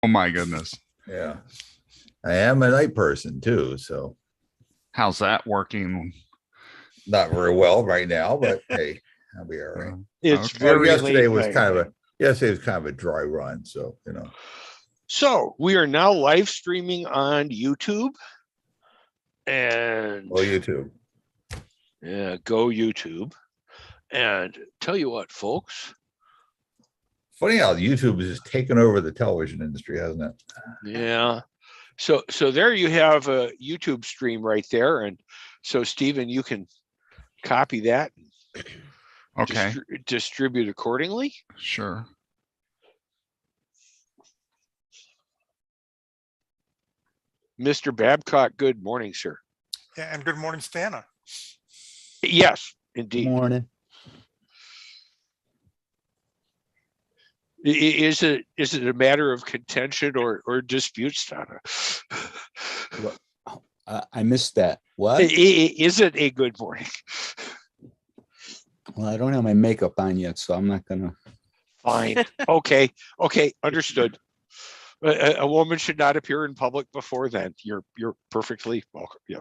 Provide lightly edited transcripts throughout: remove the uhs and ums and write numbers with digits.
Oh my goodness. Yeah. I am a night person too, so How's that working? not very well right now, but hey, I'll be all right. It's Okay. very yesterday late was night. yesterday was kind of a dry run, so So we are now live streaming on YouTube. And YouTube. Yeah, go YouTube. And tell you what, folks. Funny how YouTube has just taken over the television industry, hasn't it? Yeah. So there you have a YouTube stream right there. And so Stephen, you can copy that. Okay. Distribute accordingly. Sure. Mr. Babcock, good morning, sir. Yeah, and good morning, Stana. Yes, indeed. Good morning. Is it a matter of contention or dispute, Stana? I missed that. What? Is it a good morning? Well, I don't have my makeup on yet, so I'm not gonna. Fine. Okay. Understood. A woman should not appear in public before then. You're perfectly welcome. Yeah.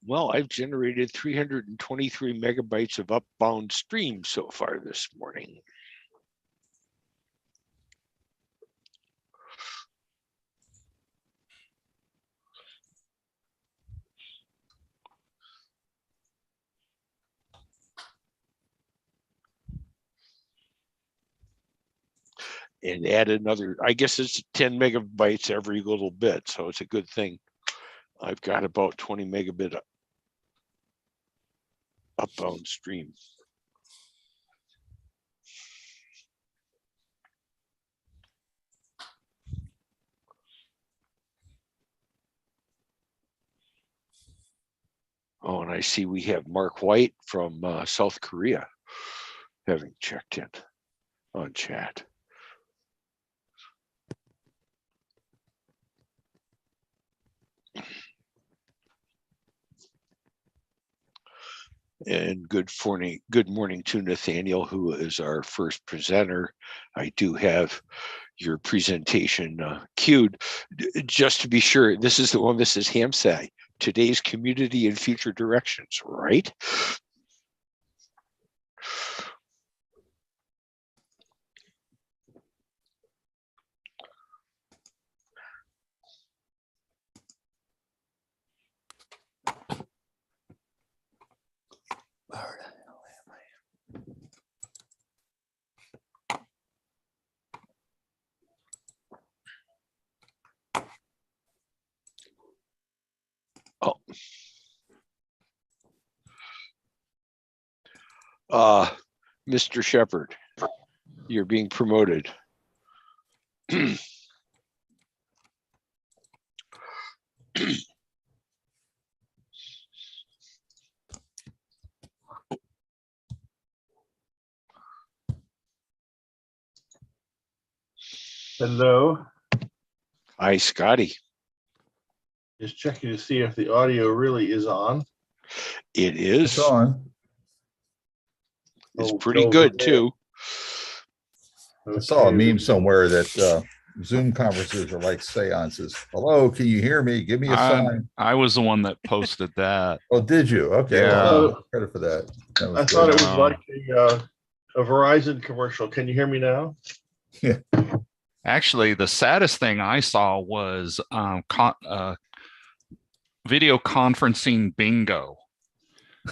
Well, I've generated 323 megabytes of upbound stream so far this morning. And add another, I guess it's 10 megabytes every little bit, so it's a good thing. I've got about 20 megabit upbound stream. Oh, and I see we have Mark White from South Korea having checked in on chat. And good morning to Nathaniel, who is our first presenter. I do have your presentation queued. Just to be sure, this is the one, this is HamSCI, today's community and future directions, right? Mr. Shepherd, you're being promoted. Hello. Hi, Scotty. Just checking to see if the audio really is on. It is. It's on. It's pretty good too. I saw a meme somewhere that Zoom conferences are like seances. Hello, can you hear me? Give me a sign. I was the one that posted that. Oh, did you? Okay. Yeah. Well, credit for that. I thought it was like a Verizon commercial. Can you hear me now? Yeah. Actually, the saddest thing I saw was video conferencing bingo.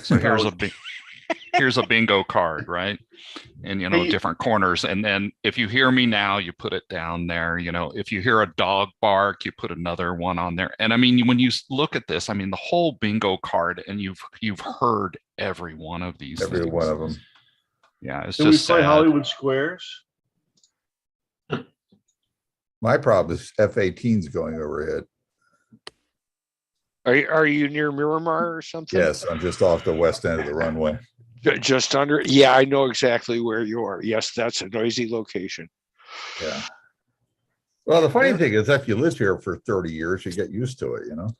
So here's a bingo card, right? And different corners. And then if you hear me now, you put it down there. If you hear a dog bark, you put another one on there. And I mean, when you look at this, I mean, the whole bingo card, and you've heard every one of these. Every things. one of them. Yeah, it's Did we just play sad. Hollywood Squares? My problem is F-18s going overhead. Are you near Miramar or something? Yes, I'm just off the west end of the runway. Just under. Yeah, I know exactly where you are. Yes, that's a noisy location. Yeah. Well, the funny thing is, if you live here for 30 years, you get used to it, you know?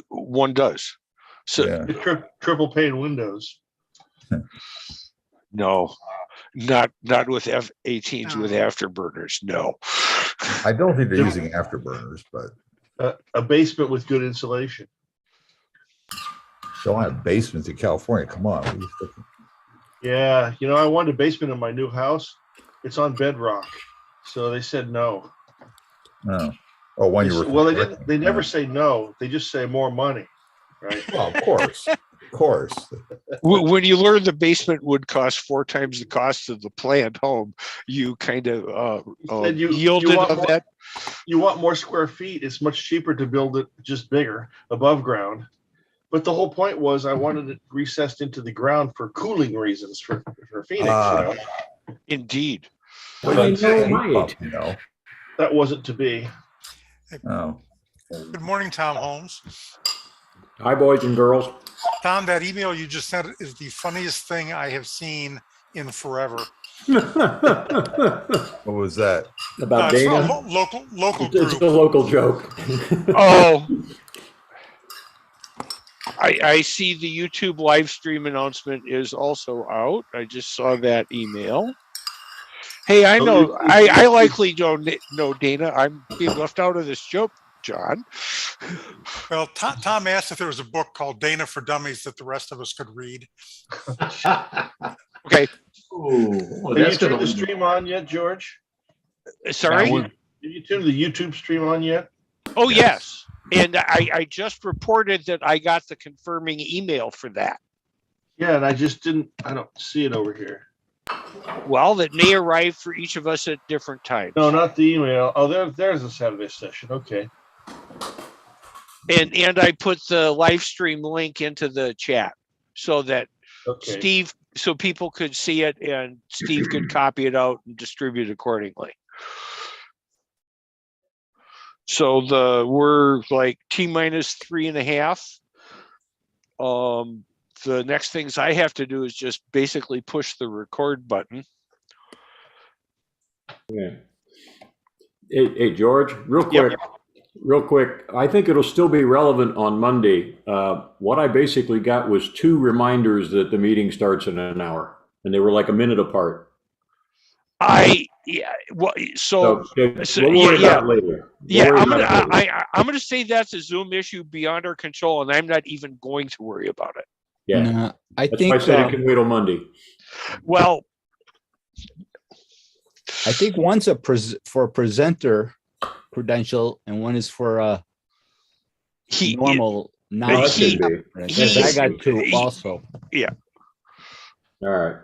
One does. So Yeah. Triple pane windows. no, not with F-18s with afterburners. No. I don't think they're using afterburners, but A basement with good insulation. don't have basements in California. Come on. What are you thinking? Yeah, I wanted a basement in my new house. It's on bedrock, so they said no. No. Oh, when you were Well, they didn't. They never say no. They just say more money, right? Well, of course, of course. When you learn the basement would cost 4 times the cost of the planned home, you kind of yielded want of more, that. You want more square feet. It's much cheaper to build it just bigger above ground. But the whole point was I wanted it recessed into the ground for cooling reasons for Phoenix. Indeed. That wasn't to be. Oh. Good morning, Tom Holmes. Hi, boys and girls. Tom, that email you just sent is the funniest thing I have seen in forever. What was that? About It's Dana? a local It's group. a local joke. Oh, I see the YouTube live stream announcement is also out. I just saw that email. Hey, I know. I likely don't know Dana. I'm being left out of this joke, John. Well, Tom asked if there was a book called Dana for Dummies that the rest of us could read. Okay. Have you turned the stream on yet, George? Sorry? Did you turn the YouTube stream on yet? Oh, yes. And I just reported that I got the confirming email for that. Yeah, and I don't see it over here. Well, that may arrive for each of us at different times. No, not the email. Oh, there's a Saturday session. Okay. And I put the live stream link into the chat so that Steve, so people could see it and Steve could copy it out and distribute accordingly. So we're like T-3.5. The next things I have to do is just basically push the record button. Yeah. Hey, George, real quick. I think it'll still be relevant on Monday. What I basically got was 2 reminders that the meeting starts in an hour, and they were like a minute apart. We'll worry about later. I'm gonna say that's a Zoom issue beyond our control, and I'm not even going to worry about it. Yeah, No, I that's think why I said it can wait till Monday. Well, I think one's for a presenter credential and one is for normal. I got 2 also. Yeah. All right.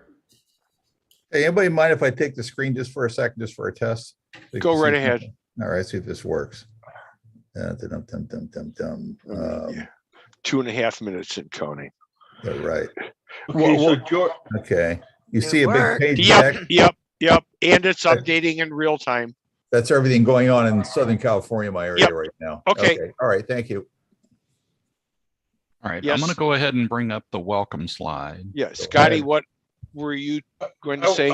Hey, anybody mind if I take the screen just for a second, just for a test? Go right ahead. All right, see if this works. 2.5 minutes and counting. Yeah, right. Okay, so George, okay. You see a big page Yep. deck? Yep. And it's updating in real time. That's everything going on in Southern California, my area right now. Okay. All right. Thank you. All right. Yes. I'm going to go ahead and bring up the welcome slide. Yeah. Scotty, what were you going to say?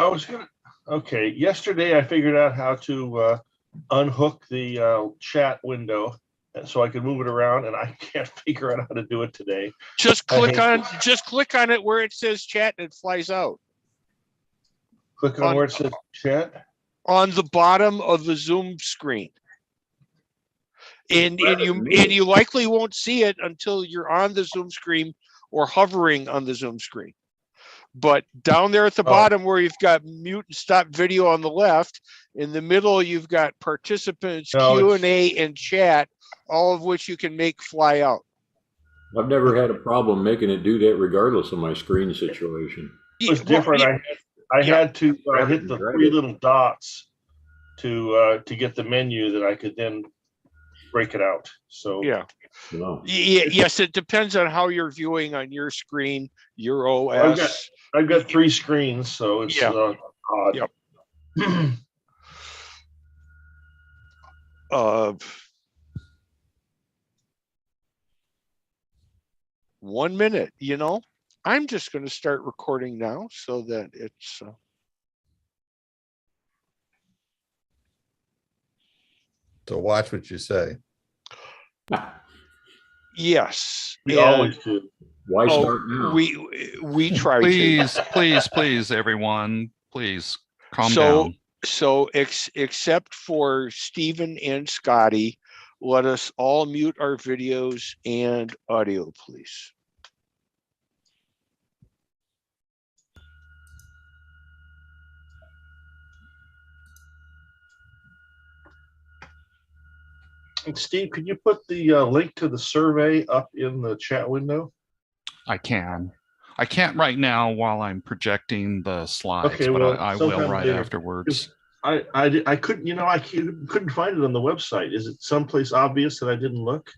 Okay. Yesterday, I figured out how to unhook the chat window so I could move it around, and I can't figure out how to do it today. Just click on it where it says chat and it flies out. Click on where it says chat? On the bottom of the Zoom screen. And you likely won't see it until you're on the Zoom screen or hovering on the Zoom screen. But down there at the bottom where you've got mute and stop video on the left, in the middle you've got participants, Q&A, and chat, all of which you can make fly out. I've never had a problem making it do that regardless of my screen situation. It was different. I had to hit the 3 little dots to get the menu that I could then break it out. So yes, it depends on how you're viewing on your screen, your OS. I've got 3 screens, so it's odd. Yep. 1 minute, you know. I'm just going to start recording now so that it's So watch what you say. yes. We always do. Why Oh, start now? we try Please, everyone, please calm down. So except for Stephen and Scotty, let us all mute our videos and audio, please. And Steve, could you put the link to the survey up in the chat window? I can. I can't right now while I'm projecting the slides, Okay, but well, I will sometime right later. afterwards. I couldn't, you know, I couldn't find it on the website. Is it someplace obvious that I didn't look?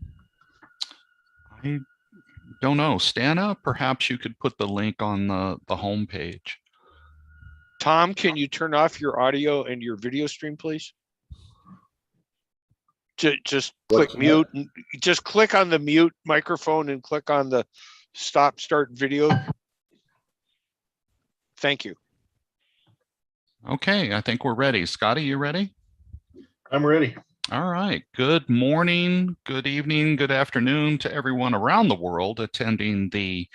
I don't know. Stana, perhaps you could put the link on the home page. Tom, can you turn off your audio and your video stream, please? Just click mute. And just click on the mute microphone and click on the stop start video. Thank you. Okay, I think we're ready. Scotty, you ready? I'm ready. All right. Good morning, good evening, good afternoon to everyone around the world attending the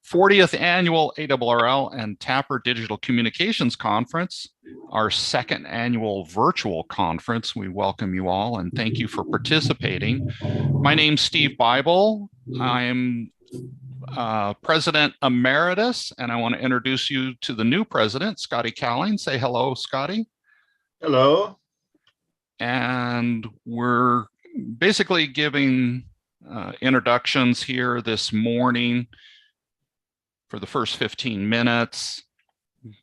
40th Annual ARRL and TAPR Digital Communications Conference, our second annual virtual conference. We welcome you all and thank you for participating. My name's Steve Bible. I'm President Emeritus, and I want to introduce you to the new president, Scotty Cowling. Say hello, Scotty. Hello. And we're basically giving introductions here this morning for the first 15 minutes,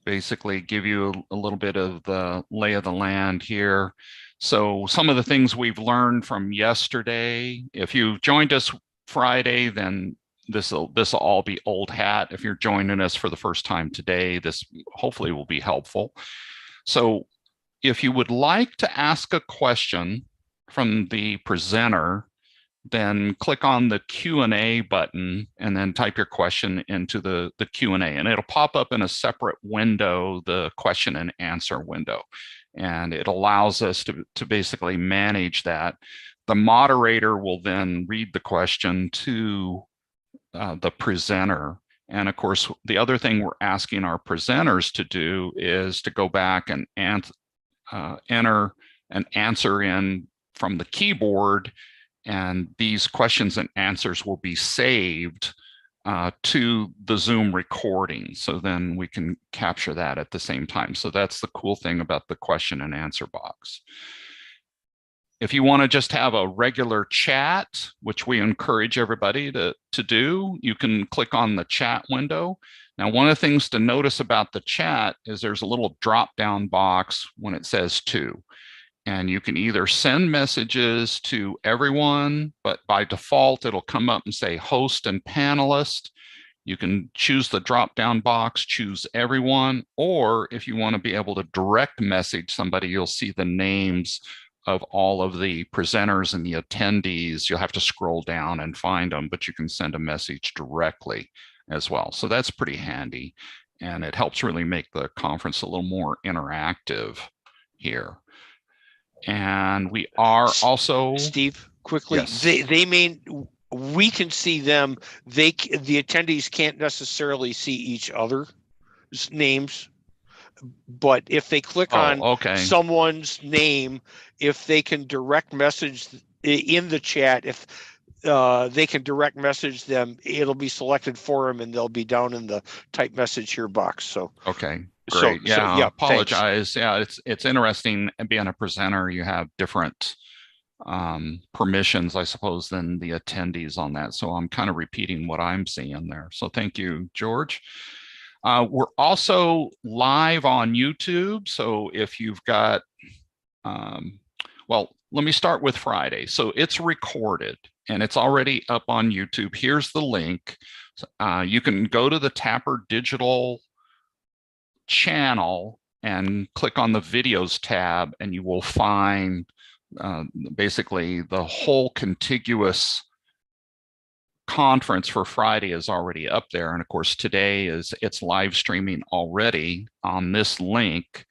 basically give you a little bit of the lay of the land here. So some of the things we've learned from yesterday, if you joined us Friday, then this will all be old hat. If you're joining us for the first time today, this hopefully will be helpful. So if you would like to ask a question from the presenter, then click on the Q&A button and then type your question into the Q&A, and it'll pop up in a separate window, the question and answer window. And it allows us to basically manage that. The moderator will then read the question to the presenter. And of course, the other thing we're asking our presenters to do is to go back and enter an answer in from the keyboard, and these questions and answers will be saved to the Zoom recording. So then we can capture that at the same time. So that's the cool thing about the question and answer box. If you want to just have a regular chat, which we encourage everybody to do, you can click on the chat window. Now, one of the things to notice about the chat is there's a little drop-down box when it says to. And you can either send messages to everyone, but by default, it'll come up and say host and panelist. You can choose the drop-down box, choose everyone, or if you want to be able to direct message somebody, you'll see the names of all of the presenters and the attendees. You'll have to scroll down and find them, but you can send a message directly as well. So that's pretty handy, and it helps really make the conference a little more interactive here. And we are also, Steve, quickly, yes. they mean we can see them. The attendees can't necessarily see each other's names, but if they click on someone's name, if they can direct message in the chat, if they can direct message them, it'll be selected for them and they'll be down in the type message here box. So okay. Great. Yeah, apologize. Thanks. Yeah, it's interesting being a presenter. You have different permissions, I suppose, than the attendees on that. So I'm kind of repeating what I'm seeing there. So thank you, George. We're also live on YouTube. So if you've got, well, let me start with Friday. So it's recorded and it's already up on YouTube. Here's the link. You can go to the TAPR Digital channel and click on the videos tab, and you will find basically the whole contiguous conference for Friday is already up there. And of course, today it's live streaming already on this link.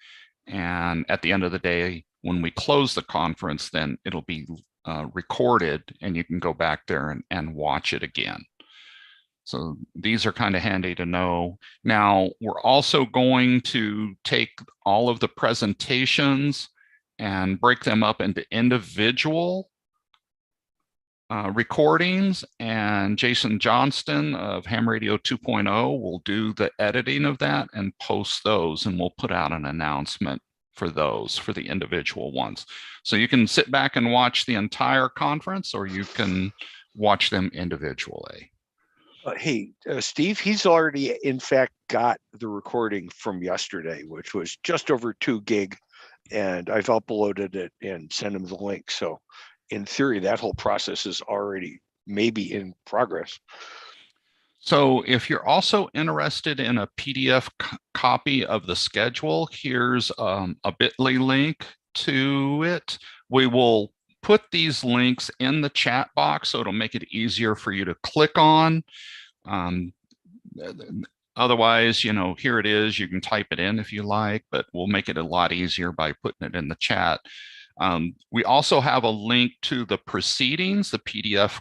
And at the end of the day, when we close the conference, then it'll be recorded and you can go back there and watch it again. So these are kind of handy to know. Now, we're also going to take all of the presentations and break them up into individual recordings, and Jason Johnston of Ham Radio 2.0 will do the editing of that and post those, and we'll put out an announcement for those, for the individual ones. So you can sit back and watch the entire conference, or you can watch them individually. Hey, Steve, he's already, in fact, got the recording from yesterday, which was just over 2 gig, and I've uploaded it and sent him the link. So in theory, that whole process is already maybe in progress. So if you're also interested in a PDF copy of the schedule, here's a bit.ly link to it. We will put these links in the chat box, so it'll make it easier for you to click on. Otherwise, here it is. You can type it in if you like, but we'll make it a lot easier by putting it in the chat. We also have a link to the proceedings, the PDF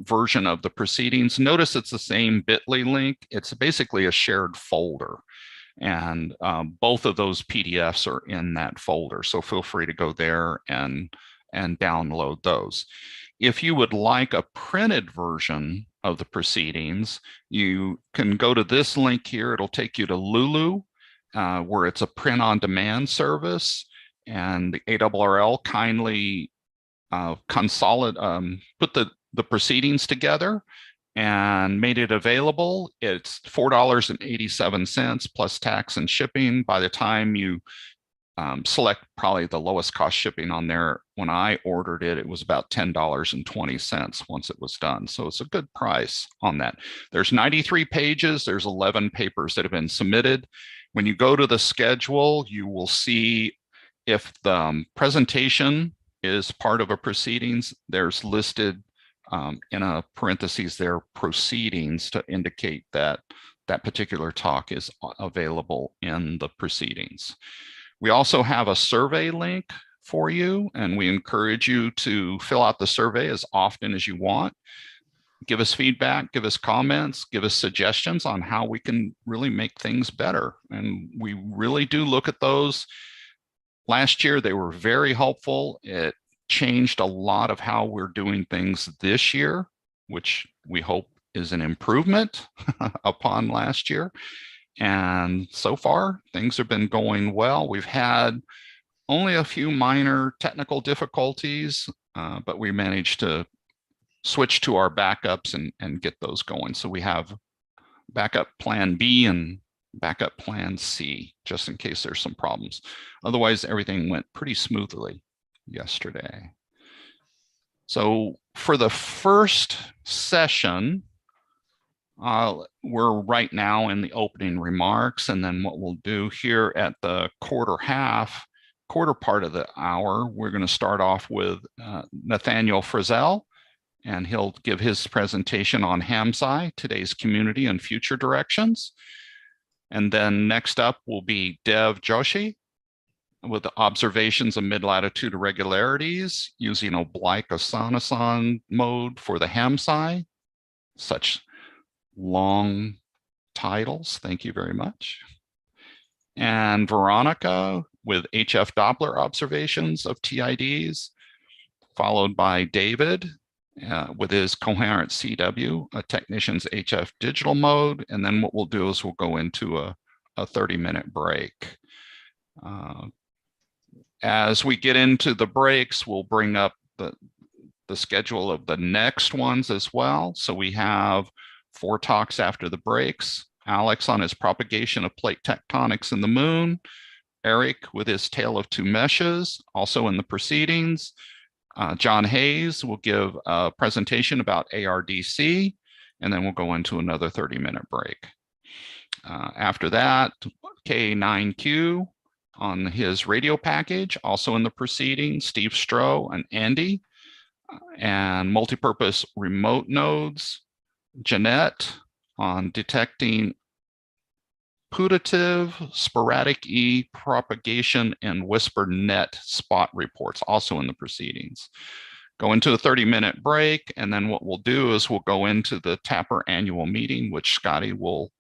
version of the proceedings. Notice it's the same bit.ly link. It's basically a shared folder. And both of those PDFs are in that folder. So feel free to go there and download those. If you would like a printed version of the proceedings, you can go to this link here. It'll take you to Lulu, where it's a print on demand service. And the ARRL kindly put the proceedings together and made it available. It's $4.87 plus tax and shipping. By the time you select probably the lowest cost shipping on there, when I ordered it, it was about $10.20 once it was done. So it's a good price on that. There's 93 pages. There's 11 papers that have been submitted. When you go to the schedule, you will see if the presentation is part of a proceedings, there's listed in a parentheses there proceedings to indicate that that particular talk is available in the proceedings. We also have a survey link for you, and we encourage you to fill out the survey as often as you want. Give us feedback, give us comments, give us suggestions on how we can really make things better. And we really do look at those. Last year, they were very helpful. It changed a lot of how we're doing things this year, which we hope is an improvement upon last year. And so far, things have been going well. We've had only a few minor technical difficulties, but we managed to switch to our backups and get those going. So we have backup plan B and backup plan C, just in case there's some problems. Otherwise, everything went pretty smoothly yesterday. So for the first session, we're right now in the opening remarks, and then what we'll do here at the quarter part of the hour, we're going to start off with Nathaniel Frizzell, and he'll give his presentation on HamSCI, today's community and future directions. And then next up will be Dev Joshi with the observations of mid-latitude irregularities using oblique Asanasan mode for the HamSCI. Such long titles, thank you very much. And Veronica with HF Doppler observations of TIDs, followed by David with his Coherent CW, a technician's HF digital mode. And then what we'll do is we'll go into a 30-minute break. As we get into the breaks, we'll bring up the schedule of the next ones as well. So we have 4 talks after the breaks. Alex on his propagation of plate tectonics in the moon. Eric with his tale of 2 meshes, also in the proceedings. John Hayes will give a presentation about ARDC, and then we'll go into another 30-minute break. After that, K9Q on his radio package, also in the proceedings, Steve Stroh and Andy, and multipurpose remote nodes, Jeanette on detecting putative, sporadic E propagation, and whisper net spot reports, also in the proceedings. Go into a 30-minute break, and then what we'll do is we'll go into the TAPR annual meeting, which Scotty will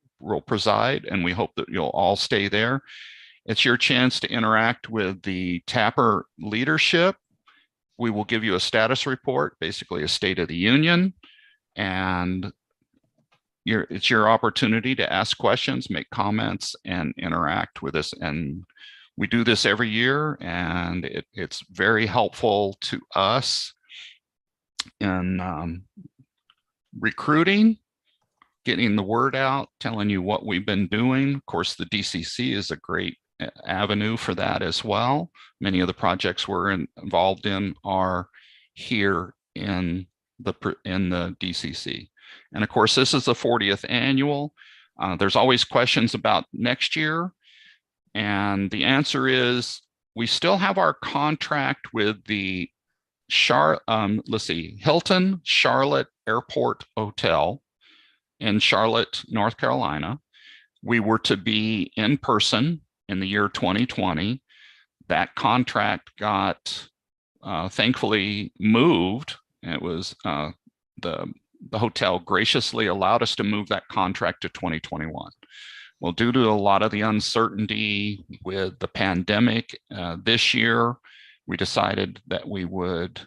preside, and we hope that you'll all stay there. It's your chance to interact with the TAPR leadership. We will give you a status report, basically a State of the Union, and it's your opportunity to ask questions, make comments, and interact with us. And we do this every year, and it's very helpful to us in recruiting, getting the word out, telling you what we've been doing. Of course, the DCC is a great avenue for that as well. Many of the projects we're involved in are here in the DCC. And of course, this is the 40th annual. There's always questions about next year. And the answer is, we still have our contract with the Hilton Charlotte Airport Hotel in Charlotte, North Carolina. We were to be in person in the year 2020. That contract got thankfully moved. It was the hotel graciously allowed us to move that contract to 2021. Well, due to a lot of the uncertainty with the pandemic this year, we decided that we would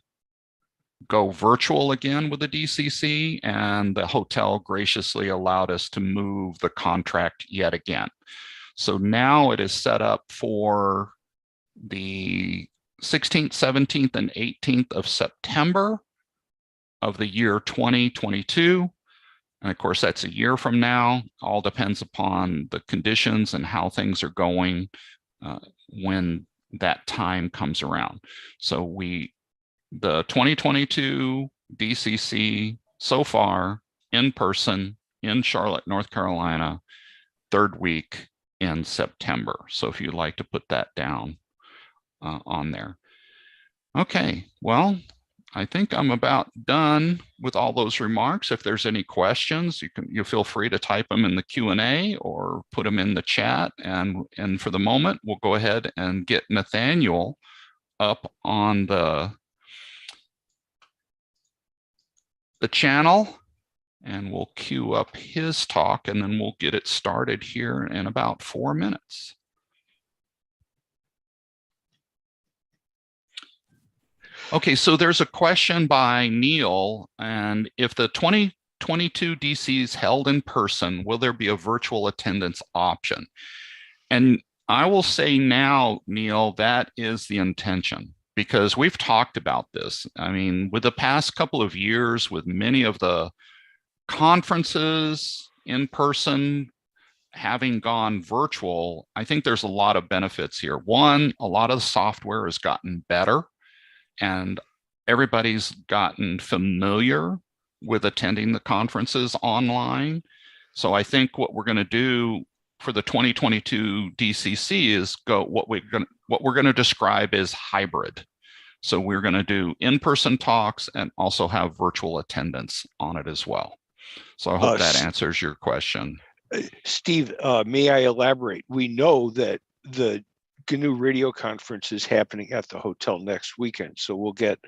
go virtual again with the DCC, and the hotel graciously allowed us to move the contract yet again. So now it is set up for the 16th, 17th, and 18th of September of the year 2022. And of course, that's a year from now. All depends upon the conditions and how things are going when that time comes around. So the 2022 DCC so far in person in Charlotte, North Carolina, third week in September. So if you'd like to put that down on there. Okay, well, I think I'm about done with all those remarks. If there's any questions, you feel free to type them in the Q&A or put them in the chat. And for the moment, we'll go ahead and get Nathaniel up on the channel, and we'll queue up his talk, and then we'll get it started here in about 4 minutes. Okay, so there's a question by Neil, and if the 2022 DC is held in person, will there be a virtual attendance option? And I will say now, Neil, that is the intention, because we've talked about this. I mean, with the past couple of years, with many of the conferences in person having gone virtual, I think there's a lot of benefits here. One, a lot of the software has gotten better, and everybody's gotten familiar with attending the conferences online. So I think what we're going to do for the 2022 DCC is what we're going to describe as hybrid. So we're going to do in-person talks and also have virtual attendance on it as well. So I hope that answers your question. Steve, may I elaborate? We know that the GNU radio conference is happening at the hotel next weekend, so we'll get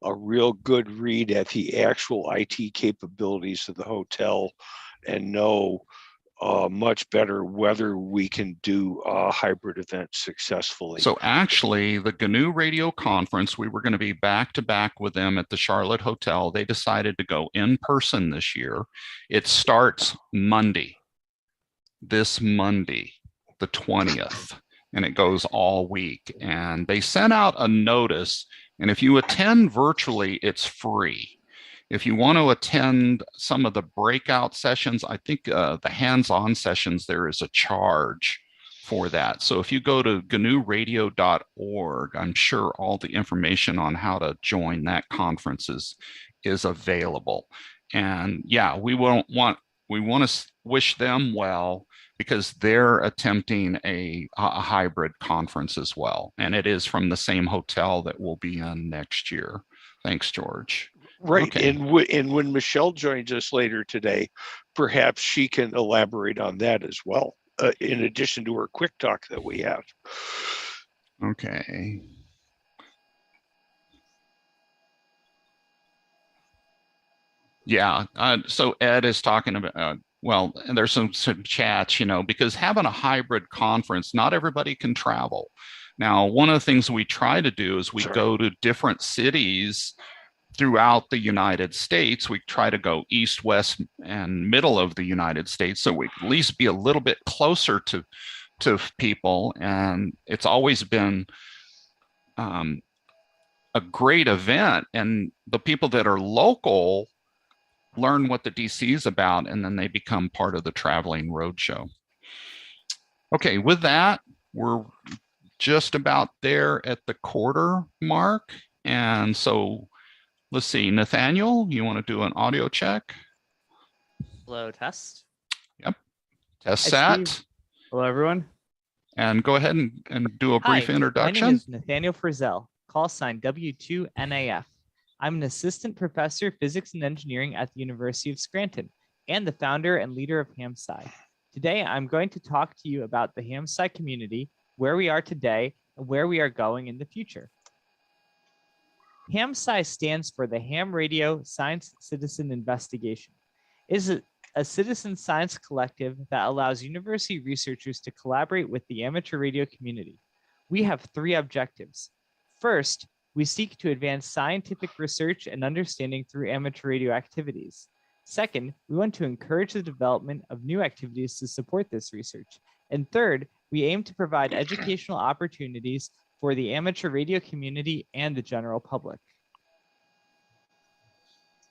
a real good read at the actual IT capabilities of the hotel and know much better whether we can do a hybrid event successfully. So actually, the GNU radio conference, we were going to be back to back with them at the Charlotte Hotel. They decided to go in person this year. It starts Monday, this Monday, the 20th. And it goes all week. And they sent out a notice, and if you attend virtually, it's free. If you want to attend some of the breakout sessions, I think the hands-on sessions, there is a charge for that. So if you go to gnuradio.org, I'm sure all the information on how to join that conference is available. And yeah, we we want to wish them well because they're attempting a hybrid conference as well. And it is from the same hotel that we'll be in next year. Thanks, George. Right. Okay. And when Michelle joins us later today, perhaps she can elaborate on that as well, in addition to her quick talk that we have. Okay. Yeah. So Ed is talking about, well, and there's some chats, because having a hybrid conference, not everybody can travel. Now, one of the things we try to do is we go to different cities throughout the United States. We try to go east, west, and middle of the United States, so we at least be a little bit closer to people. And it's always been a great event. And the people that are local learn what the DC is about, and then they become part of the traveling roadshow. Okay, with that, we're just about there at the quarter mark. And so let's see, Nathaniel, you want to do an audio check? Hello, test. Yep. Test Hi, sat. Steve. Hello, everyone. And go ahead and do a brief Hi, introduction. my name is Nathaniel Frizzell, call sign W2NAF. I'm an assistant professor of physics and engineering at the University of Scranton and the founder and leader of HamSCI. Today, I'm going to talk to you about the HamSCI community, where we are today, and where we are going in the future. HamSCI stands for the Ham Radio Science Citizen Investigation. It is a citizen science collective that allows university researchers to collaborate with the amateur radio community. We have 3 objectives. First, we seek to advance scientific research and understanding through amateur radio activities. Second, we want to encourage the development of new activities to support this research. And third, we aim to provide educational opportunities for the amateur radio community and the general public.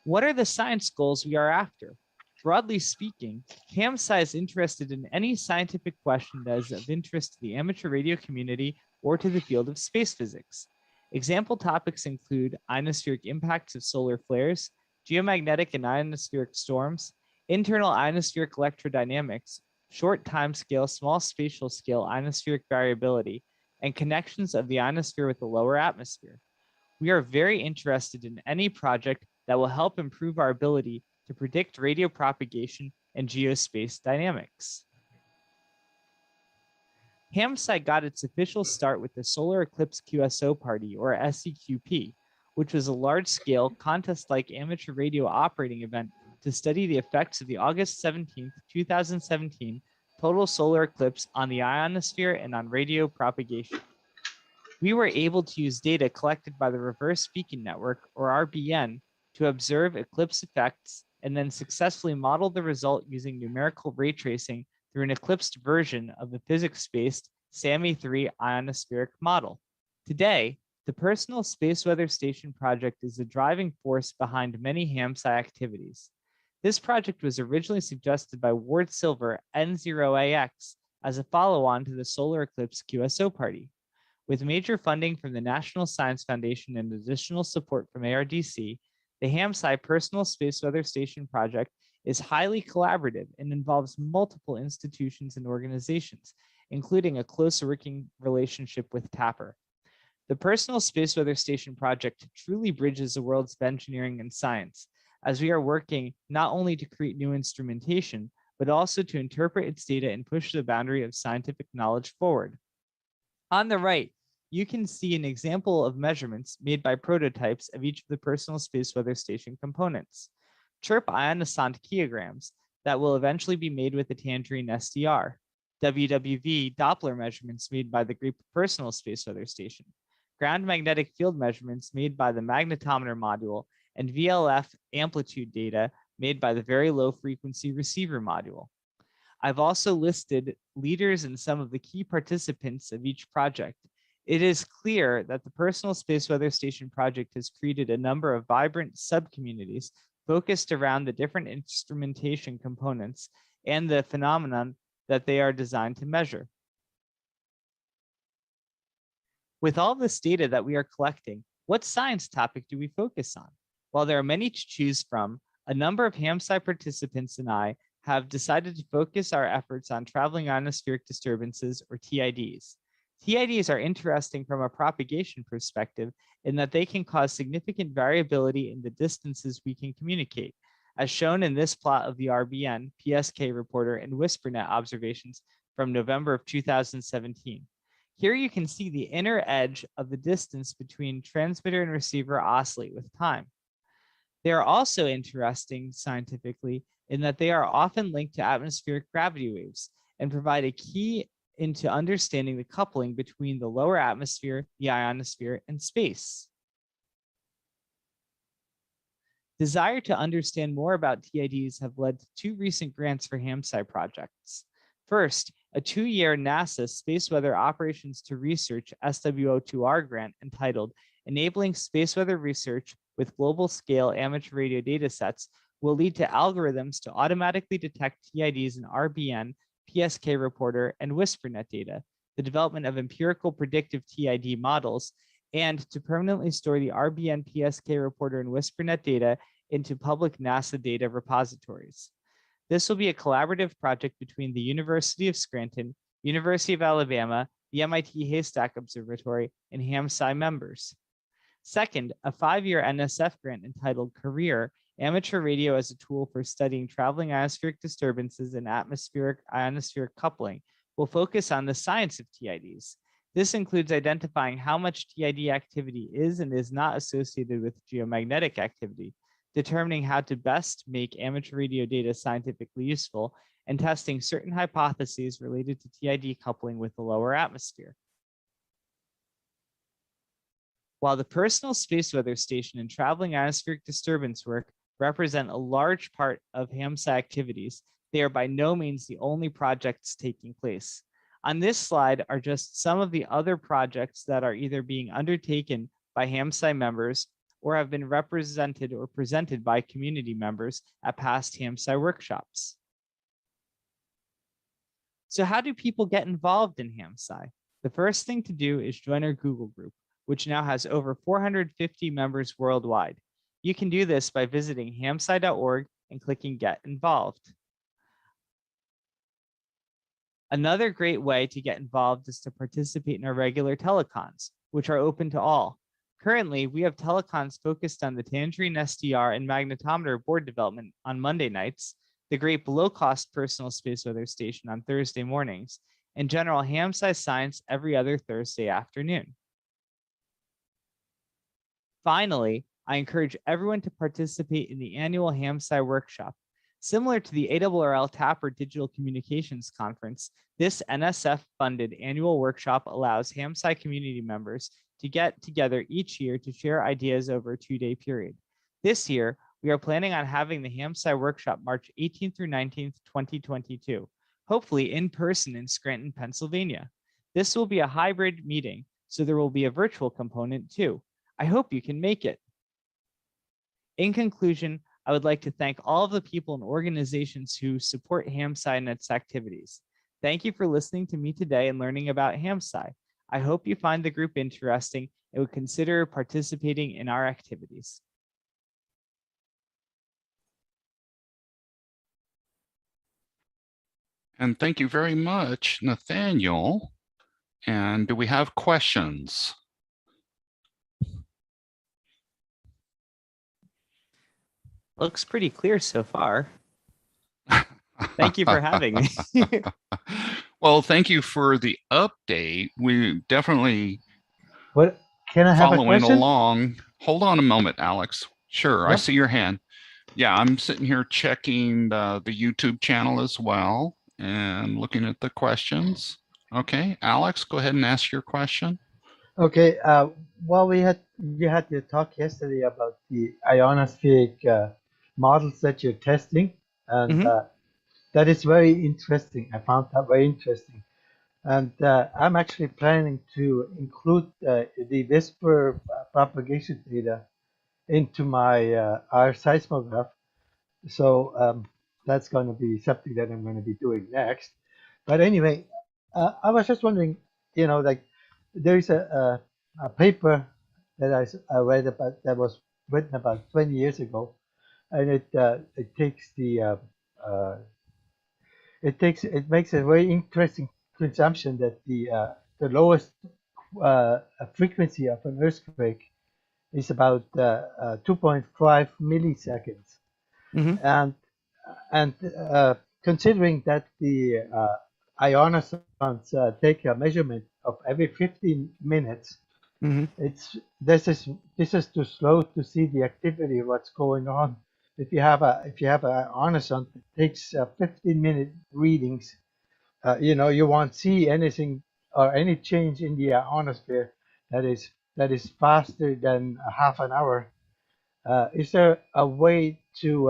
What are the science goals we are after? Broadly speaking, HamSCI is interested in any scientific question that is of interest to the amateur radio community or to the field of space physics. Example topics include ionospheric impacts of solar flares, geomagnetic and ionospheric storms, internal ionospheric electrodynamics, short time scale, small spatial scale ionospheric variability, and connections of the ionosphere with the lower atmosphere. We are very interested in any project that will help improve our ability to predict radio propagation and geospace dynamics. HamSCI got its official start with the Solar Eclipse QSO Party, or SEQP, which was a large-scale, contest-like amateur radio operating event to study the effects of the August 17, 2017 total solar eclipse on the ionosphere and on radio propagation. We were able to use data collected by the Reverse Beacon Network, or RBN, to observe eclipse effects and then successfully model the result using numerical ray tracing through an eclipsed version of the physics-based SAMI-3 ionospheric model. Today, the Personal Space Weather Station project is the driving force behind many HamSCI activities. This project was originally suggested by Ward Silver N0AX as a follow-on to the Solar Eclipse QSO Party. With major funding from the National Science Foundation and additional support from ARDC, the HamSCI Personal Space Weather Station project is highly collaborative and involves multiple institutions and organizations, including a close working relationship with TAPR. The Personal Space Weather Station project truly bridges the worlds of engineering and science, as we are working not only to create new instrumentation, but also to interpret its data and push the boundary of scientific knowledge forward. On the right, you can see an example of measurements made by prototypes of each of the Personal Space Weather Station components. Chirp ionosonde kiograms that will eventually be made with the Tangerine SDR, WWV Doppler measurements made by the Group Personal Space Weather Station, ground magnetic field measurements made by the magnetometer module, and VLF amplitude data made by the Very Low Frequency Receiver module. I've also listed leaders and some of the key participants of each project. It is clear that the Personal Space Weather Station project has created a number of vibrant sub-communities focused around the different instrumentation components and the phenomenon that they are designed to measure. With all this data that we are collecting, what science topic do we focus on? While there are many to choose from, a number of HamSCI participants and I have decided to focus our efforts on traveling ionospheric disturbances, or TIDs. TIDs are interesting from a propagation perspective in that they can cause significant variability in the distances we can communicate, as shown in this plot of the RBN, PSK reporter, and WhisperNet observations from November of 2017. Here you can see the inner edge of the distance between transmitter and receiver oscillate with time. They are also interesting scientifically in that they are often linked to atmospheric gravity waves and provide a key into understanding the coupling between the lower atmosphere, the ionosphere, and space. Desire to understand more about TIDs have led to 2 recent grants for HamSCI projects. First, a 2-year NASA Space Weather Operations to Research SWO2R grant entitled Enabling Space Weather Research with Global Scale Amateur Radio Datasets will lead to algorithms to automatically detect TIDs in RBN, PSK reporter, and WhisperNet data, the development of empirical predictive TID models, and to permanently store the RBN, PSK reporter, and WhisperNet data into public NASA data repositories. This will be a collaborative project between the University of Scranton, University of Alabama, the MIT Haystack Observatory, and HamSCI members. Second, a 5-year NSF grant entitled Career Amateur Radio as a Tool for Studying Traveling Ionospheric Disturbances and Atmospheric Ionospheric Coupling will focus on the science of TIDs. This includes identifying how much TID activity is and is not associated with geomagnetic activity, determining how to best make amateur radio data scientifically useful, and testing certain hypotheses related to TID coupling with the lower atmosphere. While the personal space weather station and traveling ionospheric disturbance work represent a large part of HamSCI activities, they are by no means the only projects taking place. On this slide are just some of the other projects that are either being undertaken by HamSCI members or have been represented or presented by community members at past HamSCI workshops. So how do people get involved in HamSCI? The first thing to do is join our Google group, which now has over 450 members worldwide. You can do this by visiting hamsci.org and clicking Get Involved. Another great way to get involved is to participate in our regular telecons, which are open to all. Currently, we have telecons focused on the Tangerine SDR and magnetometer board development on Monday nights, the Great Below-Cost Personal Space Weather Station on Thursday mornings, and general HamSCI science every other Thursday afternoon. Finally, I encourage everyone to participate in the annual HamSCI workshop. Similar to the ARRL TAPR Digital Communications Conference, this NSF-funded annual workshop allows HamSCI community members to get together each year to share ideas over a 2-day period. This year, we are planning on having the HamSCI workshop March 18th through 19th, 2022, hopefully in person in Scranton, Pennsylvania. This will be a hybrid meeting, so there will be a virtual component too. I hope you can make it. In conclusion, I would like to thank all of the people and organizations who support HamSCI and its activities. Thank you for listening to me today and learning about HamSCI. I hope you find the group interesting and would consider participating in our activities. And thank you very much, Nathaniel. And do we have questions? Looks pretty clear so far. Thank you for having me. Well, thank you for the update. We definitely What can I have a following question? along. Hold on a moment, Alex. Sure, I Yep. see your hand. Yeah, I'm sitting here checking the YouTube channel as well and looking at the questions. Okay, Alex, go ahead and ask your question. Okay. Well, you had your talk yesterday about the ionospheric models that you're testing, and that is very interesting. I found that very interesting, and I'm actually planning to include the whisper propagation data into my our seismograph. So that's going to be something that I'm going to be doing next. But anyway, I was just wondering, like there's a paper that I read about that was written about 20 years ago, and it takes the it makes a very interesting consumption that the lowest frequency of an earthquake is about 2.5 milliseconds, Mhm. and considering that the ionosondes take a measurement of every 15 minutes, Mhm. this is too slow to see the activity, what's going on. If you have a ionosonde that takes 15-minute readings, you won't see anything or any change in the ionosphere that is faster than a half an hour. Is there a way to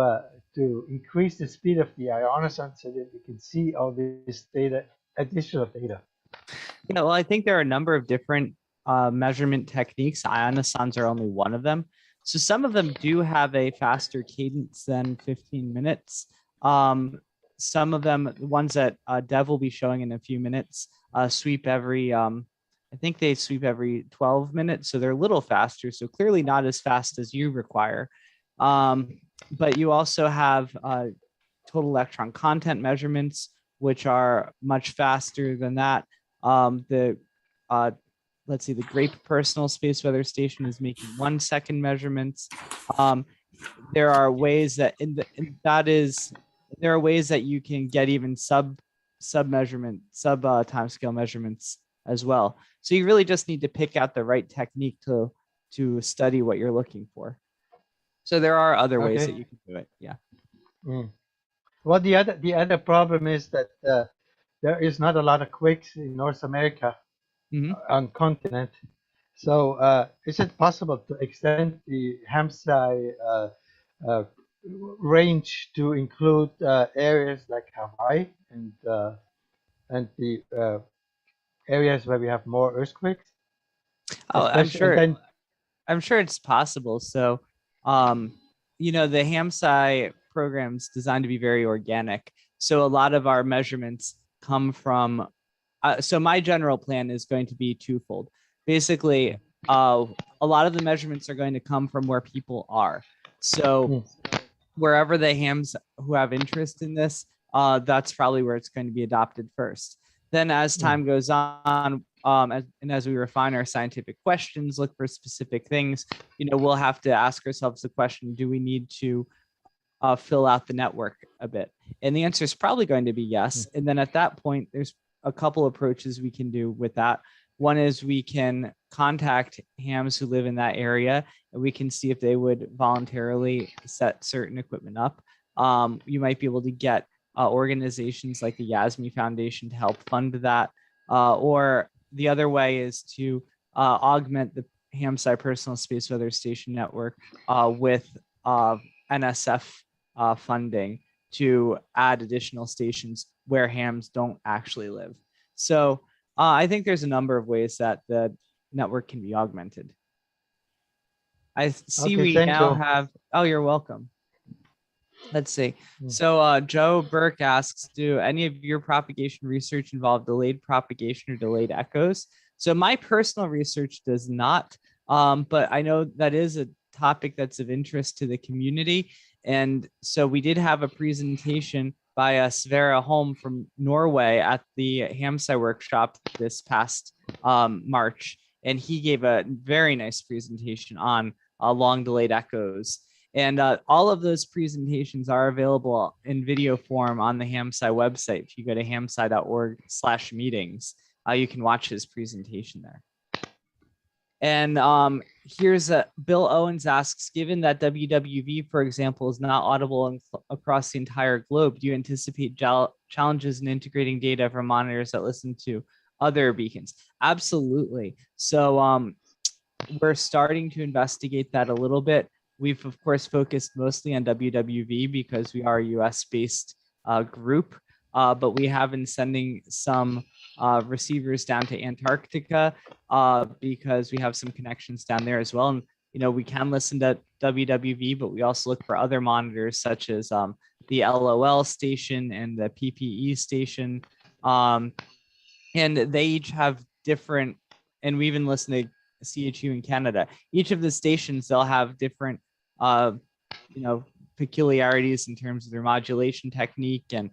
increase the speed of the ionosonde so that we can see all this data, additional data? Yeah, well, I think there are a number of different measurement techniques. Ionosounds are only one of them. So some of them do have a faster cadence than 15 minutes. Some of them, the ones that Dev will be showing in a few minutes, sweep every, I think they sweep every 12 minutes. So they're a little faster. So clearly not as fast as you require. But you also have total electron content measurements, which are much faster than that. The let's see, the Grape Personal Space Weather Station is making 1 second measurements. There are ways that there are ways that you can get even sub time scale measurements as well. So you really just need to pick out the right technique to study what you're looking for. So there are other ways that you can do it. Yeah. Well, the other problem is that there is not a lot of quakes in North America on continent. So is it possible to extend the HamSCI range to include areas like Hawaii and the areas where we have more earthquakes? Oh, I'm sure it's possible. So, the HamSCI program's designed to be very organic. So a lot of our measurements come from, so my general plan is going to be twofold. Basically, a lot of the measurements are going to come from where people are. So wherever the hams who have interest in this, that's probably where it's going to be adopted first. Then as time goes on, and as we refine our scientific questions, look for specific things, we'll have to ask ourselves the question, do we need to fill out the network a bit? And the answer is probably going to be yes. And then at that point, there's a couple approaches we can do with that. One is we can contact hams who live in that area, and we can see if they would voluntarily set certain equipment up. You might be able to get organizations like the YASME Foundation to help fund that. Or the other way is to augment the HamSCI Personal Space Weather Station network with NSF funding to add additional stations where hams don't actually live. So I think there's a number of ways that the network can be augmented. I see we now have, oh, you're welcome. Let's see. So Joe Burke asks, do any of your propagation research involve delayed propagation or delayed echoes? So my personal research does not, but I know that is a topic that's of interest to the community. And so we did have a presentation by Sverre Holm from Norway at the HamSCI workshop this past March. And he gave a very nice presentation on long delayed echoes. And all of those presentations are available in video form on the HamSCI website. If you go to hamsci.org/meetings, you can watch his presentation there. And here's Bill Owens asks, given that WWV, for example, is not audible across the entire globe, do you anticipate challenges in integrating data from monitors that listen to other beacons? Absolutely. So we're starting to investigate that a little bit. We've, of course, focused mostly on WWV because we are a US-based group, but we have been sending some receivers down to Antarctica because we have some connections down there as well. And, we can listen to WWV, but we also look for other monitors such as the LOL station and the PPE station. And they each have different, and we even listen to CHU in Canada. Each of the stations, they'll have different peculiarities in terms of their modulation technique and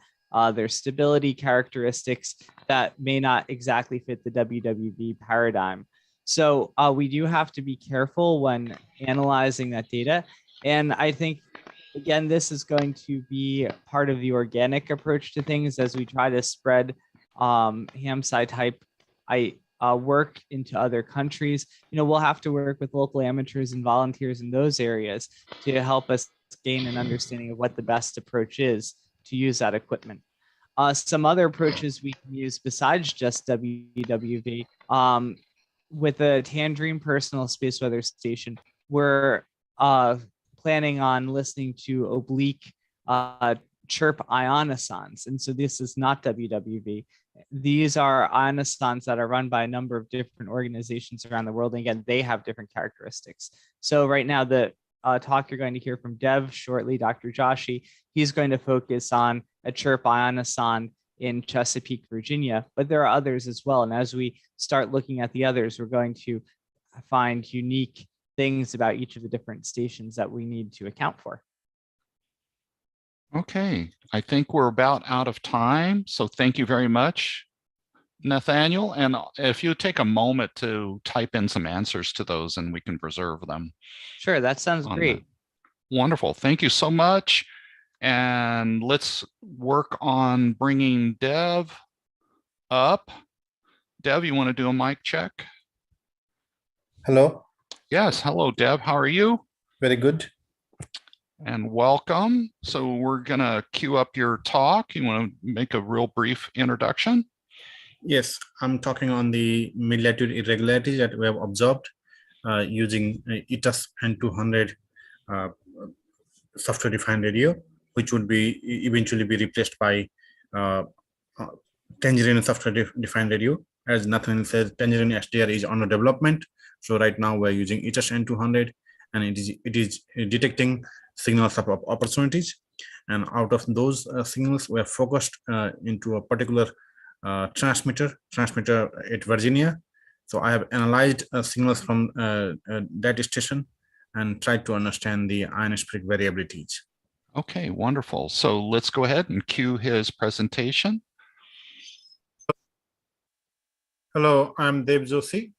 their stability characteristics that may not exactly fit the WWV paradigm. So we do have to be careful when analyzing that data. And I think, again, this is going to be part of the organic approach to things as we try to spread HamSCI type work into other countries. We'll have to work with local amateurs and volunteers in those areas to help us gain an understanding of what the best approach is to use that equipment. Some other approaches we can use besides just WWV, with the Tangerine Personal Space Weather Station, we're planning on listening to oblique chirp ionosons. And so this is not WWV. These are ionosons that are run by a number of different organizations around the world. And again, they have different characteristics. So right now, the talk you're going to hear from Dev shortly, Dr. Joshi, he's going to focus on a chirp ionoson in Chesapeake, Virginia, but there are others as well. And as we start looking at the others, we're going to find unique things about each of the different stations that we need to account for. Okay, I think we're about out of time. So thank you very much, Nathaniel. And if you take a moment to type in some answers to those and we can preserve them. Sure, that sounds great. Wonderful. Thank you so much. And let's work on bringing Dev up. Dev, you want to do a mic check? Hello. Yes. Hello, Dev. How are you? Very good. And welcome. So we're going to queue up your talk. You want to make a real brief introduction? Yes, I'm talking on the mid-latitude irregularities that we have observed using ETAS N200 software-defined radio, which would be eventually be replaced by Tangerine software-defined radio. As Nathan says, Tangerine SDR is under development. So right now we're using ETAS N200, and it is detecting signals of opportunities. And out of those signals, we are focused into a particular transmitter at Virginia. So I have analyzed signals from that station and tried to understand the ionospheric variabilities. Okay, wonderful. So let's go ahead and cue his presentation. Hello, I'm Dev Joshi.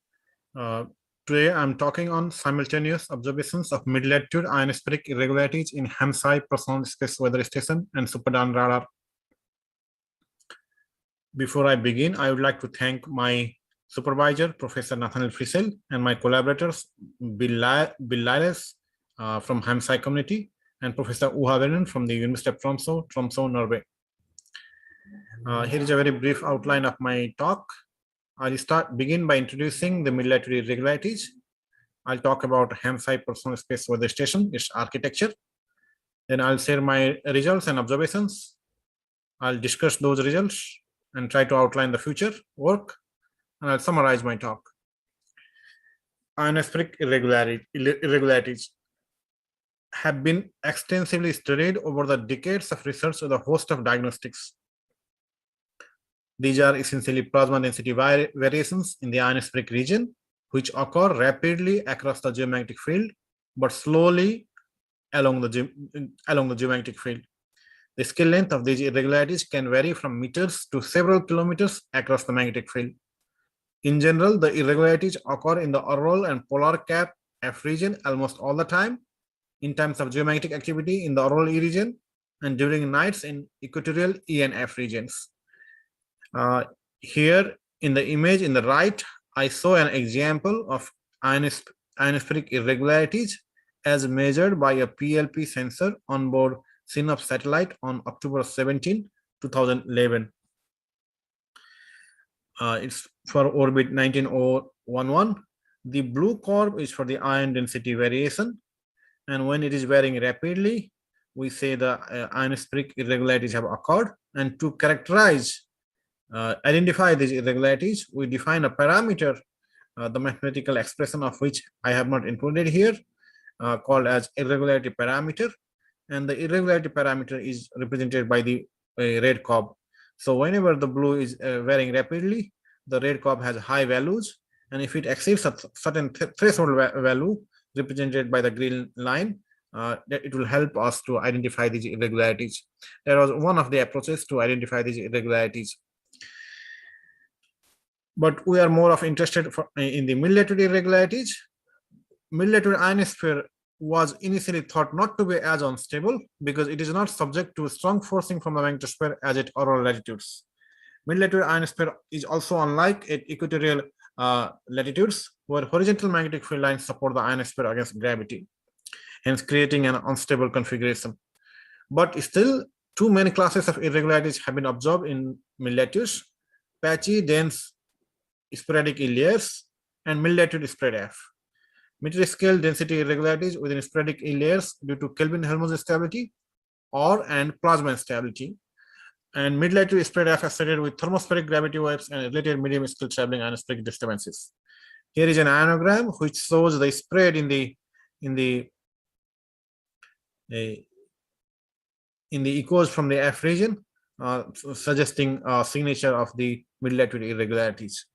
Today I'm talking on simultaneous observations of mid-latitude ionospheric irregularities in HamSCI Personal Space Weather Station and SuperDARN radar. Before I begin, I would like to thank my supervisor, Professor Nathaniel Friesel, and my collaborators, Bill Lyles from HamSCI community, and Professor Uha Vernon from the University of Tromsø, Norway. Here is a very brief outline of my talk. I'll begin by introducing the mid-latitude irregularities. I'll talk about HamSCI Personal Space Weather Station, its architecture. Then I'll share my results and observations. I'll discuss those results and try to outline the future work, and I'll summarize my talk. Ionospheric irregularities have been extensively studied over the decades of research with a host of diagnostics. These are essentially plasma density variations in the ionospheric region, which occur rapidly across the geomagnetic field, but slowly along the geomagnetic field. The scale length of these irregularities can vary from meters to several kilometers across the magnetic field. In general, the irregularities occur in the auroral and polar cap F region almost all the time, in times of geomagnetic activity in the auroral E region, and during nights in equatorial E and F regions. Here in the image in the right, I saw an example of ionospheric irregularities as measured by a PLP sensor on board SYNOPS satellite on October 17, 2011. It's for orbit 19011. The blue curve is for the ion density variation. And when it is varying rapidly, we say the ionospheric irregularities have occurred. And to characterize, identify these irregularities, we define a parameter, the mathematical expression of which I have not included here, called as irregularity parameter. And the irregularity parameter is represented by the red curve. So whenever the blue is varying rapidly, the red curve has high values. And if it exceeds a certain threshold value represented by the green line, that it will help us to identify these irregularities. That was one of the approaches to identify these irregularities. But we are more of interested in the mid-latitude irregularities. Mid-latitude ionosphere was initially thought not to be as unstable because it is not subject to strong forcing from the magnetosphere as at auroral latitudes. Mid-latitude ionosphere is also unlike at equatorial latitudes, where horizontal magnetic field lines support the ionosphere against gravity, hence creating an unstable configuration. But still, two main classes of irregularities have been observed in mid-latitudes: patchy, dense, sporadic in layers, and mid-latitude spread F. Mid-scale density irregularities within sporadic in layers due to Kelvin-Helmholtz instability and plasma instability. And mid-latitude spread F associated with thermospheric gravity waves and related medium-scale traveling ionospheric disturbances. Here is an ionogram which shows the spread in the echoes from the F region, suggesting a signature of the mid-latitude irregularities.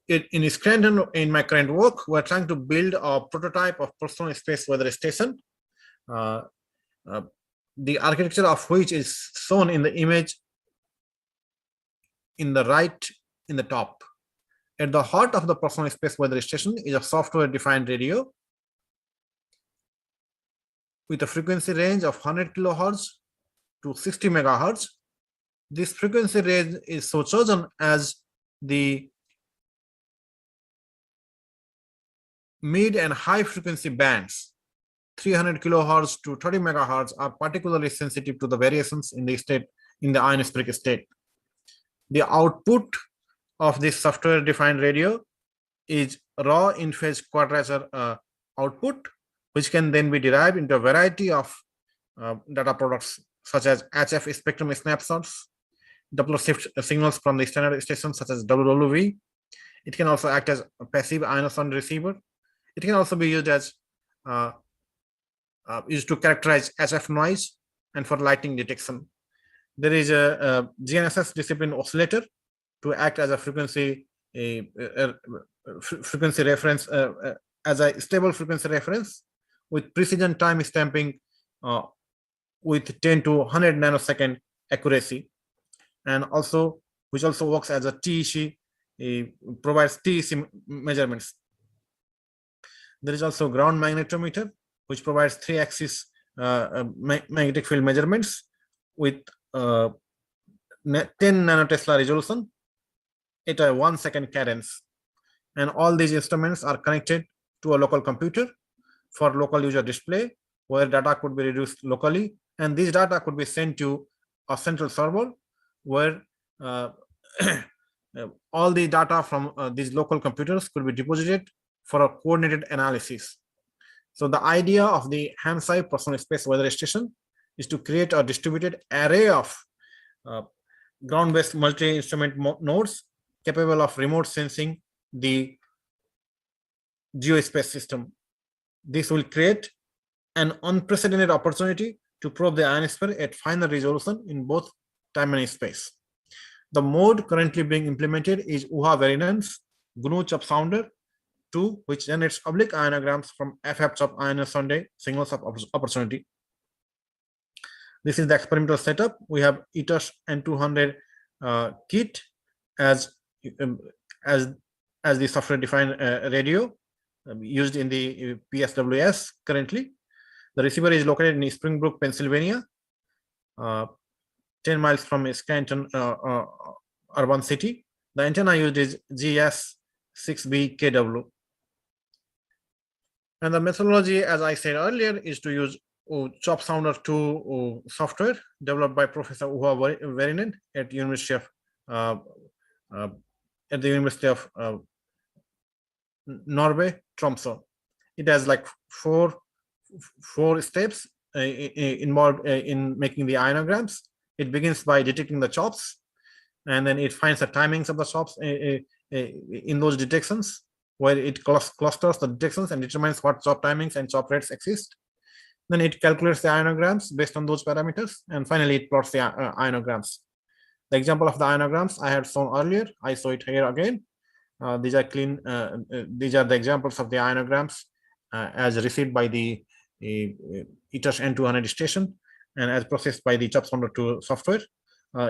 In Scranton, in my current work, we're trying to build a prototype of personal space weather station, the architecture of which is shown in the image in the right in the top. At the heart of the personal space weather station is a software-defined radio with a frequency range of 100 kilohertz to 60 megahertz. This frequency range is so chosen as the mid and high frequency bands, 300 kilohertz to 30 megahertz, are particularly sensitive to the variations in the ionospheric state. The output of this software-defined radio is raw in-phase quadrature output, which can then be derived into a variety of data products such as HF spectrum snapshots, Doppler shift signals from the standard stations such as WWV. It can also act as a passive ionosound receiver. It can also be used as used to characterize HF noise and for lighting detection. There is a GNSS discipline oscillator to act as a frequency reference, as a stable frequency reference with precision time stamping with 10 to 100 nanosecond accuracy, and also which also works as a TEC, provides TEC measurements. There is also ground magnetometer, which provides 3-axis magnetic field measurements with 10 nanotesla resolution at a 1 second cadence. And all these instruments are connected to a local computer for local user display, where data could be reduced locally, and these data could be sent to a central server where all the data from these local computers could be deposited for a coordinated analysis. So the idea of the HamSCI personal space weather station is to create a distributed array of ground-based multi-instrument nodes capable of remote sensing the geospace system. This will create an unprecedented opportunity to probe the ionosphere at finer resolution in both time and space. The mode currently being implemented is UHA-Verinen's GNU chop sounder 2, which generates oblique ionograms from FF chop ionosound signals of opportunity. This is the experimental setup. We have ETOS N200 kit as the software-defined radio used in the PSWS currently. The receiver is located in Springbrook, Pennsylvania, 10 miles from Scranton urban city. The antenna used is GS6B-KW. And the methodology, as I said earlier, is to use Chop Sounder 2 software developed by Professor UHA-Verinen at University of Norway, Tromsø. It has like four steps involved in making the ionograms. It begins by detecting the chops, and then it finds the timings of the chops in those detections, where it clusters the detections and determines what chop timings and chop rates exist. Then it calculates the ionograms based on those parameters, and finally it plots the ionograms. The example of the ionograms I had shown earlier, I show it here again. These are clean. These are the examples of the ionograms as received by the ITER's N200 station and as processed by the CHOP2 software.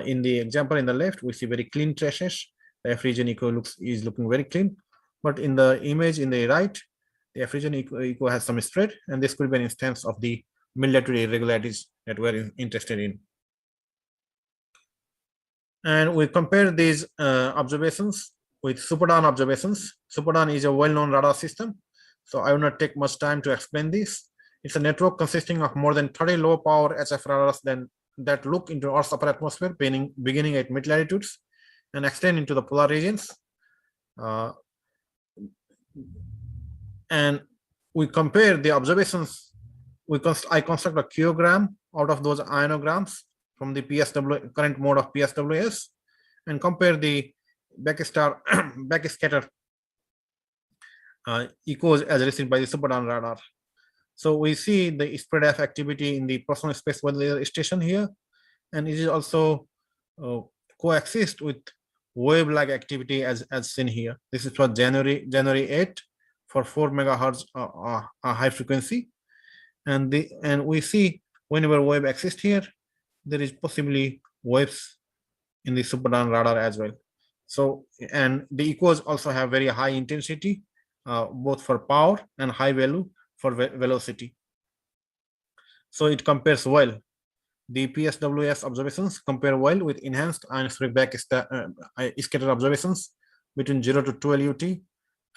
In the example in the left, we see very clean traces. The F region echo is looking very clean, but in the image in the right, the F region echo has some spread, and this could be an instance of the military irregularities that we're interested in. And we compare these observations with SuperDAwn observations. SuperDAwn is a well-known radar system, so I will not take much time to explain this. It's a network consisting of more than 30 low-power HF radars that look into Earth's upper atmosphere, beginning at mid-latitudes and extend into the polar regions. And we compare the observations. I construct a Qogram out of those ionograms from the current mode of PSWS and compare the backscatter echoes as received by the SuperDAwn radar. So we see the spread of activity in the personal space weather station here, and it is also coexist with wave-like activity as seen here. This is for January 8 for 4 megahertz high frequency, and we see whenever wave exists here, there is possibly waves in the SuperDAwn radar as well. So, and the echoes also have very high intensity, both for power and high value for velocity. So it compares well. The PSWS observations compare well with enhanced ionospheric backscatter observations between 0 to 12 UT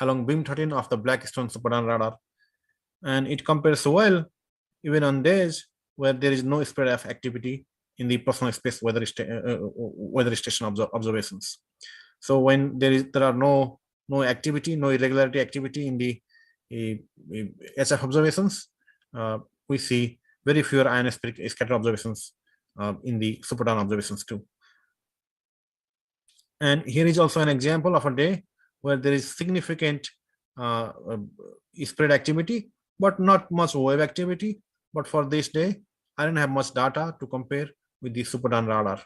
along beam 13 of the Blackstone SuperDAwn radar. And it compares well even on days where there is no spread of activity in the personal space weather station observations. So when there are no activity, no irregularity activity in the HF observations, we see very fewer ionospheric scatter observations in the SuperDAwn observations too. And here is also an example of a day where there is significant spread activity, but not much wave activity. But for this day, I don't have much data to compare with the SuperDAwn radar.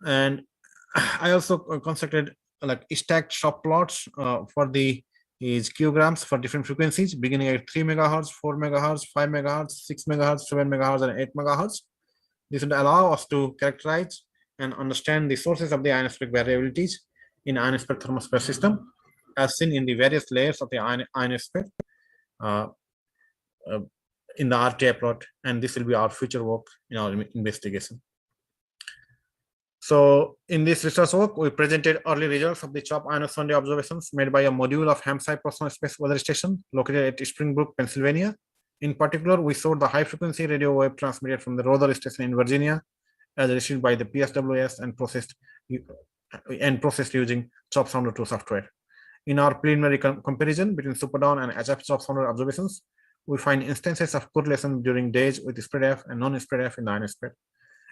And I also constructed like stacked subplots for the Qograms for different frequencies, beginning at 3 megahertz, 4 megahertz, 5 megahertz, 6 megahertz, 7 megahertz, and 8 megahertz. This would allow us to characterize and understand the sources of the ionospheric variabilities in ionospheric thermosphere system, as seen in the various layers of the ionosphere in the RTI plot, and this will be our future work in our investigation. So in this research work, we presented early results of the CHOP ionosonde observations made by a module of HamSCI personal space weather station located at Springbrook, Pennsylvania. In particular, we showed the high frequency radio wave transmitted from the Rother station in Virginia as received by the PSWS and processed using CHOP Sounder 2 software. In our preliminary comparison between SuperDAwn and HF CHOP Sounder observations, we find instances of correlation during days with spread F and non-spread F in the ionosphere.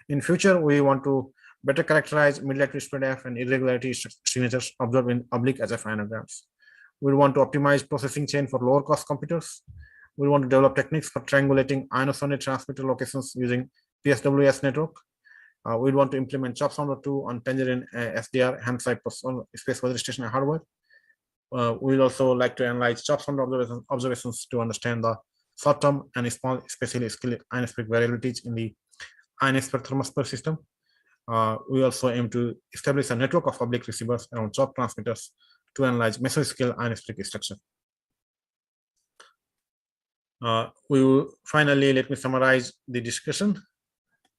In future, we want to better characterize mid-latitude spread F and irregularity signatures observed in oblique HF ionograms. We want to optimize processing chain for lower cost computers. We want to develop techniques for triangulating ionosonde transmitter locations using PSWS network. We want to implement CHOP Sounder 2 on Tangerine SDR HamSCI personal space weather station hardware. We will also like to analyze CHOP Sounder observations to understand the short-term and small spatially scale ionospheric variabilities in the ionosphere thermosphere system. We also aim to establish a network of public receivers around CHOP transmitters to analyze mesoscale ionospheric structure. We will finally, let me summarize the discussion.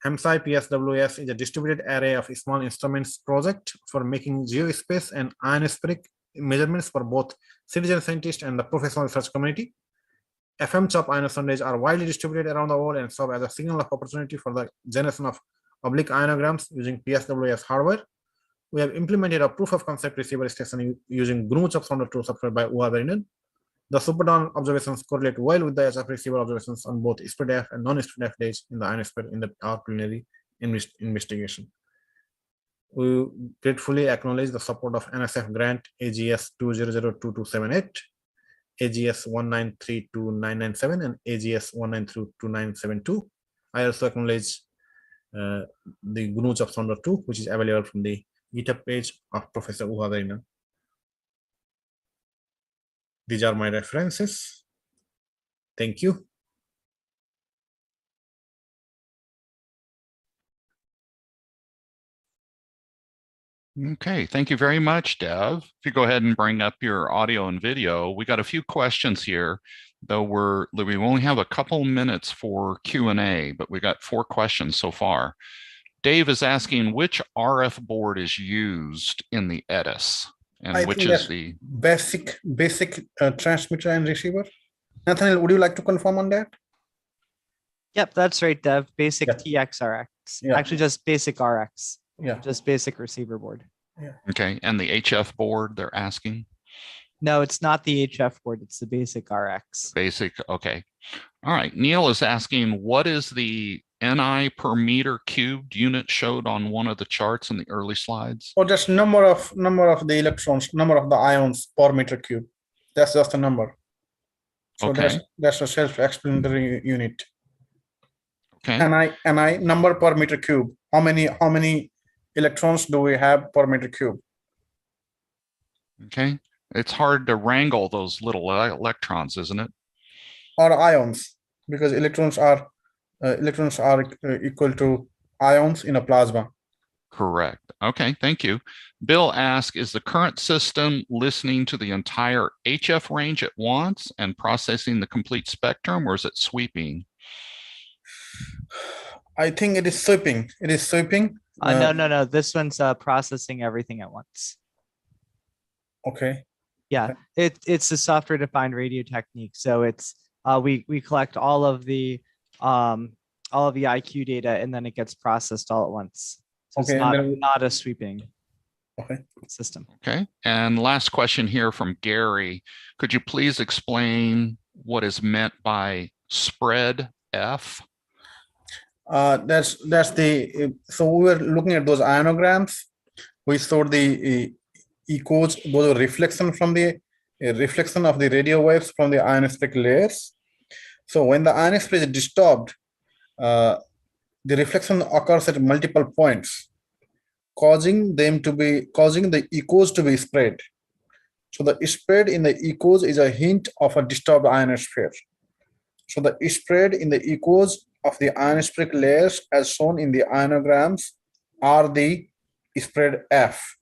HamSCI PSWS is a distributed array of small instruments project for making geospace and ionospheric measurements for both citizen scientists and the professional research community. FM CHOP ionosondes are widely distributed around the world and serve as a signal of opportunity for the generation of oblique ionograms using PSWS hardware. We have implemented a proof of concept receiver station using GNU CHOP Sounder 2 software by Uha Verinen. The SuperDAwn observations correlate well with the HF receiver observations on both spread F and non-spread F days in the ionosphere in our preliminary investigation. We gratefully acknowledge the support of NSF grant AGS 2002278, AGS 1932997, and AGS 1932972. I also acknowledge the GNU CHOP Sounder 2, which is available from the GitHub page of Professor Uhaverina. These are my references. Thank you. Okay, thank you very much, Dev. If you go ahead and bring up your audio and video, we got a few questions here, though we only have a couple minutes for Q&A, but we got 4 questions so far. Dave is asking which RF board is used in the EDIS, and which is the basic transmitter and receiver. Nathaniel, would you like to confirm on that? Yep, that's right, Dev. Basic TXRX. Yeah. Actually, just basic RX. Yeah. Just basic receiver board. Yeah. Okay, and the HF board they're asking? No, it's not the HF board. It's the basic RX. Basic, okay. All right, Neil is asking what is the NI per meter cubed unit showed on one of the charts in the early slides? Or just number of the electrons, number of the ions per meter cube. That's just a number. So okay. that's a self-explanatory unit. Okay. NI number per meter cube. How many electrons do we have per meter cube? Okay. It's hard to wrangle those little electrons, isn't it? Or ions, because electrons are equal to ions in a plasma. Correct. Okay, thank you. Bill asks, is the current system listening to the entire HF range at once and processing the complete spectrum, or is it sweeping? I think it is sweeping. It is sweeping. No. This one's processing everything at once. Okay. Yeah, it's a software-defined radio technique. So it's we collect all of the IQ data and then it gets processed all at once. So okay, it's not a sweeping system. Okay. And last question here from Gary. Could you please explain what is meant by spread F? That's the so we were looking at those ionograms. We saw the echoes, those reflection from the reflection of the radio waves from the ionospheric layers. So when the ionosphere is disturbed, the reflection occurs at multiple points, causing the echoes to be spread. So the spread in the echoes is a hint of a disturbed ionosphere. So the spread in the echoes of the ionospheric layers, as shown in the ionograms, are the spread F.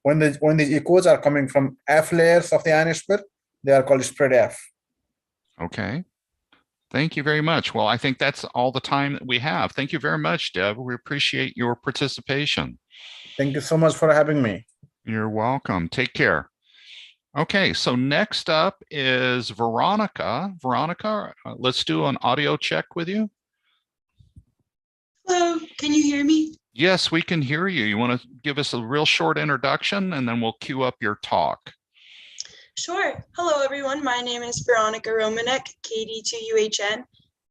When the echoes are coming from F layers of the ionosphere, they are called spread F. Okay. Thank you very much. Well, I think that's all the time that we have. Thank you very much, Deb. We appreciate your participation. Thank you so much for having me. You're welcome. Take care. Okay, so next up is Veronica. Veronica, let's do an audio check with you. Hello, can you hear me? Yes, we can hear you. You want to give us a real short introduction and then we'll queue up your talk. Sure. Hello, everyone. My name is Veronica Romanek, KD2UHN,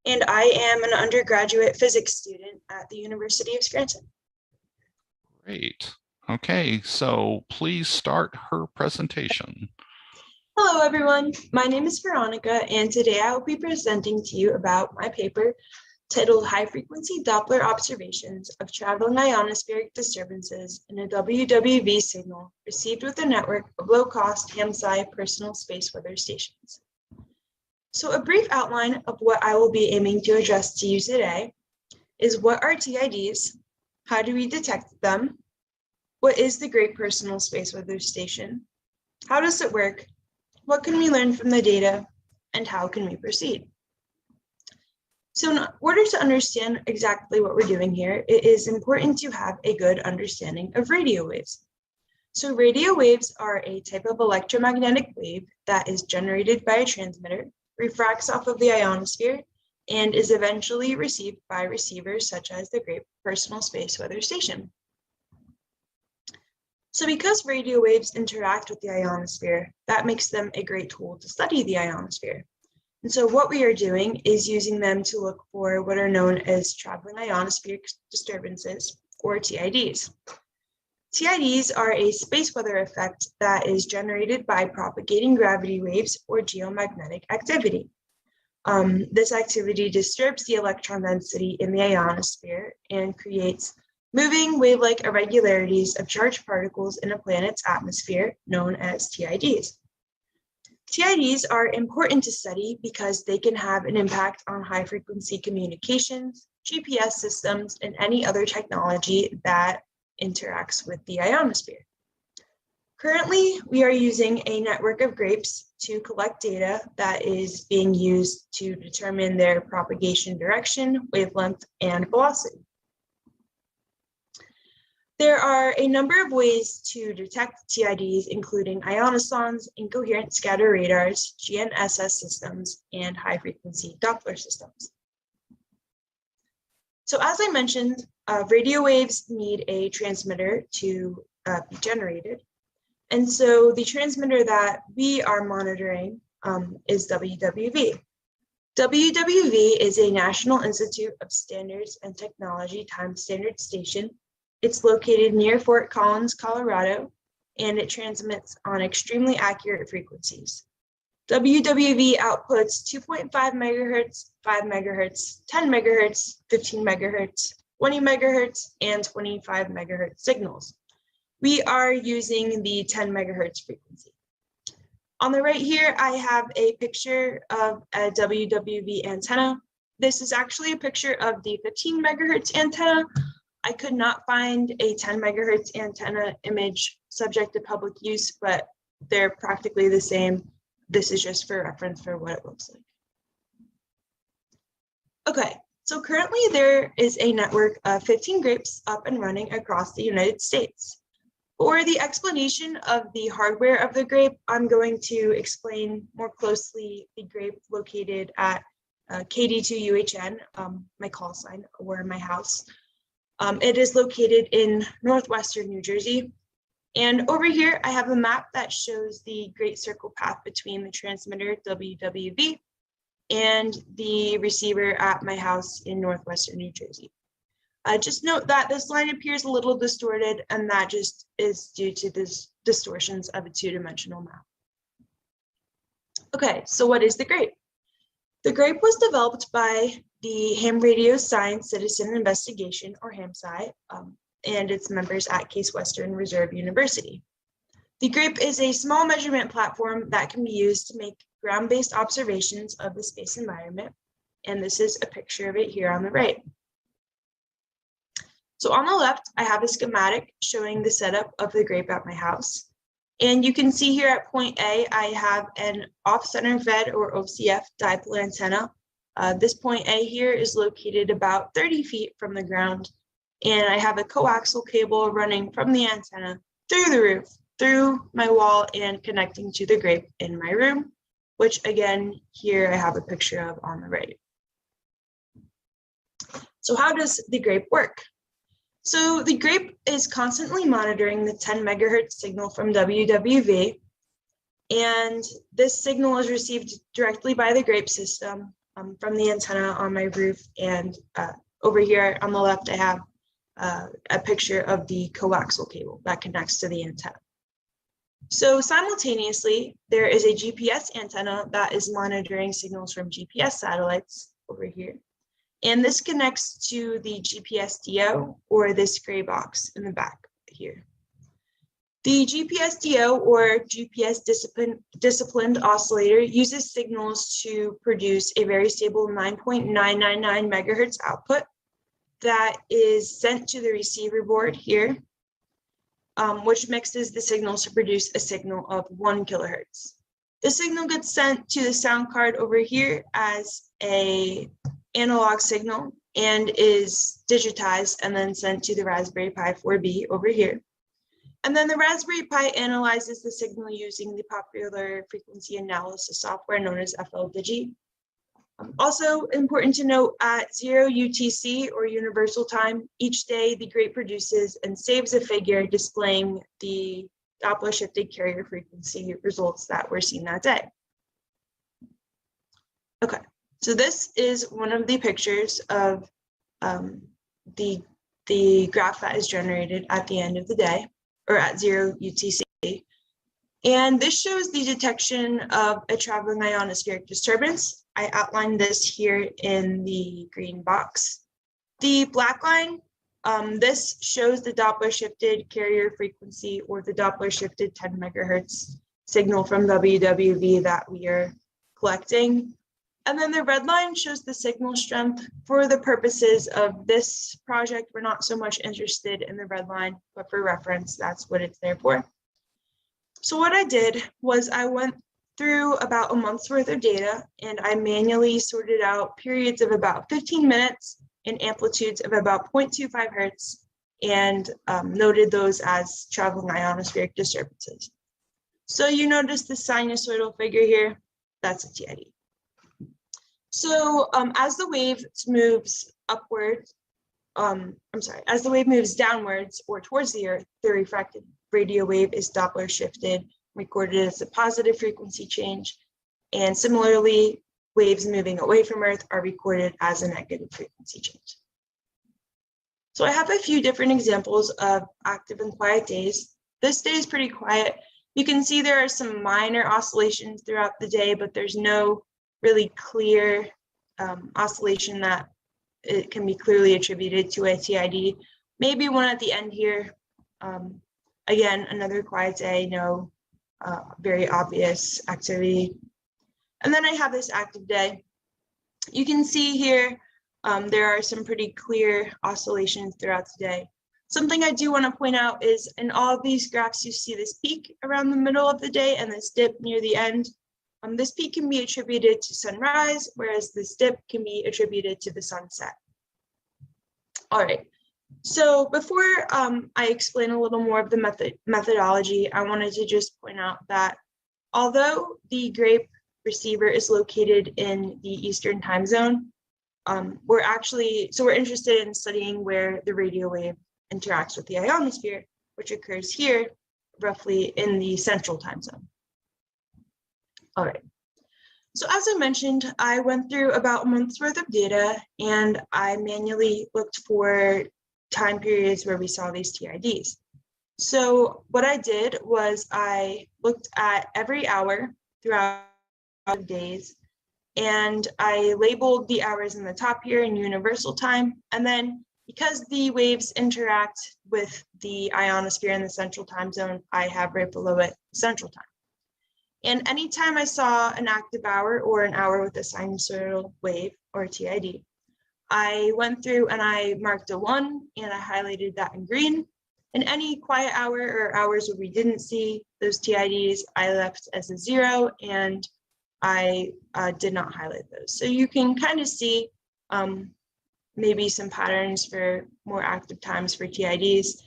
and I am an undergraduate physics student at the University of Scranton. Great. Okay, so please start her presentation. Hello, everyone. My name is Veronica, and today I will be presenting to you about my paper titled High-Frequency Doppler Observations of Traveling Ionospheric Disturbances in a WWV Signal Received with a Network of Low-Cost HamSCI Personal Space Weather Stations. So a brief outline of what I will be aiming to address to you today is what are TIDs, how do we detect them, what is the Great Personal Space Weather Station, how does it work, what can we learn from the data, and how can we proceed? So in order to understand exactly what we're doing here, it is important to have a good understanding of radio waves. So radio waves are a type of electromagnetic wave that is generated by a transmitter, refracts off of the ionosphere, and is eventually received by receivers such as the Great Personal Space Weather Station. So because radio waves interact with the ionosphere, that makes them a great tool to study the ionosphere. And so what we are doing is using them to look for what are known as traveling ionospheric disturbances, or TIDs. TIDs are a space weather effect that is generated by propagating gravity waves or geomagnetic activity. This activity disturbs the electron density in the ionosphere and creates moving wave-like irregularities of charged particles in a planet's atmosphere, known as TIDs. TIDs are important to study because they can have an impact on high-frequency communications, GPS systems, and any other technology that interacts with the ionosphere. Currently, we are using a network of grapes to collect data that is being used to determine their propagation direction, wavelength, and velocity. There are a number of ways to detect TIDs, including ionosondes, incoherent scatter radars, GNSS systems, and high-frequency Doppler systems. So as I mentioned, radio waves need a transmitter to be generated. And so the transmitter that we are monitoring is WWV. WWV is a National Institute of Standards and Technology time standard station. It's located near Fort Collins, Colorado, and it transmits on extremely accurate frequencies. WWV outputs 2.5 megahertz, 5 megahertz, 10 megahertz, 15 megahertz, 20 megahertz, and 25 megahertz signals. We are using the 10 megahertz frequency. On the right here, I have a picture of a WWV antenna. This is actually a picture of the 15 megahertz antenna. I could not find a 10 megahertz antenna image subject to public use, but they're practically the same. This is just for reference for what it looks like. Okay, so currently there is a network of 15 grapes up and running across the United States. For the explanation of the hardware of the grape, I'm going to explain more closely the grape located at KD2UHN, my call sign, or my house. It is located in northwestern New Jersey. And over here, I have a map that shows the great circle path between the transmitter WWV and the receiver at my house in northwestern New Jersey. Just note that this line appears a little distorted, and that just is due to this distortions of a two-dimensional map. Okay, so what is the grape? The grape was developed by the Ham Radio Science Citizen Investigation, or HamSCI, and its members at Case Western Reserve University. The grape is a small measurement platform that can be used to make ground-based observations of the space environment, and this is a picture of it here on the right. So on the left, I have a schematic showing the setup of the grape at my house. And you can see here at point A, I have an off-center fed or OCF dipole antenna. This point A here is located about 30 feet from the ground. And I have a coaxial cable running from the antenna through the roof, through my wall, and connecting to the grape in my room, which again, here I have a picture of on the right. So how does the grape work? So the grape is constantly monitoring the 10 megahertz signal from WWV, and this signal is received directly by the grape system from the antenna on my roof. And over here on the left, I have a picture of the coaxial cable that connects to the antenna. So simultaneously, there is a GPS antenna that is monitoring signals from GPS satellites over here. And this connects to the GPS DO, or this gray box in the back here. The GPS DO, or GPS disciplined oscillator, uses signals to produce a very stable 9.999 megahertz output that is sent to the receiver board here, which mixes the signals to produce a signal of 1 kilohertz. The signal gets sent to the sound card over here as a analog signal and is digitized and then sent to the Raspberry Pi 4B over here. And then the Raspberry Pi analyzes the signal using the popular frequency analysis software known as FLDigi. Also important to note, at 0 UTC, or universal time, each day the grape produces and saves a figure displaying the Doppler shifted carrier frequency results that were seen that day. Okay. So this is one of the pictures of the graph that is generated at the end of the day, or at 0 UTC. And this shows the detection of a traveling ionospheric disturbance. I outlined this here in the green box. The black line This shows the Doppler shifted carrier frequency or the Doppler shifted 10 megahertz signal from WWV that we are collecting. And then the red line shows the signal strength. For the purposes of this project, we're not so much interested in the red line, but for reference, that's what it's there for. So what I did was I went through about a month's worth of data and I manually sorted out periods of about 15 minutes and amplitudes of about 0.25 hertz and noted those as traveling ionospheric disturbances. So you notice the sinusoidal figure here, that's a TID. So as the wave moves upward, as the wave moves downwards or towards the Earth, the refracted radio wave is Doppler shifted, recorded as a positive frequency change. And similarly, waves moving away from Earth are recorded as a negative frequency change. So I have a few different examples of active and quiet days. This day is pretty quiet. You can see there are some minor oscillations throughout the day, but there's no really clear oscillation that it can be clearly attributed to a TID. Maybe one at the end here. Again, another quiet day, no very obvious activity. And then I have this active day. You can see here, there are some pretty clear oscillations throughout the day. Something I do want to point out is in all of these graphs, you see this peak around the middle of the day and this dip near the end. This peak can be attributed to sunrise, whereas this dip can be attributed to the sunset. All right, so before I explain a little more of the methodology, I wanted to just point out that although the GRAPE receiver is located in the Eastern time zone, we're interested in studying where the radio wave interacts with the ionosphere, which occurs here, roughly in the Central time zone. All right, so as I mentioned, I went through about a month's worth of data and I manually looked for time periods where we saw these TIDs. So what I did was I looked at every hour throughout the days and I labeled the hours in the top here in universal time. And then because the waves interact with the ionosphere in the Central time zone, I have right below it Central time. And anytime I saw an active hour or an hour with a sinusoidal wave or TID, I went through and I marked a 1 and I highlighted that in green. And any quiet hour or hours where we didn't see those TIDs, I left as a 0 and I did not highlight those. So you can kind of see maybe some patterns for more active times for TIDs.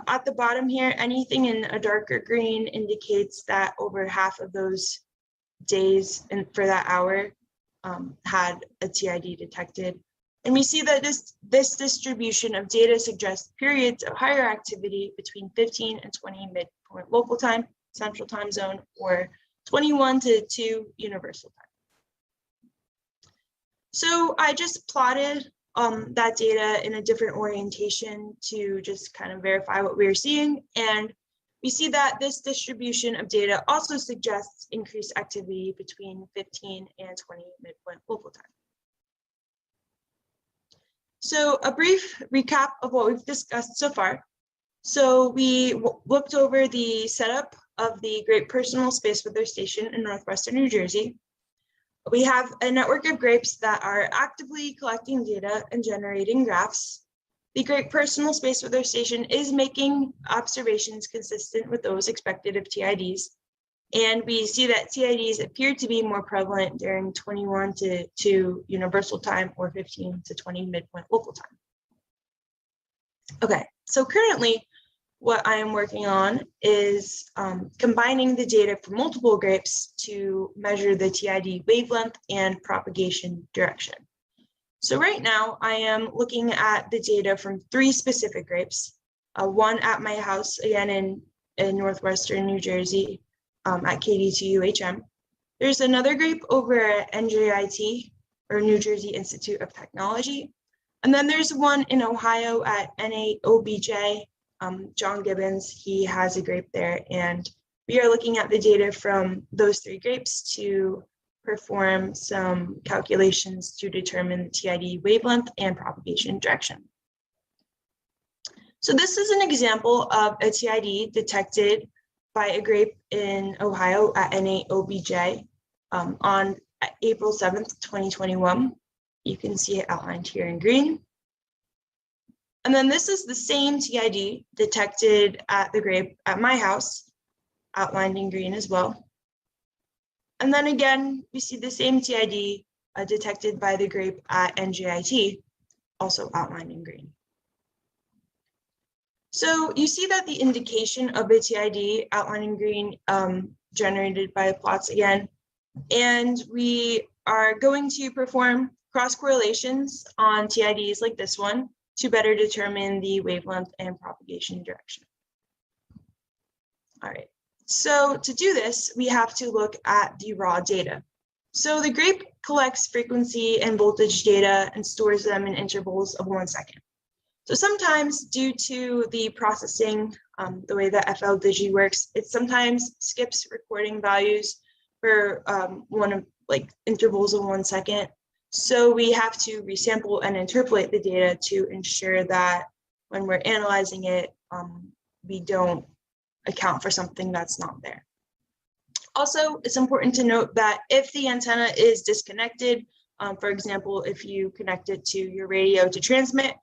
At the bottom here, anything in a darker green indicates that over half of those days and for that hour had a TID detected. And we see that this distribution of data suggests periods of higher activity between 15 and 20 midpoint local time, Central time zone, or 21 to 2 universal time. So I just plotted that data in a different orientation to just kind of verify what we were seeing. And we see that this distribution of data also suggests increased activity between 15 and 20 midpoint local time. So a brief recap of what we've discussed so far. So we looked over the setup of the Great Personal Space Weather Station in northwestern New Jersey. We have a network of GRAPEs that are actively collecting data and generating graphs. The Great Personal Space Weather Station is making observations consistent with those expected of TIDs. And we see that TIDs appear to be more prevalent during 21 to 2 universal time or 15 to 20 midpoint local time. Okay, so currently what I am working on is combining the data from multiple GRAPEs to measure the TID wavelength and propagation direction. So right now I am looking at the data from 3 specific GRAPEs, one at my house, again in northwestern New Jersey at KD2UHM. There's another GRAPE over at NJIT, or New Jersey Institute of Technology. And then there's one in Ohio at NAOBJ, John Gibbons, he has a GRAPE there, and we are looking at the data from those 3 GRAPEs to perform some calculations to determine the TID wavelength and propagation direction. So this is an example of a TID detected by a grape in Ohio at N8OBJ on April 7th, 2021. You can see it outlined here in green. And then this is the same TID detected at the grape at my house, outlined in green as well. And then again, we see the same TID detected by the grape at NJIT, also outlined in green. So you see that the indication of a TID outlined in green generated by the plots again. And we are going to perform cross correlations on TIDs like this one to better determine the wavelength and propagation direction. All right, so to do this, we have to look at the raw data. So the grape collects frequency and voltage data and stores them in intervals of 1 second. So sometimes due to the processing, the way that FLDigi works, it sometimes skips recording values for intervals of 1 second. So we have to resample and interpolate the data to ensure that when we're analyzing it, we don't account for something that's not there. Also, it's important to note that if the antenna is disconnected, for example, if you connect it to your radio to transmit,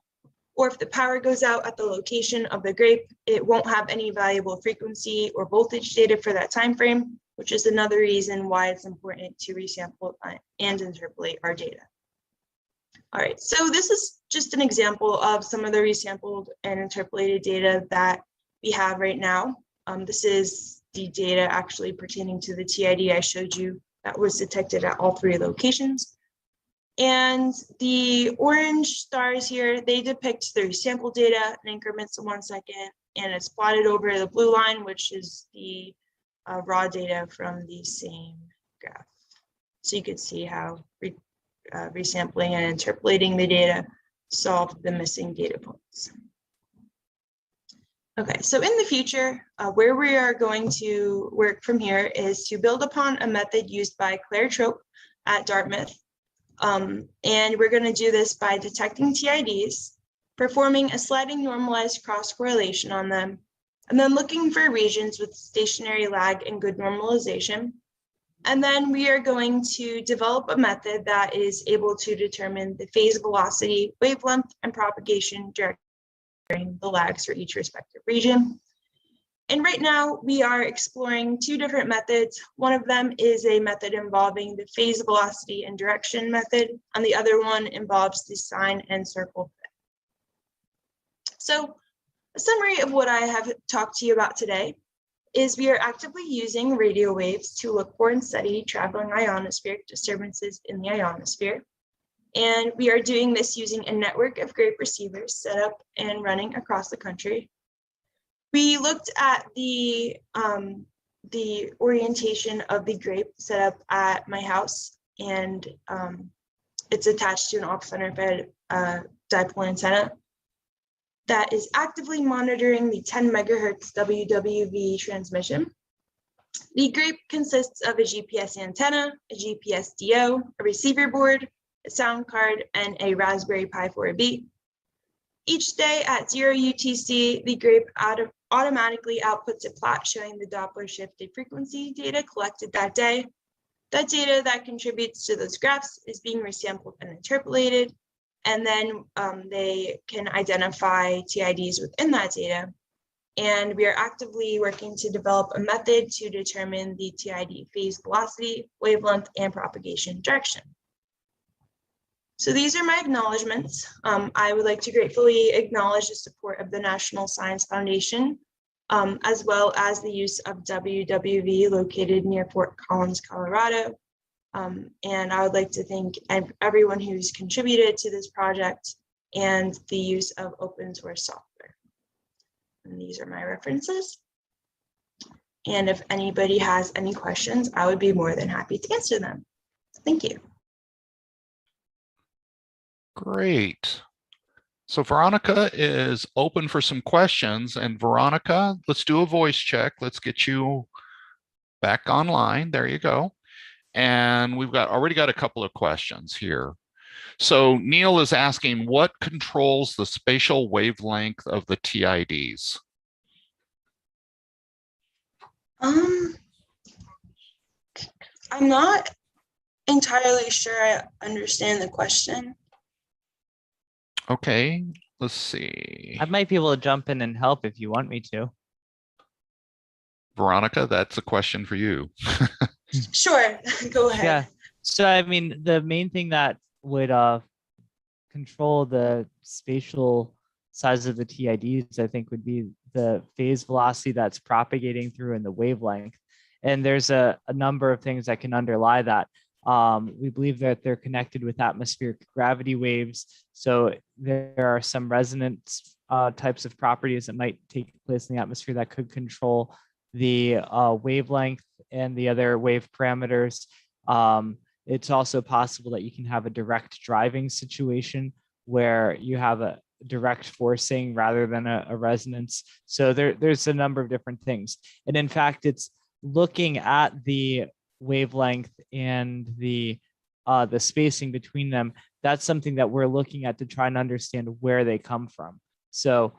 or if the power goes out at the location of the grape, it won't have any valuable frequency or voltage data for that time frame, which is another reason why it's important to resample and interpolate our data. All right, so this is just an example of some of the resampled and interpolated data that we have right now. This is the data actually pertaining to the TID I showed you that was detected at all 3 locations. And the orange stars here, they depict the resample data in increments of 1 second, and it's plotted over the blue line, which is the raw data from the same graph. So you can see how resampling and interpolating the data solved the missing data points. Okay, so in the future, where we are going to work from here is to build upon a method used by Claire Trope at Dartmouth. And we're going to do this by detecting TIDs, performing a sliding normalized cross correlation on them, and then looking for regions with stationary lag and good normalization. And then we are going to develop a method that is able to determine the phase velocity, wavelength, and propagation during the lags for each respective region. And right now we are exploring 2 different methods. One of them is a method involving the phase velocity and direction method, and the other one involves the sine and circle fit. So a summary of what I have talked to you about today is we are actively using radio waves to look for and study traveling ionospheric disturbances in the ionosphere. And we are doing this using a network of grape receivers set up and running across the country. We looked at the orientation of the grape set up at my house, and it's attached to an off-center fed dipole antenna that is actively monitoring the 10 megahertz WWV transmission. The grape consists of a GPS antenna, a GPS DO, a receiver board, a sound card, and a Raspberry Pi 4B. Each day at 0 UTC, the grape automatically outputs a plot showing the Doppler shifted frequency data collected that day. That data that contributes to those graphs is being resampled and interpolated, and then they can identify TIDs within that data. And we are actively working to develop a method to determine the TID phase velocity, wavelength, and propagation direction. So these are my acknowledgements. I would like to gratefully acknowledge the support of the National Science Foundation, as well as the use of WWV located near Fort Collins, Colorado. And I would like to thank everyone who's contributed to this project and the use of open source software. And these are my references. And if anybody has any questions, I would be more than happy to answer them. Thank you. Great. So Veronica is open for some questions. And Veronica, let's do a voice check. Let's get you back online. There you go. And we've already got a couple of questions here. So Neil is asking, what controls the spatial wavelength of the TIDs? I'm not entirely sure I understand the question. Okay, let's see. I might be able to jump in and help if you want me to. Veronica, that's a question for you. Sure, go ahead. Yeah. So I mean, the main thing that would control the spatial size of the TIDs, I think, would be the phase velocity that's propagating through and the wavelength. And there's a number of things that can underlie that. We believe that they're connected with atmospheric gravity waves. So there are some resonance types of properties that might take place in the atmosphere that could control the wavelength and the other wave parameters. It's also possible that you can have a direct driving situation where you have a direct forcing rather than a resonance. So there's a number of different things. And in fact, it's looking at the wavelength and the spacing between them. That's something that we're looking at to try and understand where they come from. So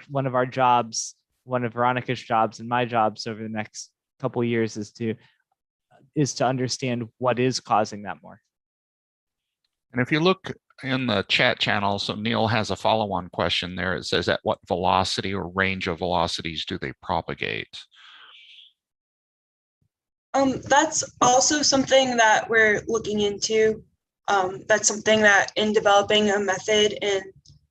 one of our jobs, one of Veronica's jobs and my jobs over the next couple of years is to understand what is causing that more. And if you look in the chat channel, so Neil has a follow-on question there. It says, at what velocity or range of velocities do they propagate? That's also something that we're looking into. That's something that in developing a method in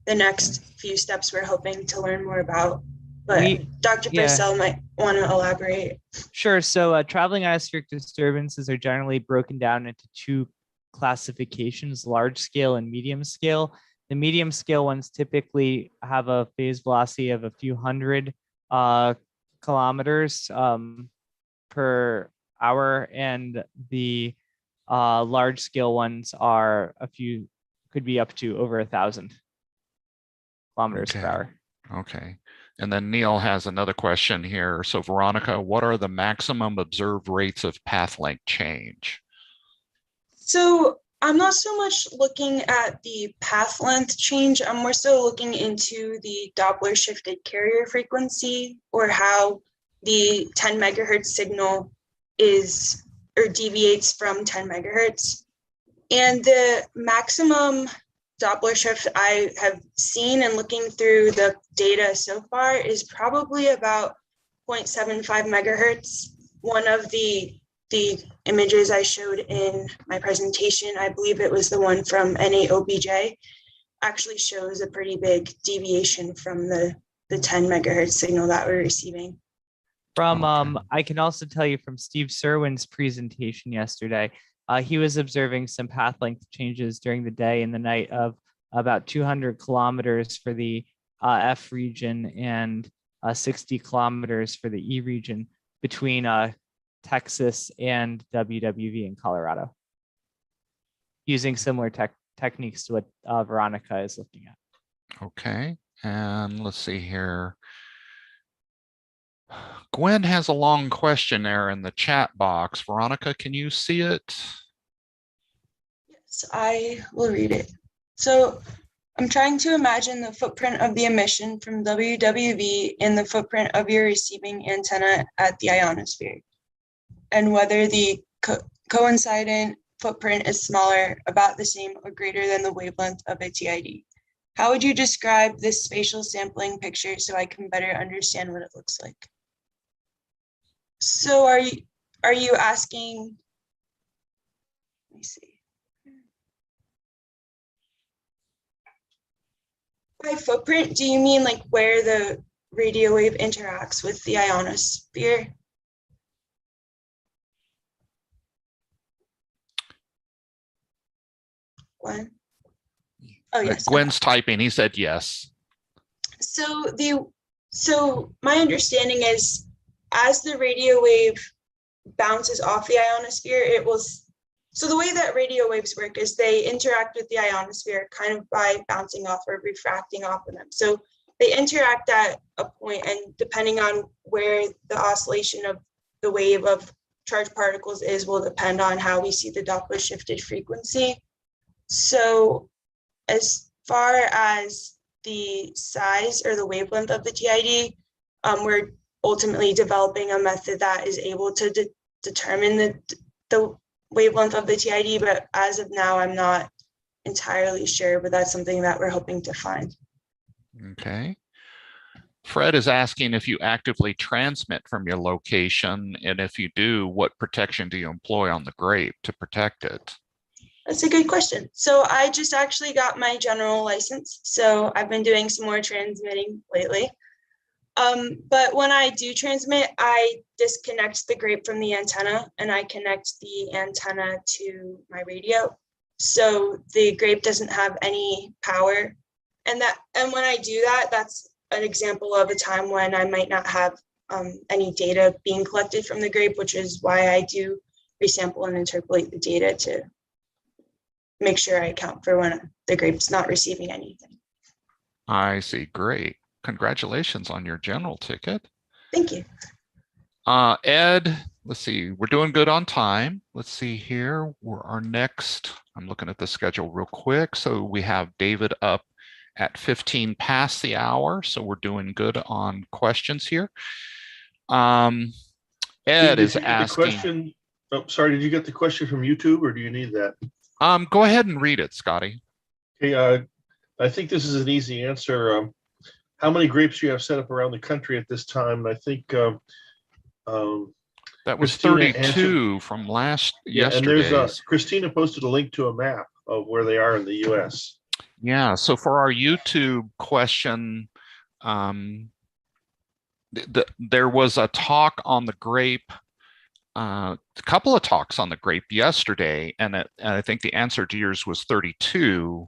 the next few steps, we're hoping to learn more about. But Dr. Purcell might want to elaborate. Sure. So traveling ionospheric disturbances are generally broken down into two classifications, large scale and medium scale. The medium scale ones typically have a phase velocity of a few hundred kilometers per hour, and the large scale ones are could be up to over 1,000 kilometers per hour. Okay. And then Neil has another question here. So Veronica, what are the maximum observed rates of path length change? So I'm not so much looking at the path length change. I'm more so looking into the Doppler shifted carrier frequency, or how the 10 megahertz signal is or deviates from 10 megahertz. And the maximum Doppler shift I have seen and looking through the data so far is probably about 0.75 megahertz. One of the images I showed in my presentation, I believe it was the one from NAOBJ, actually shows a pretty big deviation from the 10 megahertz signal that we're receiving. I can also tell you from Steve Serwin's presentation yesterday, he was observing some path length changes during the day and the night of about 200 kilometers for the F region and 60 kilometers for the E region between Texas and WWV in Colorado, using similar techniques to what Veronica is looking at. Okay, and let's see here. Gwen has a long question there in the chat box. Veronica, can you see it? Yes, I will read it. So I'm trying to imagine the footprint of the emission from WWV in the footprint of your receiving antenna at the ionosphere, and whether the coincident footprint is smaller, about the same, or greater than the wavelength of a TID. How would you describe this spatial sampling picture so I can better understand what it looks like? So are you asking, let me see. By footprint, do you mean like where the radio wave interacts with the ionosphere? Gwen? Oh, yes. Gwen's typing. He said yes. So my understanding is, as the radio wave bounces off the ionosphere, it will. So the way that radio waves work is they interact with the ionosphere kind of by bouncing off or refracting off of them. So they interact at a point, and depending on where the oscillation of the wave of charged particles is will depend on how we see the Doppler shifted frequency. So As far as the size or the wavelength of the TID, we're ultimately developing a method that is able to determine the wavelength of the TID, but as of now, I'm not entirely sure, but that's something that we're hoping to find. Okay. Fred is asking if you actively transmit from your location, and if you do, what protection do you employ on the grape to protect it? That's a good question. So I just actually got my general license, so I've been doing some more transmitting lately. But when I do transmit, I disconnect the grape from the antenna and I connect the antenna to my radio. So the grape doesn't have any power. And when I do that, that's an example of a time when I might not have any data being collected from the grape, which is why I do resample and interpolate the data to make sure I account for when the grape's not receiving anything. I see. Great. Congratulations on your general ticket. Thank you. Ed, let's see. We're doing good on time. Let's see here. Our next, I'm looking at the schedule real quick. So we have David up at 15 past the hour. So we're doing good on questions here. Ed is asking. Question, oh, sorry, did you get the question from YouTube or do you need that? Go ahead and read it, Scotty. Okay, I think this is an easy answer. How many grapes do you have set up around the country at this time? I think that was Christina 32 from yesterday. And there's Christina posted a link to a map of where they are in the US. Yeah, so for our YouTube question, there was a talk on the grape, a couple of talks on the grape yesterday, and I think the answer to yours was 32.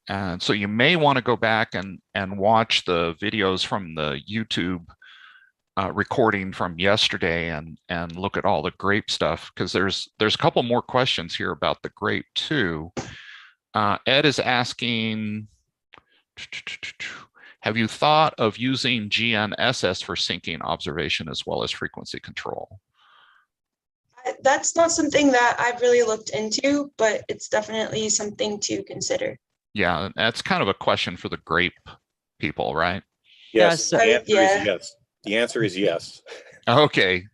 And so you may want to go back and watch the videos from the YouTube recording from yesterday and look at all the grape stuff, because there's a couple more questions here about the grape too. Ed is asking, have you thought of using GNSS for syncing observation as well as frequency control? That's not something that I've really looked into, but it's definitely something to consider. Yeah, that's kind of a question for the grape people, right? Yes, Yeah, the answer yeah. is yes. The answer is yes. Okay.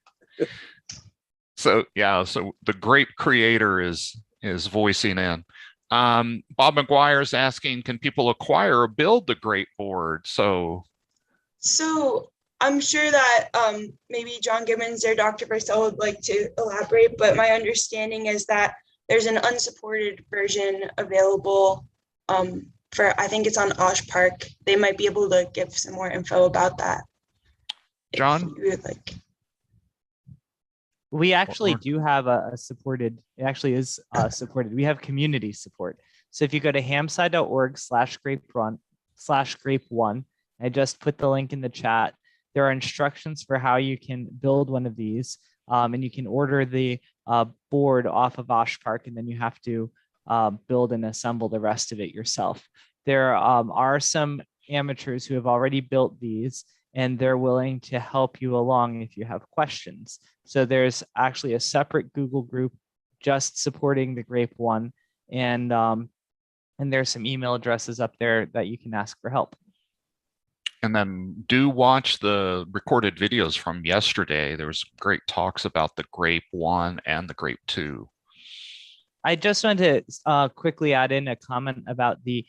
So yeah, so the grape creator is voicing in. Bob McGuire is asking, can people acquire or build the grape board? So I'm sure that maybe John Gibbons or Dr. Purcell would like to elaborate, but my understanding is that there's an unsupported version available for, I think it's on OshPark. They might be able to give some more info about that. John? If you would like. We actually do have a supported, it actually is supported. We have community support. So if you go to hamsci.org/grape1, I just put the link in the chat. There are instructions for how you can build one of these, and you can order the board off of OshPark, and then you have to build and assemble the rest of it yourself. There are some amateurs who have already built these, and they're willing to help you along if you have questions. So there's actually a separate Google group just supporting the Grape One, and there's some email addresses up there that you can ask for help. And then do watch the recorded videos from yesterday. There was great talks about the Grape One and the Grape Two. I just wanted to quickly add in a comment about the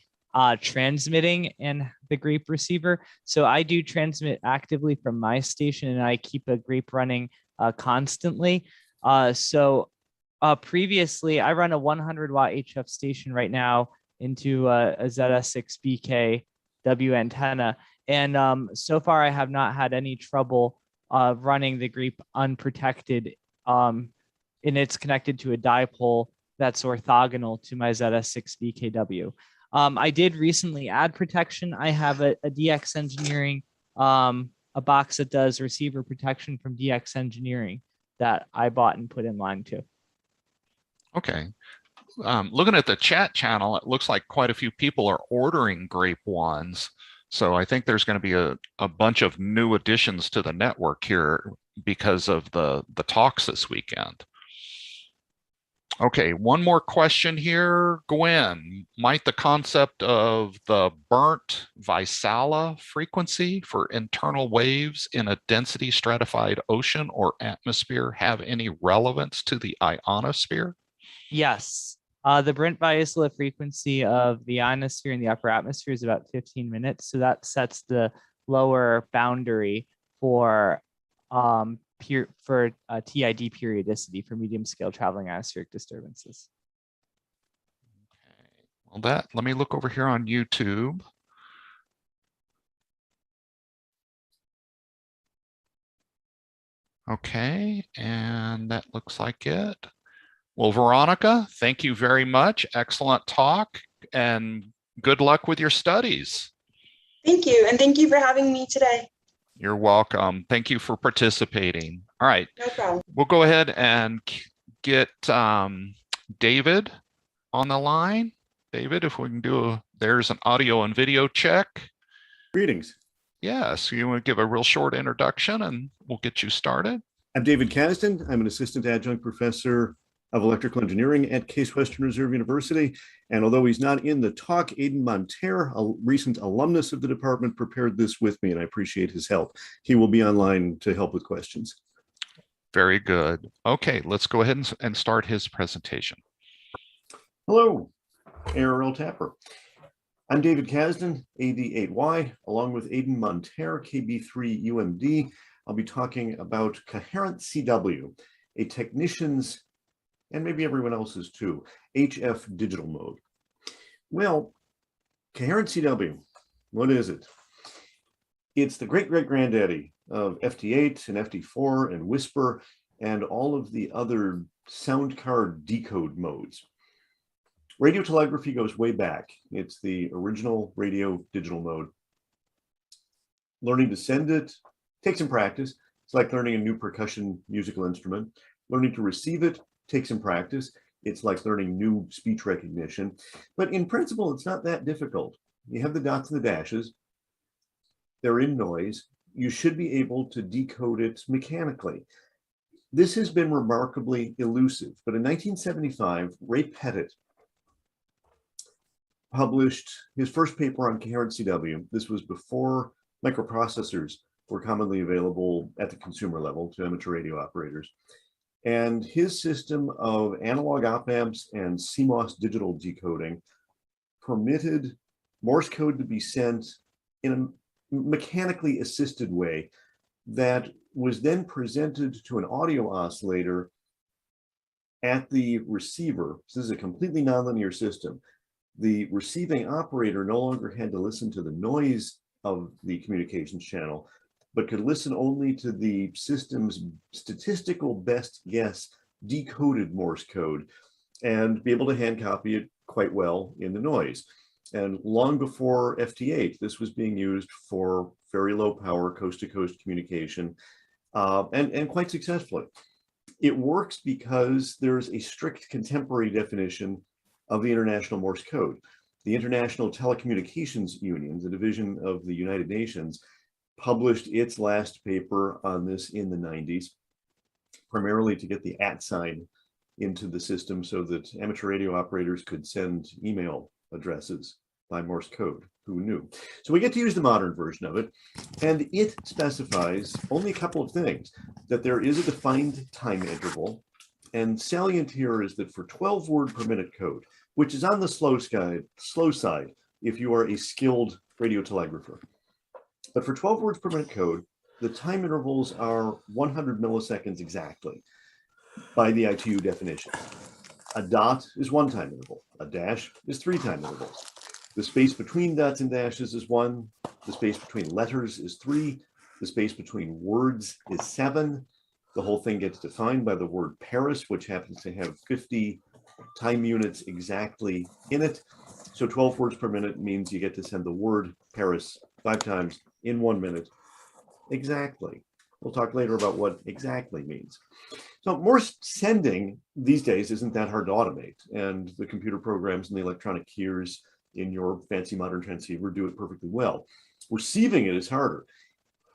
transmitting and the grape receiver. So I do transmit actively from my station, and I keep a grape running constantly. Previously, I run a 100 watt HF station right now into a ZS6 BKW antenna. And so far, I have not had any trouble running the grape unprotected, and it's connected to a dipole that's orthogonal to my ZS6 BKW. I did recently add protection. I have a DX Engineering, a box that does receiver protection from DX Engineering that I bought and put in line too. Okay. Looking at the chat channel, it looks like quite a few people are ordering Grape Ones. So I think there's going to be a bunch of new additions to the network here because of the talks this weekend. Okay, one more question here. Gwen, might the concept of the burnt Vaisala frequency for internal waves in a density stratified ocean or atmosphere have any relevance to the ionosphere? Yes. The Brent-Vaisala frequency of the ionosphere in the upper atmosphere is about 15 minutes. So that sets the lower boundary for TID periodicity for medium scale traveling ionospheric disturbances. Okay. Well, let me look over here on YouTube. Okay, and that looks like it. Well, Veronica, thank you very much. Excellent talk and good luck with your studies. Thank you. And thank you for having me today. You're welcome. Thank you for participating. All right. No problem. We'll go ahead and get David on the line. David, if we can there's an audio and video check. Greetings. Yes, you want to give a real short introduction and we'll get you started. I'm David Kasdan. I'm an assistant adjunct professor of electrical engineering at Case Western Reserve University. And although he's not in the talk, Aidan Monterre, a recent alumnus of the department, prepared this with me, and I appreciate his help. He will be online to help with questions. Very good. Okay, let's go ahead and start his presentation. Hello, ARL TAPR. I'm David Kasdan, AD8Y, along with Aidan Monterre, KB3UMD. I'll be talking about Coherent CW, a technician's, and maybe everyone else's too, HF digital mode. Well, Coherent CW, what is it? It's the great-great-granddaddy of FT8 and FT4 and Whisper and all of the other sound card decode modes. Radio telegraphy goes way back. It's the original radio digital mode. Learning to send it takes some practice. It's like learning a new percussion musical instrument. Learning to receive it takes some practice. It's like learning new speech recognition. But in principle, it's not that difficult. You have the dots and the dashes. They're in noise. You should be able to decode it mechanically. This has been remarkably elusive. But in 1975, Ray Pettit published his first paper on Coherent CW. This was before microprocessors were commonly available at the consumer level to amateur radio operators. And his system of analog op amps and CMOS digital decoding permitted Morse code to be sent in a mechanically assisted way that was then presented to an audio oscillator at the receiver. So this is a completely nonlinear system. The receiving operator no longer had to listen to the noise of the communications channel, but could listen only to the system's statistical best guess decoded Morse code and be able to hand copy it quite well in the noise. And long before FT8, this was being used for very low power coast-to-coast communication and quite successfully. It works because there's a strict contemporary definition of the International Morse Code. The International Telecommunications Union, the division of the United Nations, published its last paper on this in the 90s, primarily to get the @ sign into the system so that amateur radio operators could send email addresses by Morse code. Who knew? So we get to use the modern version of it, and it specifies only a couple of things: that there is a defined time interval, and salient here is that for 12 word per minute code, which is on the slow side if you are a skilled radio telegrapher. But for 12 words per minute code, the time intervals are 100 milliseconds exactly by the ITU definition. A dot is 1 time interval. A dash is 3 time intervals. The space between dots and dashes is 1. The space between letters is 3. The space between words is 7. The whole thing gets defined by the word Paris, which happens to have 50 time units exactly in it. So 12 words per minute means you get to send the word Paris 5 times in 1 minute exactly. We'll talk later about what exactly means. So Morse sending these days isn't that hard to automate, and the computer programs and the electronic keys in your fancy modern transceiver do it perfectly well. Receiving it is harder.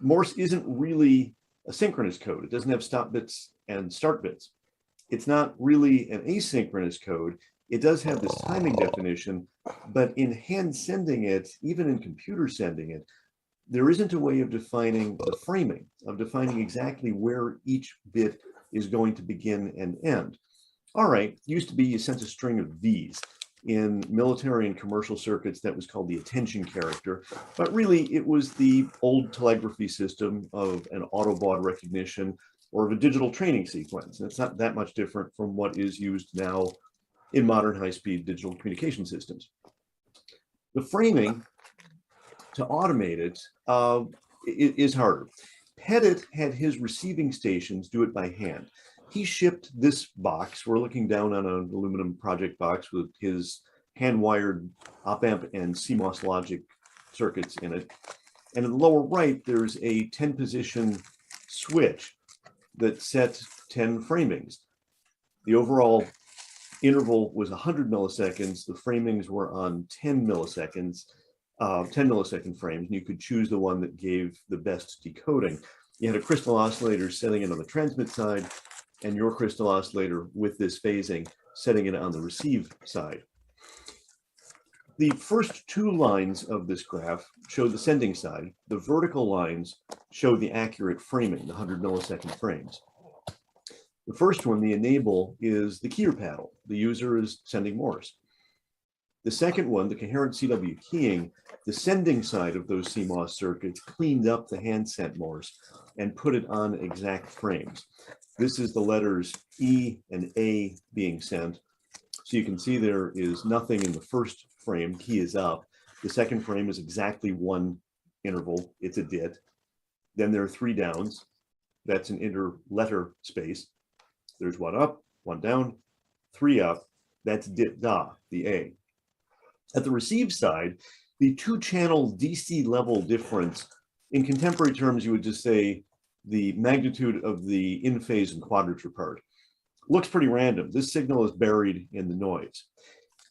Morse isn't really a synchronous code. It doesn't have stop bits and start bits. It's not really an asynchronous code. It does have this timing definition, but in hand sending it, even in computer sending it, there isn't a way of defining the framing, of defining exactly where each bit is going to begin and end. All right, used to be you sent a string of V's. In military and commercial circuits, that was called the attention character, but really it was the old telegraphy system of an autobaud recognition or of a digital training sequence. And it's not that much different from what is used now in modern high-speed digital communication systems. The framing, to automate it, is harder. Pettit had his receiving stations do it by hand. He shipped this box. We're looking down on an aluminum project box with his hand-wired op-amp and CMOS logic circuits in it. And in the lower right, there's a 10-position switch that set 10 framings. The overall interval was 100 milliseconds. The framings were on 10 millisecond frames, and you could choose the one that gave the best decoding. You had a crystal oscillator setting it on the transmit side, and your crystal oscillator with this phasing setting it on the receive side. The first two lines of this graph show the sending side. The vertical lines show the accurate framing, the 100 millisecond frames. The first one, the enable, is the keyer paddle. The user is sending Morse. The second one, the Coherent CW keying, the sending side of those CMOS circuits cleaned up the hand sent Morse and put it on exact frames. This is the letters E and A being sent. So you can see there is nothing in the first frame, key is up. The second frame is exactly one interval, it's a DIT. Then there are 3 downs, that's an inter-letter space. There's 1 up, 1 down, 3 up, that's DIT da, the A. At the receive side, the 2-channel DC level difference, in contemporary terms, you would just say the magnitude of the in-phase and quadrature part. Looks pretty random. This signal is buried in the noise.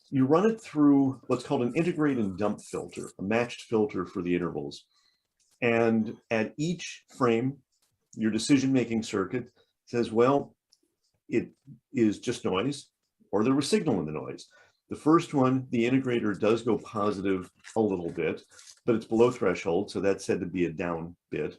You run it through what's called an integrate and dump filter, a matched filter for the intervals. And at each frame, your decision-making circuit says, well, it is just noise, or there was signal in the noise. The first one, the integrator does go positive a little bit, but it's below threshold, so that's said to be a down bit.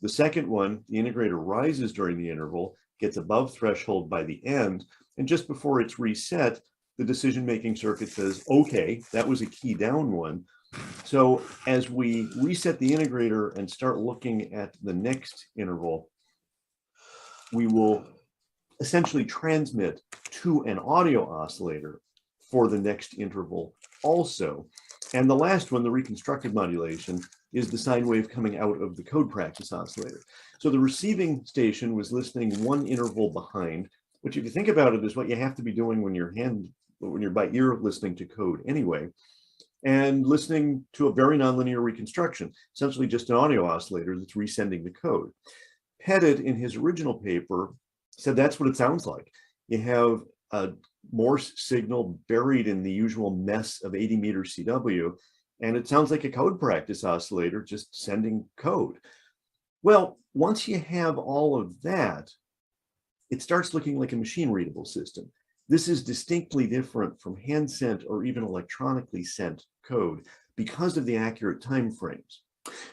The second one, the integrator rises during the interval, gets above threshold by the end, and just before it's reset, the decision-making circuit says, okay, that was a key down one. So as we reset the integrator and start looking at the next interval, we will essentially transmit to an audio oscillator for the next interval also. And the last one, the reconstructed modulation, is the sine wave coming out of the code practice oscillator. So the receiving station was listening 1 interval behind, which if you think about it is what you have to be doing when you're by ear listening to code anyway, and listening to a very nonlinear reconstruction, essentially just an audio oscillator that's resending the code. Pettit, in his original paper, said that's what it sounds like. You have a Morse signal buried in the usual mess of 80 meter CW, and it sounds like a code practice oscillator just sending code. Well, once you have all of that, it starts looking like a machine readable system. This is distinctly different from hand sent or even electronically sent code because of the accurate time frames.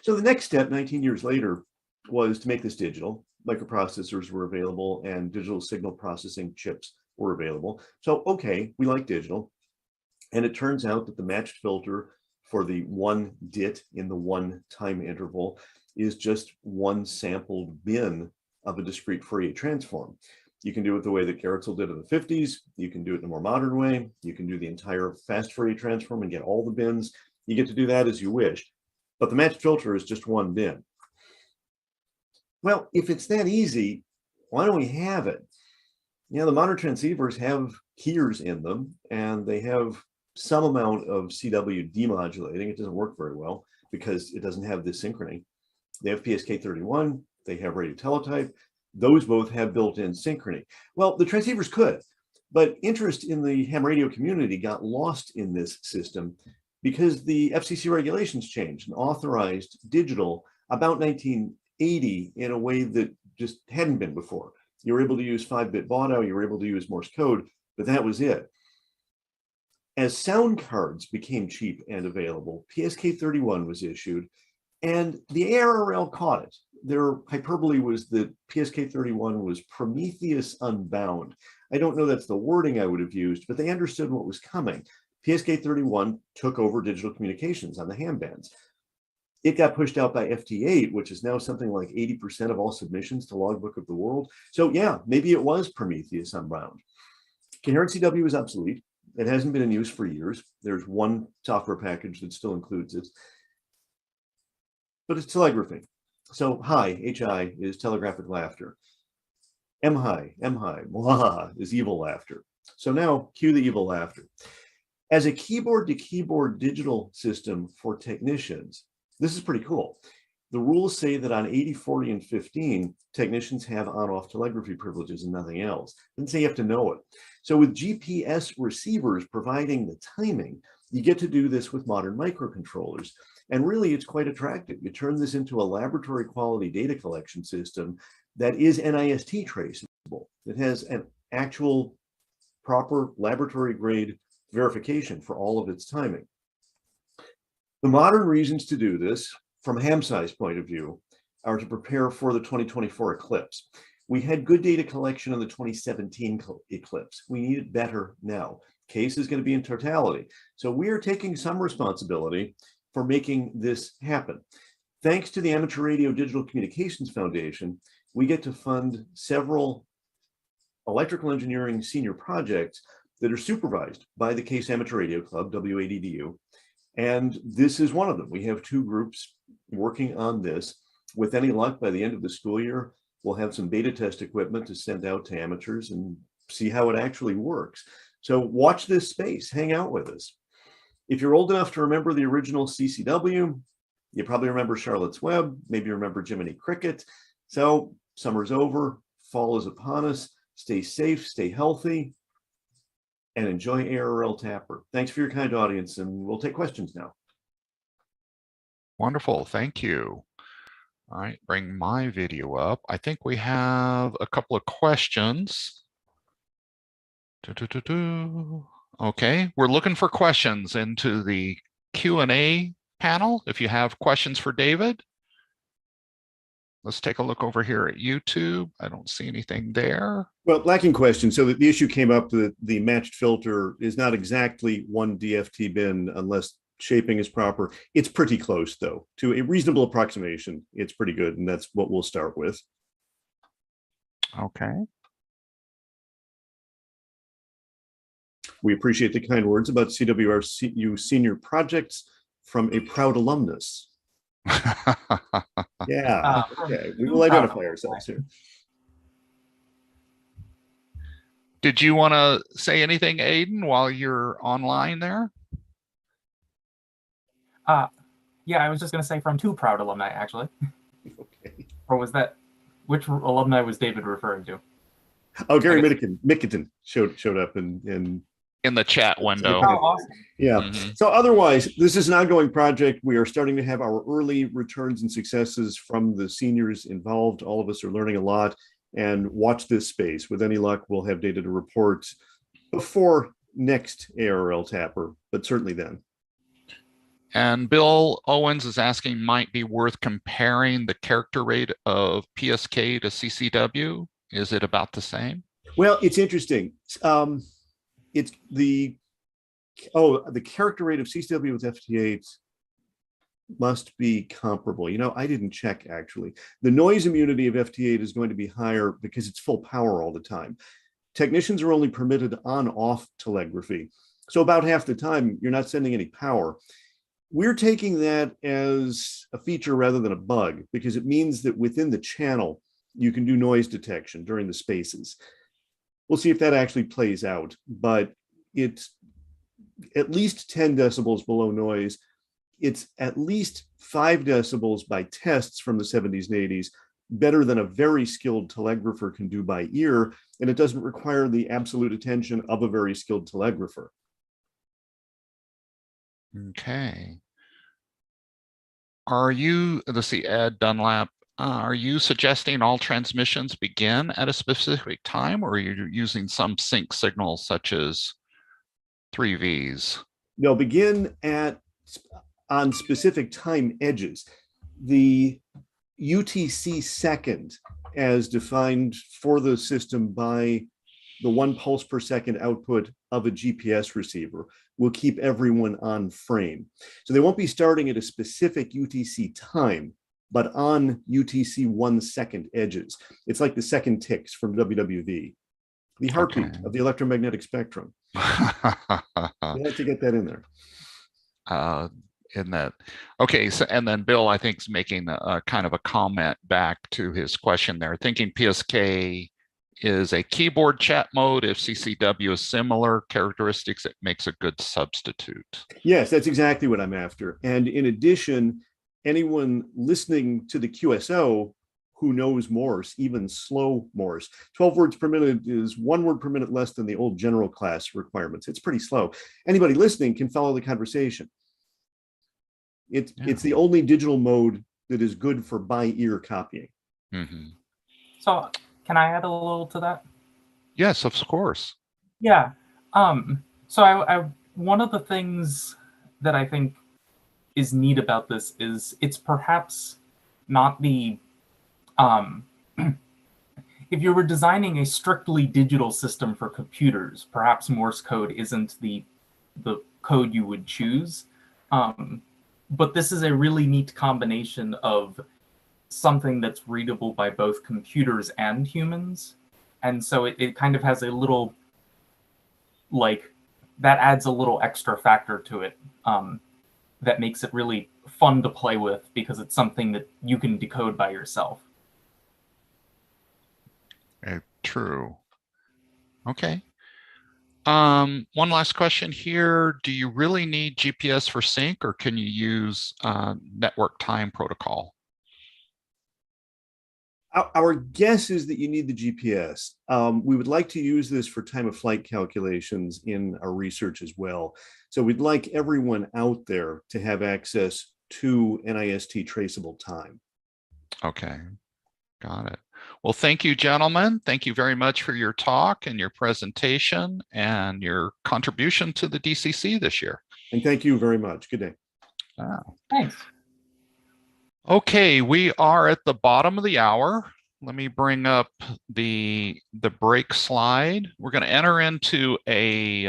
So the next step 19 years later was to make this digital. Microprocessors were available and digital signal processing chips were available. So, okay, we like digital. And it turns out that the matched filter for the 1 DIT in the 1 time interval is just 1 sampled bin of a discrete Fourier transform. You can do it the way that Gerritzel did in the 50s. You can do it in a more modern way. You can do the entire fast Fourier transform and get all the bins. You get to do that as you wish. But the matched filter is just 1 bin. Well, if it's that easy, why don't we have it? You know, the modern transceivers have keyers in them, and they have some amount of CW demodulating. It doesn't work very well because it doesn't have this synchrony. They have PSK31, they have radio teletype. Those both have built-in synchrony. Well, the transceivers could, but interest in the ham radio community got lost in this system because the FCC regulations changed and authorized digital about 1980 in a way that just hadn't been before. You were able to use 5-bit baud, you were able to use Morse code, but that was it. As sound cards became cheap and available, PSK31 was issued, and the ARRL caught it. Their hyperbole was that PSK31 was Prometheus Unbound. I don't know that's the wording I would have used, but they understood what was coming. PSK31 took over digital communications on the ham bands. It got pushed out by FT8, which is now something like 80% of all submissions to Logbook of the World. So yeah, maybe it was Prometheus Unbound. Coherent CW is obsolete. It hasn't been in use for years. There's one software package that still includes it, but it's telegraphy. So hi, HI is telegraphic laughter. MHI, mwahaha is evil laughter. So now cue the evil laughter. As a keyboard-to-keyboard digital system for technicians, this is pretty cool. The rules say that on 80, 40, and 15, technicians have on-off telegraphy privileges and nothing else. Doesn't say you have to know it. So with GPS receivers providing the timing, you get to do this with modern microcontrollers. And really, it's quite attractive. You turn this into a laboratory quality data collection system that is NIST traceable. It has an actual proper laboratory grade verification for all of its timing. The modern reasons to do this, from HamSCI's point of view, are to prepare for the 2024 eclipse. We had good data collection on the 2017 eclipse. We need it better now. Case is going to be in totality. So we are taking some responsibility for making this happen. Thanks to the Amateur Radio Digital Communications Foundation, we get to fund several electrical engineering senior projects that are supervised by the Case Amateur Radio Club, WADDU. And this is one of them. We have 2 groups working on this. With any luck, by the end of the school year, we'll have some beta test equipment to send out to amateurs and see how it actually works. So watch this space, hang out with us. If you're old enough to remember the original CCW, you probably remember Charlotte's Web, maybe you remember Jiminy Cricket. So summer's over, fall is upon us. Stay safe, stay healthy, and enjoy ARRL TAPR. Thanks for your kind audience, and we'll take questions now. Wonderful, thank you. All right, bring my video up. I think we have a couple of questions. Okay, we're looking for questions into the Q&A panel. If you have questions for David, let's take a look over here at YouTube. I don't see anything there. Well, lacking questions. So the issue came up that the matched filter is not exactly one DFT bin unless shaping is proper. It's pretty close, though. To a reasonable approximation, it's pretty good, and that's what we'll start with. Okay. We appreciate the kind words about CWRU senior projects from a proud alumnus. Yeah, okay. We will identify ourselves here. Did you want to say anything, Aiden, while you're online there? Yeah, I was just going to say from 2 proud alumni, actually. Okay. Or was that, which alumni was David referring to? Oh, Gary Middleton showed up in the chat window. Oh, awesome. Yeah. Mm-hmm. So otherwise, this is an ongoing project. We are starting to have our early returns and successes from the seniors involved. All of us are learning a lot, and watch this space. With any luck, we'll have data to report before next ARRL TAPR, but certainly then. And Bill Owens is asking, might be worth comparing the character rate of PSK to CCW. Is it about the same? Well, it's interesting. It's the character rate of CCW with FT8 must be comparable. You know, I didn't check actually. The noise immunity of FT8 is going to be higher because it's full power all the time. Technicians are only permitted on-off telegraphy. So about half the time, you're not sending any power. We're taking that as a feature rather than a bug, because it means that within the channel, you can do noise detection during the spaces. We'll see if that actually plays out, but it's at least 10 decibels below noise. It's at least 5 decibels by tests from the 70s and 80s, better than a very skilled telegrapher can do by ear, and it doesn't require the absolute attention of a very skilled telegrapher. Okay. Are you, let's see, Ed Dunlap Are you suggesting all transmissions begin at a specific time, or are you using some sync signals such as 3Vs? No, begin on specific time edges. The UTC second, as defined for the system by the 1 pulse per second output of a GPS receiver, will keep everyone on frame. So they won't be starting at a specific UTC time, but on UTC 1 second edges. It's like the second ticks from WWV, the heartbeat of the electromagnetic spectrum. You have to get that in there. In that, okay. So, and then Bill, I think, is making a kind of a comment back to his question there, thinking PSK is a keyboard chat mode. If CCW is similar characteristics, it makes a good substitute. Yes, that's exactly what I'm after. And in addition, anyone listening to the QSO who knows Morse, even slow Morse, 12 words per minute is 1 word per minute less than the old general class requirements. It's pretty slow. Anybody listening can follow the conversation. It's the only digital mode that is good for by ear copying. Mm-hmm. So can I add a little to that? Yes, of course. Yeah. So I one of the things that I think is neat about this is it's perhaps not the if you were designing a strictly digital system for computers, perhaps Morse code isn't the code you would choose. But this is a really neat combination of something that's readable by both computers and humans. And so it kind of has a little, like, that adds a little extra factor to it that makes it really fun to play with because it's something that you can decode by yourself. True. Okay. One last question here. Do you really need GPS for sync, or can you use network time protocol? Our guess is that you need the GPS. We would like to use this for time of flight calculations in our research as well. So we'd like everyone out there to have access to NIST traceable time. Okay, got it. Well, thank you, gentlemen. Thank you very much for your talk and your presentation and your contribution to the DCC this year. And thank you very much. Good day. Thanks. Okay, we are at the bottom of the hour. Let me bring up the break slide. We're going to enter into a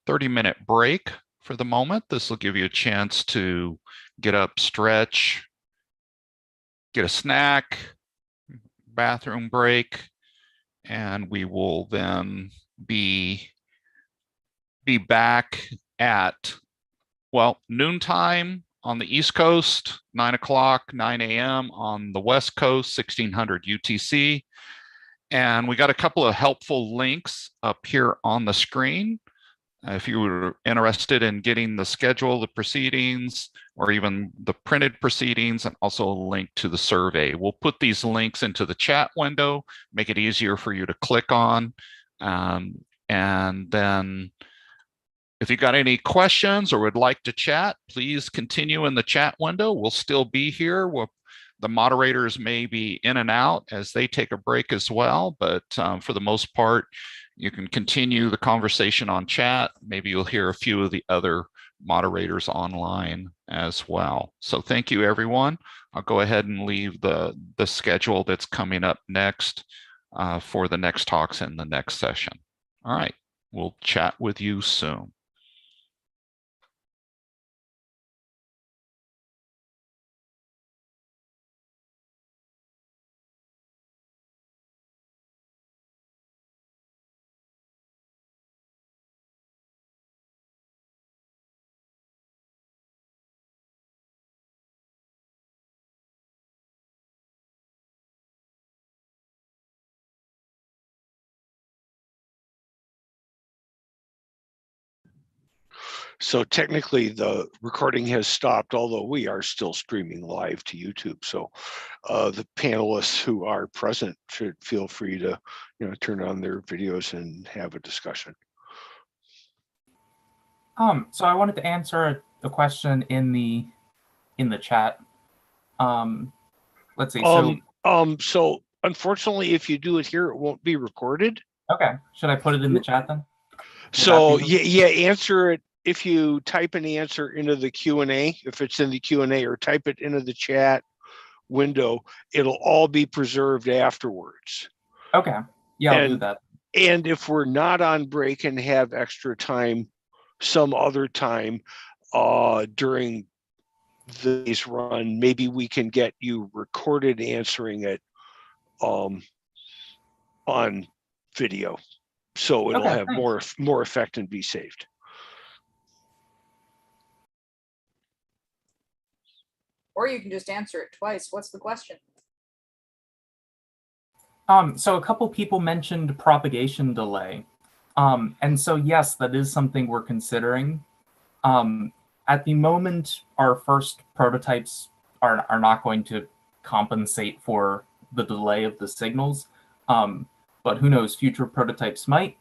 30-minute break for the moment. This will give you a chance to get up, stretch, get a snack, bathroom break, and we will then be back at, well, noontime on the East Coast, 9 o'clock, 9 a.m. on the West Coast, 1600 UTC. And we got a couple of helpful links up here on the screen. If you were interested in getting the schedule, the proceedings, or even the printed proceedings, and also a link to the survey. We'll put these links into the chat window, make it easier for you to click on. And then if you got any questions or would like to chat, please continue in the chat window. We'll still be here. The moderators may be in and out as they take a break as well, but for the most part, you can continue the conversation on chat. Maybe you'll hear a few of the other moderators online as well. So thank you, everyone. I'll go ahead and leave the schedule that's coming up next for the next talks in the next session. All right, we'll chat with you soon. So technically the recording has stopped, although we are still streaming live to YouTube. So the panelists who are present should feel free to, turn on their videos and have a discussion. So I wanted to answer the question in the chat. let's see. So unfortunately, if you do it here, it won't be recorded. Okay. Should I put it in the chat then? So yeah, answer it. If you type an answer into the Q&A, if it's in the Q&A, or type it into the chat window, it'll all be preserved afterwards. Okay. Yeah, I'll do that. And if we're not on break and have extra time, some other time during this run, maybe we can get you recorded answering it on video, so it'll have more effect and be saved. Or you can just answer it twice. What's the question? So a couple people mentioned propagation delay. And so, yes, that is something we're considering. At the moment, our first prototypes are not going to compensate for the delay of the signals. But who knows, future prototypes might.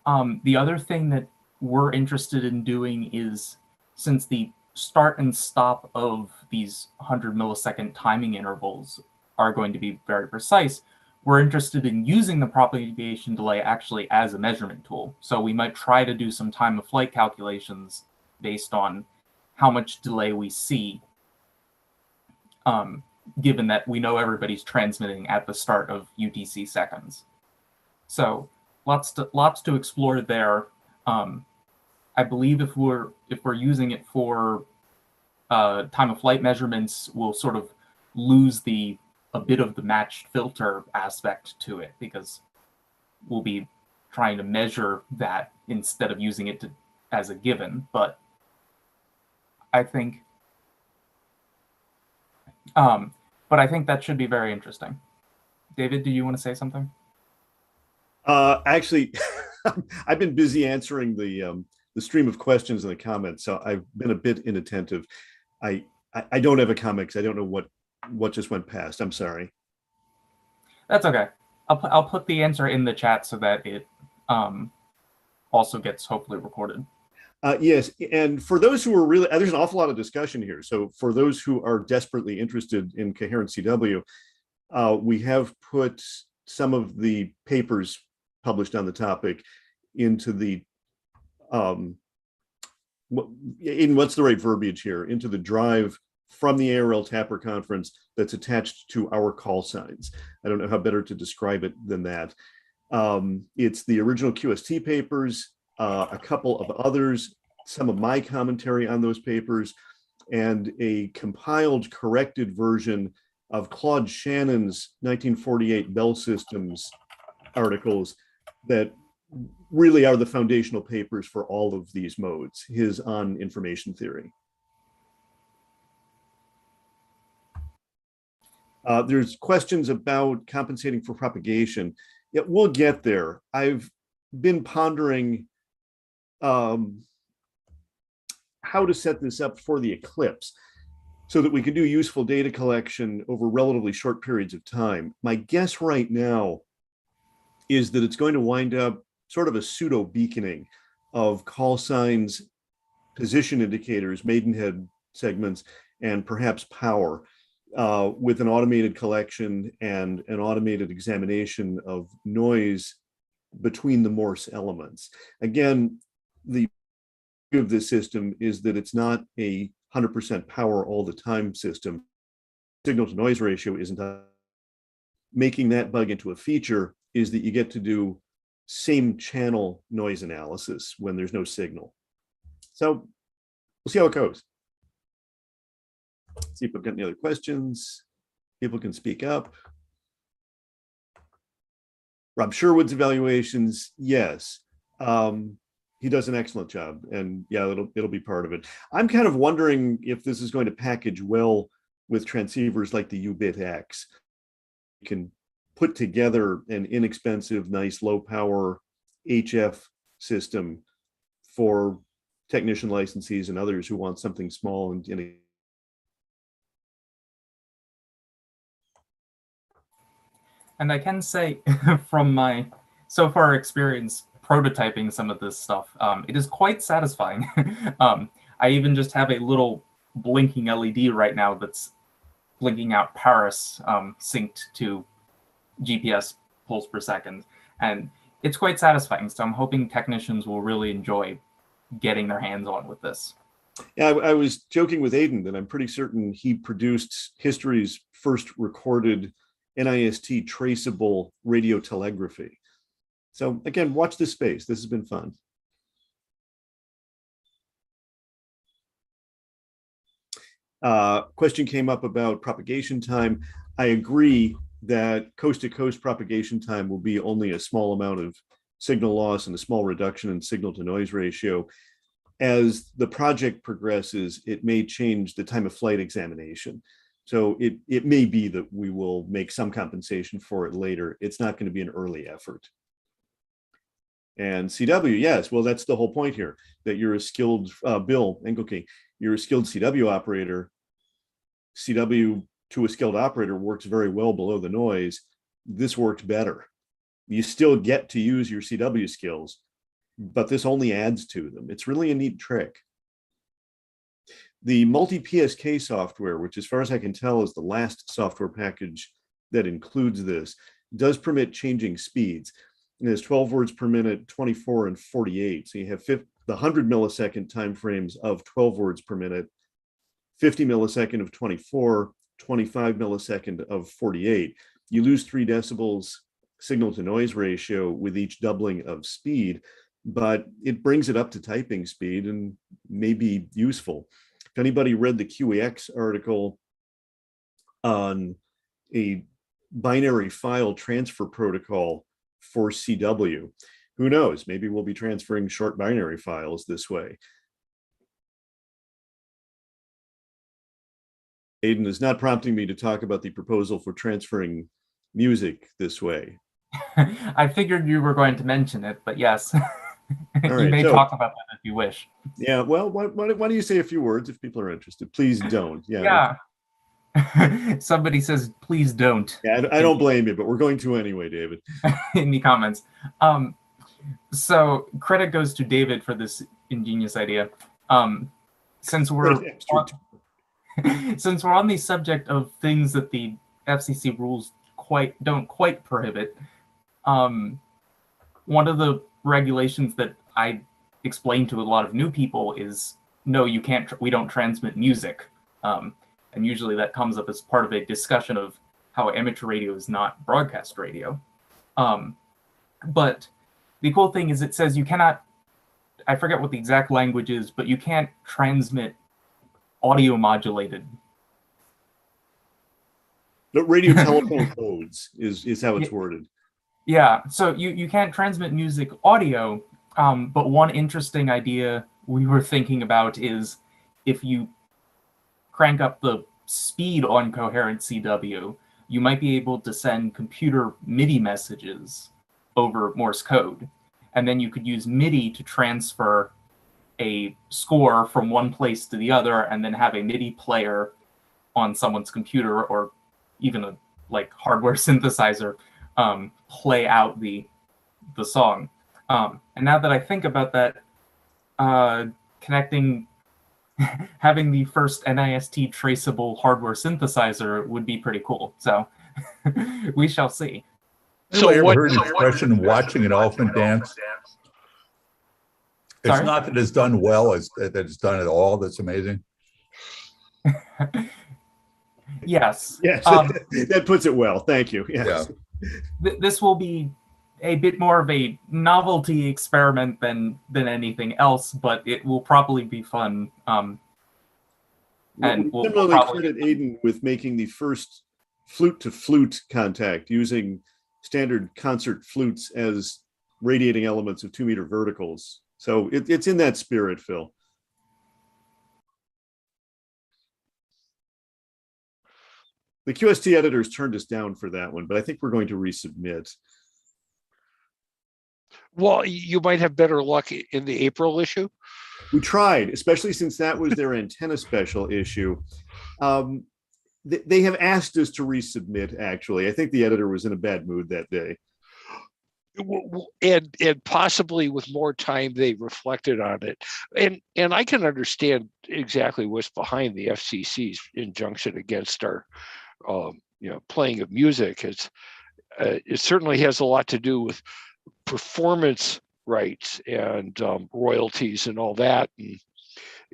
The other thing that we're interested in doing is, since the start and stop of these 100 millisecond timing intervals are going to be very precise, we're interested in using the propagation delay actually as a measurement tool. So we might try to do some time of flight calculations based on how much delay we see, given that we know everybody's transmitting at the start of UTC seconds. So lots to explore there. I believe if we're using it for time of flight measurements, we'll sort of lose a bit of the matched filter aspect to it, because we'll be trying to measure that instead of using it as a given. But I think that should be very interesting. David, do you want to say something? Actually, I've been busy answering the stream of questions in the comments, so I've been a bit inattentive. I don't have a comment because I don't know what just went past. I'm sorry. That's okay. I'll put the answer in the chat so that it also gets hopefully recorded. Yes, and for those who are really, there's an awful lot of discussion here. So for those who are desperately interested in Coherent CW, we have put some of the papers published on the topic into the what's the right verbiage here, into the drive from the ARL TAPR conference that's attached to our call signs. I don't know how better to describe it than that. It's the original QST papers, a couple of others, some of my commentary on those papers, and a compiled, corrected version of Claude Shannon's 1948 Bell Systems articles that really are the foundational papers for all of these modes, his on information theory. There's questions about compensating for propagation. Yeah, we'll get there. I've been pondering how to set this up for the eclipse so that we can do useful data collection over relatively short periods of time. My guess right now is that it's going to wind up sort of a pseudo beaconing of call signs, position indicators, maidenhead segments, and perhaps power, with an automated collection and an automated examination of noise between the Morse elements. Again, the beauty of this system is that it's not a 100% power all the time system. Signal to noise ratio isn't. Making that bug into a feature is that you get to do same channel noise analysis when there's no signal. So we'll see how it goes. See if we've got any other questions. People can speak up. Rob Sherwood's evaluations, yes. He does an excellent job, and yeah, it'll be part of it. I'm kind of wondering if this is going to package well with transceivers like the U-Bit X. You can put together an inexpensive, nice, low power HF system for technician licensees and others who want something small and And I can say from my so far experience prototyping some of this stuff, it is quite satisfying. I even just have a little blinking LED right now that's blinking out Paris synced to GPS pulse per second. And it's quite satisfying. So I'm hoping technicians will really enjoy getting their hands on with this. Yeah, I was joking with Aidan that I'm pretty certain he produced history's first recorded NIST traceable radio telegraphy. So again, watch this space. This has been fun. Question came up about propagation time. I agree that coast-to-coast propagation time will be only a small amount of signal loss and a small reduction in signal-to-noise ratio. As the project progresses, it may change the time of flight examination. So it may be that we will make some compensation for it later. It's not going to be an early effort. And CW, yes, well, that's the whole point here, that you're a skilled, Bill Engelke, you're a skilled CW operator. CW to a skilled operator works very well below the noise. This works better. You still get to use your CW skills, but this only adds to them. It's really a neat trick. The multi-PSK software, which as far as I can tell is the last software package that includes this, does permit changing speeds. It has 12 words per minute, 24 and 48. So you have the 100 millisecond timeframes of 12 words per minute, 50 millisecond of 24, 25 millisecond of 48. You lose 3 decibels signal to noise ratio with each doubling of speed, but it brings it up to typing speed and may be useful. If anybody read the QEX article on a binary file transfer protocol for CW, who knows, maybe we'll be transferring short binary files this way. Aidan is not prompting me to talk about the proposal for transferring music this way. I figured you were going to mention it, but yes. All right, you may talk about that if you wish. Yeah, well, why don't you say a few words if people are interested? Please don't. Yeah. Somebody says, please don't. Yeah, I don't blame you, but we're going to anyway, David. In the comments. So credit goes to David for this ingenious idea. Since we're on the subject of things that the FCC rules don't quite prohibit, one of the regulations that I explain to a lot of new people is, no, you can't, we don't transmit music. And usually that comes up as part of a discussion of how amateur radio is not broadcast radio. But the cool thing is it says you cannot, I forget what the exact language is, but you can't transmit audio modulated. The radio telephone codes is how it's worded. Yeah, so you can't transmit music audio, but one interesting idea we were thinking about is if you crank up the speed on Coherent CW, you might be able to send computer MIDI messages over Morse code. And then you could use MIDI to transfer a score from one place to the other and then have a MIDI player on someone's computer or even a hardware synthesizer play out the song. And now that I think about that, having the first NIST traceable hardware synthesizer would be pretty cool. So we shall see. So I ever heard the expression watching an elephant dance? It's Sorry? not that it's done well, it's that it's done at all. That's amazing. Yes. Yes, that puts it well. Thank you. Yes. Yeah. This will be a bit more of a novelty experiment than anything else, but it will probably be fun. And we'll similarly credit Aidan with making the first flute-to-flute contact using standard concert flutes as radiating elements of 2-meter verticals. So it's in that spirit, Phil. The QST editors turned us down for that one, but I think we're going to resubmit. Well, you might have better luck in the April issue. We tried, especially since that was their antenna special issue. They have asked us to resubmit, actually. I think the editor was in a bad mood that day. and possibly with more time they reflected on it, and I can understand exactly what's behind the FCC's injunction against our playing of music. It certainly has a lot to do with performance rights and royalties and all that, and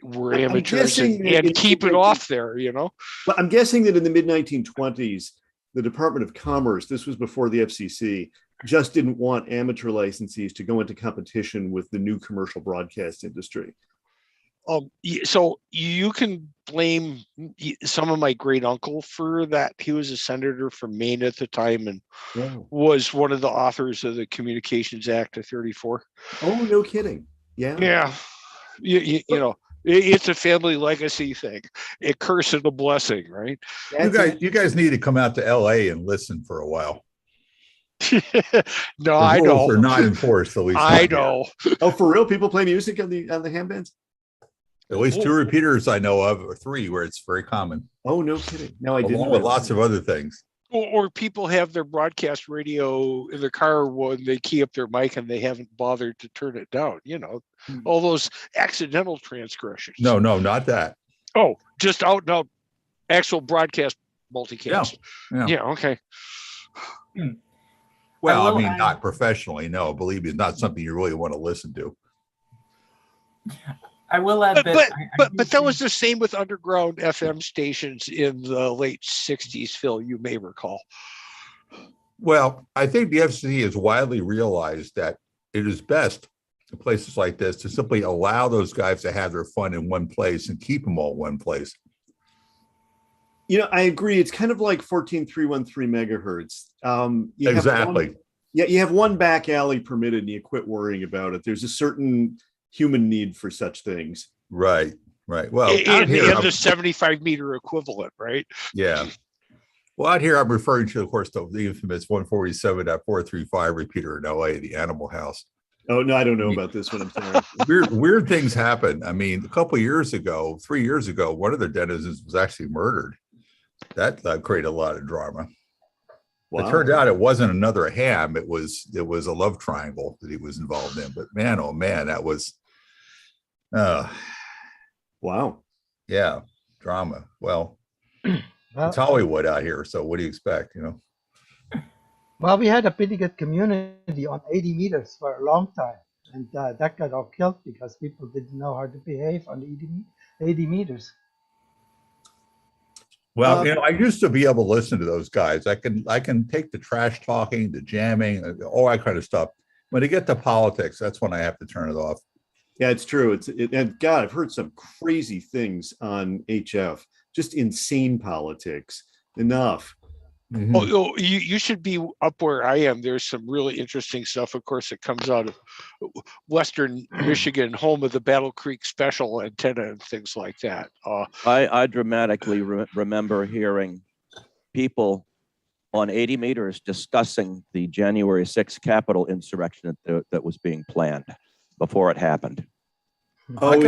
we're amateurs and keep it off there, Well, I'm guessing that in the mid 1920s, the Department of Commerce, this was before the FCC, just didn't want amateur licensees to go into competition with the new commercial broadcast industry. So you can blame some of my great uncle for that. He was a senator from Maine at the time and was one of the authors of the Communications Act of 34. Oh, no kidding. Yeah. You know, it's a family legacy thing, a curse and a blessing, right? You guys need to come out to LA and listen for a while. No, I know. Rules are not enforced, at least. I know. Oh, for real? People play music on the ham bands? At least 2 repeaters I know of, or 3, where it's very common. Oh, no kidding. No, I didn't. Along with lots of other things. Or people have their broadcast radio in their car when they key up their mic and they haven't bothered to turn it down. All those accidental transgressions. No, not that. Oh, just out and out actual broadcast multicast. Yeah, okay. Well, I mean, not professionally. No, believe me, it's not something you really want to listen to. I will add but that was the same with underground FM stations in the late 60s, Phil, you may recall. Well, I think the FCC has widely realized that it is best in places like this to simply allow those guys to have their fun in one place and keep them all in one place. I agree. It's kind of like 14,313 megahertz. Exactly. You have one back alley permitted and you quit worrying about it. There's a certain human need for such things. Right. Well, and the 75-meter equivalent, right? Yeah. Well, out here, I'm referring to, of course, the infamous 147.435 repeater in LA, the Animal House. Oh, no, I don't know about this one. I'm sorry. Weird things happen. I mean, a couple of years ago, 3 years ago, one of the denizens was actually murdered. That created a lot of drama. Wow. It turned out it wasn't another ham. It was a love triangle that he was involved in. But man, oh man, that was wow. Yeah, drama. Well, it's Hollywood out here. So what do you expect, Well, we had a pretty good community on 80 meters for a long time. And that got all killed because people didn't know how to behave on 80 meters. Well, I used to be able to listen to those guys. I can take the trash talking, the jamming, all that kind of stuff. When they get to politics, that's when I have to turn it off. Yeah, it's true. And God, I've heard some crazy things on HF, just insane politics. Enough. Mm-hmm. Oh, you should be up where I am. There's some really interesting stuff. Of course, it comes out of Western Michigan, home of the Battle Creek Special antenna and things like that. I dramatically remember hearing people on 80 meters discussing the January 6th Capitol insurrection that was being planned before it happened. Oh,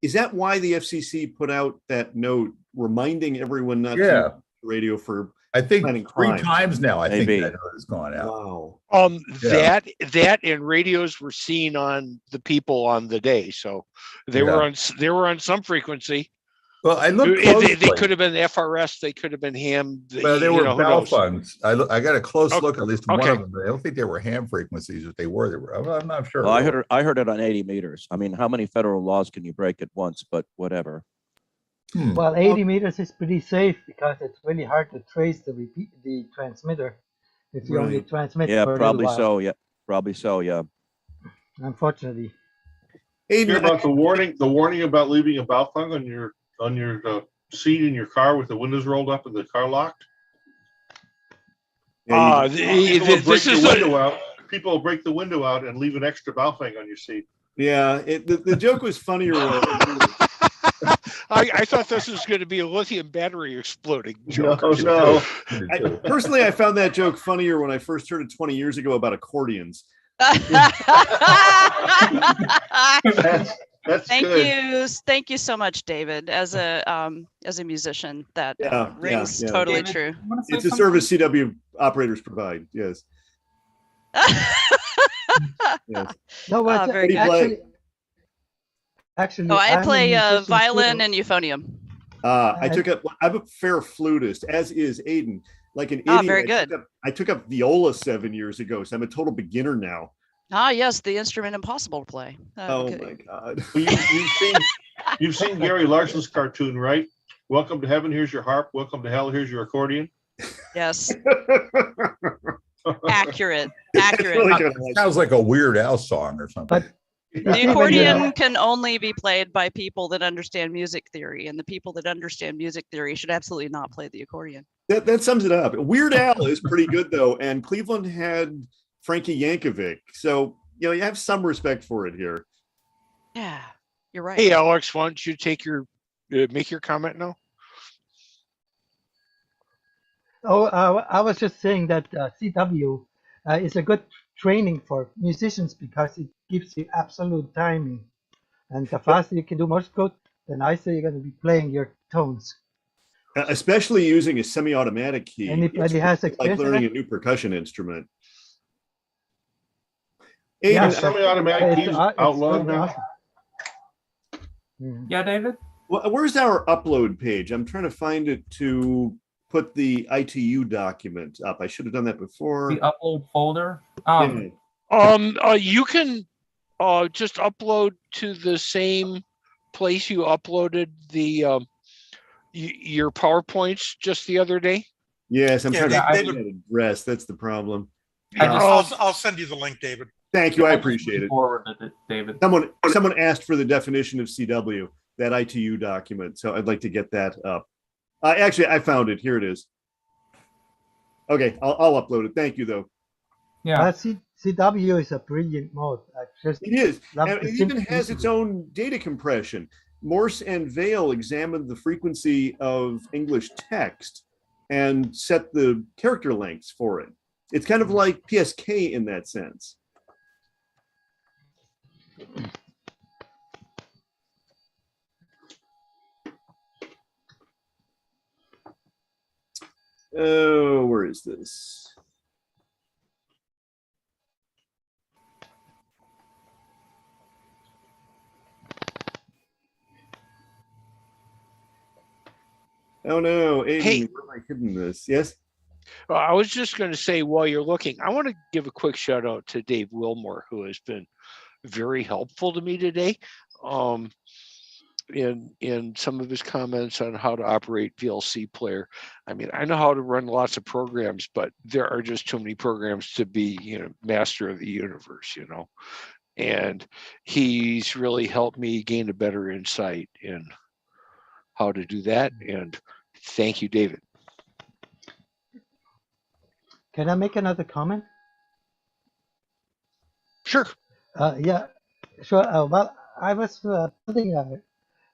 is that why the FCC put out that note reminding everyone not to radio for I think 3 times now. I think that has gone out. Wow. That and radios were seen on the people on the day, so they were on some frequency. Well, I looked closely. They could have been FRS. They could have been ham. Well, they were bell funds. I got a close look at least one of them. I don't think they were ham frequencies. If they were, I'm not sure. Well, I heard it on 80 meters. I mean, how many federal laws can you break at once? But whatever. Well, 80 meters is pretty safe because it's really hard to trace the transmitter if you only transmit. Yeah, for probably a little so. while. Yeah, probably so. Yeah. Unfortunately. Hear about the warning about leaving a Baofeng on your seat in your car with the windows rolled up and the car locked. People will break the window out and leave an extra Baofeng on your seat. Yeah, the joke was funnier. I thought this was going to be a lithium battery exploding joke. No. Personally, I found that joke funnier when I first heard it 20 years ago about accordions. That's Thank good. you. Thank you so much, David. As a musician, that rings totally David, true. It's a service CW operators provide. Yes. Yes. No, but very good. actually, Oh, I I'm a play musician violin too. and euphonium. I'm a fair flutist, as is Aiden. Like an Ah, idiot, very good. I took up viola 7 years ago, so I'm a total beginner now. Ah, yes, the instrument impossible to play. Oh my God. Well, you've seen Gary Larson's cartoon, right? Welcome to heaven, here's your harp. Welcome to hell, here's your accordion. Yes. Accurate. Sounds like a Weird Al song or something. The accordion can only be played by people that understand music theory, and the people that understand music theory should absolutely not play the accordion. That sums it up. Weird Al is pretty good though, and Cleveland had Frankie Yankovic, so you have some respect for it here. Yeah, you're right. Hey, Alex, why don't you make your comment now? Oh, I was just saying that CW is a good training for musicians because it gives you absolute timing. And the faster you can do Morse code, the nicer you're going to be playing your tones. Especially using a semi-automatic key. Anybody has like experience with learning that? a new percussion instrument. Yeah, Aiden, semi-automatic keys outlawed now. Awesome. Yeah, David? Where's our upload page? I'm trying to find it to put the ITU document up. I should have done that before. The upload folder. You can just upload to the same place you uploaded the your PowerPoints just the other day. Yes, I'm trying to find David, that address. That's the problem. I'll send you the link, David. Thank you. I appreciate it. Forwarded it, David. Someone asked for the definition of CW, that ITU document. So I'd like to get that up. Actually, I found it. Here it is. Okay, I'll upload it. Thank you, though. Yeah. CW is a brilliant mode. It is. And it even has its own data compression. Morse and Vail examined the frequency of English text and set the character lengths for it. It's kind of like PSK in that sense. Oh, where is this? Oh no, Aiden, Hey. where have I hidden this? Yes? I was just going to say, while you're looking, I want to give a quick shout out to Dave Wilmore, who has been very helpful to me today in some of his comments on how to operate VLC player. I mean, I know how to run lots of programs, but there are just too many programs to be, master of the universe, and he's really helped me gain a better insight in how to do that. And thank you, David. Can I make another comment? Sure. Yeah, sure. Well, I was building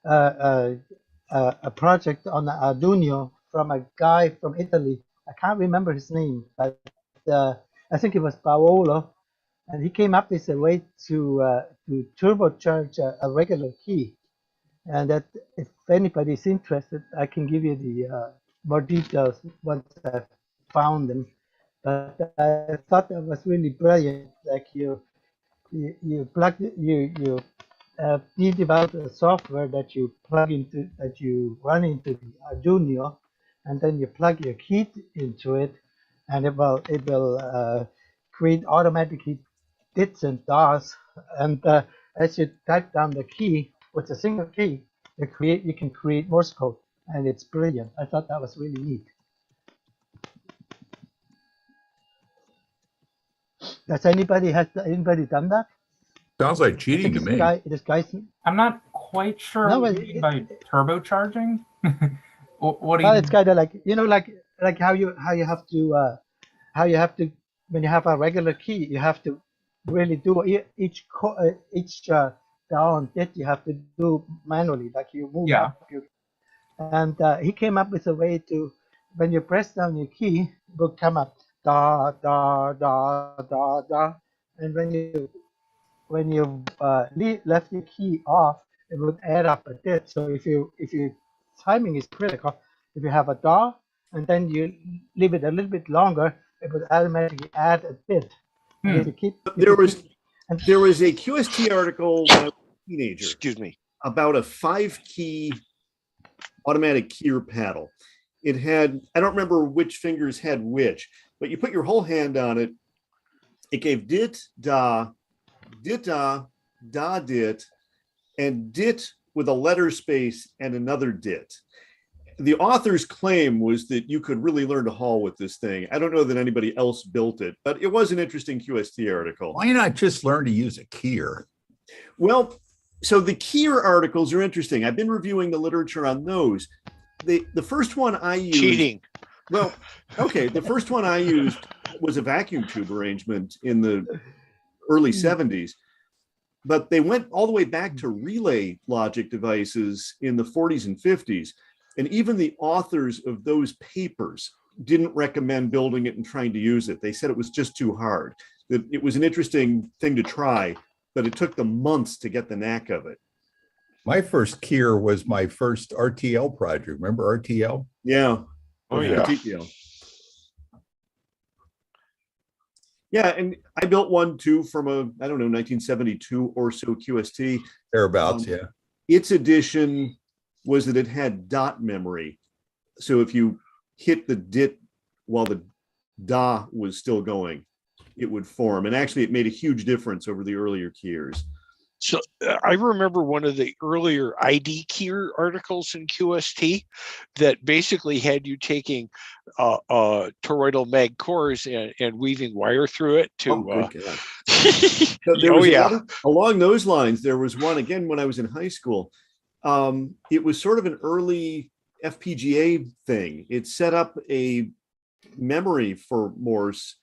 a project on Arduino from a guy from Italy. I can't remember his name, but I think it was Paolo, and he came up with a way to turbocharge a regular key. And that, if anybody's interested, I can give you the more details once I've found them. But I thought that was really brilliant. Like you develop a software that you plug into, that you run into the Arduino, and then you plug your key into it, and it will create automatically dits and dots. And as you type down the key with a single key, you can create Morse code, and it's brilliant. I thought that was really neat. Has anybody done that? Sounds like cheating to me. This guy's. I'm not quite sure what you mean by turbocharging. What do you? Well, it's kind of like like how you have to when you have a regular key, you have to really do each down bit you have to do manually, like you move up. And he came up with a way to, when you press down your key, it will come up da da da da da, and when you left your key off, it would add up a bit. So if your timing is critical, if you have a da and then you leave it a little bit longer, it would automatically add a bit. And to keep, There was a QST article when I was a teenager. Excuse me. About a 5-key automatic keyer paddle. It had, I don't remember which fingers had which, but you put your whole hand on it. It gave dit, da, da, dit, and dit with a letter space and another dit. The author's claim was that you could really learn to haul with this thing. I don't know that anybody else built it, but it was an interesting QST article. Why not just learn to use a keyer? Well, so the keyer articles are interesting. I've been reviewing the literature on those. The first one I used. Cheating. Well, okay. The first one I used was a vacuum tube arrangement in the early 70s, but they went all the way back to relay logic devices in the 40s and 50s. And even the authors of those papers didn't recommend building it and trying to use it. They said it was just too hard. That it was an interesting thing to try, but it took them months to get the knack of it. My first keyer was my first RTL project. Remember RTL? Yeah. Oh, yeah. RTL. Yeah, and I built one too from a, I don't know, 1972 or so QST. Thereabouts, yeah. Its addition was that it had dot memory. So if you hit the dit while the da was still going, it would form. And actually it made a huge difference over the earlier keyers. So I remember one of the earlier ID keyer articles in QST that basically had you taking toroidal mag cores and weaving wire through it to. So along those lines, there was one again when I was in high school. It was sort of an early FPGA thing. It set up a memory for Morse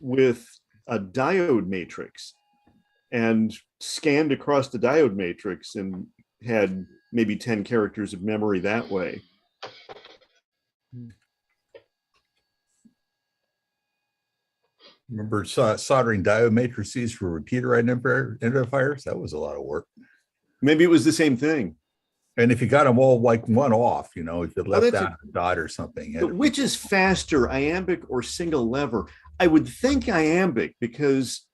with a diode matrix and scanned across the diode matrix and had maybe 10 characters of memory that way. Remember soldering diode matrices for repeater identifiers? That was a lot of work. Maybe it was the same thing. And if you got them all like one off, you know, if you left out a dot or something. But which is faster, iambic or single lever? I would think iambic because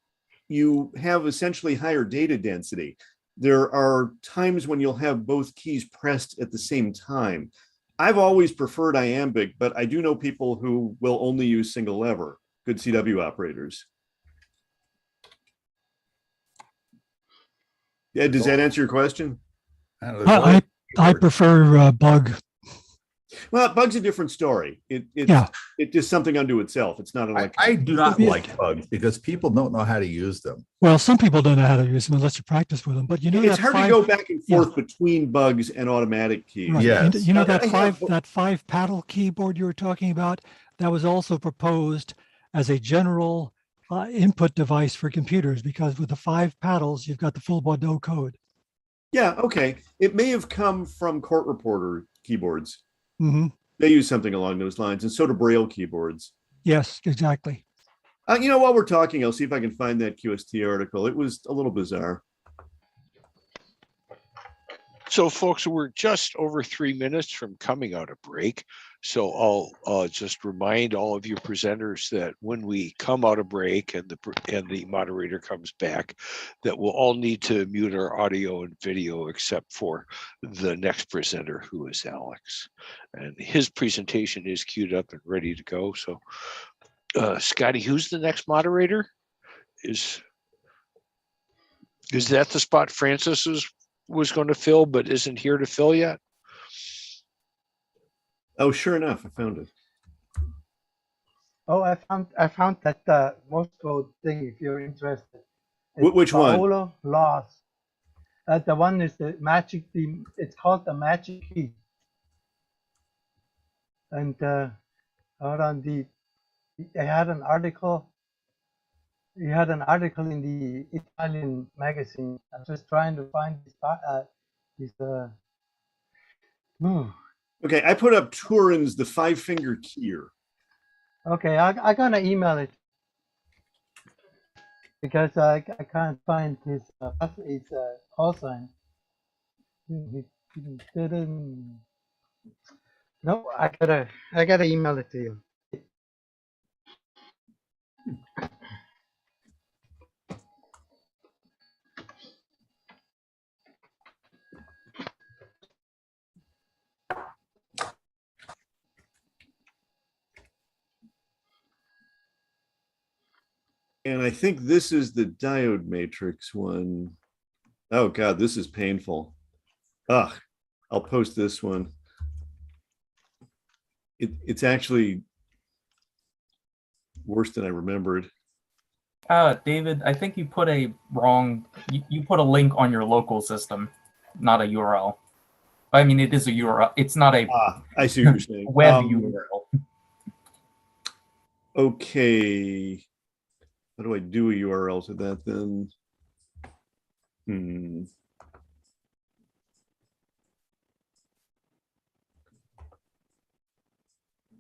you have essentially higher data density. There are times when you'll have both keys pressed at the same time. I've always preferred iambic, but I do know people who will only use single lever, good CW operators. Yeah, does that answer your question? I prefer bug. Well, bug's a different story. It's just something unto itself. It's not an I do not like bugs because people don't know how to use them. Well, some people don't know how to use them unless you practice with them. But you know, it's hard to go back and forth between bugs and automatic keys. Right. Yes. You know that five paddle keyboard you were talking about, that was also proposed as a general input device for computers because with the 5 paddles, you've got the full Bordeaux code. Yeah, okay. It may have come from court reporter keyboards. Mm-hmm. They use something along those lines, and so do Braille keyboards. Yes, exactly. You know, while we're talking, I'll see if I can find that QST article. It was a little bizarre. So, folks, we're just over 3 minutes from coming out of break. So I'll just remind all of you presenters that when we come out of break and the moderator comes back, that we'll all need to mute our audio and video except for the next presenter, who is Alex. And his presentation is queued up and ready to go. So, Scotty, who's the next moderator? Is that the spot Francis was going to fill but isn't here to fill yet? Oh, sure enough, I found it. Oh, I found that Morse code thing. If you're interested, which one? Paolo Laws. The one is the magic. It's called the magic key. And hold on, I had an article. You had an article in the Italian magazine. I'm just trying to find this. Okay, I put up Turin's The 5-Finger Keyer. Okay, I'm gonna email it because I can't find his call sign. No, I gotta email it to you. And I think this is the diode matrix one. Oh God, this is painful. Ugh, I'll post this one. It's actually worse than I remembered. David, I think you put a wrong, you put a link on your local system, not a URL. I mean, it is a URL. It's not a I see what you're saying. web URL. Okay. How do I do a URL to that then?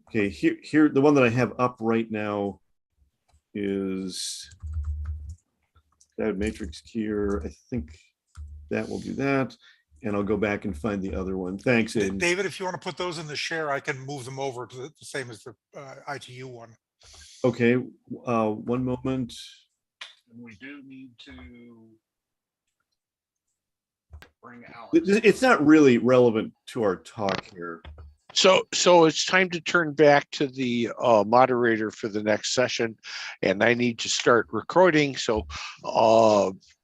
Okay, here, the one that I have up right now is that matrix here. I think that will do that. And I'll go back and find the other one. Thanks, Aiden. David, if you want to put those in the share, I can move them over to the same as the ITU one. Okay, one moment. We do need to bring out. It's not really relevant to our talk here. So it's time to turn back to the moderator for the next session, and I need to start recording. So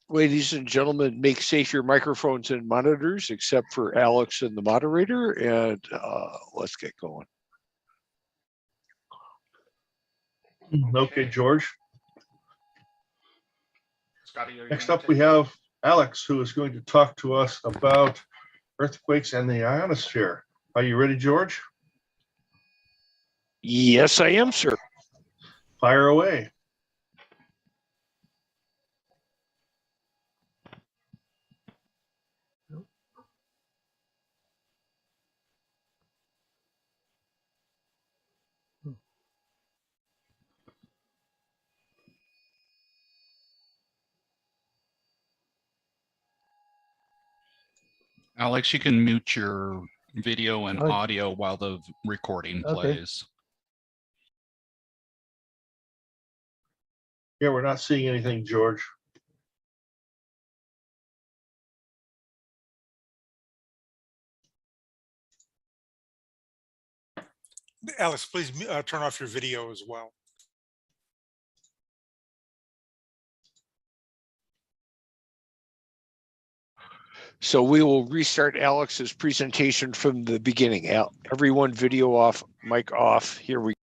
ladies and gentlemen, make safe your microphones and monitors, except for Alex and the moderator, and let's get going. Okay, George. Scotty, next up, we have Alex, who is going to talk to us about earthquakes and the ionosphere. Are you ready, George? Yes, I am, sir. Fire away. Alex, you can mute your video and audio while the recording plays. Yeah, we're not seeing anything, George. Alex, please turn off your video as well. So we will restart Alex's presentation from the beginning. Everyone, video off, mic off. Here we go.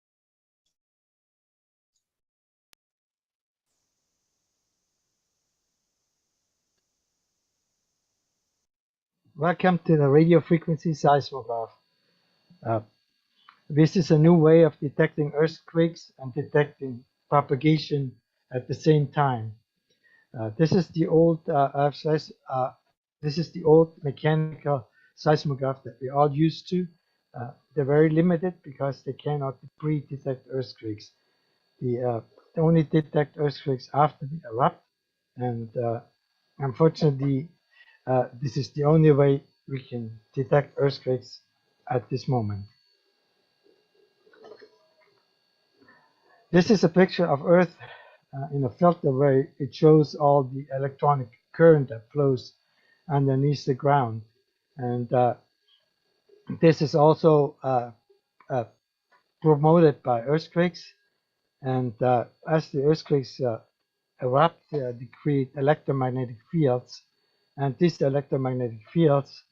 Welcome to the radio frequency seismograph. This is a new way of detecting earthquakes and detecting propagation at the same time. This is the old mechanical seismograph that we all used to. They're very limited because they cannot pre-detect earthquakes. They only detect earthquakes after they erupt, and unfortunately, this is the only way we can detect earthquakes at this moment. This is a picture of Earth in a filter where it shows all the electronic current that flows underneath the ground. And this is also promoted by earthquakes. And as the earthquakes erupt, they create electromagnetic fields. And these electromagnetic fields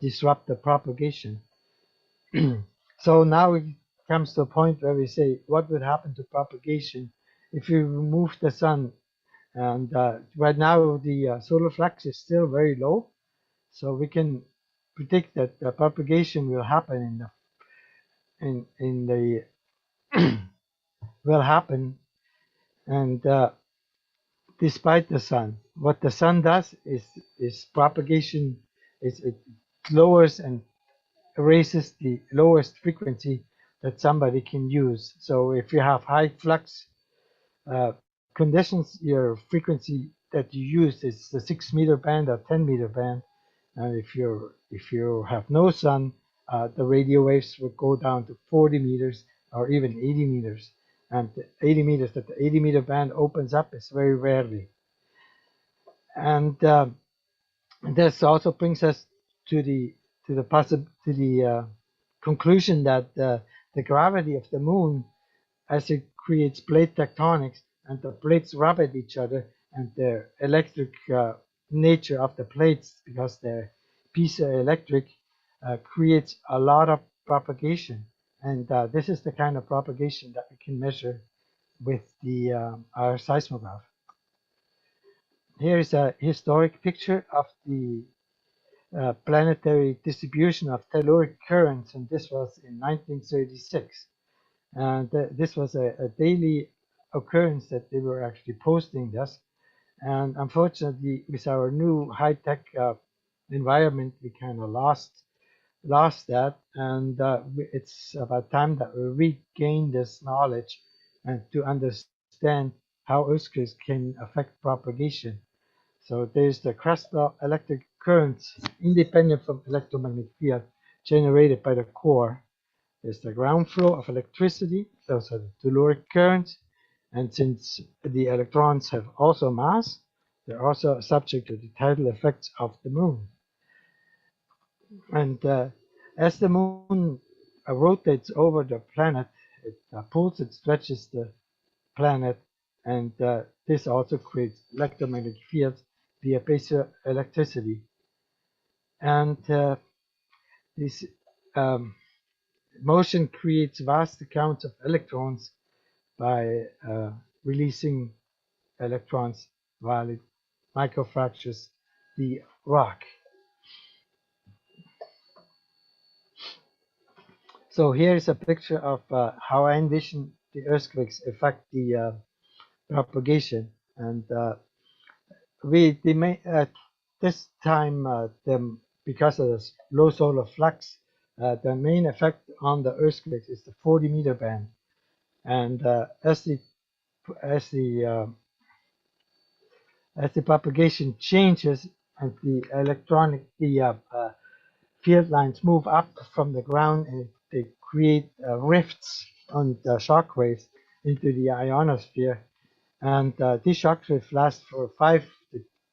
disrupt the propagation. So now it comes to a point where we say, what would happen to propagation if you remove the sun? And right now the solar flux is still very low, so we can predict that the propagation will happen will happen, and despite the sun. What the sun does is propagation it lowers and erases the lowest frequency that somebody can use. So if you have high flux conditions, your frequency that you use is the 6 meter band or 10 meter band. And if you have no sun, the radio waves will go down to 40 meters or even 80 meters. And the 80 meters that the 80 meter band opens up is very rarely. And this also brings us to the conclusion that the gravity of the moon, as it creates plate tectonics, and the plates rub at each other, and the electric nature of the plates, because they're piezoelectric, creates a lot of propagation. And this is the kind of propagation that we can measure with our seismograph. Here is a historic picture of the planetary distribution of telluric currents, and this was in 1936. And this was a daily occurrence that they were actually posting this. And unfortunately, with our new high-tech environment, we kind of lost that. And it's about time that we regain this knowledge and to understand how earthquakes can affect propagation. So there's the crustal electric currents independent from electromagnetic field generated by the core. There's the ground flow of electricity. Those are the telluric currents. And since the electrons have also mass, they're also subject to the tidal effects of the moon. And as the moon rotates over the planet, it pulls and stretches the planet, and this also creates electromagnetic fields via piezoelectricity. And this motion creates vast amounts of electrons by releasing electrons while it microfractures the rock. So here is a picture of how I envision the earthquakes affect the propagation. And this time, because of the low solar flux, the main effect on the earthquakes is the 40-meter band. And as the propagation changes and the field lines move up from the ground, and they create rifts on the shock waves into the ionosphere. And these shock waves last for 5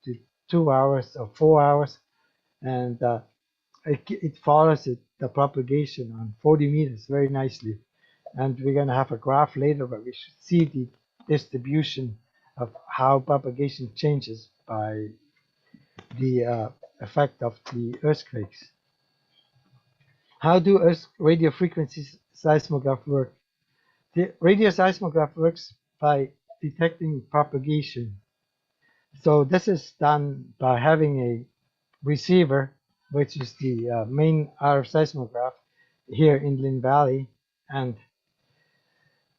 to 2 hours or 4 hours, and it follows the propagation on 40 meters very nicely. And we're going to have a graph later where we should see the distribution of how propagation changes by the effect of the earthquakes. How do radio frequency seismograph work? The radio seismograph works by detecting propagation. So this is done by having a receiver, which is the main RF seismograph here in Lynn Valley, and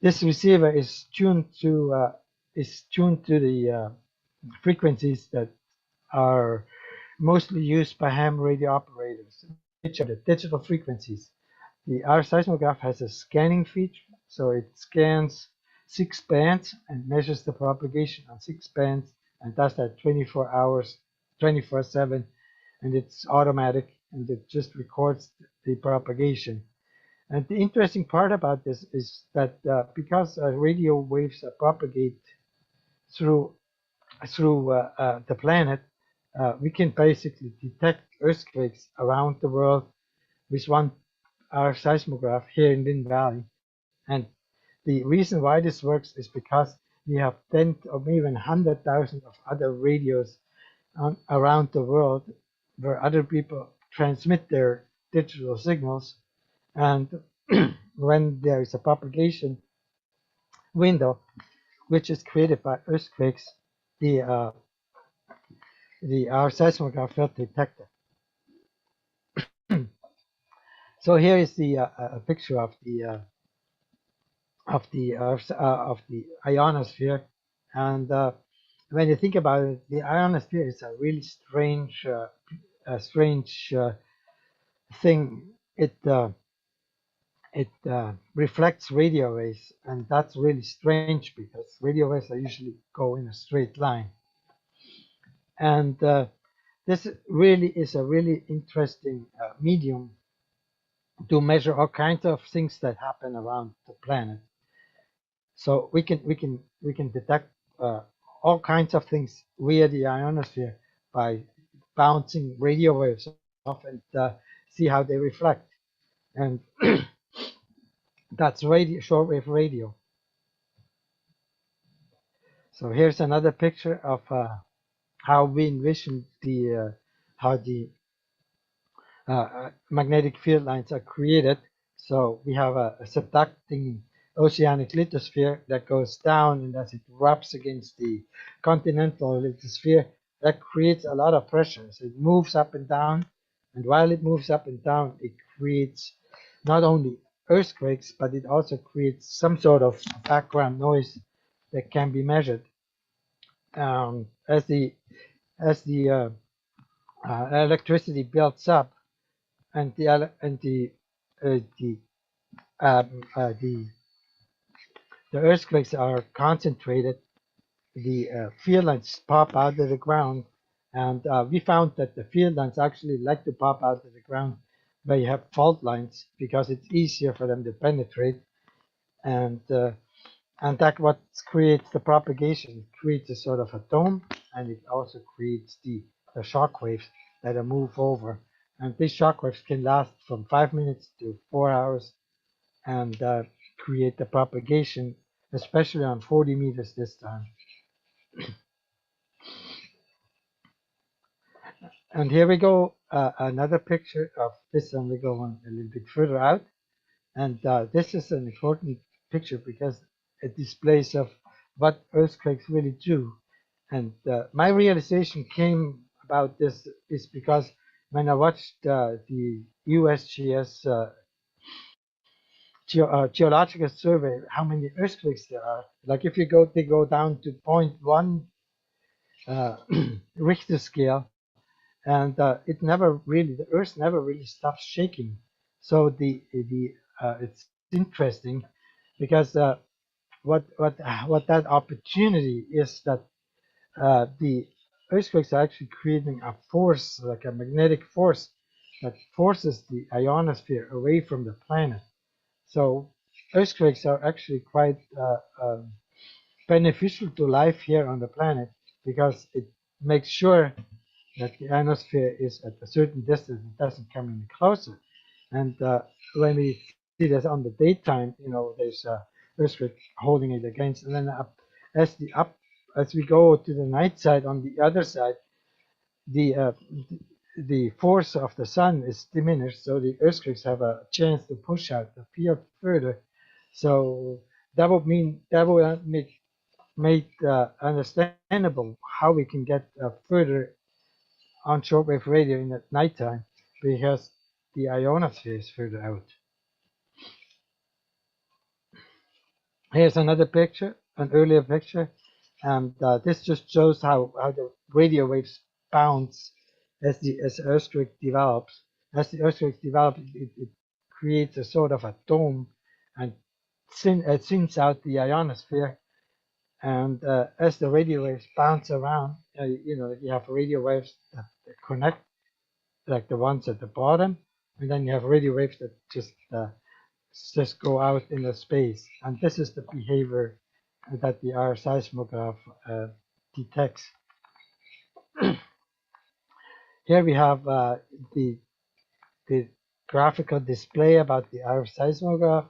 this receiver is tuned to the frequencies that are mostly used by ham radio operators, which are the digital frequencies. The RF seismograph has a scanning feature, so it scans 6 bands and measures the propagation on 6 bands, and does that 24 hours, 24/7, and it's automatic, and it just records the propagation. And the interesting part about this is that because radio waves propagate through the planet, we can basically detect earthquakes around the world with one RF seismograph here in Lynn Valley. And the reason why this works is because we have 10 or even 100,000 of other radios around the world where other people transmit their digital signals. And when there is a propagation window, which is created by earthquakes, our seismograph will detect it. So here is a picture of the ionosphere, and when you think about it, the ionosphere is a really strange thing. It reflects radio waves, and that's really strange because radio waves usually go in a straight line. And this really is a really interesting medium to measure all kinds of things that happen around the planet. So we can detect all kinds of things via the ionosphere by bouncing radio waves off and see how they reflect. And that's shortwave radio. So here's another picture of how we envision how the magnetic field lines are created. So we have a subducting oceanic lithosphere that goes down, and as it rubs against the continental lithosphere, that creates a lot of pressure. So it moves up and down, and while it moves up and down, it creates not only earthquakes, but it also creates some sort of background noise that can be measured. As the electricity builds up, and the earthquakes are concentrated, the field lines pop out of the ground, and we found that the field lines actually like to pop out of the ground where you have fault lines because it's easier for them to penetrate, and that what creates the propagation. It creates a sort of a dome, and it also creates the shock waves that move over. And these shock waves can last from 5 minutes to 4 hours and create the propagation, especially on 40 meters this time. And here we go, another picture of this, and we go on a little bit further out. And this is an important picture because it displays of what earthquakes really do. And my realization came about this is because when I watched the USGS geological survey, how many earthquakes there are. Like if you go, they go down to 0.1 Richter scale, and it never really, the Earth never really stops shaking. So it's interesting because what that opportunity is that the earthquakes are actually creating a force, like a magnetic force, that forces the ionosphere away from the planet. So earthquakes are actually quite beneficial to life here on the planet because it makes sure that the ionosphere is at a certain distance, it doesn't come any closer. And when we see this on the daytime, there's a earthquake holding it against, and then as we go to the night side, on the other side, the force of the sun is diminished, so the earthquakes have a chance to push out the field further. So that would make understandable how we can get further on shortwave radio in the nighttime because the ionosphere is further out. Here's another picture, an earlier picture, and this just shows how the radio waves bounce as the earthquake develops. As the earthquake develops, it creates a sort of a dome and it sends out the ionosphere. And as the radio waves bounce around, you have radio waves that connect, like the ones at the bottom, and then you have radio waves that just go out in the space. And this is the behavior that our seismograph detects. Here we have the graphical display about the RF seismograph.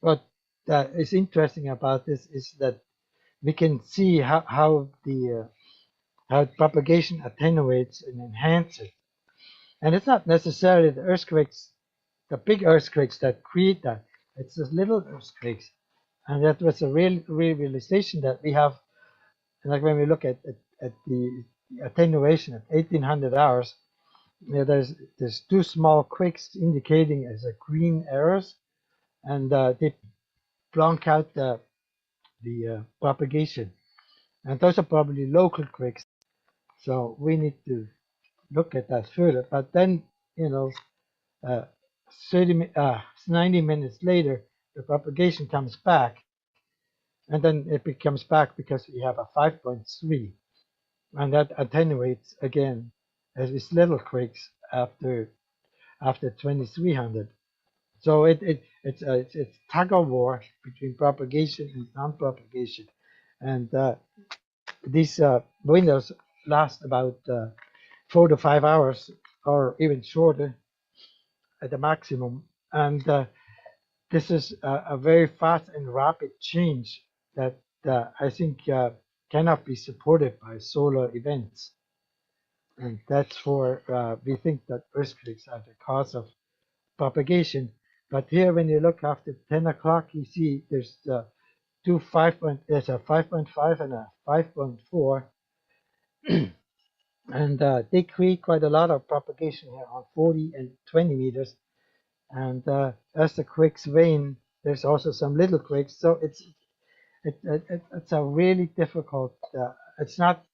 What is interesting about this is that we can see how propagation attenuates and enhances. And it's not necessarily the earthquakes, the big earthquakes that create that. It's the little earthquakes. And that was a real realization that we have. Like when we look at the attenuation at 1800 hours, there's two small quakes indicating as a green arrows, and they blank out the propagation. And those are probably local quakes. So we need to look at that further. But then, 90 minutes later, the propagation comes back, and then it comes back because we have a 5.3, and that attenuates again as these little quakes after 2300. So it's tug of war between propagation and non-propagation, and these windows last about 4 to 5 hours or even shorter at the maximum. And this is a very fast and rapid change that I think cannot be supported by solar events. And that's for, we think that earthquakes are the cause of propagation. But here, when you look after 10 o'clock, you see there's there's a 5.5 and a 5.4. And they create quite a lot of propagation here on 40 and 20 meters. And as the quakes wane, there's also some little quakes. So it's a really difficult, it's not,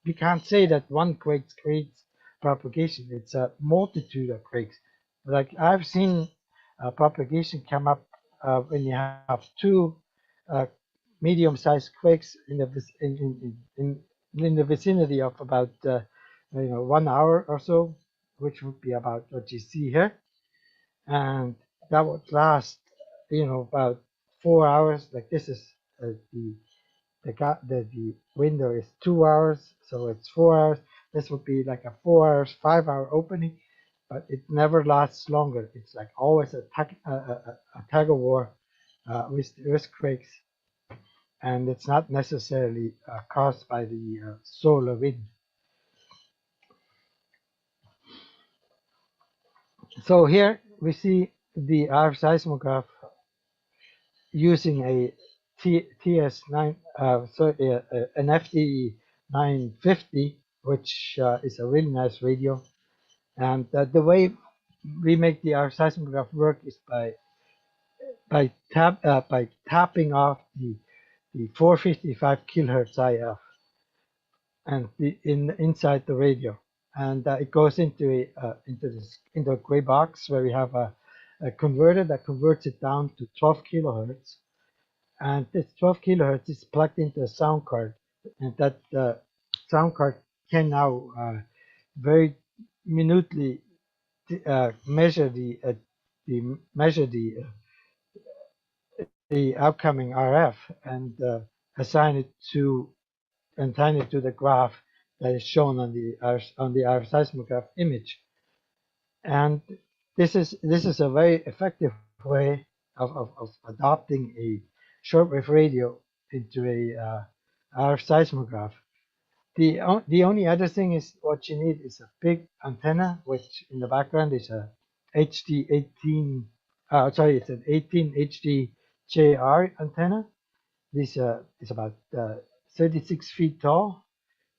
we can't say that one quake creates propagation. It's a multitude of quakes. Like I've seen propagation come up when you have two medium-sized quakes in the vicinity of about 1 hour or so, which would be about what you see here, and that would last about 4 hours. Like this is the window is 2 hours, so it's 4 hours. This would be like a 4 hours, 5 hour opening, but it never lasts longer. It's like always a tug of war with the earthquakes, and it's not necessarily caused by the solar wind. So here we see the RF seismograph using a TS9, an FDE 950, which is a really nice radio. And the way we make the RF seismograph work is by tapping off the 455 kilohertz IF and inside the radio, and it goes into a gray box where we have a converter that converts it down to 12 kilohertz, and this 12 kilohertz is plugged into a sound card, and that sound card can now very minutely measure the outcoming RF and assign it to the graph that is shown on the RF seismograph image. And this is a very effective way of adopting a shortwave radio into a RF seismograph. The only other thing is what you need is a big antenna, which in the background is a HD 18. It's an 18 HD JR antenna. This is about 36 feet tall,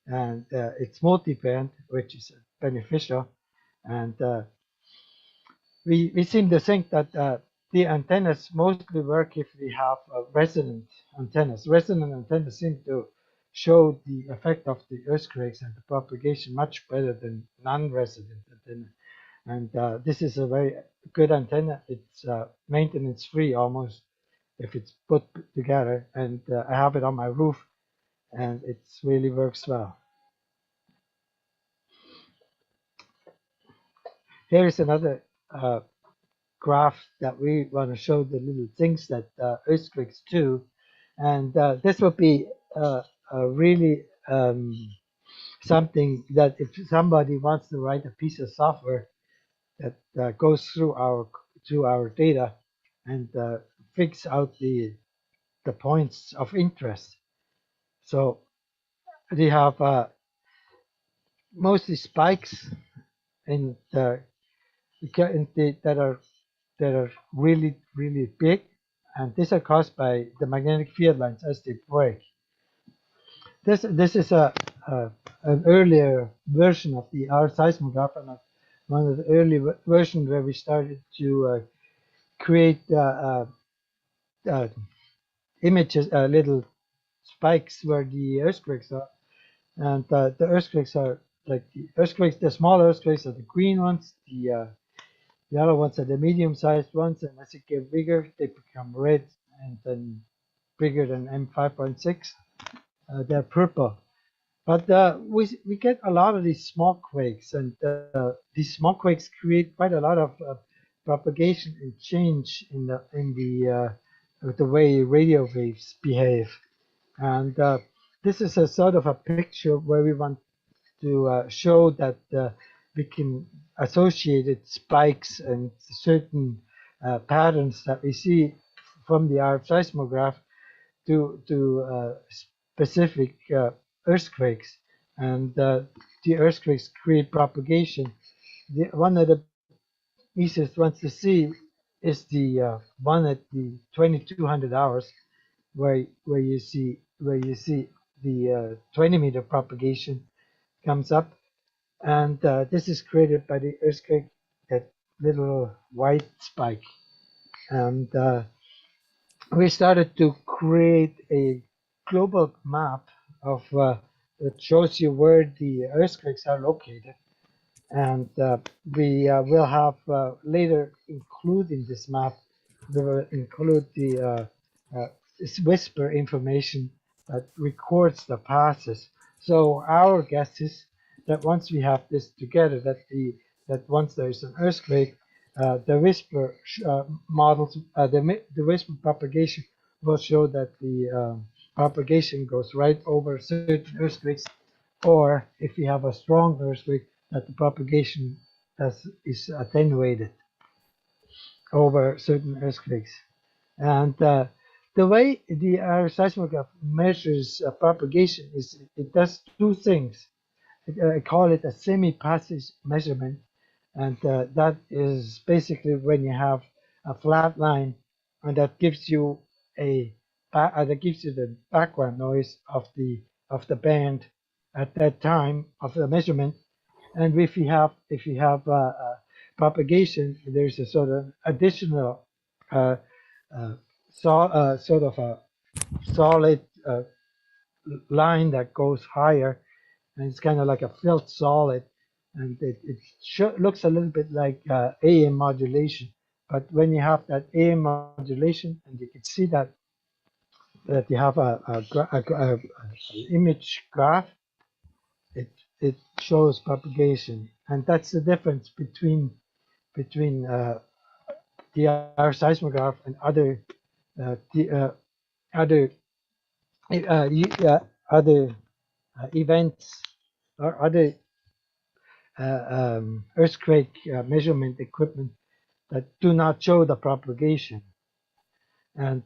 and it's multi-band, which is beneficial. And we seem to think that the antennas mostly work if we have resonant antennas. Resonant antennas seem to show the effect of the earthquakes and the propagation much better than non-resonant antenna. And this is a very good antenna. It's maintenance free almost if it's put together, and I have it on my roof, and it really works well. Here is another graph that we want to show the little things that earthquakes do, and this would be really something that if somebody wants to write a piece of software that goes through our data and fix out the points of interest. So they have mostly spikes in that are really big, and these are caused by the magnetic field lines as they break. This is an earlier version of the RF seismograph, and one of the early versions where we started to create images, little spikes where the earthquakes are, and the earthquakes are like the small earthquakes are the green ones, the other ones are the medium-sized ones, and as it gets bigger, they become red, and then bigger than M5.6, they're purple. But we get a lot of these small quakes, and these small quakes create quite a lot of propagation and change in the way radio waves behave. And this is a sort of a picture where we want to show that we can associate spikes and certain patterns that we see from the RF seismograph to specific earthquakes, and the earthquakes create propagation. One of the easiest ones to see is the one at the 2200 hours, where you see the 20-meter propagation comes up, and this is created by the earthquake, that little white spike, and we started to create a global map of that shows you where the earthquakes are located, and we will have later include in this map, we will include the this whisper information that records the passes. So our guess is that once we have this together, that once there is an earthquake, the whisper models, the whisper propagation will show that the propagation goes right over certain earthquakes, or if you have a strong earthquake, that the propagation is attenuated over certain earthquakes. And the way our seismograph measures propagation is it does two things. I call it a semi-passive measurement, and that is basically when you have a flat line, and that gives you the background noise of the band at that time of the measurement. And if you have propagation, there's a sort of additional sort of a solid line that goes higher, and it's kind of like a filled solid, and it looks a little bit like AM modulation. But when you have that AM modulation, and you can see that you have a image graph, it shows propagation, and that's the difference between our seismograph and other events or other earthquake measurement equipment that do not show the propagation. And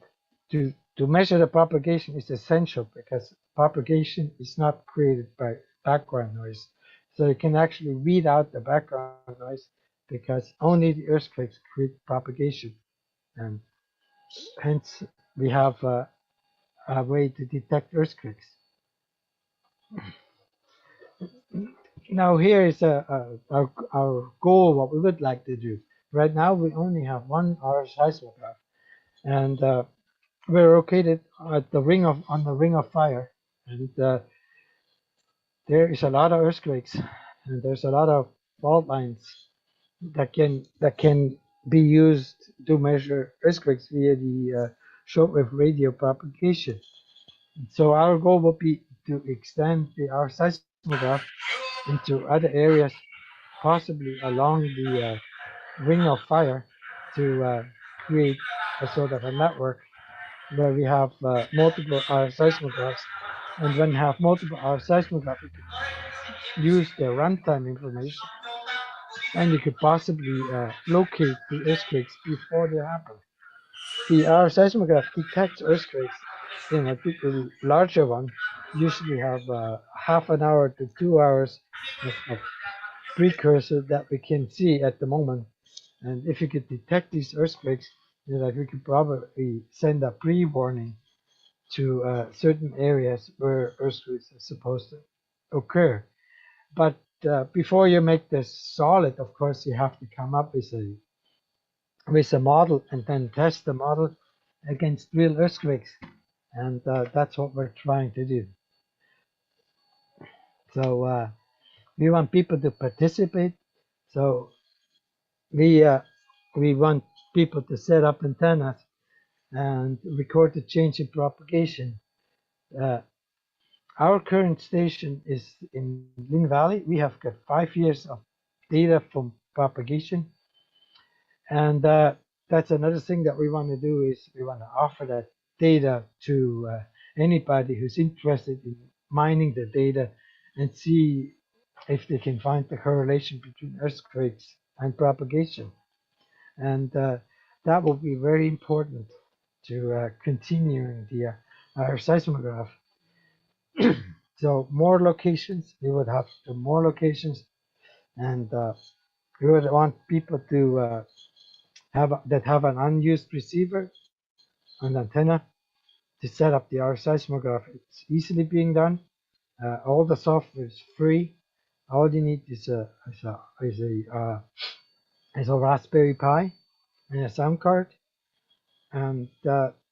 to measure the propagation is essential, because propagation is not created by background noise. So you can actually weed out the background noise, because only the earthquakes create propagation. And hence we have a way to detect earthquakes. Now here is our goal, what we would like to do. Right now we only have one hour seismograph, and we're located at the on the ring of fire, and there is a lot of earthquakes, and there's a lot of fault lines that can be used to measure earthquakes via the shortwave radio propagation. So our goal will be to extend our seismograph into other areas, possibly along the ring of fire, to create a sort of a network where we have multiple seismographs, and when we have multiple seismographs, we could use the runtime information, and you could possibly locate the earthquakes before they happen. Our seismograph detects earthquakes in a typically larger one, usually have half an hour to 2 hours of precursor that we can see at the moment. And if you could detect these earthquakes, we could probably send a pre-warning to certain areas where earthquakes are supposed to occur. But before you make this solid, of course, you have to come up with a model, and then test the model against real earthquakes. And that's what we're trying to do. So we want people to participate. So we want people to set up antennas and record the change in propagation. Our current station is in Lynn Valley. We have got 5 years of data from propagation, and that's another thing that we want to do, is we want to offer that data to anybody who's interested in mining the data and see if they can find the correlation between earthquakes and propagation. And that will be very important to continuing the our seismograph. So more locations, we would have more locations, and we would want people to have an unused receiver and antenna to set up the our seismograph. It's easily being done. All the software is free. All you need is a Raspberry Pi and a sound card, and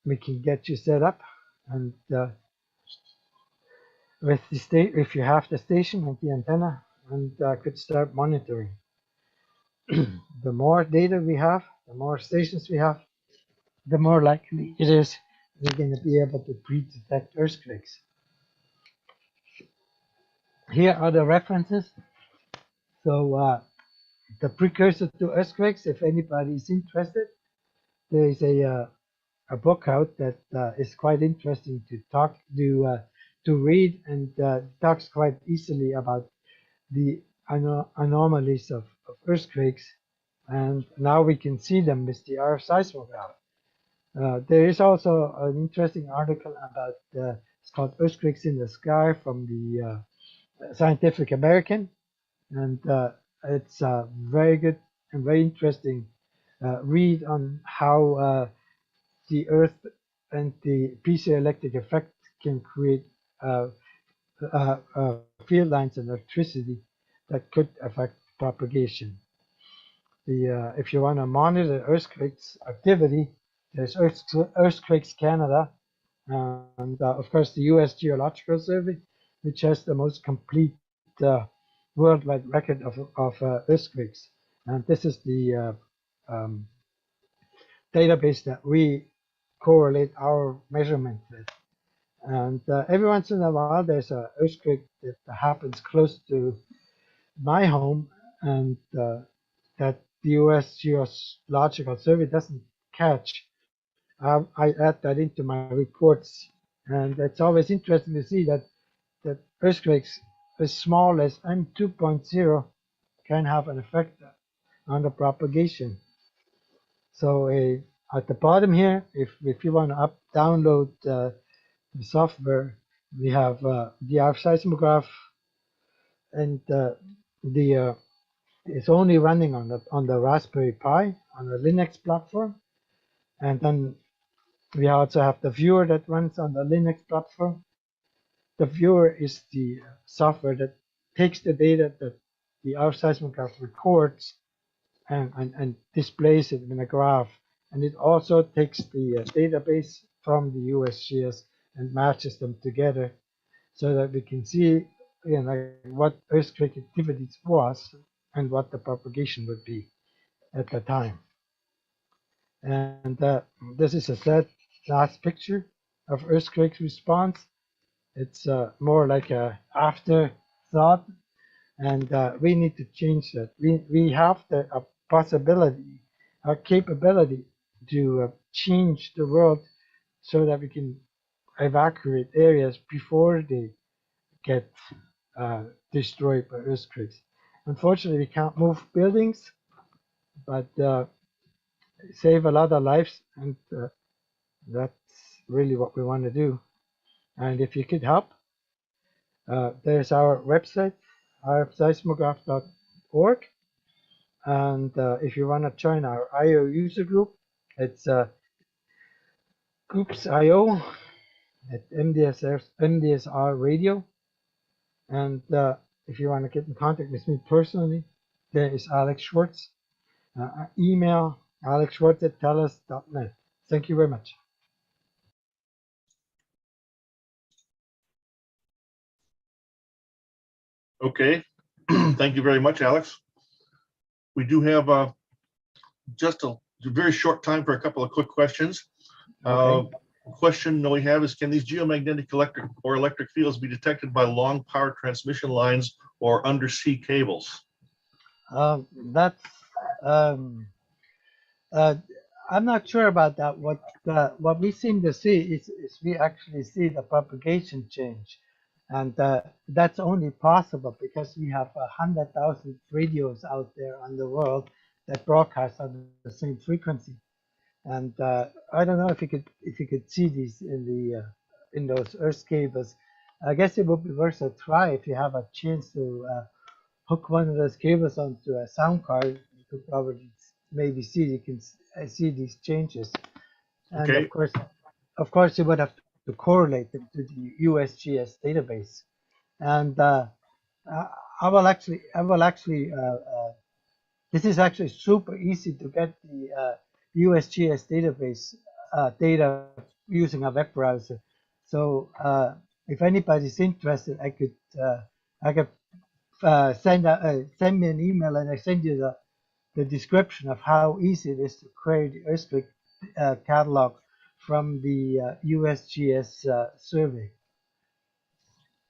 we can get you set up. And with the if you have the station and the antenna, and could start monitoring. The more data we have, the more stations we have, the more likely it is we're going to be able to pre-detect earthquakes. Here are the references. So the precursor to earthquakes, if anybody is interested, there is a book out that is quite interesting to read, and talks quite easily about the anomalies of earthquakes, and now we can see them with the RF seismograph. There is also an interesting article about it's called Earthquakes in the Sky from the Scientific American, and it's a very good and very interesting read on how the Earth and the piezoelectric effect can create field lines and electricity that could affect propagation. If you want to monitor earthquakes activity, there's Earthquakes Canada, and of course the U.S. Geological Survey, which has the most complete worldwide record of earthquakes. And this is the database that we correlate our measurement with. And every once in a while, there's an earthquake that happens close to my home, and that the U.S. Geological Survey doesn't catch. I add that into my reports, and it's always interesting to see that earthquakes as small as M2.0 can have an effect on the propagation. So at the bottom here, if you want to download the software, we have the RF seismograph, and it's only running on the Raspberry Pi on the Linux platform, and then we also have the viewer that runs on the Linux platform. The viewer is the software that takes the data that the RF seismograph records and displays it in a graph. And it also takes the database from the USGS and matches them together so that we can see what earthquake activity was and what the propagation would be at the time. And this is a sad last picture of earthquake response. It's more like a afterthought, and we need to change that. We have the possibility, a capability to change the world so that we can evacuate areas before they get destroyed by earthquakes. Unfortunately, we can't move buildings, but save a lot of lives, and that's really what we want to do. And if you could help, there's our website, rfseismograph.org. And if you want to join our IO user group, it's groups.io at MDSR Radio. And if you want to get in contact with me personally, there is Alex Schwartz. Email alexschwartz@telus.net. Thank you very much. Okay, thank you very much, Alex. We do have just a very short time for a couple of quick questions. Okay. Question we have is, can these geomagnetic electric fields be detected by long power transmission lines or undersea cables? That's I'm not sure about that. What we seem to see is we actually see the propagation change, and that's only possible because we have 100,000 radios out there on the world that broadcast on the same frequency. And I don't know if you could see these in the in those Earth cables. I guess it would be worth a try if you have a chance to hook one of those cables onto a sound card. You could probably maybe see see these changes, and Okay. of course, you would have to correlate them to the USGS database. And I will actually this is actually super easy to get the USGS database data using a web browser. So if anybody's interested, I could send me an email and I send you the description of how easy it is to create the Earthquake catalog from the USGS survey.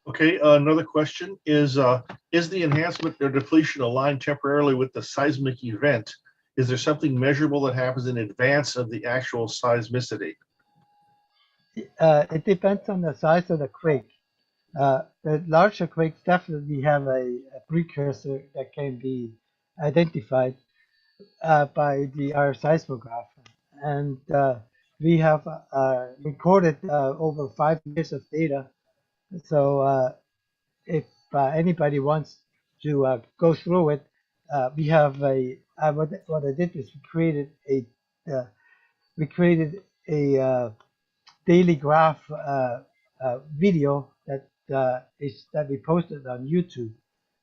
Okay, another question is the enhancement or depletion aligned temporarily with the seismic event? Is there something measurable that happens in advance of the actual seismicity? It depends on the size of the quake. The larger quakes definitely have a precursor that can be identified by our seismograph. And we have recorded over 5 years of data. So if anybody wants to go through it, we have what I did is we created a daily graph video that we posted on YouTube.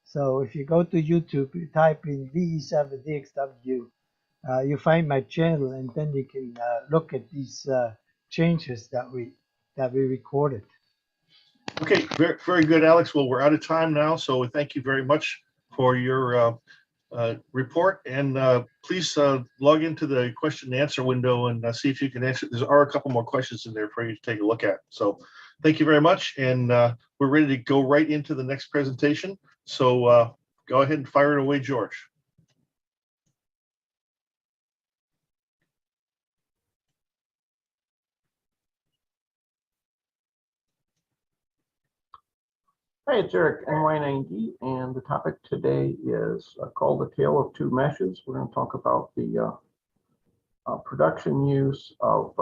So if you go to YouTube, you type in VE7DXW, you find my channel, and then you can look at these changes that we recorded. Okay, very, very good, Alex. Well, we're out of time now, so thank you very much for your report. And please log into the question and answer window and see if you can answer. There are a couple more questions in there for you to take a look at. So thank you very much. And we're ready to go right into the next presentation. So go ahead and fire it away, George. Hi, it's Eric, NY90, and the topic today is called The Tale of Two Meshes. We're going to talk about the production use of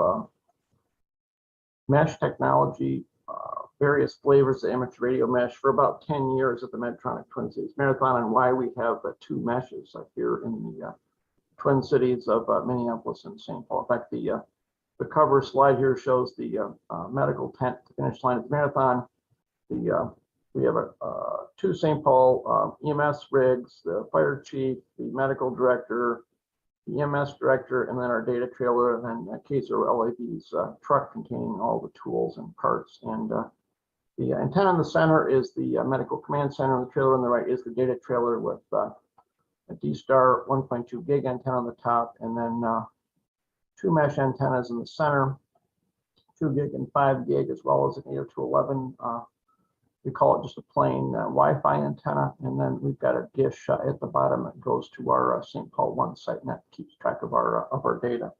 mesh technology, various flavors of amateur radio mesh for about 10 years at the Medtronic Twin Cities Marathon, and why we have two meshes here in the Twin Cities of Minneapolis and St. Paul. In fact, the cover slide here shows the medical tent finish line at the marathon. We have two St. Paul EMS rigs, the fire chief, the medical director, the EMS director, and then our data trailer, and then Kaiser LAB's truck containing all the tools and parts. And the antenna in the center is the medical command center. The trailer on the right is the data trailer with a D-Star 1.2 gig antenna on the top, and then two mesh antennas in the center, 2 gig and 5 gig, as well as an 802.11. We call it just a plain Wi-Fi antenna, and then we've got a dish at the bottom that goes to our St. Paul 1 site, and that keeps track of our data.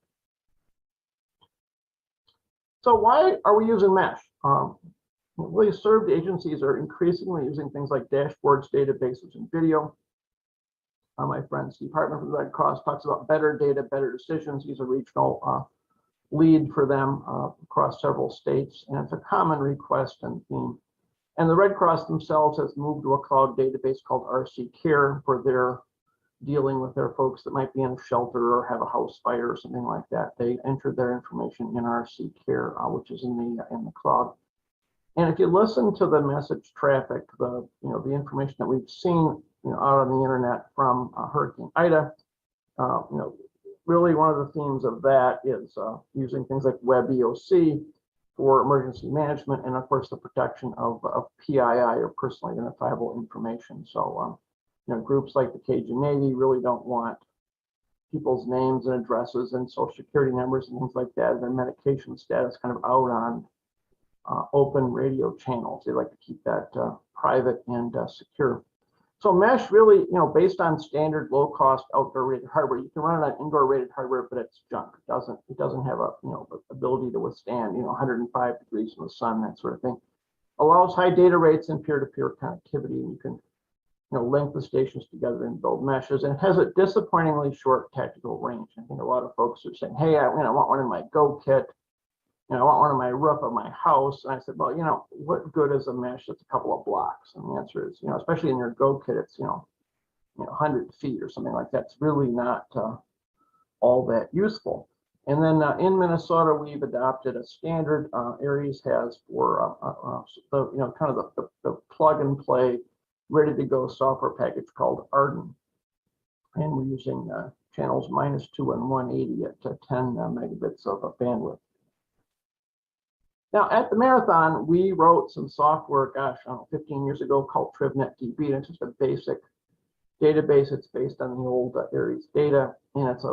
So why are we using mesh? Really served agencies are increasingly using things like dashboards, databases, and video. My friend Steve Hartman from the Red Cross talks about better data, better decisions. He's a regional lead for them across several states, and it's a common request and theme. And the Red Cross themselves has moved to a cloud database called RC Care for their dealing with their folks that might be in a shelter or have a house fire or something like that. They enter their information in RC Care, which is in the cloud. And if you listen to the message traffic, the information that we've seen out on the internet from Hurricane Ida, really one of the themes of that is using things like WebEOC for emergency management, and of course the protection of PII, or personally identifiable information. So groups like the Cajun Navy really don't want people's names and addresses and social security numbers and things like that, their medication status kind of out on open radio channels. They like to keep that private and secure. So mesh really, based on standard low-cost outdoor rated hardware, you can run it on indoor rated hardware, but it's junk. It doesn't have a ability to withstand 105 degrees in the sun, that sort of thing. Allows high data rates and peer-to-peer connectivity, and you can link the stations together and build meshes. And it has a disappointingly short tactical range. I think a lot of folks are saying, hey, I want one in my Go kit, you know, I want one on my roof of my house. And I said, well, you know, what good is a mesh that's a couple of blocks? And the answer is, you know, especially in your Go kit, it's, you know, 100 feet or something like that. It's really not all that useful. And then in Minnesota, we've adopted a standard Aries has for the, you know, kind of the plug and play, ready to go software package called Arden. And we're using channels -2 and 180 at 10 megabits of bandwidth. Now at the marathon, we wrote some software, gosh, I don't know, 15 years ago called TrivNet DB. And it's just a basic database. It's based on the old Aries data, and it's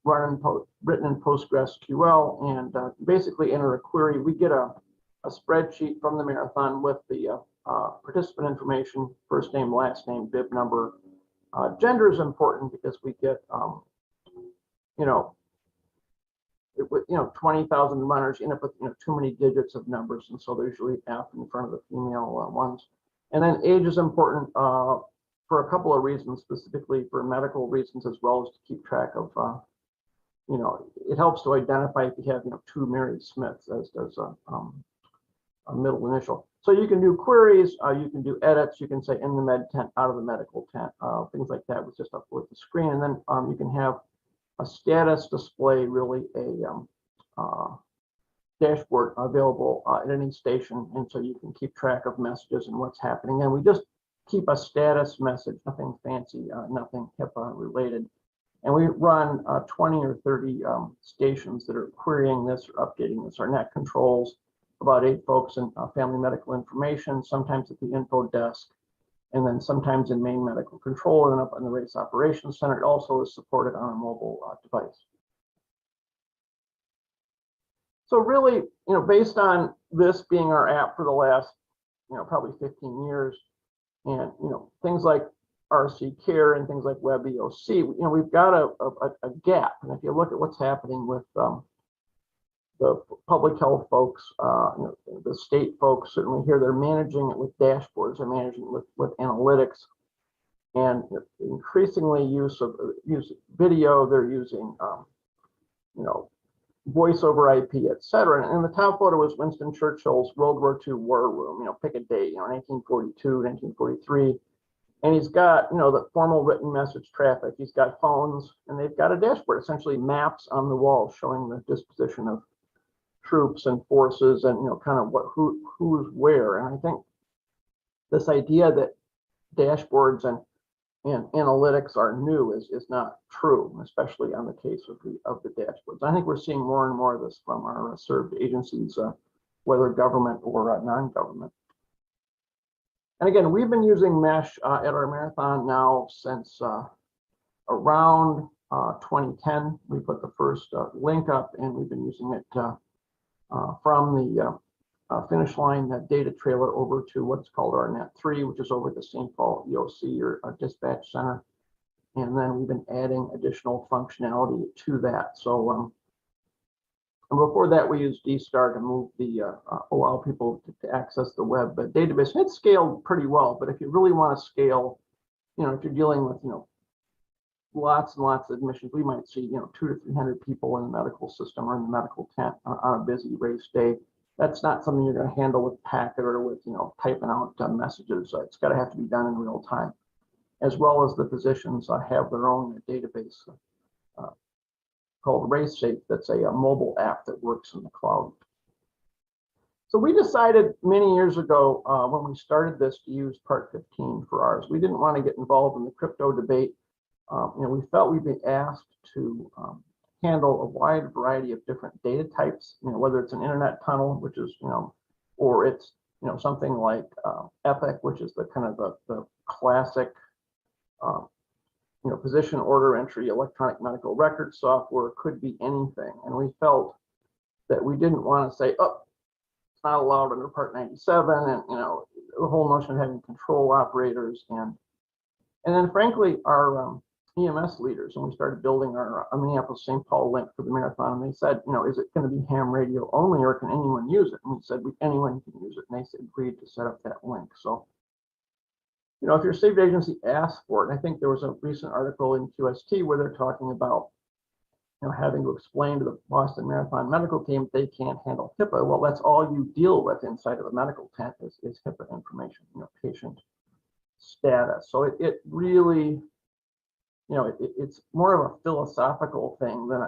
written in PostgreSQL, and basically enter a query. We get a spreadsheet from the marathon with the participant information, first name, last name, bib number. Gender is important because we get, you know, 20,000 runners end up with, you know, too many digits of numbers, and so there's usually F in front of the female ones. And then age is important for a couple of reasons, specifically for medical reasons, as well as to keep track of, you know, it helps to identify if you have, you know, 2 Mary Smiths, as does a middle initial. So you can do queries, you can do edits, you can say in the med tent, out of the medical tent, things like that with just up with the screen. And then you can have a status display, really a dashboard available at any station. And so you can keep track of messages and what's happening. And we just keep a status message, nothing fancy, nothing HIPAA related. And we run 20 or 30 stations that are querying this or updating this. Our net controls, about 8 folks in family medical information, sometimes at the info desk, and then sometimes in main medical control, and then up in the race operations center. It also is supported on a mobile device. So really, you know, based on this being our app for the last, you know, probably 15 years, and, you know, things like RC Care and things like WebEOC, you know, we've got a gap. And if you look at what's happening with the public health folks, you know, the state folks, certainly here, they're managing it with dashboards, they're managing it with analytics, and increasingly use video, they're using, you know, voice over IP, et cetera. And the top photo was Winston Churchill's World War II war room, you know, pick a date, you know, 1942, 1943. And he's got, you know, the formal written message traffic. He's got phones, and they've got a dashboard, essentially maps on the wall showing the disposition of troops and forces, and, you know, kind of who's where. And I think this idea that dashboards and analytics are new is not true, especially on the case of the dashboards. I think we're seeing more and more of this from our served agencies, whether government or non-government. And again, we've been using mesh at our marathon now since around 2010. We put the first link up, and we've been using it from the finish line, that data trailer, over to what's called our Net 3, which is over at the St. Paul EOC, or dispatch center. And then we've been adding additional functionality to that. So and before that, we used DStar to move the allow people to access the web database. And it scaled pretty well, but if you really want to scale, you know, if you're dealing with, you know, lots and lots of admissions, we might see, you know, 200 to 300 people in the medical system or in the medical tent on a busy race day. That's not something you're going to handle with Packet or with, you know, typing out messages. It's got to have to be done in real time, as well as the physicians have their own database called RaceSafe. That's a mobile app that works in the cloud. So we decided many years ago when we started this to use Part 15 for ours. We didn't want to get involved in the crypto debate. You know, we felt we'd be asked to handle a wide variety of different data types, you know, whether it's an internet tunnel, which is, you know, or it's, you know, something like Epic, which is the kind of the classic, you know, physician order entry, electronic medical record software, could be anything. And we felt that we didn't want to say, oh, it's not allowed under Part 97, and, you know, the whole notion of having control operators. And then frankly, our EMS leaders, when we started building our Minneapolis-St. Paul link for the marathon, and they said, you know, is it going to be ham radio only, or can anyone use it? And we said, anyone can use it. And they agreed to set up that link. So, you know, if your state agency asks for it, and I think there was a recent article in QST where they're talking about having to explain to the Boston Marathon medical team they can't handle HIPAA. Well, that's all you deal with inside of a medical tent is HIPAA information, patient status. So it really, it's more of a philosophical thing than,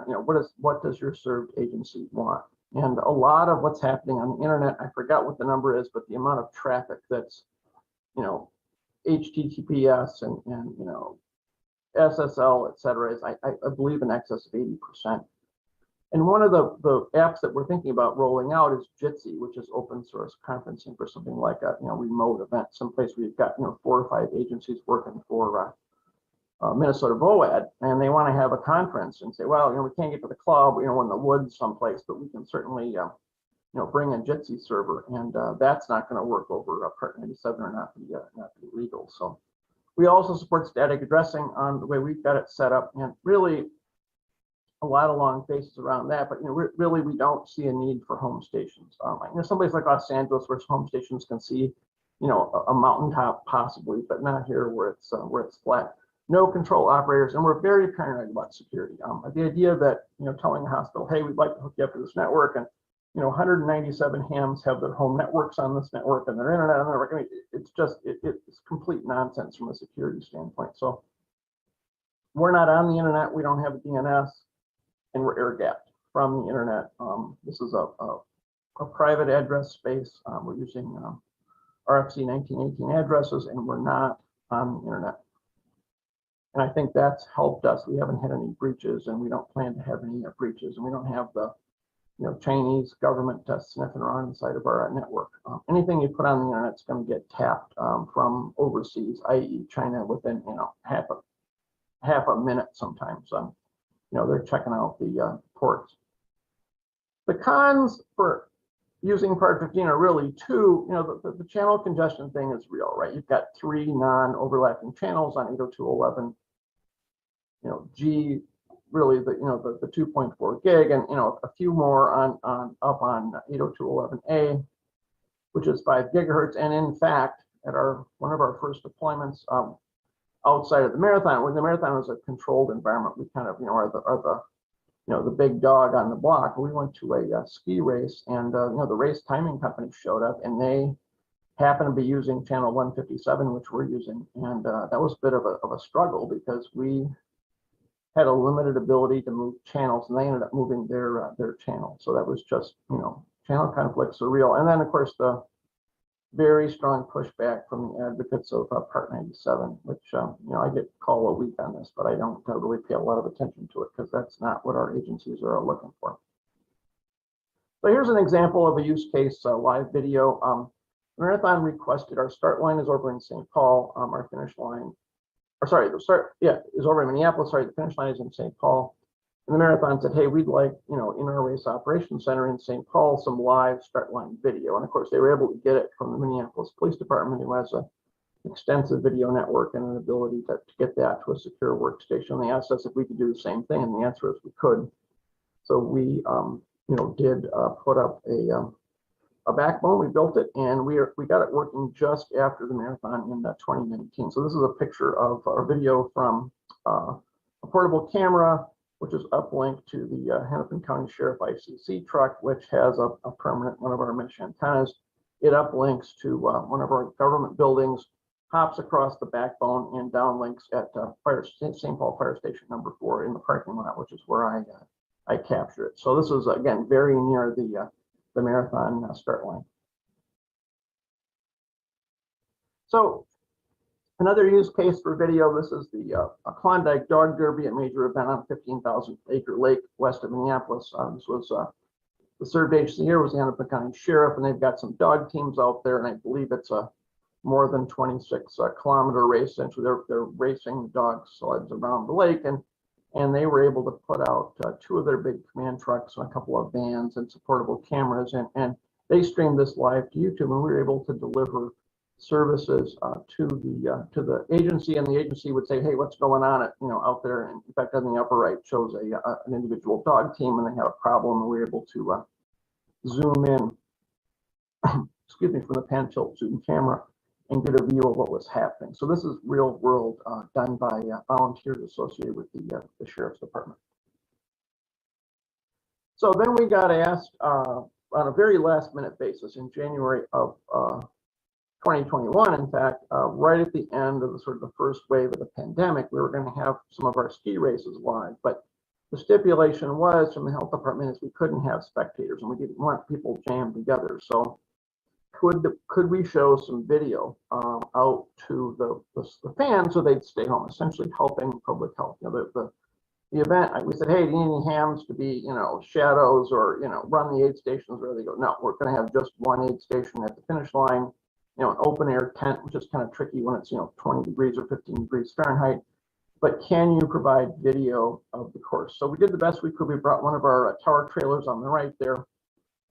what does your served agency want? And a lot of what's happening on the internet, I forgot what the number is, but the amount of traffic that's, HTTPS and SSL, et cetera, is I believe in excess of 80%. And one of the apps that we're thinking about rolling out is Jitsi, which is open source conferencing for something like a remote event, someplace where you've got 4 or 5 agencies working for Minnesota VOAD, and they want to have a conference and say, well, we can't get to the club, we're in the woods someplace, but we can certainly bring a Jitsi server, and that's not going to work over Part 97 or not be legal. So we also support static addressing on the way we've got it set up, and really a lot of long faces around that, but really we don't see a need for home stations. Someplace like Los Angeles where home stations can see a mountaintop possibly, but not here where it's flat. No control operators, and we're very paranoid about security. The idea that telling a hospital, hey, we'd like to hook you up to this network, and 197 hams have their home networks on this network and their internet on the network. I mean, it's complete nonsense from a security standpoint. So we're not on the internet. We don't have a DNS, and we're air gapped from the internet. This is a private address space. We're using RFC 1918 addresses, and we're not on the internet. And I think that's helped us. We haven't had any breaches, and we don't plan to have any breaches, and we don't have the Chinese government sniffing around inside of our network. Anything you put on the internet is going to get tapped from overseas, i.e. China, within half a minute sometimes. They're checking out the ports. The cons for using Part 15 are really two. The channel congestion thing is real, right? You've got 3 non-overlapping channels on 802.11. G, really the 2.4 gig, and a few more up on 802.11a, which is 5 gigahertz. And in fact, at one of our first deployments outside of the marathon, when the marathon was a controlled environment, we kind of are the big dog on the block. We went to a ski race, and the race timing company showed up, and they happened to be using channel 157, which we're using, and that was a bit of a struggle because we had a limited ability to move channels, and they ended up moving their channel. So that was just, channel conflicts are real. And then of course the very strong pushback from the advocates of Part 97, which I get call a week on this, but I don't really pay a lot of attention to it because that's not what our agencies are looking for. So here's an example of a use case live video. Marathon requested our start line is over in St. Paul, our finish line. Is over in Minneapolis. The finish line is in St. Paul. And the marathon said, hey, we'd like, in our race operations center in St. Paul, some live start line video. And of course, they were able to get it from the Minneapolis Police Department, who has an extensive video network and an ability to get that to a secure workstation. They asked us if we could do the same thing, and the answer is we could. So we, did put up a backbone. We built it, and we got it working just after the marathon in 2019. So this is a picture of our video from a portable camera, which is uplinked to the Hennepin County Sheriff ICC truck, which has a permanent one of our mesh antennas. It uplinks to one of our government buildings, hops across the backbone, and downlinks at St. Paul Fire Station number 4 in the parking lot, which is where I captured it. So this is again very near the marathon start line. So another use case for video, this is the Klondike Dog Derby, a major event on a 15,000-acre lake west of Minneapolis. This was the served agency here was the Hennepin County Sheriff, and they've got some dog teams out there, and I believe it's a more than 26-kilometer race. Essentially, they're racing dog sleds around the lake, and they were able to put out 2 of their big command trucks and a couple of vans and some portable cameras, and they streamed this live to YouTube, and we were able to deliver services to the agency, and the agency would say, hey, what's going on out there? And in fact, on the upper right shows an individual dog team, and they had a problem, and we were able to zoom in, excuse me, from the pan tilt zoom camera and get a view of what was happening. So this is real world done by volunteers associated with the Sheriff's Department. So then we got asked on a very last minute basis in January of 2021, in fact, right at the end of the sort of the first wave of the pandemic, we were going to have some of our ski races live, but the stipulation was from the health department is we couldn't have spectators and we didn't want people jammed together. So could we show some video out to the fans so they'd stay home, essentially helping public health? You know, the event, we said, hey, do you need any hams to be, you know, shadows or, you know, run the aid stations where they go? No, we're going to have just one aid station at the finish line, you know, an open air tent, which is kind of tricky when it's, you know, 20 degrees or 15 degrees Fahrenheit. But can you provide video of the course? So we did the best we could. We brought one of our tower trailers on the right there,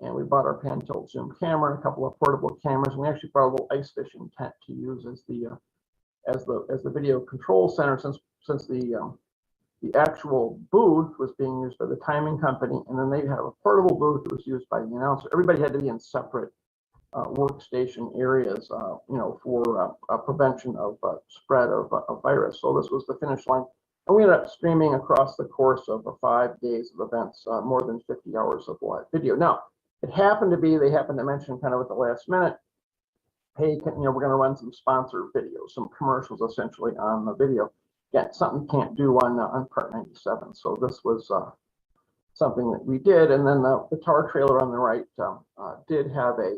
and we bought our pan tilt zoom camera, a couple of portable cameras, and we actually brought a little ice fishing tent to use as the video control center, since the actual booth was being used by the timing company, and then they had a portable booth that was used by the announcer. Everybody had to be in separate workstation areas, you know, for prevention of spread of virus. So this was the finish line, and we ended up streaming across the course of 5 days of events, more than 50 hours of live video. Now, it happened to be, they happened to mention kind of at the last minute, hey, you know, we're going to run some sponsor videos, some commercials essentially on the video. Yeah, something you can't do on Part 97. So this was something that we did, and then the tower trailer on the right did have a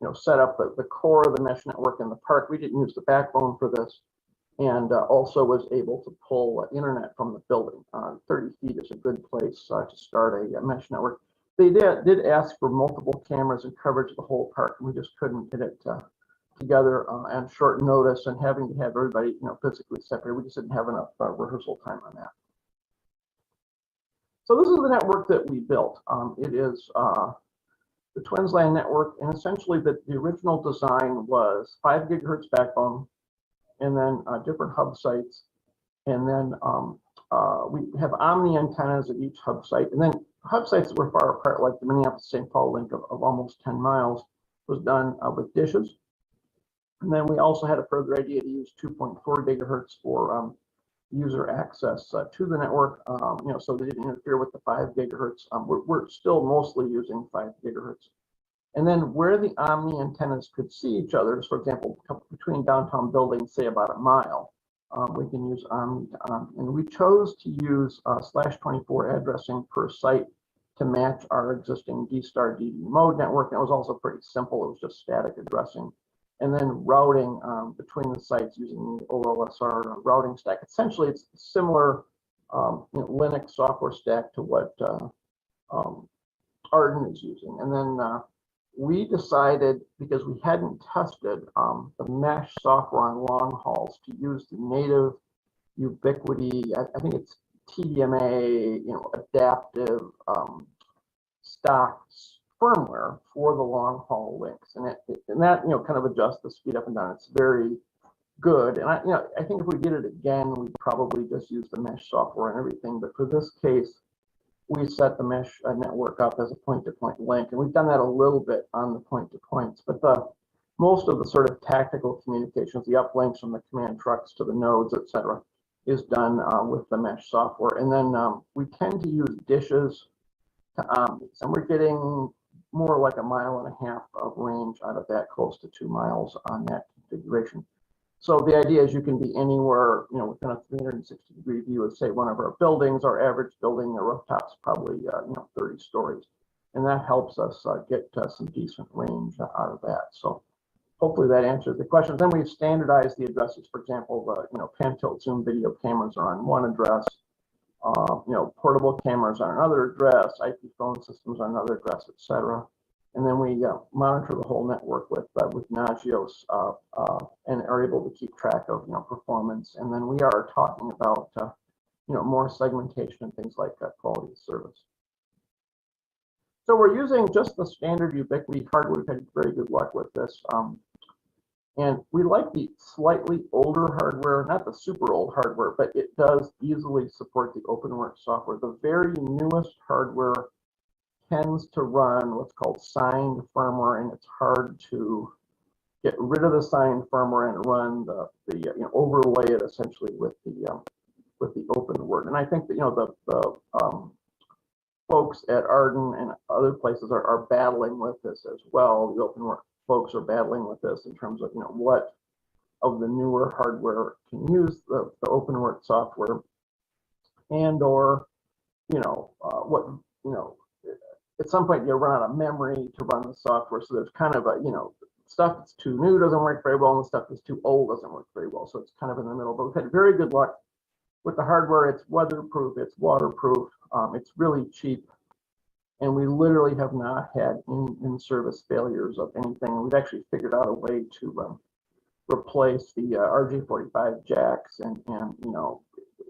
you know, set up the core of the mesh network in the park. We didn't use the backbone for this, and also was able to pull internet from the building. 30 feet is a good place to start a mesh network. They did ask for multiple cameras and coverage of the whole park, and we just couldn't get it together on short notice, and having to have everybody, you know, physically separate. We just didn't have enough rehearsal time on that. So this is the network that we built. It is the Twinsland network, and essentially the original design was 5 gigahertz backbone, and then different hub sites, and then we have omni antennas at each hub site, and then hub sites that were far apart, like the Minneapolis-St. Paul link of almost 10 miles, was done with dishes. And then we also had a further idea to use 2.4 gigahertz for user access to the network, you know, so they didn't interfere with the 5 gigahertz. We're still mostly using 5 gigahertz. And then where the omni antennas could see each other, so for example, between downtown buildings, say about a mile, we can use omni to omni. And we chose to use /24 addressing per site to match our existing D-Star DD mode network. And it was also pretty simple. It was just static addressing. And then routing between the sites using the OLSR routing stack. Essentially, it's similar you know, Linux software stack to what Arden is using. And then we decided, because we hadn't tested the mesh software on long hauls, to use the native Ubiquiti, I think it's TDMA, you know, adaptive stock firmware for the long haul links, and that, you know, kind of adjusts the speed up and down. It's very good, and I think if we did it again, we'd probably just use the mesh software and everything. But for this case, we set the mesh network up as a point-to-point link, and we've done that a little bit on the point-to-points. But most of the sort of tactical communications, the uplinks from the command trucks to the nodes, etc., is done with the mesh software. And then we tend to use dishes to omnis, and we're getting more like 1.5 miles of range out of that, close to 2 miles on that configuration. So the idea is you can be anywhere, you know, within a 360-degree view of, say, one of our buildings. Our average building, the rooftop's probably, you know, 30 stories, and that helps us get some decent range out of that. So hopefully that answers the questions. Then we've standardized the addresses. For example, the, you know, pan tilt zoom video cameras are on one address. You know, portable cameras on another address, IP phone systems on another address, etc. And then we monitor the whole network with Nagios and are able to keep track of, you know, performance. And then we are talking about you know, more segmentation and things like quality of service. So we're using just the standard Ubiquiti hardware. We've had very good luck with this. And we like the slightly older hardware, not the super old hardware, but it does easily support the OpenWorks software. The very newest hardware tends to run what's called signed firmware, and it's hard to get rid of the signed firmware and run the you know, overlay it essentially with the OpenWord. And I think that, you know, folks at Arden and other places are battling with this as well. The open work folks are battling with this in terms of, what of the newer hardware can use the open work software, and or, what, at some point you run out of memory to run the software. So there's kind of a, stuff that's too new doesn't work very well, and the stuff that's too old doesn't work very well. So it's kind of in the middle, but we've had very good luck with the hardware. It's weatherproof, it's waterproof, it's really cheap, and we literally have not had any in-service failures of anything. We've actually figured out a way to replace the RJ45 jacks and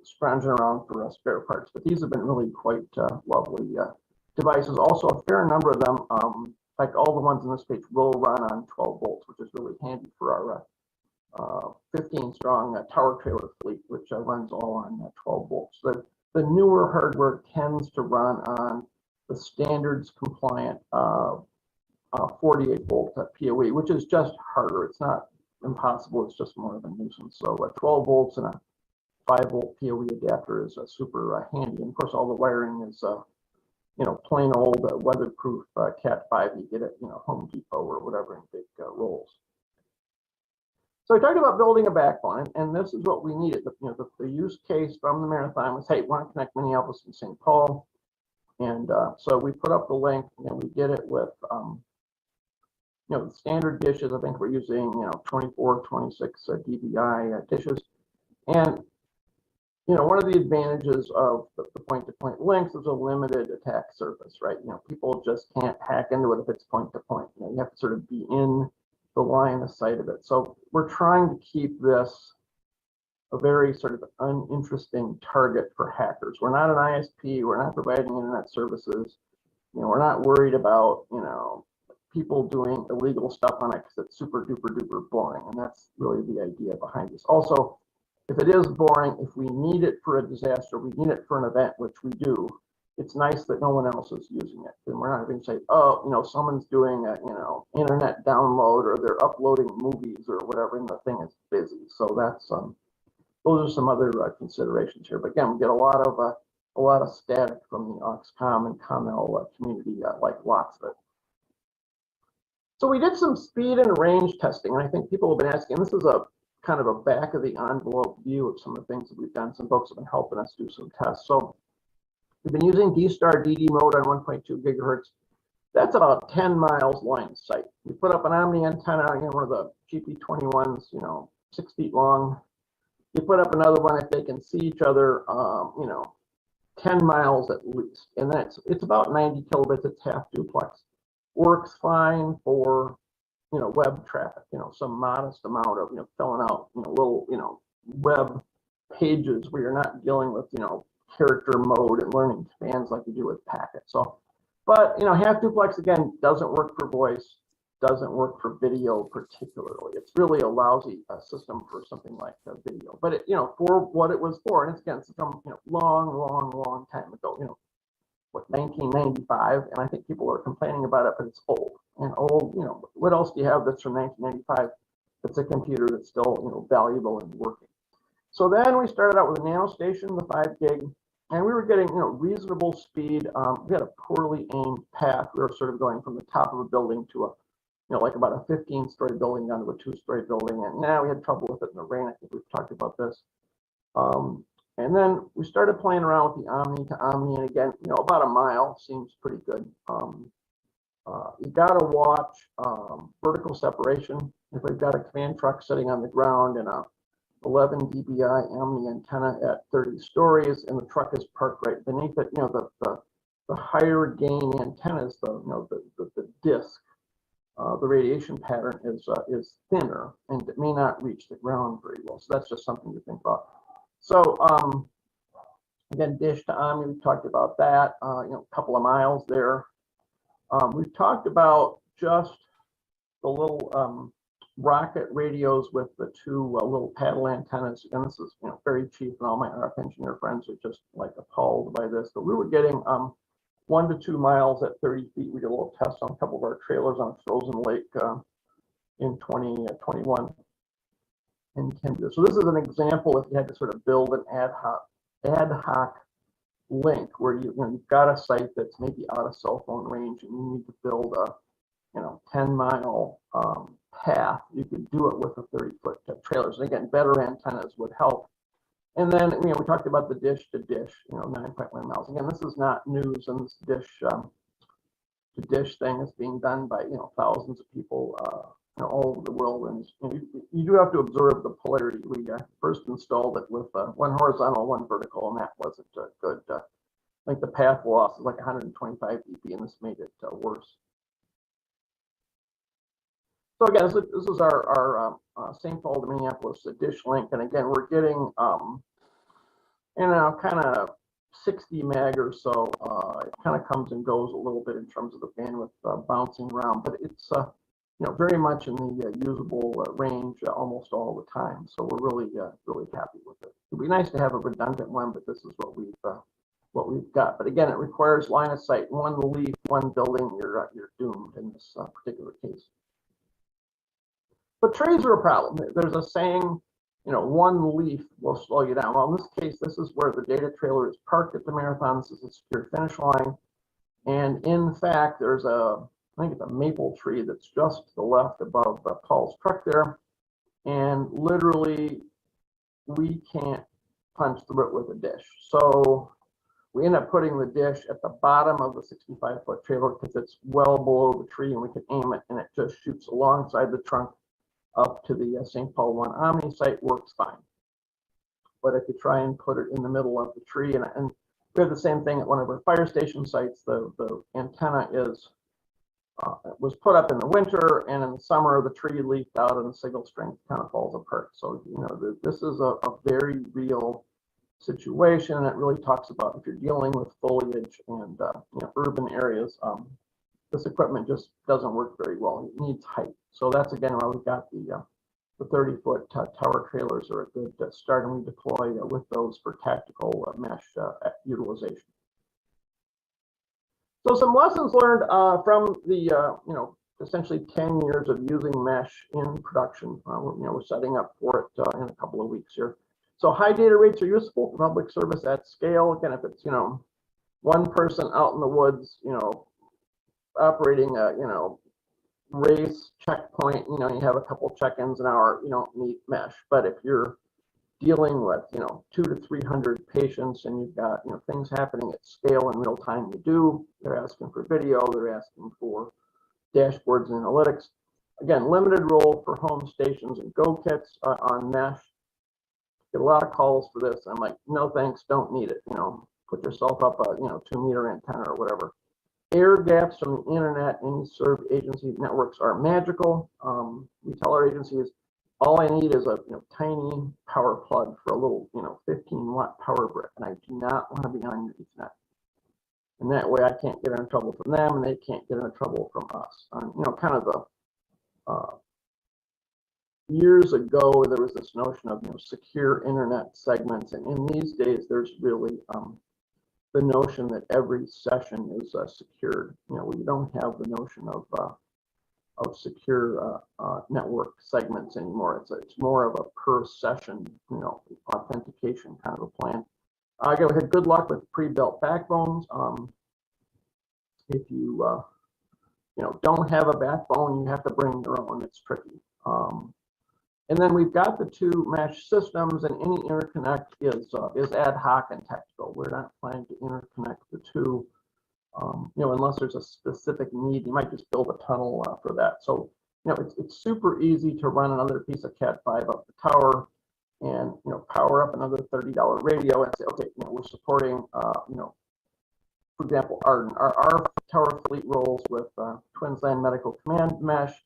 scrounging around for spare parts. But these have been really quite lovely devices. Also, a fair number of them, like all the ones in this page, will run on 12 volts, which is really handy for our 15-strong tower trailer fleet, which runs all on 12 volts. The newer hardware tends to run on the standards compliant 48 volt PoE, which is just harder. It's not impossible, it's just more of a nuisance. So 12 volts and a 5 volt PoE adapter is super handy. And of course, all the wiring is plain old weatherproof Cat 5 you get at Home Depot or whatever in big rolls. So I talked about building a backbone, and this is what we needed. The use case from the marathon was, hey, we want to connect Minneapolis and St. Paul. And so we put up the link, and we did it with the standard dishes. I think we're using 24, 26 dBi dishes. And one of the advantages of the point-to-point links is a limited attack surface, right? People just can't hack into it if it's point-to-point. You have to sort of be in the line of sight of it. So we're trying to keep this a very sort of uninteresting target for hackers. We're not an ISP. We're not providing internet services. We're not worried about, people doing illegal stuff on it because it's super duper duper boring. And that's really the idea behind this. Also, if it is boring, if we need it for a disaster, we need it for an event, which we do, it's nice that no one else is using it. And we're not going to say, oh, someone's doing a, internet download, or they're uploading movies or whatever, and the thing is busy. So that's, those are some other considerations here. But again, we get a lot of static from the Auxcom and ComL community, like lots of it. So we did some speed and range testing, and I think people have been asking, this is a kind of a back of the envelope view of some of the things that we've done. Some folks have been helping us do some tests. So we've been using D-Star DD mode on 1.2 gigahertz. That's about 10 miles line of sight. We put up an Omni antenna, one of the GP21s, 6 feet long. You put up another one if they can see each other, 10 miles at least. And that's, it's about 90 kilobits, it's half duplex. Works fine for, web traffic, some modest amount of, filling out, little, web pages where you're not dealing with, character mode and learning commands like you do with packets. So, but, half duplex, again, doesn't work for voice, doesn't work for video particularly. It's really a lousy system for something like video. But, for what it was for, and it's, again, it's from, long time ago, what, 1995, and I think people are complaining about it, but it's old. And old, what else do you have that's from 1995 that's a computer that's still, valuable and working? So then we started out with a nano station, the 5 gig, and we were getting, reasonable speed. We had a poorly aimed path. We were sort of going from the top of a building to a, like about a 15-story building down to a 2-story building, and now we had trouble with it in the rain. I think we've talked about this. And then we started playing around with the Omni to Omni, and again, about a mile seems pretty good. You gotta watch vertical separation. If we've got a command truck sitting on the ground and a 11 dBi Omni antenna at 30 stories, and the truck is parked right beneath it, the higher gain antennas, the disc, the radiation pattern is thinner and it may not reach the ground very well. So that's just something to think about. So again, dish to Omni, we've talked about that, a couple of miles there. We've talked about just the little rocket radios with the two little paddle antennas. And this is very cheap, and all my RF engineer friends are just like appalled by this. But we were getting 1 to 2 miles at 30 feet. We did a little test on a couple of our trailers on a frozen lake in 2021. And can do. So this is an example if you had to sort of build an ad hoc link where you've got a site that's maybe out of cell phone range and you need to build a 10-mile path, you could do it with a 30-foot trailers. And again, better antennas would help. And then we talked about the dish to dish, 9.1 miles. Again, this is not news, and this dish to dish thing is being done by thousands of people all over the world. And you do have to observe the polarity. We first installed it with one horizontal, one vertical, and that wasn't good. I think the path loss is like 125 dB, and this made it worse. So again, this is our St. Paul to Minneapolis dish link, and again, we're getting kind of 60 meg or so. It kind of comes and goes a little bit in terms of the bandwidth bouncing around, but it's very much in the usable range almost all the time. So we're really happy with it. It'd be nice to have a redundant one, but this is what we've got. But again, it requires line of sight. One leaf, one building, you're doomed in this particular case. But trees are a problem. There's a saying, one leaf will slow you down. Well, in this case, this is where the data trailer is parked at the marathon. This is a secure finish line. And in fact, there's I think it's a maple tree that's just to the left above Paul's truck there. And literally, we can't punch through it with a dish. So we end up putting the dish at the bottom of the 65-foot trailer because it's well below the tree, and we can aim it, and it just shoots alongside the trunk up to the St. Paul 1 Omni site. Works fine. But if you try and put it in the middle of the tree, and we have the same thing at one of our fire station sites, the antenna was put up in the winter, and in the summer the tree leaked out and the signal strength kind of falls apart. So this is a very real situation, and it really talks about if you're dealing with foliage and urban areas, this equipment just doesn't work very well. It needs height. So that's again why we've got the 30-foot tower trailers are a good start, and we deploy with those for tactical mesh utilization. So some lessons learned from the essentially 10 years of using mesh in production. We're setting up for it in a couple of weeks here. So high data rates are useful for public service at scale. Again, if it's one person out in the woods, operating a race checkpoint, you have a couple check-ins an hour, you don't need mesh. But if you're dealing with 200 to 300 patients and you've got things happening at scale in real time, they're asking for video, they're asking for dashboards and analytics. Again, limited role for home stations and go kits on mesh. Get a lot of calls for this. I'm like, no thanks, don't need it. Put yourself up a 2-meter antenna or whatever. Air gaps from the internet and served agency networks are magical. We tell our agencies, all I need is a tiny power plug for a little 15-watt power brick, and I do not want to be on your Ethernet. And that way I can't get in trouble from them, and they can't get in trouble from us. Kind of the years ago, there was this notion of secure internet segments, and in these days, there's really the notion that every session is secured. We don't have the notion of secure network segments anymore. It's more of a per session, authentication kind of a plan. I had good luck with pre-built backbones. If you don't have a backbone, you have to bring your own. It's tricky. And then we've got the two mesh systems, and any interconnect is ad hoc and tactical. We're not planning to interconnect the two, unless there's a specific need. You might just build a tunnel for that. So, it's super easy to run another piece of Cat5 up the tower, and power up another $30 radio and say, okay, we're supporting, for example, Arden. Our tower fleet rolls with Twinsland Medical Command mesh,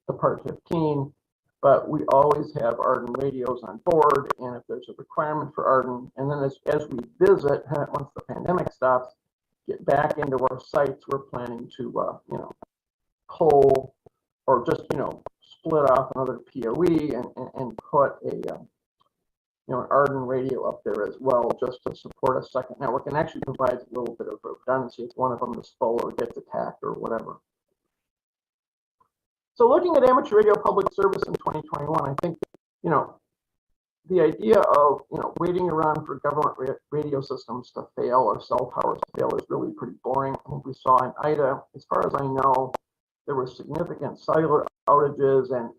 the Part 15. But we always have Arden radios on board, and if there's a requirement for Arden, and then as we visit, once the pandemic stops, get back into our sites, we're planning to, pull or just, split off another PoE and put an Arden radio up there as well, just to support a second network, and actually provides a little bit of redundancy if one of them is full or gets attacked or whatever. So looking at amateur radio public service in 2021, I think, the idea of waiting around for government radio systems to fail or cell towers to fail is really pretty boring. I think we saw in Ida, as far as I know, there were significant cellular outages and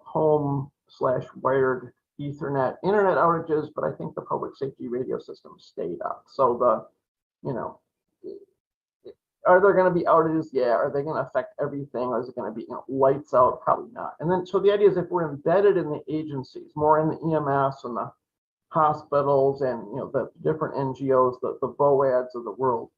home/wired Ethernet internet outages, but I think the public safety radio system stayed up. So are there going to be outages? Yeah. Are they going to affect everything? Or is it going to be lights out? Probably not. And then so the idea is if we're embedded in the agencies, more in the EMS and the hospitals and the different NGOs, the VOADs of the world,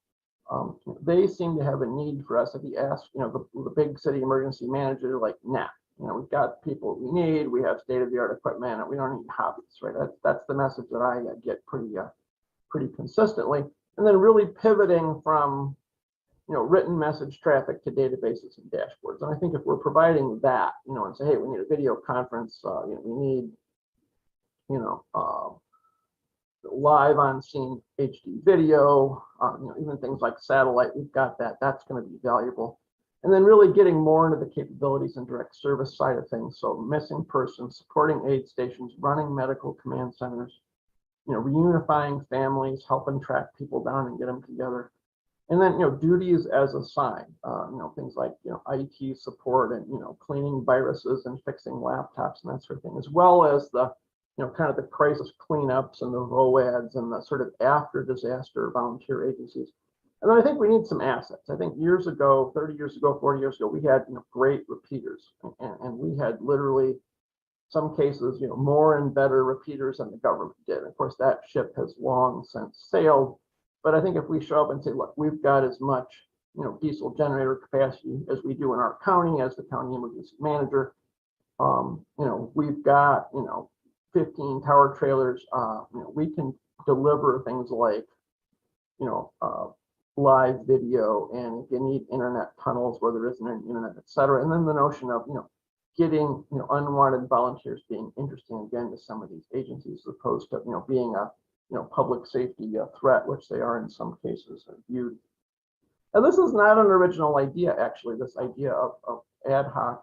they seem to have a need for us. If you ask the big city emergency manager, like, nah, we've got people we need, we have state-of-the-art equipment, and we don't need hobbies, right? That's the message that I get pretty consistently. And then really pivoting from written message traffic to databases and dashboards. And I think if we're providing that, and say, hey, we need a video conference, we need, live on scene HD video, even things like satellite, we've got that. That's going to be valuable. And then really getting more into the capabilities and direct service side of things. So missing persons, supporting aid stations, running medical command centers, reunifying families, helping track people down and get them together. And then, duties as assigned, things like, IT support and, cleaning viruses and fixing laptops and that sort of thing, as well as the, kind of the crisis cleanups and the VOADs and the sort of after disaster volunteer agencies. And then I think we need some assets. I think years ago, 30 years ago, 40 years ago, we had great repeaters, and we had literally some cases, more and better repeaters than the government did. Of course, that ship has long since sailed. But I think if we show up and say, look, we've got as much, diesel generator capacity as we do in our county as the county emergency manager, we've got, 15 tower trailers, we can deliver things like, live video, and if you need internet tunnels where there isn't an internet, et cetera. And then the notion of, getting, unwanted volunteers being interesting again to some of these agencies, as opposed to, being a public safety threat, which they are in some cases viewed. And this is not an original idea, actually, this idea of ad hoc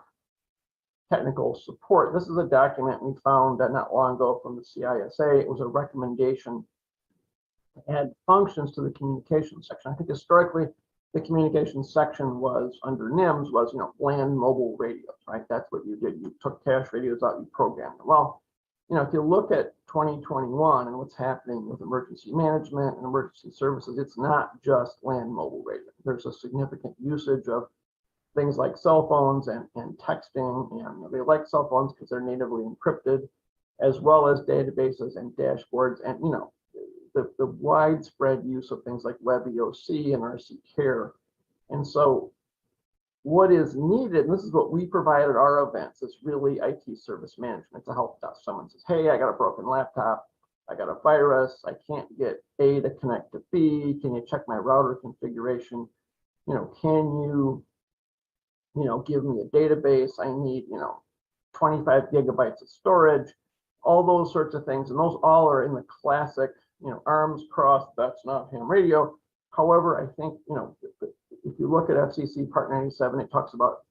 technical support. This is a document we found not long ago from the CISA. It was a recommendation to add functions to the communications section. I think historically, the communications section was under NIMS was, land mobile radios, right? That's what you did. You took cache radios out, you programmed them. Well, if you look at 2021 and what's happening with emergency management and emergency services, it's not just land mobile radio. There's a significant usage of things like cell phones and texting, and they like cell phones because they're natively encrypted, as well as databases and dashboards, and the widespread use of things like WebEOC and RC Care. And so what is needed, and this is what we provide at our events, is really IT service management. It's a help desk. Someone says, hey, I got a broken laptop, I got a virus, I can't get A to connect to B, can you check my router configuration? Can you, give me a database? I need, 25 gigabytes of storage, all those sorts of things. And those all are in the classic, arms crossed, that's not ham radio. However, I think, if you look at FCC Part 97, it talks about,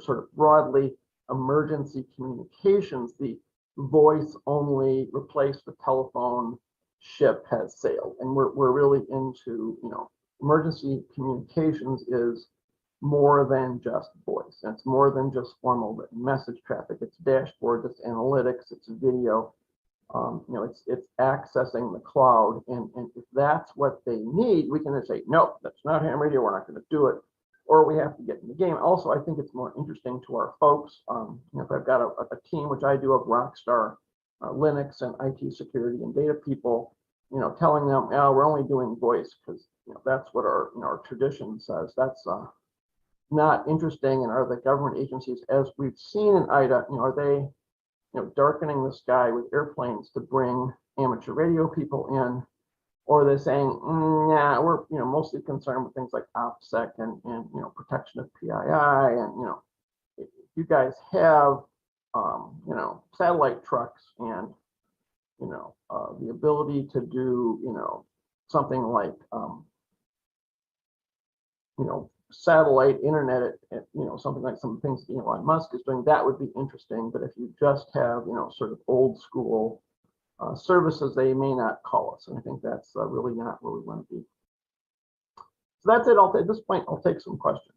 sort of broadly emergency communications, the voice only replace the telephone ship has sailed. And we're really into, emergency communications is more than just voice. It's more than just formal written message traffic. It's dashboards, it's analytics, it's video. It's accessing the cloud, and if that's what they need, we can just say, no, that's not ham radio, we're not going to do it, or we have to get in the game. Also, I think it's more interesting to our folks. If I've got a team, which I do, of Rockstar Linux and IT security and data people, telling them, oh, we're only doing voice because that's what our tradition says. That's not interesting. And are the government agencies, as we've seen in IDA, are they darkening the sky with airplanes to bring amateur radio people in, or are they saying, nah, we're mostly concerned with things like OPSEC and protection of PII, and if you guys have satellite trucks and the ability to do something like satellite internet at something like some things Elon Musk is doing, that would be interesting. But if you just have sort of old school services, they may not call us, and I think that's really not where we want to be. So that's it. At this point, I'll take some questions.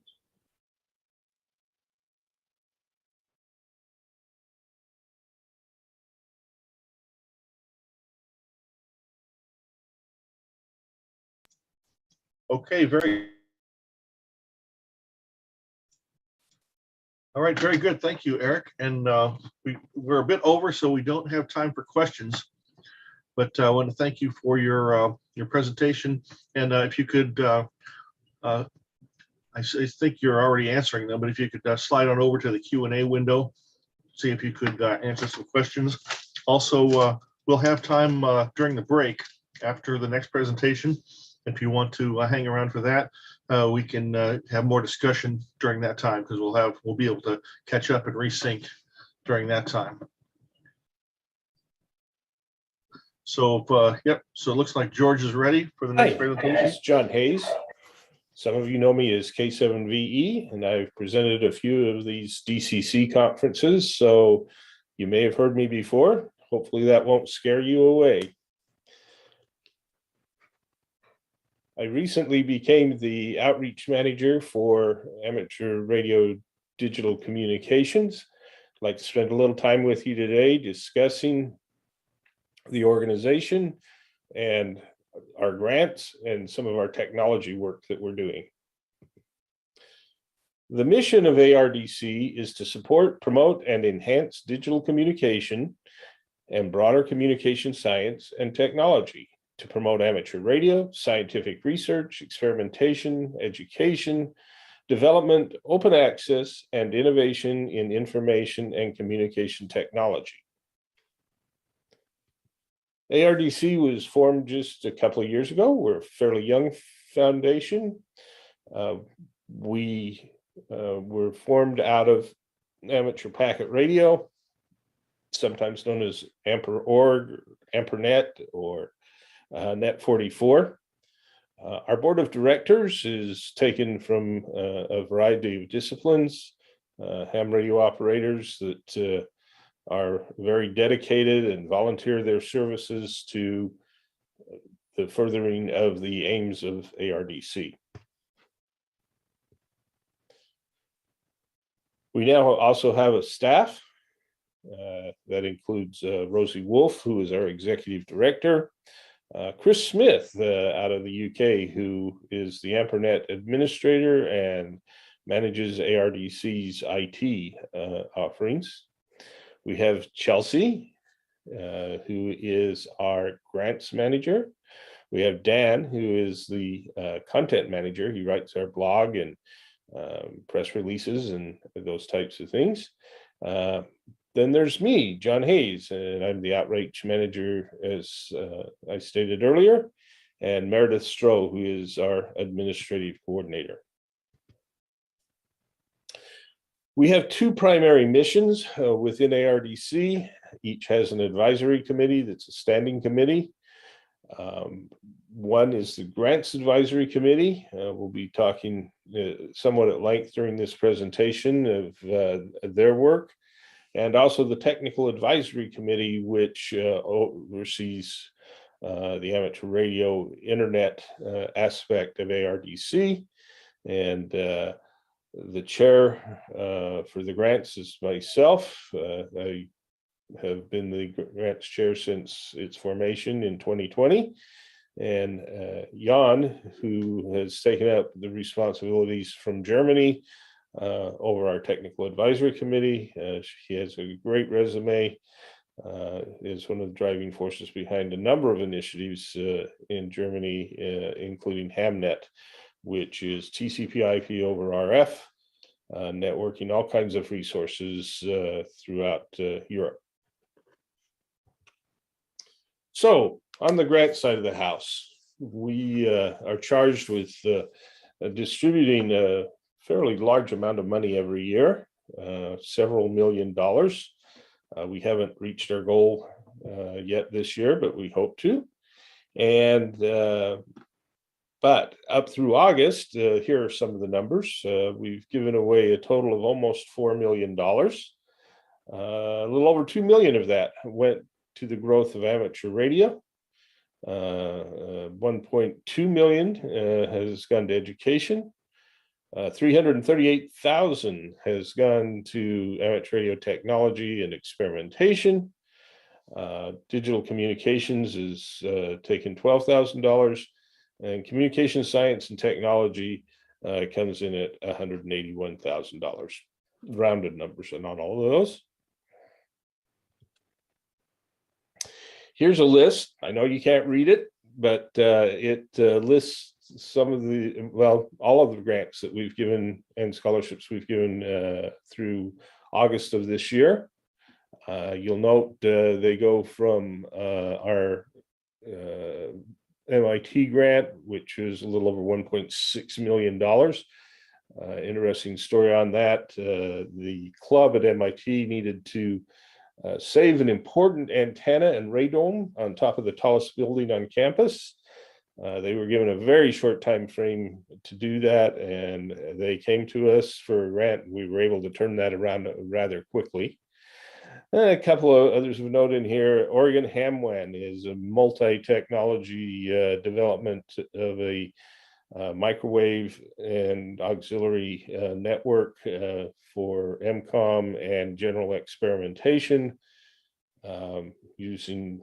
Okay, all right, very good. Thank you, Eric. And we're a bit over, so we don't have time for questions. But I want to thank you for your presentation. And if you could, I think you're already answering them, but if you could slide on over to the Q&A window, see if you could answer some questions. Also, we'll have time during the break after the next presentation. If you want to hang around for that, we can have more discussion during that time, because we'll be able to catch up and resync during that time. So, yep. So it looks like George is ready for the next presentation. It's John Hayes. Some of you know me as K7VE, and I've presented a few of these DCC conferences, so you may have heard me before. Hopefully that won't scare you away. I recently became the outreach manager for amateur radio digital communications. I'd like to spend a little time with you today discussing the organization and our grants and some of our technology work that we're doing. The mission of ARDC is to support, promote, and enhance digital communication and broader communication science and technology, to promote amateur radio, scientific research, experimentation, education, development, open access, and innovation in information and communication technology. ARDC was formed just a couple of years ago. We're a fairly young foundation. We were formed out of amateur packet radio, sometimes known as Amper.org, AmperNet, or Net 44. Our board of directors is taken from a variety of disciplines, ham radio operators that are very dedicated and volunteer their services to the furthering of the aims of ARDC. We now also have a staff that includes Rosie Wolf, who is our executive director, Chris Smith out of the UK, who is the AmperNet administrator and manages ARDC's IT offerings. We have Chelsea, who is our grants manager. We have Dan, who is the content manager. He writes our blog and press releases and those types of things. Then there's me, John Hayes, and I'm the outreach manager, as I stated earlier, and Meredith Stroh, who is our administrative coordinator. We have two primary missions within ARDC. Each has an advisory committee that's a standing committee. One is the Grants Advisory Committee. We'll be talking somewhat at length during this presentation of their work. And also the Technical Advisory Committee, which oversees the amateur radio internet aspect of ARDC. And the chair for the grants is myself. I have been the grants chair since its formation in 2020. And Jan, who has taken up the responsibilities from Germany over our technical advisory committee. She has a great resume, is one of the driving forces behind a number of initiatives in Germany, including HamNet, which is TCP/IP over RF, networking all kinds of resources throughout Europe. So on the grant side of the house, we are charged with distributing a fairly large amount of money every year, several $1 million. We haven't reached our goal yet this year, but we hope to. And But up through August, here are some of the numbers. We've given away a total of almost $4 million. A little over 2 million of that went to the growth of amateur radio. 1.2 million has gone to education. 338,000 has gone to amateur radio technology and experimentation. Digital communications is taken $12,000, and communication science and technology comes in at $181,000. Rounded numbers, and not all of those. Here's a list. I know you can't read it, but it lists some of the, well, all of the grants that we've given and scholarships we've given through August of this year. You'll note they go from our MIT grant, which is a little over $1.6 million. Interesting story on that. The club at MIT needed to save an important antenna and radome on top of the tallest building on campus. They were given a very short time frame to do that, and they came to us for a grant. We were able to turn that around rather quickly. A couple of others of note in here. Oregon HamWAN is a multi-technology development of a microwave and auxiliary network for MCOM and general experimentation using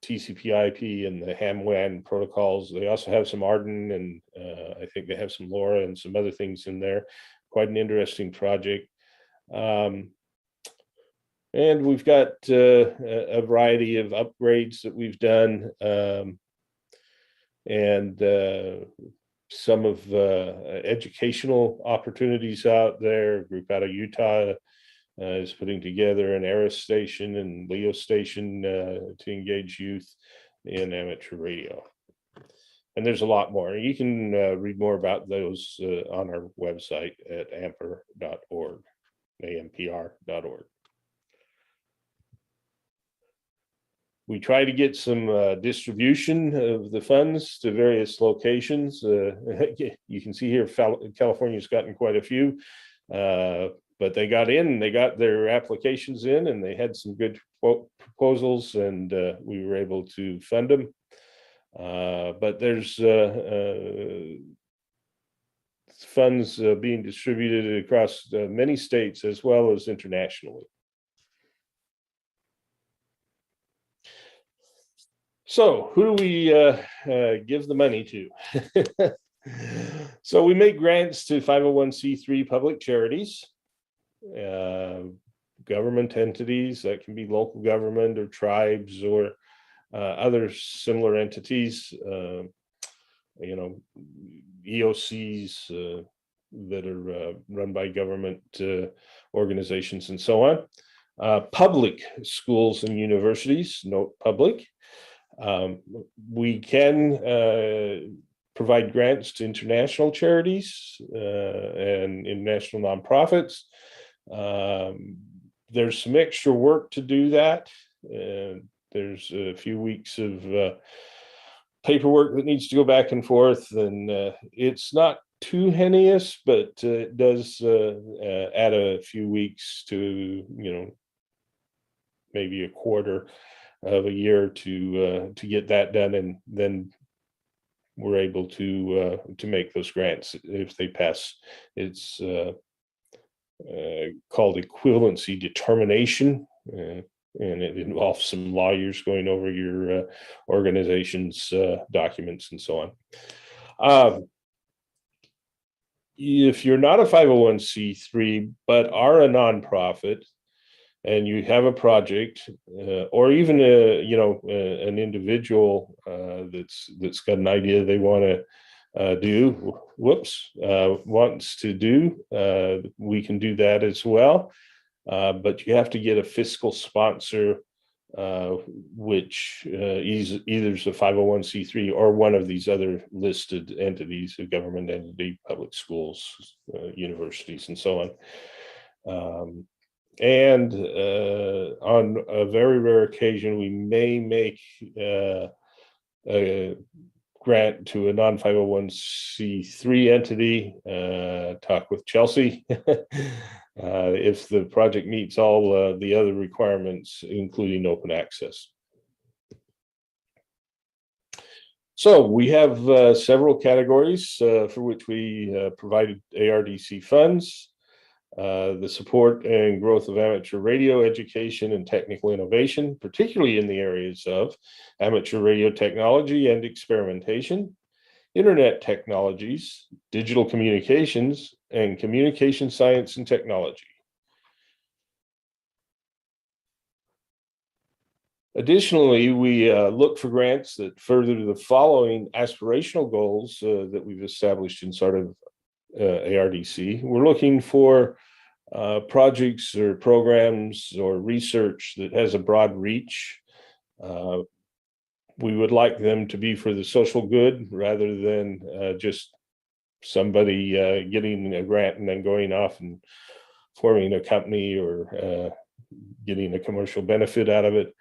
TCP/IP and the HamWAN protocols. They also have some Arden, and I think they have some LoRa and some other things in there. Quite an interesting project. And we've got a variety of upgrades that we've done, and some of educational opportunities out there. A group out of Utah is putting together an ARDC station and LEO station to engage youth in amateur radio. And there's a lot more. You can read more about those on our website at ampr.org, ampr.org. We try to get some distribution of the funds to various locations. You can see here, California's gotten quite a few, but they got their applications in, and they had some good proposals, and we were able to fund them. But there's funds being distributed across many states as well as internationally. So who do we give the money to? So we make grants to 501c3 public charities, government entities, that can be local government or tribes or other similar entities, EOCs that are run by government organizations and so on. Public schools and universities, note public. We can provide grants to international charities and international nonprofits. There's some extra work to do that. There's a few weeks of paperwork that needs to go back and forth, and it's not too heinous, but it does add a few weeks to, maybe a quarter of a year to get that done, and then we're able to make those grants if they pass. It's called equivalency determination, and it involves some lawyers going over your organization's documents and so on. If you're not a 501c3 but are a nonprofit, and you have a project, or even an individual that's got an idea they want to wants to do, we can do that as well. But you have to get a fiscal sponsor, which either is a 501c3 or one of these other listed entities, a government entity, public schools, universities, and so on. And on a very rare occasion, we may make grant to a non-501c3 entity. Talk with Chelsea. If the project meets all the other requirements, including open access. So we have several categories for which we provided ARDC funds. The support and growth of amateur radio education and technical innovation, particularly in the areas of amateur radio technology and experimentation, internet technologies, digital communications, and communication science and technology. Additionally, we look for grants that further the following aspirational goals that we've established inside of ARDC. We're looking for projects or programs or research that has a broad reach. We would like them to be for the social good rather than just somebody getting a grant and then going off and forming a company or getting a commercial benefit out of it.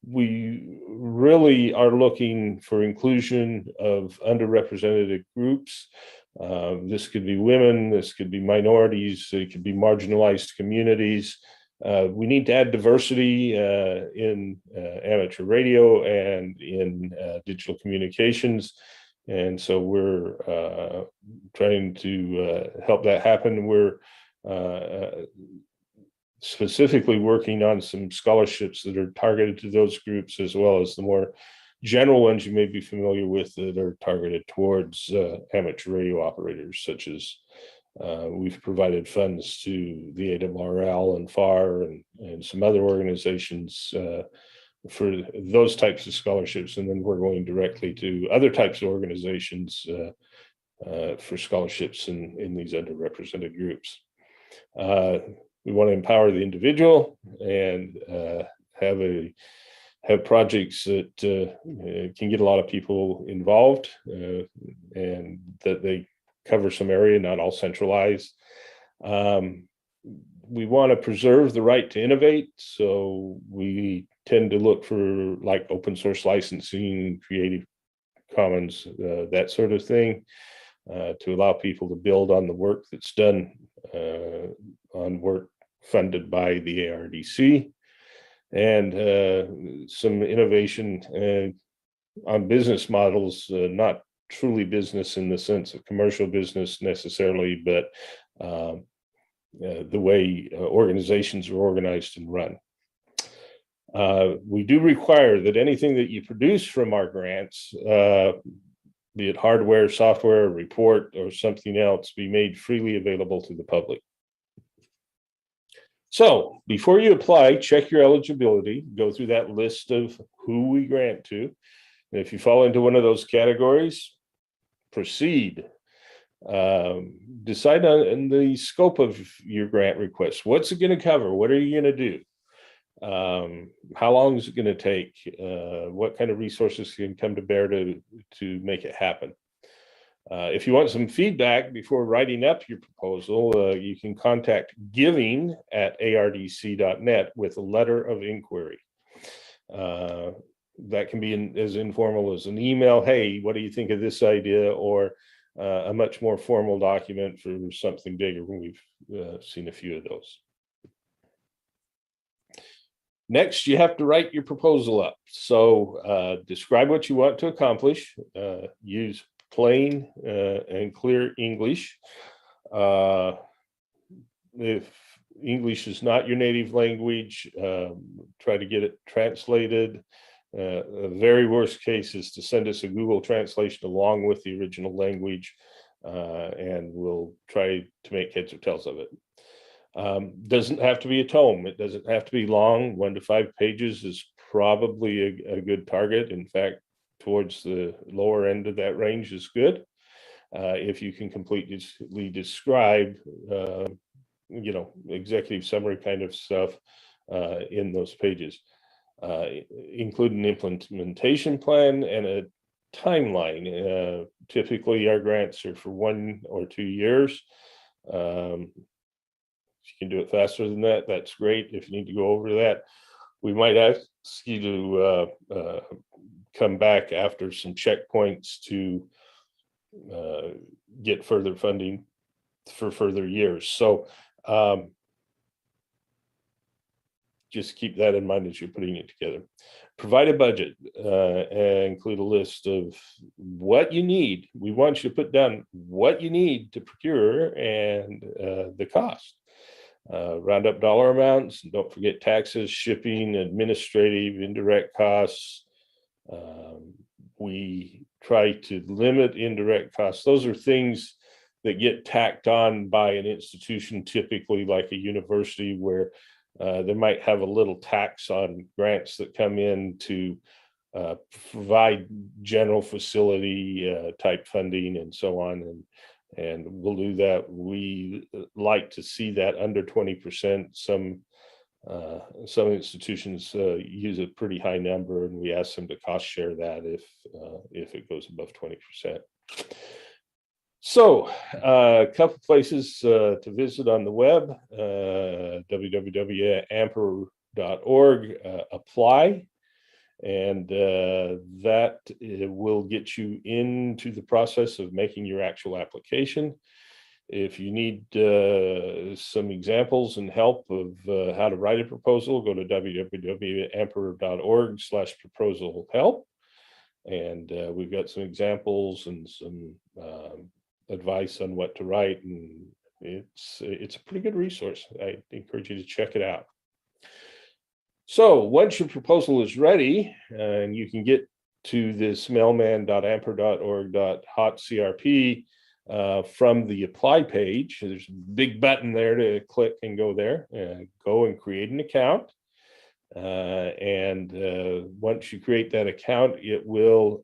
We really are looking for inclusion of underrepresented groups. This could be women, this could be minorities, it could be marginalized communities. We need to add diversity in amateur radio and in digital communications. And so we're trying to help that happen. We're specifically working on some scholarships that are targeted to those groups, as well as the more general ones you may be familiar with that are targeted towards amateur radio operators, such as we've provided funds to the ARRL and FAR and some other organizations for those types of scholarships. And then we're going directly to other types of organizations for scholarships in these underrepresented groups. We want to empower the individual and have projects that can get a lot of people involved and that they cover some area, not all centralized. We want to preserve the right to innovate, so we tend to look for like open source licensing, Creative Commons, that sort of thing, to allow people to build on the work that's done on work funded by the ARDC, and some innovation on business models, not truly business in the sense of commercial business necessarily, but the way organizations are organized and run. We do require that anything that you produce from our grants, be it hardware, software, report, or something else, be made freely available to the public. So before you apply, check your eligibility, go through that list of who we grant to. And if you fall into one of those categories, proceed. Decide on the scope of your grant request. What's it going to cover? What are you going to do? How long is it going to take? What kind of resources can come to bear to make it happen? If you want some feedback before writing up your proposal, you can contact giving@ardc.net with a letter of inquiry. That can be as informal as an email. Hey, what do you think of this idea? Or a much more formal document for something bigger. We've seen a few of those. Next, you have to write your proposal up. So describe what you want to accomplish. Use plain and clear English. If English is not your native language, try to get it translated. The very worst case is to send us a Google translation along with the original language, and we'll try to make heads or tails of it. Doesn't have to be a tome. It doesn't have to be long. 1 to 5 pages is probably a good target. In fact, towards the lower end of that range is good. If you can completely describe, executive summary kind of stuff in those pages. Include an implementation plan and a timeline. Typically, our grants are for 1 or 2 years. If you can do it faster than that, that's great. If you need to go over that, we might ask you to come back after some checkpoints to get further funding for further years. So just keep that in mind as you're putting it together. Provide a budget and include a list of what you need. We want you to put down what you need to procure and the cost. Round up dollar amounts, and don't forget taxes, shipping, administrative, indirect costs. We try to limit indirect costs. Those are things that get tacked on by an institution, typically like a university, where they might have a little tax on grants that come in to provide general facility type funding and so on. And we'll do that. We like to see that under 20%. Some institutions use a pretty high number, and we ask them to cost share that if it goes above 20%. So a couple places to visit on the web, www.amper.org, apply, and that will get you into the process of making your actual application. If you need some examples and help of how to write a proposal, go to www.amper.org/proposal help. And we've got some examples and some advice on what to write, and it's a pretty good resource. I encourage you to check it out. So once your proposal is ready, and you can get to this mailman.amper.org.hotcrp from the apply page, there's a big button there to click and go there, go and create an account. And once you create that account, it will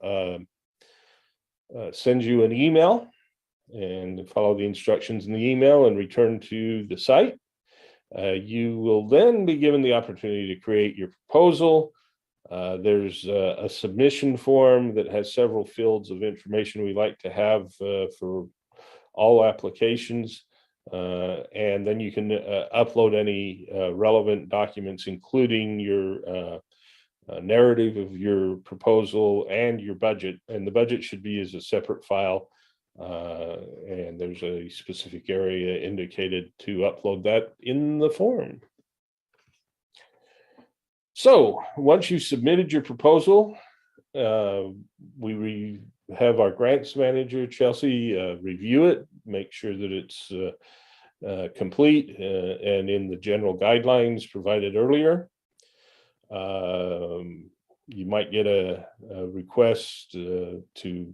send you an email, and follow the instructions in the email and return to the site. You will then be given the opportunity to create your proposal. There's a submission form that has several fields of information we like to have for all applications. And then you can upload any relevant documents, including your narrative of your proposal and your budget. And the budget should be as a separate file. And there's a specific area indicated to upload that in the form. So once you've submitted your proposal, we have our grants manager, Chelsea, review it, make sure that it's complete and in the general guidelines provided earlier. You might get a request to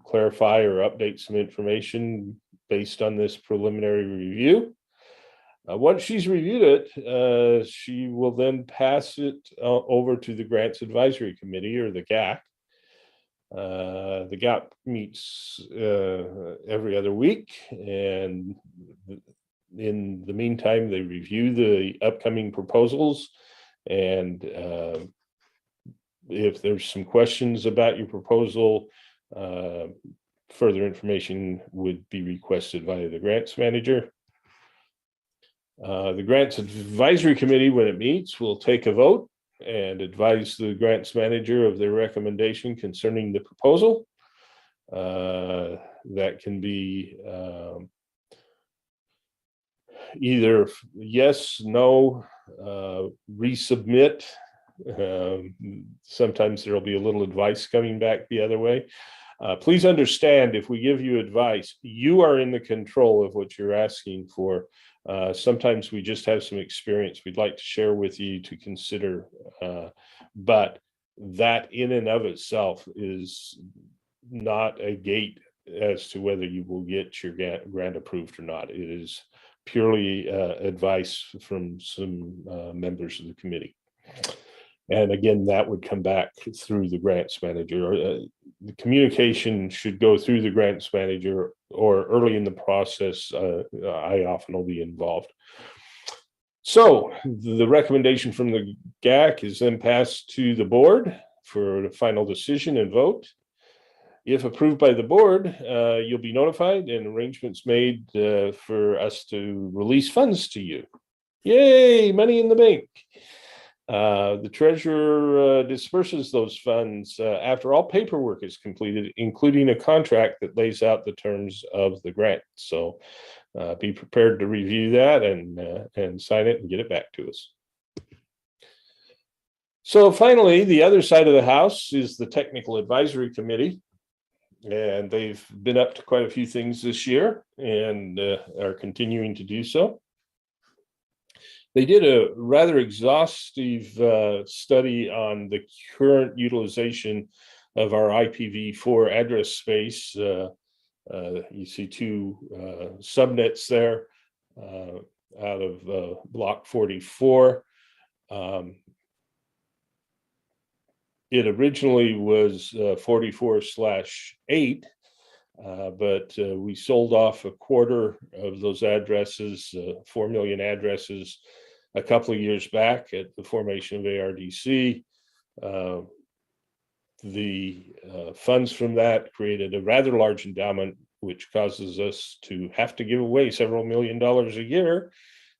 clarify or update some information based on this preliminary review. Once she's reviewed it, she will then pass it over to the Grants Advisory Committee, or the GAC. The GAC meets every other week, and in the meantime, they review the upcoming proposals, and if there's some questions about your proposal, further information would be requested via the grants manager. The Grants Advisory Committee, when it meets, will take a vote and advise the grants manager of their recommendation concerning the proposal. That can be either yes, no, resubmit. Sometimes there will be a little advice coming back the other way. Please understand, if we give you advice, you are in the control of what you're asking for. Sometimes we just have some experience we'd like to share with you to consider, but that in and of itself is not a gate as to whether you will get your grant approved or not. It is purely advice from some members of the committee. And again, that would come back through the grants manager. The communication should go through the grants manager, or early in the process, I often will be involved. So the recommendation from the GAC is then passed to the board for the final decision and vote. If approved by the board, you'll be notified and arrangements made for us to release funds to you. Yay, money in the bank. The treasurer disperses those funds after all paperwork is completed, including a contract that lays out the terms of the grant. So be prepared to review that and sign it and get it back to us. So finally, the other side of the house is the Technical Advisory Committee. And they've been up to quite a few things this year and are continuing to do so. They did a rather exhaustive study on the current utilization of our IPv4 address space. You see two subnets there out of block 44. It originally was 44/8, but we sold off a quarter of those addresses, 4 million addresses, a couple of years back at the formation of ARDC. The funds from that created a rather large endowment, which causes us to have to give away several $1 million a year,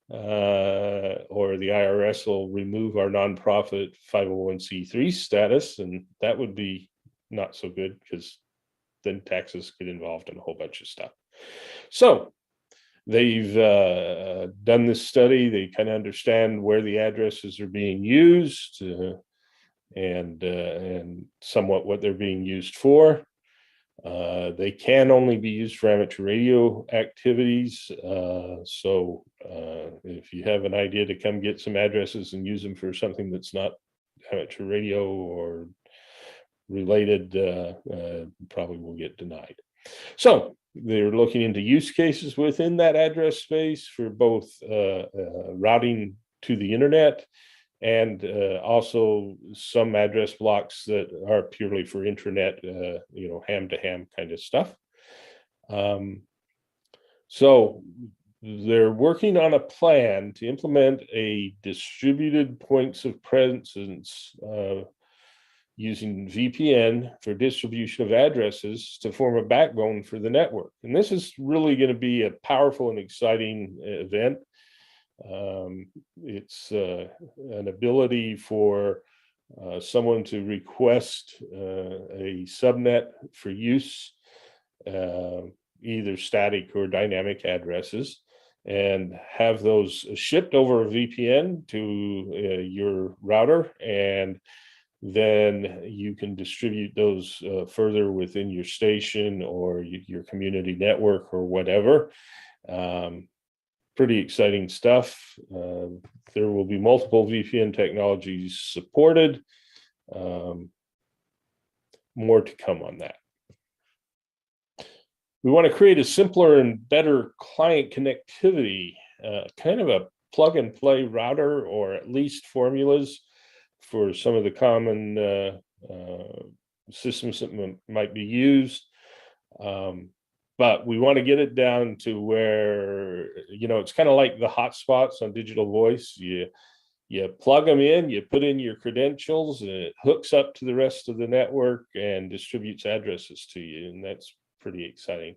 or the IRS will remove our nonprofit 501c3 status, and that would be not so good because then taxes get involved in a whole bunch of stuff. So they've done this study. They kind of understand where the addresses are being used and somewhat what they're being used for. They can only be used for amateur radio activities. So if you have an idea to come get some addresses and use them for something that's not amateur radio or related, probably will get denied. So they're looking into use cases within that address space for both routing to the internet and also some address blocks that are purely for intranet, ham to ham kind of stuff. So they're working on a plan to implement a distributed points of presence using VPN for distribution of addresses to form a backbone for the network. And this is really going to be a powerful and exciting event. It's an ability for someone to request a subnet for use, either static or dynamic addresses, and have those shipped over a VPN to your router, and then you can distribute those further within your station or your community network or whatever. Pretty exciting stuff. There will be multiple VPN technologies supported. More to come on that. We want to create a simpler and better client connectivity, kind of a plug and play router, or at least formulas for some of the common systems that might be used. But we want to get it down to where, it's kind of like the hotspots on digital voice. You plug them in, you put in your credentials, and it hooks up to the rest of the network and distributes addresses to you. And that's pretty exciting.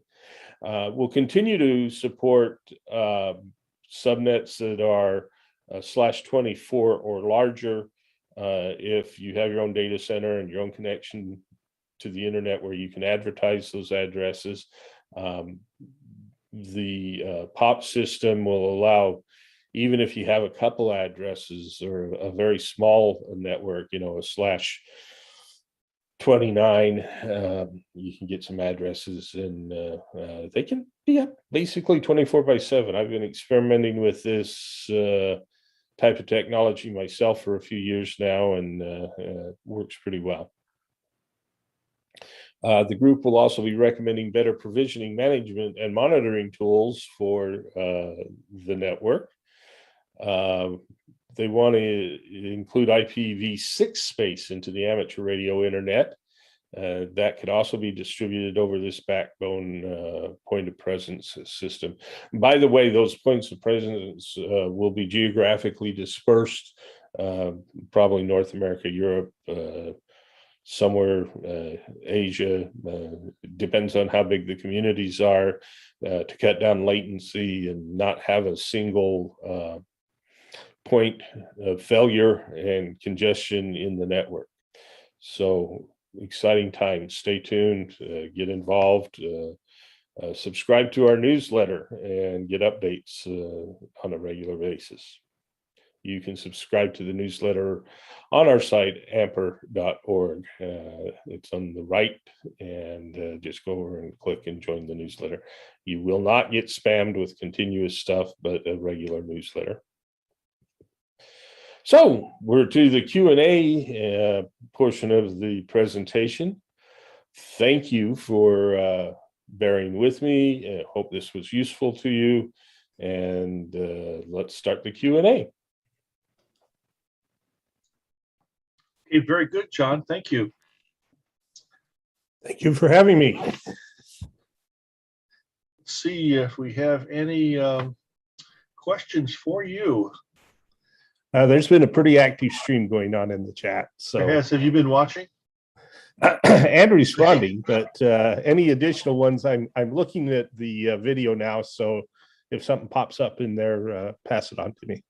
We'll continue to support subnets that are /24 or larger. If you have your own data center and your own connection to the internet where you can advertise those addresses, the POP system will allow, even if you have a couple addresses or a very small network, a /29, you can get some addresses, and they can be up basically 24/7. I've been experimenting with this type of technology myself for a few years now, and it works pretty well. The group will also be recommending better provisioning, management, and monitoring tools for the network. They want to include IPv6 space into the amateur radio internet. That could also be distributed over this backbone point of presence system. By the way, those points of presence will be geographically dispersed, probably North America, Europe, somewhere Asia, depends on how big the communities are, to cut down latency and not have a single point of failure and congestion in the network. So exciting times. Stay tuned, get involved, subscribe to our newsletter and get updates on a regular basis. You can subscribe to the newsletter on our site, amper.org. It's on the right, and just go over and click and join the newsletter. You will not get spammed with continuous stuff, but a regular newsletter. So we're to the Q&A portion of the presentation. Thank you for bearing with me. I hope this was useful to you. And let's start the Q&A. Okay, very good, John. Thank you. Thank you for having me. Let's see if we have any questions for you. There's been a pretty active stream going on in the chat. So Yes, have you been watching? and responding, but any additional ones, I'm looking at the video now. So if something pops up in there, pass it on to me.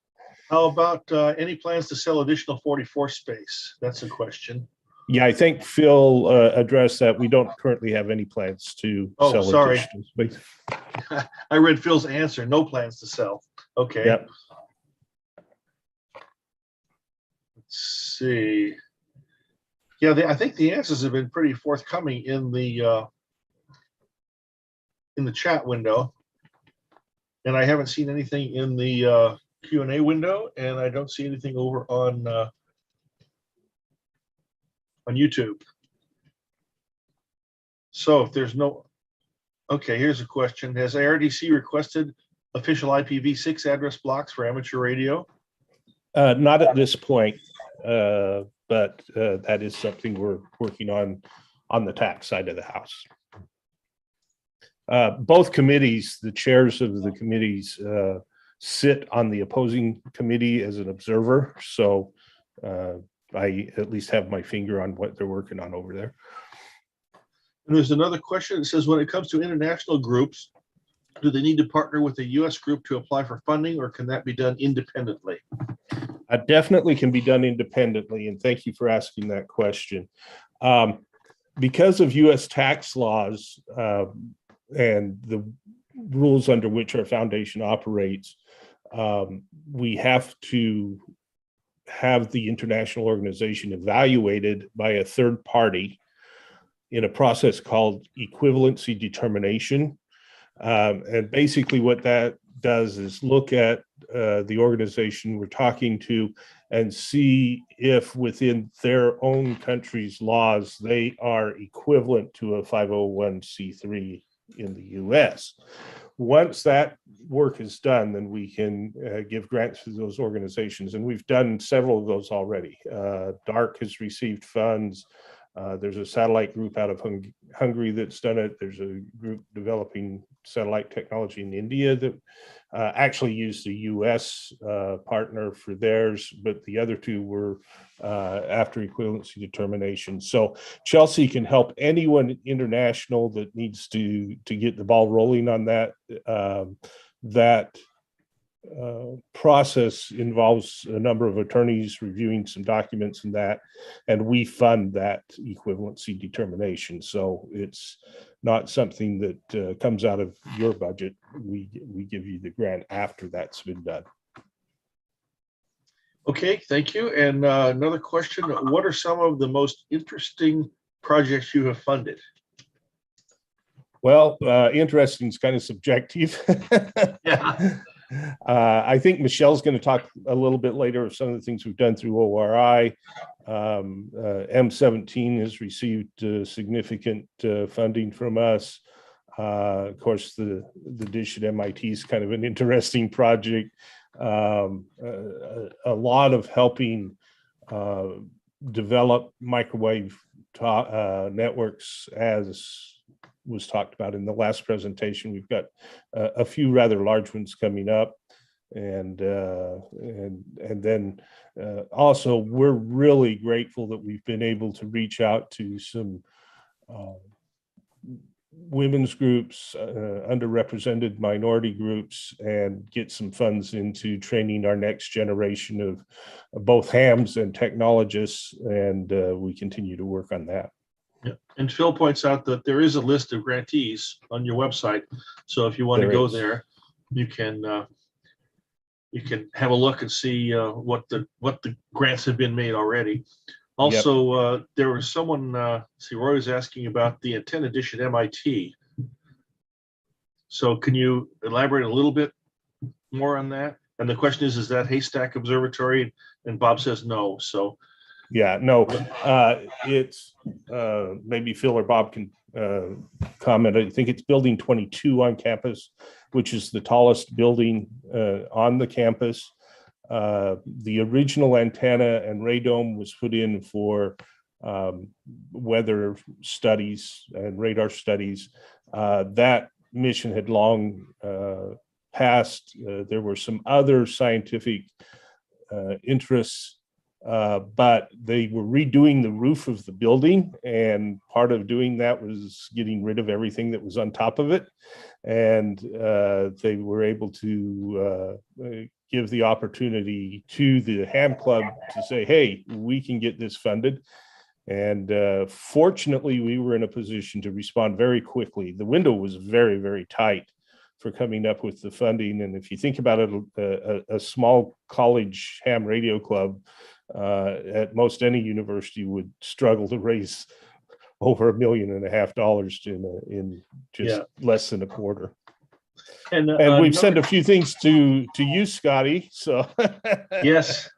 How about any plans to sell additional 44 space? That's a question. Yeah, I think Phil addressed that. We don't currently have any plans to sell additional space. I read Phil's answer. No plans to sell. Okay. Yep. Let's see. Yeah, I think the answers have been pretty forthcoming in the chat window, and I haven't seen anything in the Q&A window, and I don't see anything over on YouTube. So if there's no, okay, here's a question. Has ARDC requested official IPv6 address blocks for amateur radio? Not at this point, but that is something we're working on the tax side of the house. Both committees, the chairs of the committees, sit on the opposing committee as an observer. So I at least have my finger on what they're working on over there. And there's another question that says, when it comes to international groups, do they need to partner with a U.S. group to apply for funding, or can that be done independently? Definitely can be done independently. And thank you for asking that question. Because of U.S. tax laws and the rules under which our foundation operates, we have to have the international organization evaluated by a third party in a process called equivalency determination. And basically what that does is look at the organization we're talking to and see if within their own country's laws, they are equivalent to a 501c3 in the US. Once that work is done, then we can give grants to those organizations. And we've done several of those already. DARC has received funds. There's a satellite group out of Hungary that's done it. There's a group developing satellite technology in India that actually used a US partner for theirs, but the other two were after equivalency determination. So Chelsea can help anyone international that needs to get the ball rolling on that. That process involves a number of attorneys reviewing some documents and we fund that equivalency determination. So it's not something that comes out of your budget. We give you the grant after that's been done. Okay, thank you. And another question, what are some of the most interesting projects you have funded? Well, interesting is kind of subjective. Yeah. I think Michelle's going to talk a little bit later of some of the things we've done through ORI. M17 has received significant funding from us. Of course, the dish at MIT is kind of an interesting project. A lot of helping develop microwave networks, as was talked about in the last presentation. We've got a few rather large ones coming up, and then also we're really grateful that we've been able to reach out to some women's groups, underrepresented minority groups, and get some funds into training our next generation of both hams and technologists. And we continue to work on that. Yeah. And Phil points out that there is a list of grantees on your website. So if you want to go there, you can have a look and see what the grants have been made already. Also, there was someone, Roy was asking about the antenna dish at MIT. So can you elaborate a little bit more on that? And the question is that Haystack Observatory? And Bob says no. So yeah, no, it's maybe Phil or Bob can comment. I think it's building 22 on campus, which is the tallest building on the campus. The original antenna and radome was put in for weather studies and radar studies. That mission had long passed. There were some other scientific interests, but they were redoing the roof of the building, and part of doing that was getting rid of everything that was on top of it. And they were able to give the opportunity to the Ham Club to say, hey, we can get this funded. And fortunately, we were in a position to respond very quickly. The window was very, very tight for coming up with the funding. And if you think about it, a small college ham radio club at most any university would struggle to raise over $1.5 million in just less than a quarter. And we've sent a few things to you, Scotty. So yes,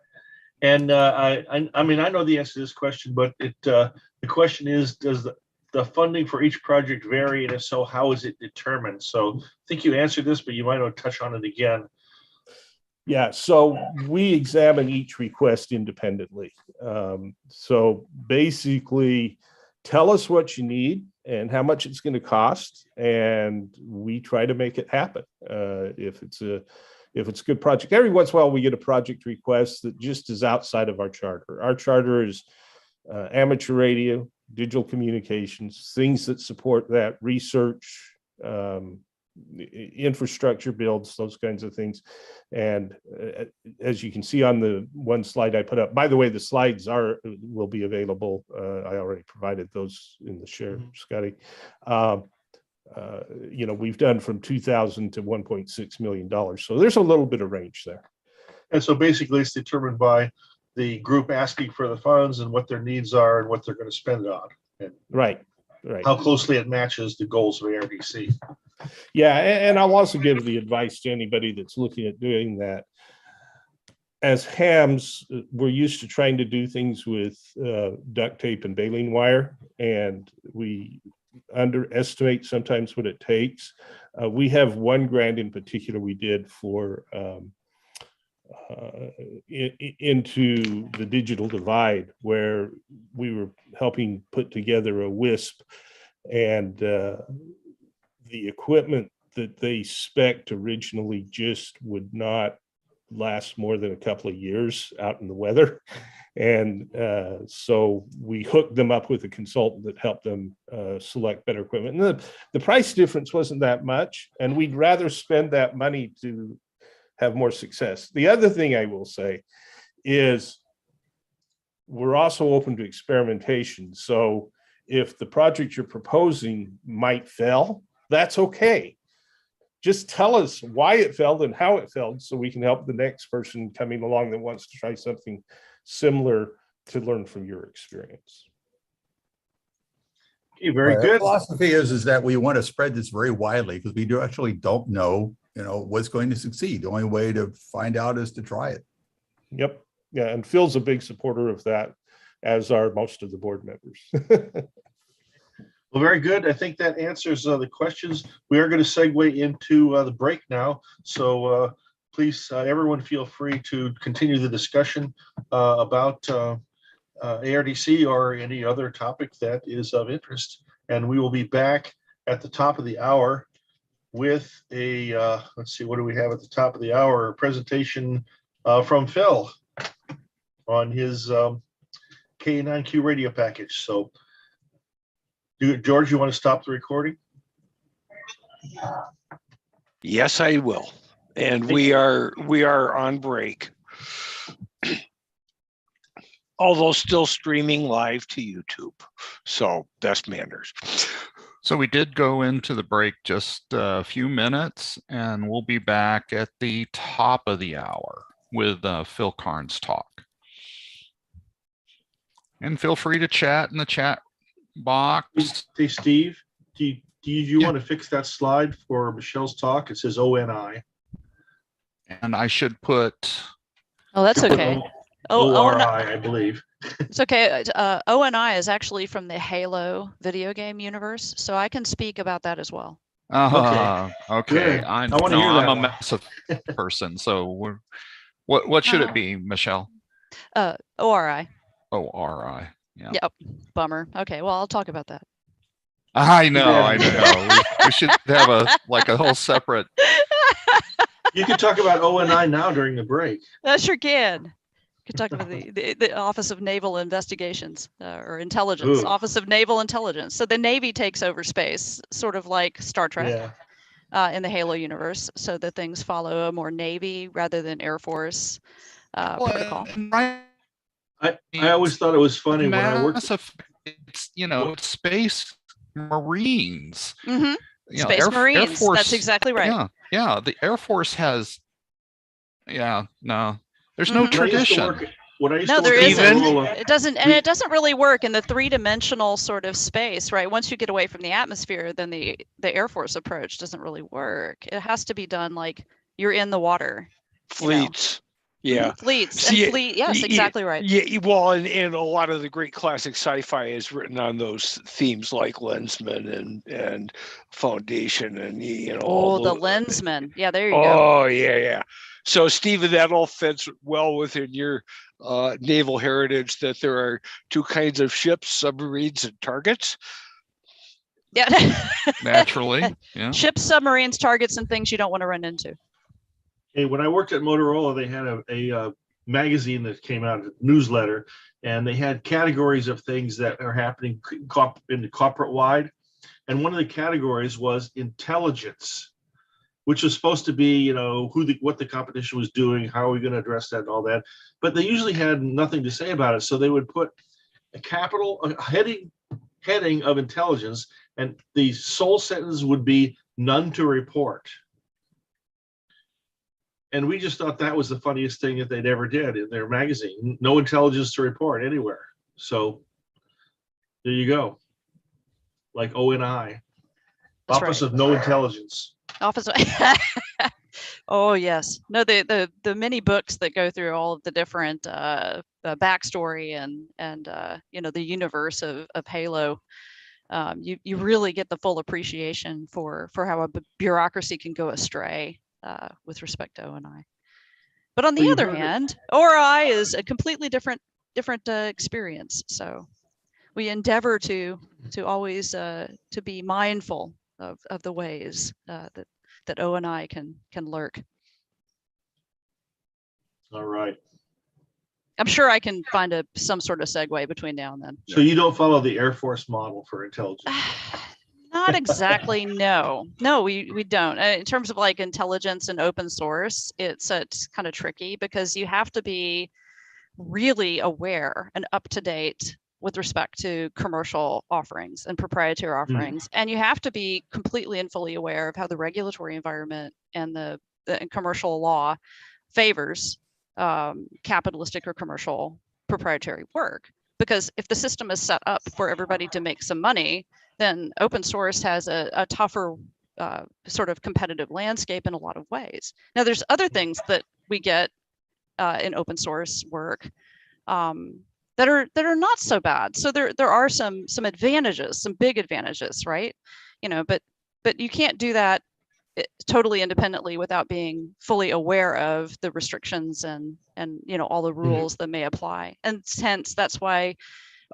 and I mean I know the answer to this question, but the question is, does the funding for each project vary, and if so, how is it determined? So I think you answered this, but you might want to touch on it again. Yeah, so we examine each request independently. So basically, tell us what you need and how much it's going to cost, and we try to make it happen. If it's a good project, every once in a while we get a project request that just is outside of our charter. Our charter is amateur radio, digital communications, things that support that, research, infrastructure builds, those kinds of things. And as you can see on the one slide I put up, by the way, the slides will be available. I already provided those in the share, Scotty. We've done from 2,000 to $1.6 million. So there's a little bit of range there. And so basically it's determined by the group asking for the funds and what their needs are and what they're going to spend it on. And right. How closely it matches the goals of ARDC. Yeah, and I'll also give the advice to anybody that's looking at doing that. As hams, we're used to trying to do things with duct tape and baling wire, and we underestimate sometimes what it takes. We have one grant in particular we did for into the digital divide, where we were helping put together a WISP, and the equipment that they spec'd originally just would not last more than a couple of years out in the weather. And so we hooked them up with a consultant that helped them select better equipment. And the price difference wasn't that much, and we'd rather spend that money to have more success. The other thing I will say is we're also open to experimentation. So if the project you're proposing might fail, that's okay. Just tell us why it failed and how it failed, so we can help the next person coming along that wants to try something similar to learn from your experience. Okay, very good. Our philosophy is that we want to spread this very widely, because we don't know, what's going to succeed. The only way to find out is to try it. Yep. Yeah, and Phil's a big supporter of that, as are most of the board members. Well, very good. I think that answers the questions. We are going to segue into the break now. So please, everyone feel free to continue the discussion about ARDC or any other topic that is of interest. And we will be back at the top of the hour with a, let's see, what do we have at the top of the hour? A presentation from Phil on his K9Q radio package. So George, you want to stop the recording? Yes, I will. And we are on break. Although still streaming live to YouTube. So best manners. So we did go into the break just a few minutes, and we'll be back at the top of the hour with Phil Carnes' talk. And feel free to chat in the chat box. Hey, Steve, do you want to fix that slide for Michelle's talk? It says ONI. And I should put... Oh, that's okay. ORI, I believe. It's okay. ONI is actually from the Halo video game universe, so I can speak about that as well. Okay. Good. I wanna hear I'm that a one. massive person, so what should it be, Michelle? ORI. ORI. Yeah. Yep. Bummer. Okay. Well, I'll talk about that. I know. We should have a whole separate. You can talk about ONI now during the break. I sure can. Could talk about the Office of Naval Investigations or Intelligence, Ooh. Office of Naval Intelligence. So the Navy takes over space, sort of like Star Trek in the Halo universe. So the things follow a more Navy rather than Air Force protocol. I always thought it was funny when I worked. It's space Marines. Mm-hmm. Space Marines. Air Force, that's exactly right. Yeah. The Air Force has. Yeah. No. There's no tradition. There isn't. It doesn't, and it doesn't really work in the three-dimensional sort of space, right? Once you get away from the atmosphere, then the Air Force approach doesn't really work. It has to be done like you're in the water. Fleets. Yeah. Fleets. Yes, exactly right. Yeah. Well, and a lot of the great classic sci-fi is written on those themes like Lensman and Foundation and the Lensman. Yeah, there you go. Oh, yeah. So, Stephen, that all fits well within your naval heritage that there are two kinds of ships, submarines and targets. Yeah. Naturally. Yeah. Ships, submarines, targets, and things you don't want to run into. Hey, when I worked at Motorola, they had a magazine that came out, a newsletter, and they had categories of things that are happening in the corporate wide. And one of the categories was intelligence, which was supposed to be, what the competition was doing, how are we going to address that and all that. But they usually had nothing to say about it. So they would put a heading of intelligence, and the sole sentence would be none to report. And we just thought that was the funniest thing that they'd ever did in their magazine. No intelligence to report anywhere. So there you go. Like ONI. That's Office right. of No Intelligence. Office. Oh yes. No, the many books that go through all of the different backstory and the universe of Halo. You really get the full appreciation for how a bureaucracy can go astray with respect to ONI. But on the other hand, ORI is a completely different experience. So we endeavor to always to be mindful of the ways that ONI can lurk. All right. I'm sure I can find some sort of segue between now and then. So you don't follow the Air Force model for intelligence? Not exactly. No, we don't. In terms of like intelligence and open source, it's kind of tricky because you have to be really aware and up to date with respect to commercial offerings and proprietary offerings. And you have to be completely and fully aware of how the regulatory environment and the commercial law favors capitalistic or commercial proprietary work. Because if the system is set up for everybody to make some money, then open source has a tougher sort of competitive landscape in a lot of ways. Now, there's other things that we get in open source work that are not so bad. So there are some advantages, some big advantages, right? But you can't do that totally independently without being fully aware of the restrictions and all the rules that may apply. And hence that's why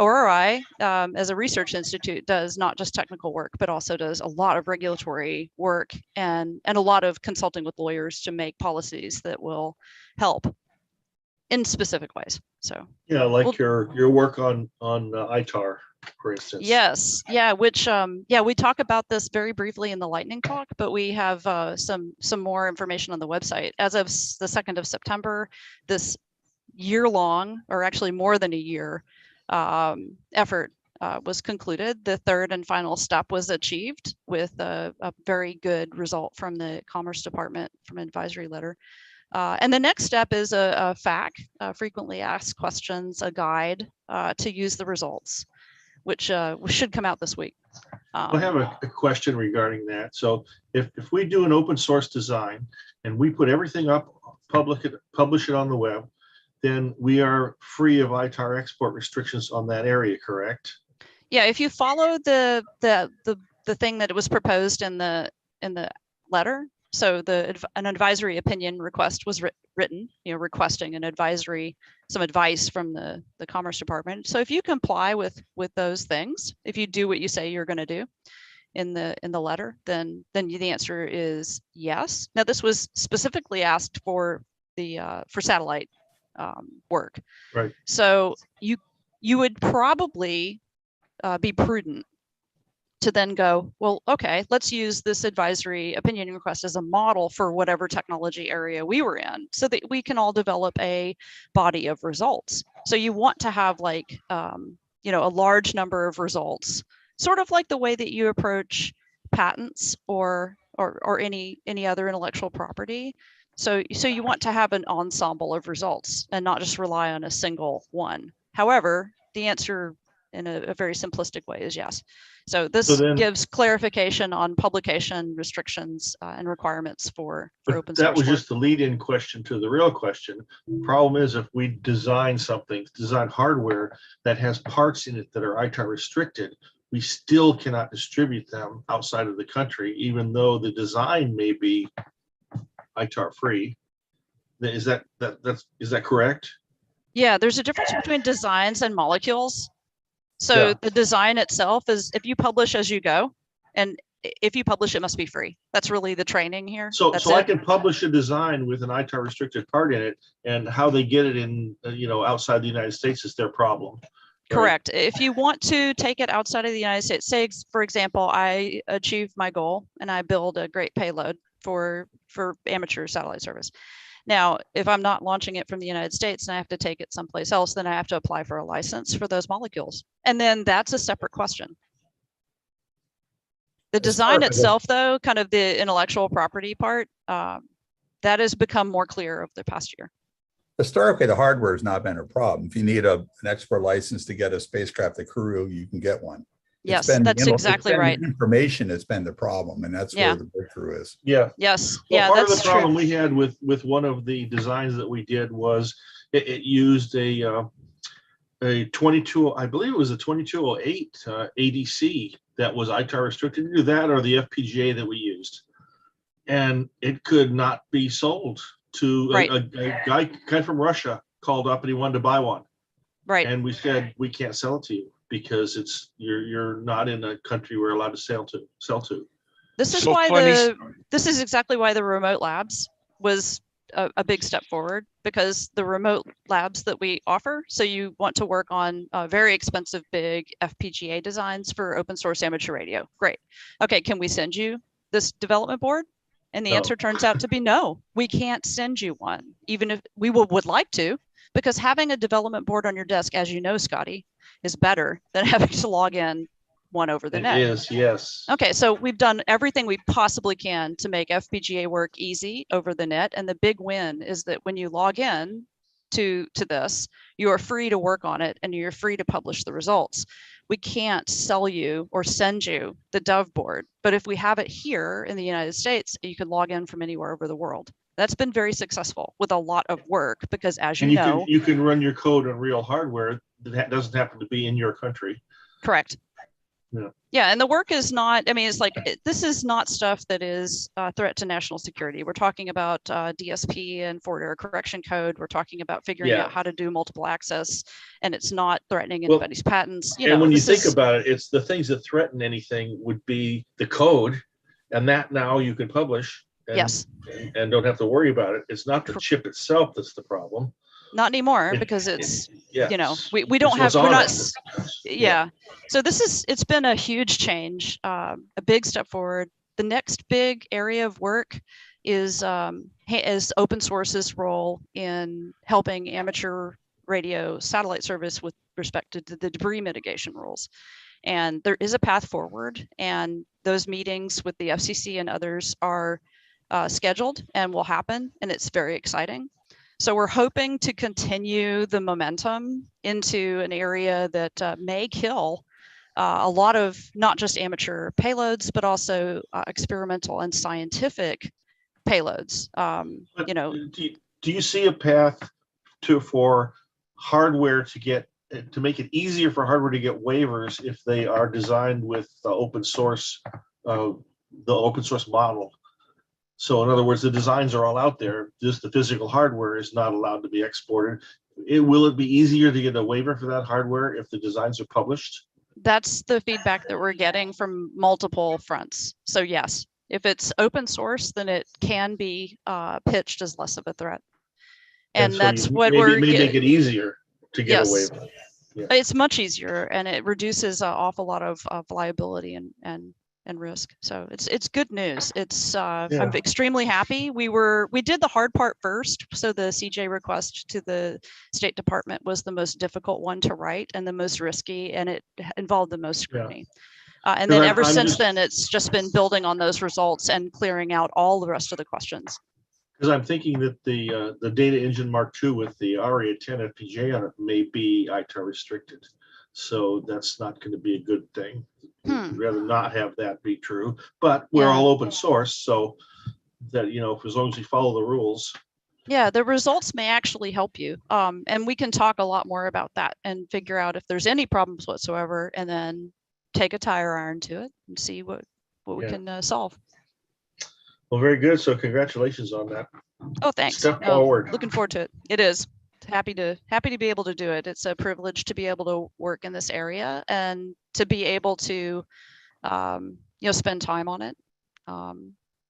ORI as a research institute does not just technical work, but also does a lot of regulatory work and a lot of consulting with lawyers to make policies that will help in specific ways. So yeah, like your work on ITAR, for instance. yes, yeah, which yeah, we talk about this very briefly in the lightning talk, but we have some more information on the website. As of the 2nd of September, this year-long, or actually more than a year, effort was concluded. The third and final step was achieved with a very good result from the Commerce Department, from an advisory letter. And the next step is a FAQ, frequently asked questions, a guide to use the results, which should come out this week. I have a question regarding that. So if we do an open source design and we put everything up, publish it on the web, then we are free of ITAR export restrictions on that area, correct? Yeah, if you follow the thing that was proposed in the letter, so an advisory opinion request was written, requesting some advice from the Commerce Department. So if you comply with those things, if you do what you say you're going to do in the letter, then the answer is yes. Now, this was specifically asked for for satellite work. Right. So you would probably be prudent to then go, well, okay, let's use this advisory opinion request as a model for whatever technology area we were in, so that we can all develop a body of results. So you want to have like, a large number of results, sort of like the way that you approach patents or any other intellectual property. So you want to have an ensemble of results and not just rely on a single one. However, the answer in a very simplistic way is yes. So this gives clarification on publication restrictions and requirements for open source. That was work. just the lead-in question to the real question. The problem is, if we design hardware that has parts in it that are ITAR restricted, we still cannot distribute them outside of the country, even though the design may be ITAR free. Is that correct? Yeah, there's a difference between designs and molecules. So the design itself is, if you publish as you go, and if you publish, it must be free. That's really the training here. So I can publish a design with an ITAR restricted part in it, and how they get it in, outside the United States is their problem. Right? Correct. If you want to take it outside of the United States, say, for example, I achieve my goal and I build a great payload for amateur satellite service. Now, if I'm not launching it from the United States and I have to take it someplace else, then I have to apply for a license for those molecules. And then that's a separate question. The design itself, though, kind of the intellectual property part, that has become more clear over the past year. Historically, the hardware has not been a problem. If you need an export license to get a spacecraft to Kourou, you can get one. Yes, that's exactly right. Information has been the problem, and that's where the breakthrough is. Yeah. Yes. Well, yeah. Part That's of the problem true. we had with one of the designs that we did was it used a 22, I believe it was a 2208 ADC that was ITAR restricted. Either that or the FPGA that we used, and it could not be sold to a guy from Russia. Called up and he wanted to buy one. Right. And we said, we can't sell it to you because you're not in a country we're allowed to sell to. This is this is exactly why the remote labs was a big step forward, because the remote labs that we offer, so you want to work on very expensive, big FPGA designs for open source amateur radio. Great. Okay, can we send you this development board? And the answer turns out to be no, we can't send you one, even if we would like to, because having a development board on your desk, as you know, Scotty, is better than having to log in one over the net. It is, yes. Okay, so we've done everything we possibly can to make FPGA work easy over the net. And the big win is that when you log in to this, you are free to work on it and you're free to publish the results. We can't sell you or send you the dev board, but if we have it here in the United States, you can log in from anywhere over the world. That's been very successful with a lot of work, because as you know, you can run your code on real hardware that doesn't happen to be in your country. Correct. Yeah. Yeah, and the work is not, I mean, it's like, this is not stuff that is a threat to national security. We're talking about DSP and forward error correction code. We're talking about figuring out how to do multiple access, and it's not threatening anybody's patents. And when you think about it, it's the things that threaten anything would be the code, and that now you can publish and, and don't have to worry about it. It's not the chip itself that's the problem. not anymore because it's, Yes. you know, we don't It's have, we're not, what's on it. yeah. So it's been a huge change, a big step forward. The next big area of work is open source's role in helping amateur radio satellite service with respect to the debris mitigation rules. And there is a path forward, and those meetings with the FCC and others are scheduled and will happen, and it's very exciting. So we're hoping to continue the momentum into an area that may kill a lot of not just amateur payloads, but also experimental and scientific payloads. You know, do you see a path for hardware to make it easier for hardware to get waivers if they are designed with the open source model? So in other words, the designs are all out there, just the physical hardware is not allowed to be exported. Will it be easier to get a waiver for that hardware if the designs are published? That's the feedback that we're getting from multiple fronts. So yes, if it's open source, then it can be pitched as less of a threat. And so that's what it may make it easier to get a waiver. Yeah. It's much easier, and it reduces an awful lot of liability and risk. So it's good news. I'm extremely happy. We did the hard part first. So the CJ request to the State Department was the most difficult one to write and the most risky, and it involved the most scrutiny. And then ever since then, it's just been building on those results and clearing out all the rest of the questions. Because I'm thinking that the data engine Mark II with the ARIA 10 FPGA on it may be ITAR restricted. So that's not going to be a good thing. We'd rather not have that be true, but we're all open source. So that, you know, as long as we follow the rules. Yeah, the results may actually help you. And we can talk a lot more about that and figure out if there's any problems whatsoever, and then take a tire iron to it and see what we can solve. Well, very good. So congratulations on that. Oh, thanks. Step forward. Looking forward to it. It is. Happy to be able to do it. It's a privilege to be able to work in this area and to be able to, spend time on it.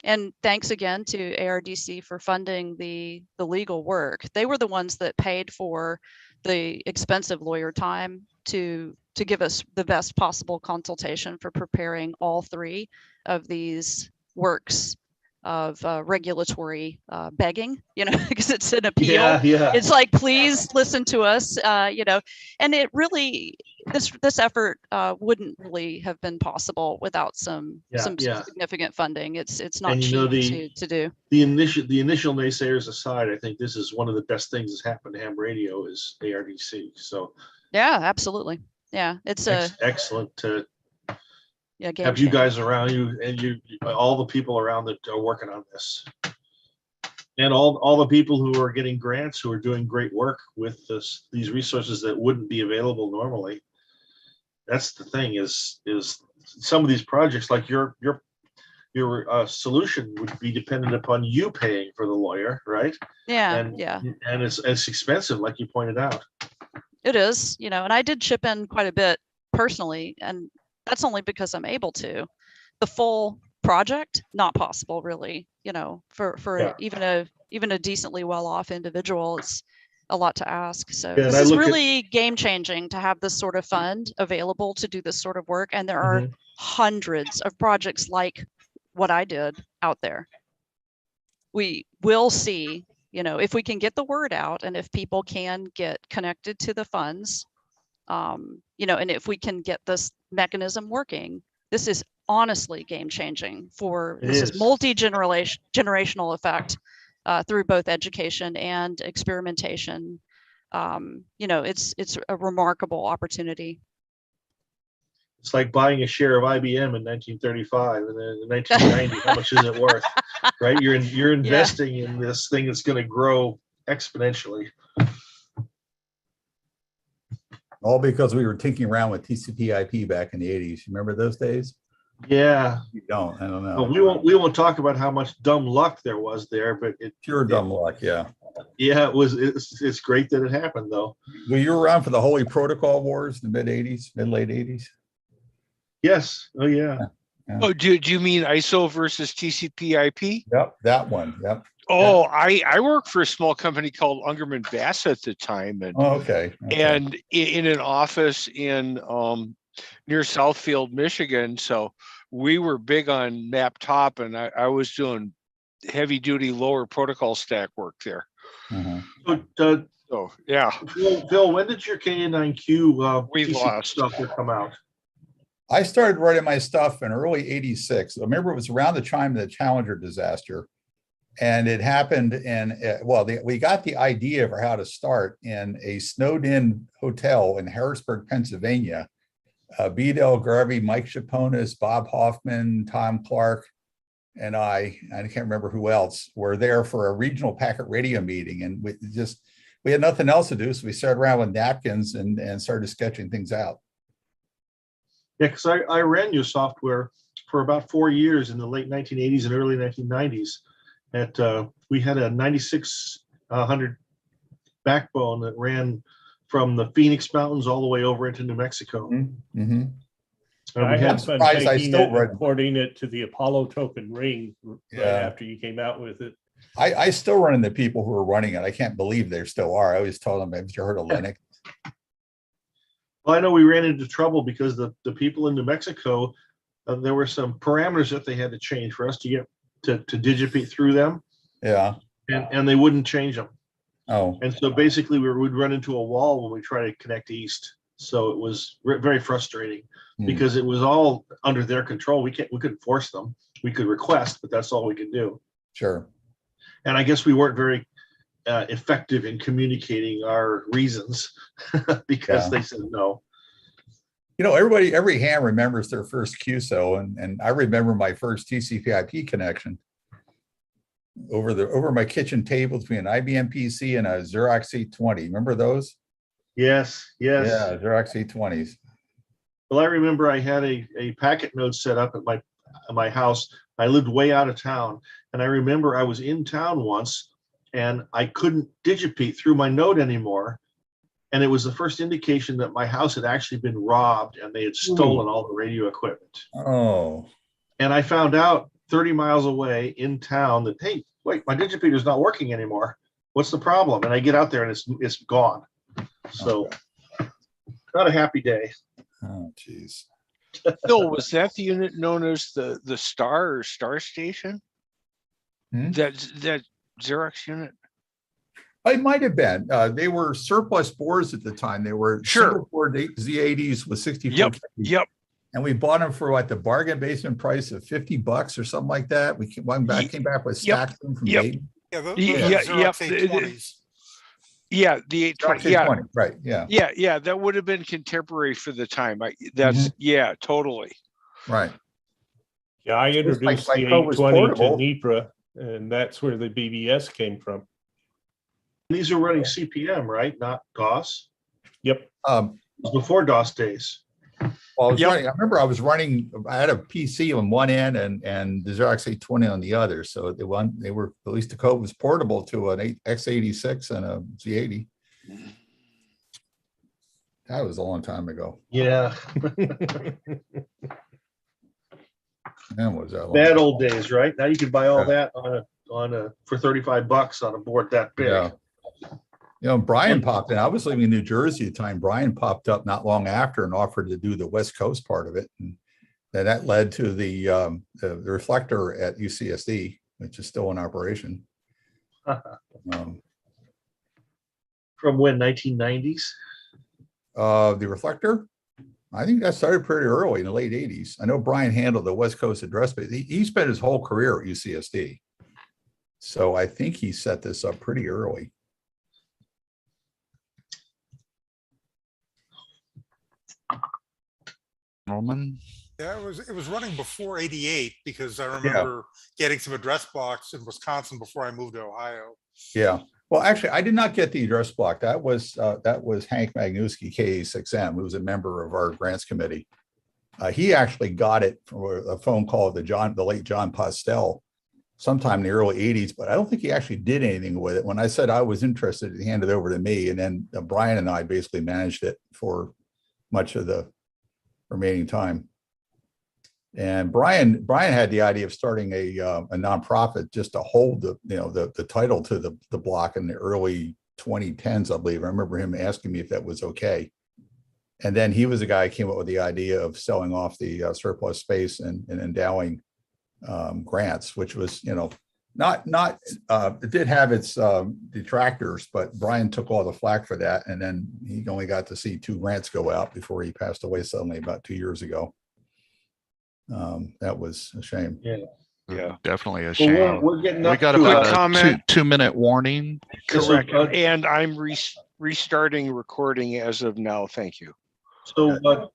And thanks again to ARDC for funding the legal work. They were the ones that paid for the expensive lawyer time to give us the best possible consultation for preparing all three of these works of regulatory begging, because it's an appeal. Yeah. It's like, please listen to us, and it really, this effort wouldn't really have been possible without some significant funding. It's not cheap to do. The initial naysayers aside, I think this is one of the best things that's happened to ham radio is ARDC. So yeah, absolutely. Yeah, it's excellent to have you guys around you, and all the people around that are working on this, and all the people who are getting grants, who are doing great work with these resources that wouldn't be available normally. That's the thing is some of these projects, like your solution, would be dependent upon you paying for the lawyer, right? Yeah, and it's expensive, like you pointed out. It is, and I did chip in quite a bit personally, and that's only because I'm able to. The full project, not possible, really. For even a decently well-off individual, it's a lot to ask. So this is really game-changing to have this sort of fund available to do this sort of work, and there are hundreds of projects like what I did out there. We will see, if we can get the word out, and if people can get connected to the funds, and if we can get this mechanism working, this is honestly game-changing this is multi-generational effect through both education and experimentation. It's a remarkable opportunity. It's like buying a share of IBM in 1935, and then in 1990, how much is it worth? Right? You're investing in this thing that's going to grow exponentially. All because we were tinkering around with TCP/IP back in the 80s. You remember those days? Yeah. You don't. I don't know. Well, we won't talk about how much dumb luck there was there, but pure dumb luck. Yeah. Yeah, it's great that it happened, though. Well, you were around for the Holy Protocol Wars in the late 80s. Yes. Oh, yeah. Oh, do you mean ISO versus TCP/IP? Yep, that one. Yep. Oh, I worked for a small company called Ungerman Bass at the time, and Okay. and in an office in near Southfield, Michigan. So we were big on map top, and I was doing heavy duty lower protocol stack work there. So yeah. Phil, when did your K9Q we TCP lost software come out? I started writing my stuff in early '86. I remember it was around the time of the Challenger disaster. And it happened in, we got the idea for how to start in a snowed in hotel in Harrisburg, Pennsylvania. B. Del Garvey, Mike Chaponis, Bob Hoffman, Tom Clark, and I can't remember who else, were there for a regional packet radio meeting. And we had nothing else to do. So we started around with napkins and started sketching things out. Yeah, because I ran your software for about 4 years in the late 1980s and early 1990s. We had a 9600 backbone that ran from the Phoenix Mountains all the way over into New Mexico. Mm-hmm. I had fun taking it and porting it to the Apollo token ring right after you came out with it. I still run into people who are running it. I can't believe there still are. I always tell them, have you heard of Linux? Well, I know we ran into trouble because the people in New Mexico, there were some parameters that they had to change for us to get to digipede through them. Yeah. And they wouldn't change them. Oh. And so basically we'd run into a wall when we try to connect east. So it was very frustrating because it was all under their control. We couldn't force them. We could request, but that's all we could do. Sure. And I guess we weren't very effective in communicating our reasons because they said no. You know, every ham remembers their first QSO, and I remember my first TCP/IP connection over my kitchen table between an IBM PC and a Xerox 820. Remember those? Yes. Yeah, Xerox 820s. Well, I remember I had a packet node set up at my house. I lived way out of town, and I remember I was in town once, and I couldn't digipede through my node anymore. And it was the first indication that my house had actually been robbed and they had stolen all the radio equipment. Oh. And I found out 30 miles away in town that, hey, wait, my digipeder is not working anymore. What's the problem? And I get out there and it's gone. So not a happy day. Oh, geez. Phil, was that the unit known as the Star or Star Station? That Xerox unit? It might have been. They were surplus boards at the time. They were single board Z80s with 64. Yep. And we bought them for the bargain basement price of $50 or something like that. We came back with stacks of them from Dayton. Yeah, the Xerox 820s. Yeah, the 820. Yeah, right. Yeah. That would have been contemporary for the time. Totally. Right. Yeah, I introduced the 820 to NEPRA, and that's where the BBS came from. These are running CPM, right? Not DOS. Yep. Before DOS days. Well, I remember I had a PC on one end and the Xerox 820 on the other. So they were, at least the code was portable to an x86 and a Z80. That was a long time ago. Yeah. Man, was that long? Bad old days, right? Now you can buy all that for $35 on a board that big. Yeah. You know, Brian popped in. I was living in New Jersey at the time. Brian popped up not long after and offered to do the West Coast part of it. And then that led to the reflector at UCSD, which is still in operation. From when, 1990s? The reflector? I think that started pretty early in the late 80s. I know Brian handled the West Coast address, but he spent his whole career at UCSD. So I think he set this up pretty early. Roman? Yeah, it was running before 88 because I remember getting some address blocks in Wisconsin before I moved to Ohio. Yeah. Well, actually, I did not get the address block. That was Hank Magnuski, KA6M, who was a member of our grants committee. He actually got it from a phone call to the late John Postel sometime in the early 80s, but I don't think he actually did anything with it. When I said I was interested, he handed it over to me, and then Brian and I basically managed it for much of the remaining time. And Brian had the idea of starting a nonprofit just to hold the title to the block in the early 2010s, I believe. I remember him asking me if that was okay. And then he was the guy who came up with the idea of selling off the surplus space and endowing grants, which was, not it did have its detractors, but Brian took all the flack for that. And then he only got to see 2 grants go out before he passed away suddenly about 2 years ago. That was a shame. Yeah, definitely a Well, shame. we're getting We up got to about a a comment. 2-minute warning. Correct. And I'm restarting recording as of now. Thank you. So,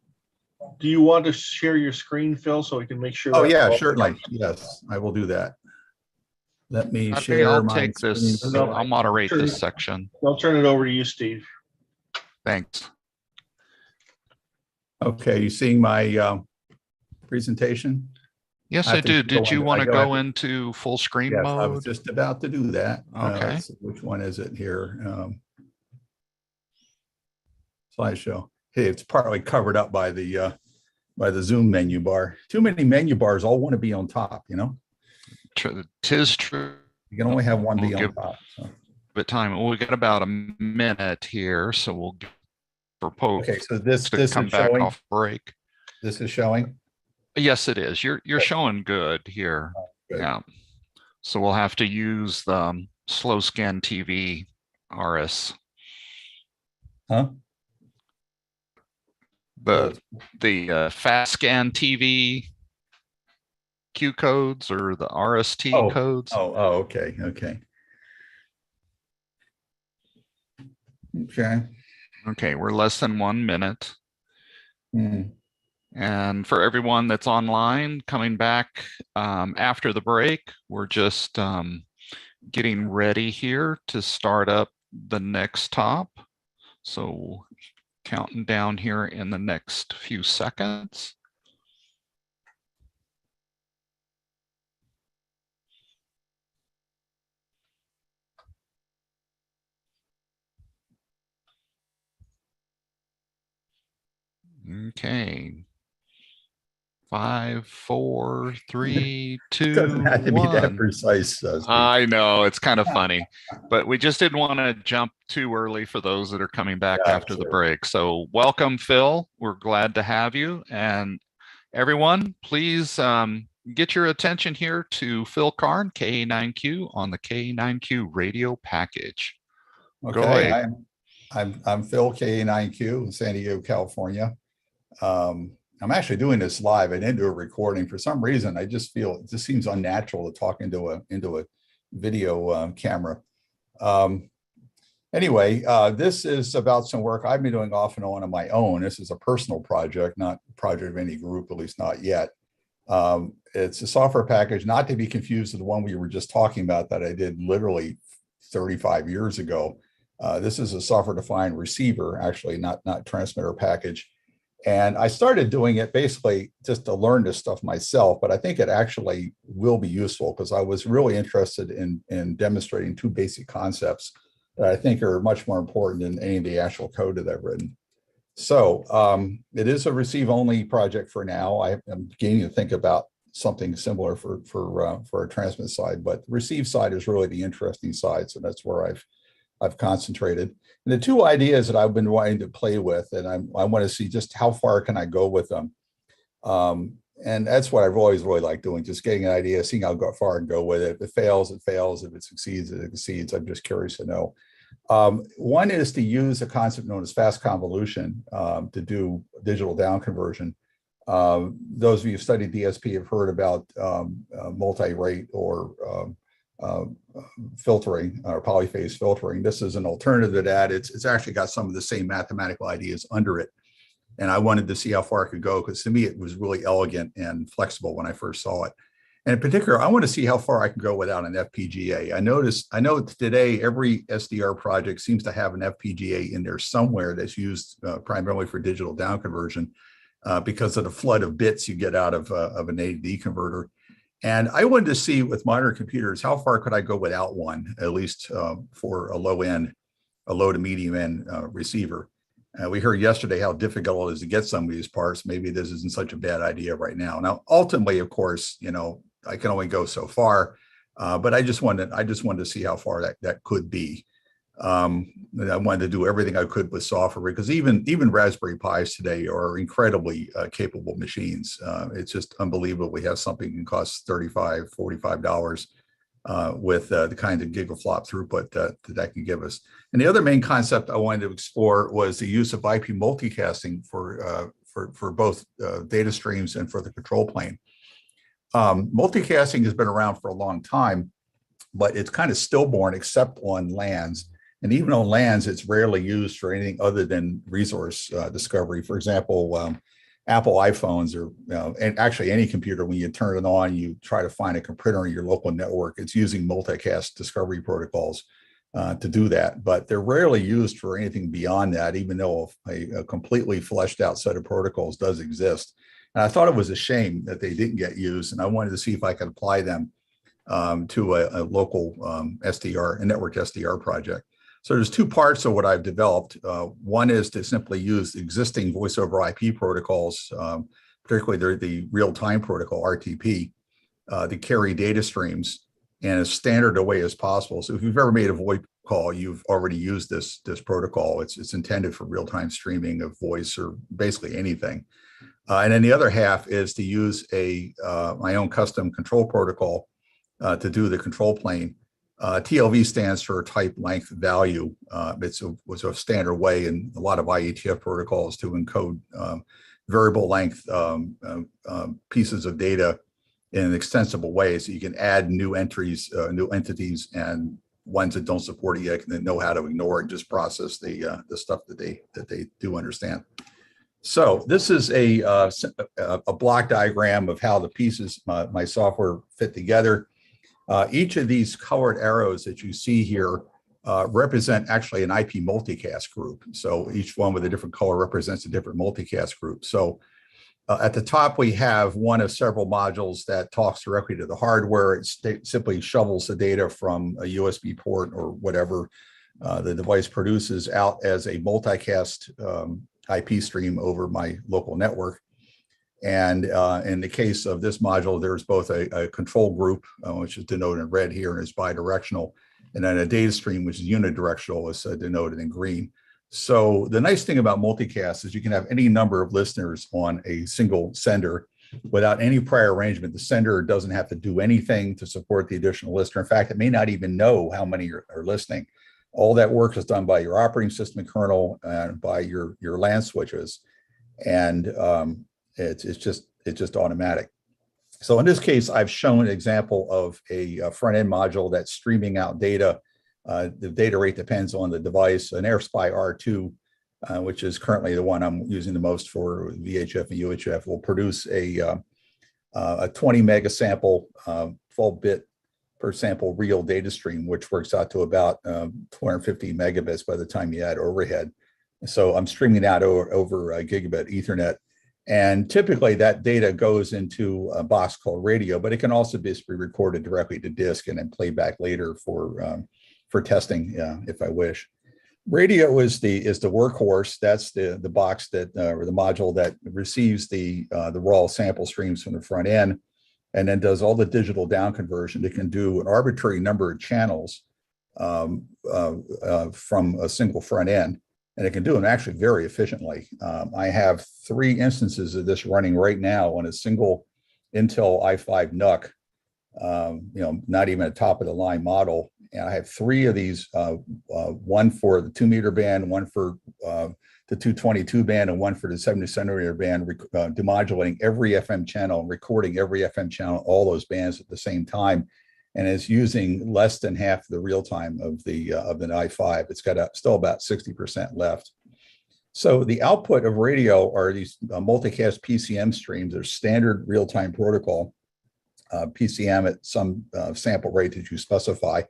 do you want to share your screen, Phil, so we can make sure? Oh that yeah, all- certainly. Yes, I will do that. Let me Okay, share I'll my take this. screen. I'll moderate this section. I'll turn it over to you, Steve. Thanks. Okay, you seeing my presentation? Yes, have I to do. go Did you into- want I to go go into- into full screen Yes, I was mode? just about to do that. Okay. Let's see, which one is it here? Slideshow. Hey, it's partly covered up by the Zoom menu bar. Too many menu bars all want to be on top, Tis true. You can only have one We'll be on give top. So. it time. Well, we got about a minute here, so we'll give for folks Okay, so this to is come back showing. off break. This is showing. Yes, it is. You're showing good here. Good. Yeah. So we'll have to use the slow scan TV RS. Huh? The fast scan TV Q codes or the RST codes. Okay. Okay, we're less than 1 minute. Hmm. And for everyone that's online coming back after the break, we're just getting ready here to start up the next top. So counting down here in the next few seconds. Okay. 5, 4, 3, 2, Doesn't have to be that 1. precise. I know it's kind of funny, but we just didn't want to jump too early for those that are coming back after the break. So welcome, Phil. We're glad to have you. And everyone, please get your attention here to Phil Karn, KA9Q on the KA9Q radio package. Go Okay, ahead. I'm Phil, KA9Q in San Diego, California. I'm actually doing this live. I didn't do a recording for some reason. I just feel it just seems unnatural to talk into a video camera. Anyway, this is about some work I've been doing off and on my own. This is a personal project, not a project of any group, at least not yet. It's a software package, not to be confused with the one we were just talking about that I did literally 35 years ago. This is a software-defined receiver, actually, not transmitter package. And I started doing it basically just to learn this stuff myself, but I think it actually will be useful because I was really interested in demonstrating 2 basic concepts that I think are much more important than any of the actual code that I've written. So it is a receive-only project for now. I am beginning to think about something similar for a transmit side, but the receive side is really the interesting side. So that's where I've concentrated. And the 2 ideas that I've been wanting to play with, and I want to see just how far can I go with them. And that's what I've always really liked doing, just getting an idea, seeing how far I can go with it. If it fails, it fails. If it succeeds, it succeeds. I'm just curious to know. One is to use a concept known as fast convolution to do digital down conversion. Those of you who studied DSP have heard about multi-rate or filtering or polyphase filtering. This is an alternative to that. It's actually got some of the same mathematical ideas under it. And I wanted to see how far it could go because to me, it was really elegant and flexible when I first saw it. And in particular, I want to see how far I can go without an FPGA. I know today every SDR project seems to have an FPGA in there somewhere that's used primarily for digital down conversion because of the flood of bits you get out of an A/D converter. And I wanted to see with modern computers, how far could I go without one, at least for a low to medium end receiver. We heard yesterday how difficult it is to get some of these parts. Maybe this isn't such a bad idea right now. Now, ultimately, of course, I can only go so far, but I just wanted to see how far that could be. I wanted to do everything I could with software, because even Raspberry Pis today are incredibly capable machines. It's just unbelievable. We have something that can cost $35, $45 with the kind of gigaflop throughput that can give us. And the other main concept I wanted to explore was the use of IP multicasting for both data streams and for the control plane. Multicasting has been around for a long time, but it's kind of stillborn except on LANs. And even on LANs, it's rarely used for anything other than resource discovery. For example, Apple iPhones, or and actually any computer, when you turn it on, you try to find a computer in your local network, it's using multicast discovery protocols to do that. But they're rarely used for anything beyond that, even though a completely fleshed out set of protocols does exist. And I thought it was a shame that they didn't get used, and I wanted to see if I could apply them to a local SDR, a network SDR project. So there's two parts of what I've developed. One is to simply use existing voice over IP protocols, particularly the real-time protocol, RTP, to carry data streams in as standard a way as possible. So if you've ever made a VoIP call, you've already used this protocol. It's intended for real-time streaming of voice or basically anything. And then the other half is to use my own custom control protocol to do the control plane. TLV stands for type length value. Was a standard way in a lot of IETF protocols to encode variable length pieces of data in an extensible way, so you can add new entries, new entities, and ones that don't support it yet can know how to ignore it and just process the stuff that they do understand. So this is a block diagram of how the pieces, my software, fit together. Each of these colored arrows that you see here represent actually an IP multicast group. So each one with a different color represents a different multicast group. So at the top, we have one of several modules that talks directly to the hardware. It simply shovels the data from a USB port or whatever the device produces out as a multicast IP stream over my local network. And in the case of this module, there's both a control group, which is denoted in red here and is bidirectional, and then a data stream, which is unidirectional, is denoted in green. So the nice thing about multicast is you can have any number of listeners on a single sender without any prior arrangement. The sender doesn't have to do anything to support the additional listener. In fact, it may not even know how many are listening. All that work is done by your operating system kernel and by your LAN switches. And it's just automatic. So in this case, I've shown an example of a front end module that's streaming out data. The data rate depends on the device. An AirSpy R2, which is currently the one I'm using the most for VHF and UHF, will produce a 20 mega sample, 12-bit per sample real data stream, which works out to about 250 megabits by the time you add overhead. So I'm streaming out over gigabit Ethernet. And typically that data goes into a box called radio, but it can also be recorded directly to disk and then play back later for testing, if I wish. Radio is the workhorse. That's the box that or the module that receives the raw sample streams from the front end, and then does all the digital down conversion. It can do an arbitrary number of channels from a single front end. And it can do them actually very efficiently. I have 3 instances of this running right now on a single Intel i5 NUC, not even a top of the line model. And I have 3 of these, one for the 2 meter band, one for the 222 band, and one for the 70 centimeter band, demodulating every FM channel, recording every FM channel, all those bands at the same time. And it's using less than half the real time of the i5. It's got still about 60% left. So the output of radio are these multicast PCM streams. They're standard real-time protocol PCM at some sample rate that you specify.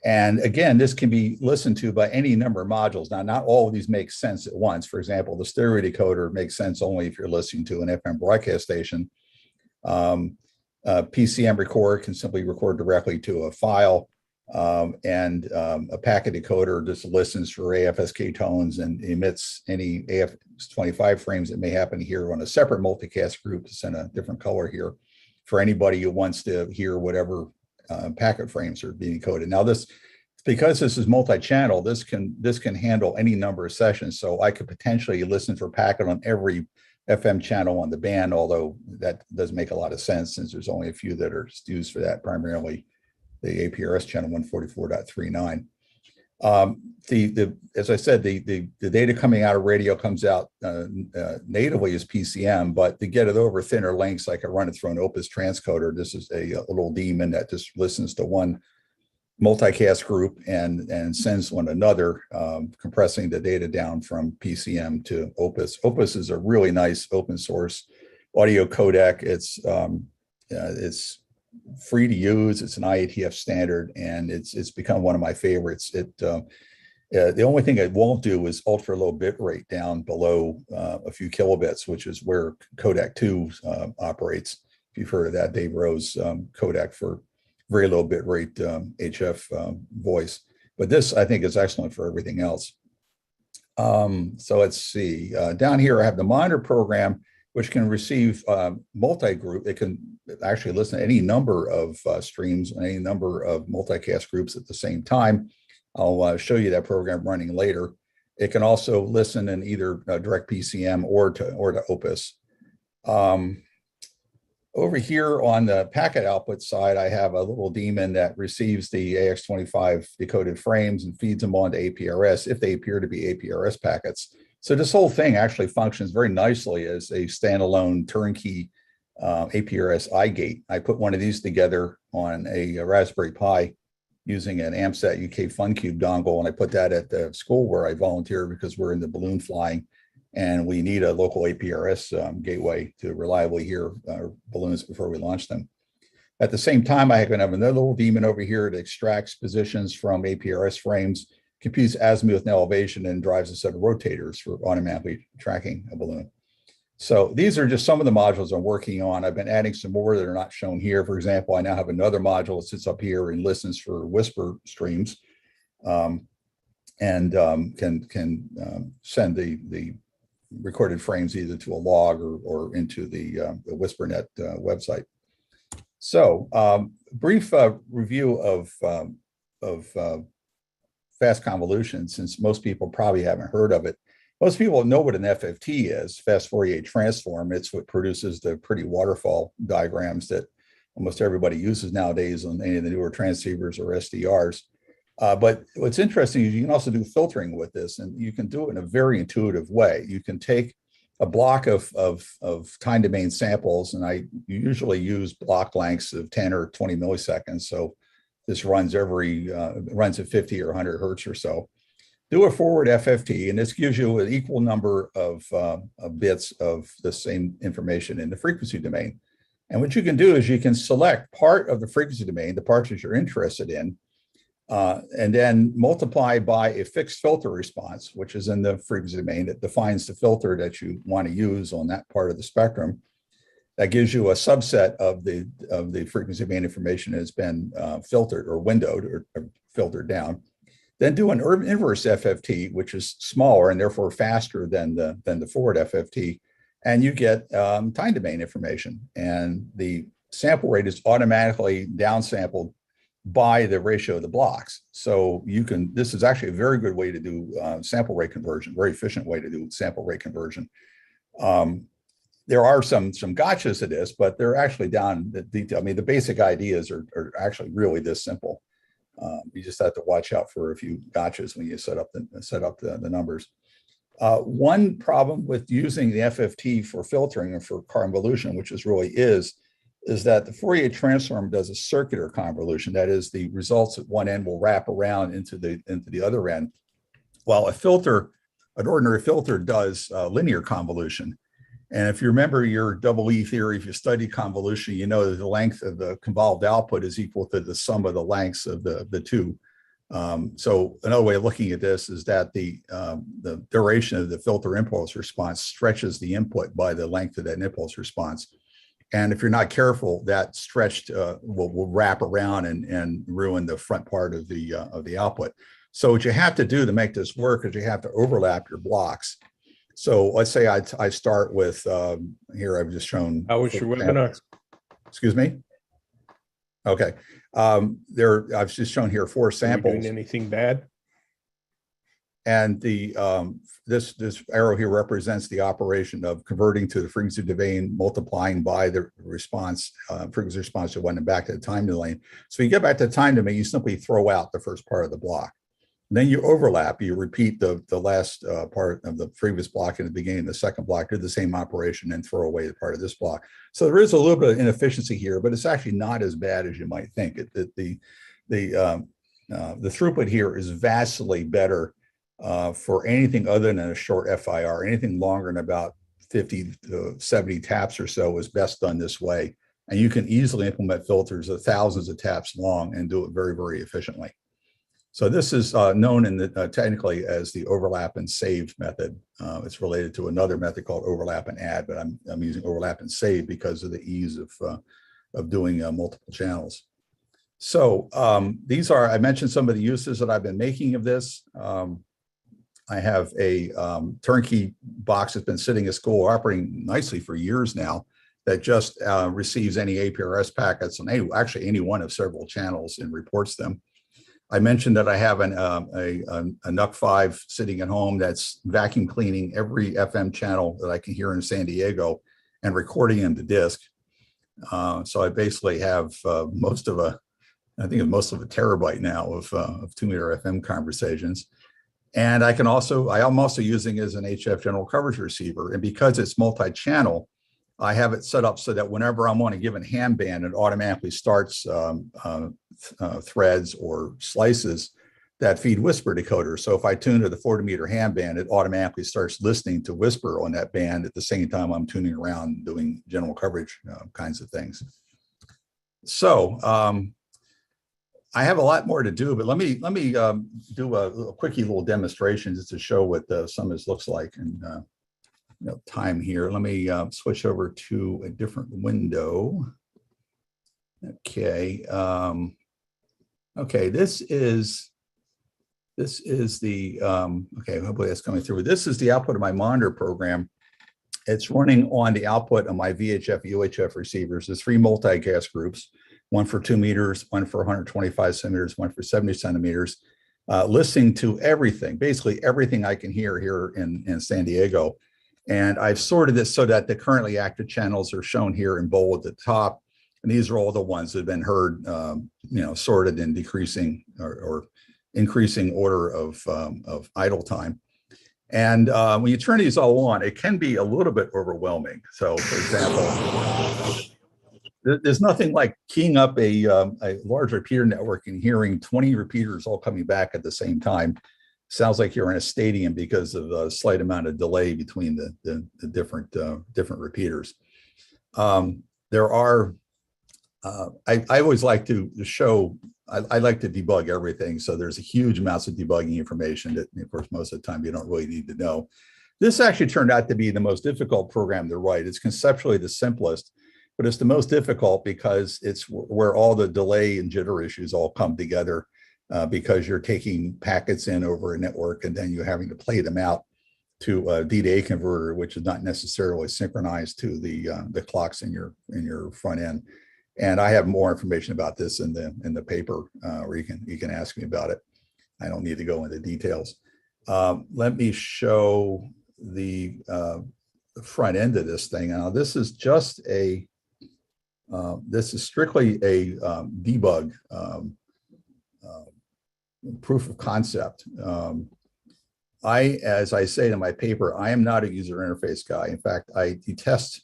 And again, this can be listened to by any number of modules. Now, not all of these make sense at once. For example, the stereo decoder makes sense only if you're listening to an FM broadcast station. PCM record can simply record directly to a file. A packet decoder just listens for AFSK tones and emits any AF25 frames that may happen here on a separate multicast group. It's in a different color here for anybody who wants to hear whatever packet frames are being decoded. Now because this is multi-channel, this can handle any number of sessions. So I could potentially listen for packet on every FM channel on the band, although that doesn't make a lot of sense since there's only a few that are used for that, primarily the APRS channel 144.39. As I said, the data coming out of radio comes out natively as PCM, but to get it over thinner lengths, I can run it through an Opus transcoder. This is a little daemon that just listens to one multicast group and sends one another, compressing the data down from PCM to Opus. Opus is a really nice open source audio codec. It's free to use. It's an IATF standard, and it's become one of my favorites. The only thing it won't do is ultra low bit rate down below a few kilobits, which is where codec 2 operates. If you've heard of that, Dave Rose codec for very low bit rate HF voice. But this, I think, is excellent for everything else. So let's see. Down here, I have the monitor program, which can receive multi-group. It can actually listen to any number of streams and any number of multicast groups at the same time. I'll show you that program running later. It can also listen in either direct PCM or to Opus. Over here on the packet output side, I have a little daemon that receives the AX25 decoded frames and feeds them onto APRS if they appear to be APRS packets. So this whole thing actually functions very nicely as a standalone turnkey APRS iGate. I put one of these together on a Raspberry Pi using an AMSAT UK FunCube dongle, and I put that at the school where I volunteer because we're in the balloon flying, and we need a local APRS gateway to reliably hear our balloons before we launch them. At the same time, I can have another little daemon over here that extracts positions from APRS frames, computes azimuth and elevation, and drives a set of rotators for automatically tracking a balloon. So these are just some of the modules I'm working on. I've been adding some more that are not shown here. For example, I now have another module that sits up here and listens for whisper streams, and can send the recorded frames either to a log or into the WhisperNet website. So brief review of fast convolution, since most people probably haven't heard of it. Most people know what an FFT is, fast Fourier transform. It's what produces the pretty waterfall diagrams that almost everybody uses nowadays on any of the newer transceivers or SDRs. But what's interesting is you can also do filtering with this, and you can do it in a very intuitive way. You can take a block of time domain samples, and I usually use block lengths of 10 or 20 milliseconds. So this runs runs at 50 or 100 hertz or so. Do a forward FFT, and this gives you an equal number of bits of the same information in the frequency domain. And what you can do is you can select part of the frequency domain, the parts that you're interested in, and then multiply by a fixed filter response, which is in the frequency domain that defines the filter that you want to use on that part of the spectrum. That gives you a subset of the frequency domain information that has been filtered or windowed or filtered down. Then do an inverse FFT, which is smaller and therefore faster than the forward FFT, and you get time domain information. And the sample rate is automatically downsampled by the ratio of the blocks. So this is actually a very good way to do sample rate conversion, very efficient way to do sample rate conversion. There are some gotchas to this, but they're actually down the detail. I mean, the basic ideas are actually really this simple. You just have to watch out for a few gotchas when you set up the numbers. One problem with using the FFT for filtering and for convolution, which is that the Fourier transform does a circular convolution. That is, the results at one end will wrap around into the other end, while an ordinary filter does linear convolution. And if you remember your double E theory, if you study convolution, you know that the length of the convolved output is equal to the sum of the lengths of the two. So another way of looking at this is that the duration of the filter impulse response stretches the input by the length of that impulse response. And if you're not careful, that stretched will wrap around and ruin the front part of the output. So what you have to do to make this work is you have to overlap your blocks. So let's say I start with here. I've just shown. How was your webinar? Excuse me. Okay. I've just shown here 4 samples. Are you doing anything bad? And the this arrow here represents the operation of converting to the frequency domain, multiplying by the response, frequency response to 1 and back to the time domain. So you get back to the time domain, you simply throw out the first part of the block. And then you overlap, you repeat the last part of the previous block in the beginning of the second block, do the same operation and throw away the part of this block. So there is a little bit of inefficiency here, but it's actually not as bad as you might think. The throughput here is vastly better for anything other than a short FIR. Anything longer than about 50 to 70 taps or so is best done this way. And you can easily implement filters of thousands of taps long and do it very, very efficiently. So this is known technically as the overlap and save method. It's related to another method called overlap and add, but I'm using overlap and save because of the ease of doing multiple channels. So these are, I mentioned some of the uses that I've been making of this. I have a turnkey box that's been sitting at school operating nicely for years now that just receives any APRS packets on actually any one of several channels and reports them. I mentioned that I have a NUC 5 sitting at home that's vacuum cleaning every FM channel that I can hear in San Diego and recording them to disk. So I basically have most of a terabyte now of 2-meter FM conversations. And I'm also using it as an HF general coverage receiver. And because it's multi-channel, I have it set up so that whenever I'm on a given ham band, it automatically starts threads or slices that feed whisper decoders. So if I tune to the 40-meter ham band, it automatically starts listening to whisper on that band at the same time I'm tuning around doing general coverage kinds of things. So I have a lot more to do, but let me do a quickie little demonstration just to show what some of this looks like. And time here. Let me switch over to a different window. Okay. Okay. This is the okay. Hopefully that's coming through. This is the output of my monitor program. It's running on the output of my VHF UHF receivers. There's 3 multicast groups, one for 2 meters, one for 125 centimeters, one for 70 centimeters, listening to everything, basically everything I can hear here in San Diego. And I've sorted this so that the currently active channels are shown here in bold at the top. And these are all the ones that have been heard, sorted in decreasing or increasing order of idle time. And when you turn these all on, it can be a little bit overwhelming. So for example, there's nothing like keying up a large repeater network and hearing 20 repeaters all coming back at the same time. Sounds like you're in a stadium because of the slight amount of delay between the different repeaters. There are, I always like to show, I like to debug everything. So there's a huge amounts of debugging information that, of course, most of the time you don't really need to know. This actually turned out to be the most difficult program to write. It's conceptually the simplest, but it's the most difficult because it's where all the delay and jitter issues all come together. Because you're taking packets in over a network and then you're having to play them out to a D to A converter, which is not necessarily synchronized to the clocks in your front end. And I have more information about this in the paper, or you can ask me about it. I don't need to go into details. Let me show the front end of this thing. Now this is just this is strictly a debug. Proof of concept. As I say in my paper, I am not a user interface guy. In fact, I detest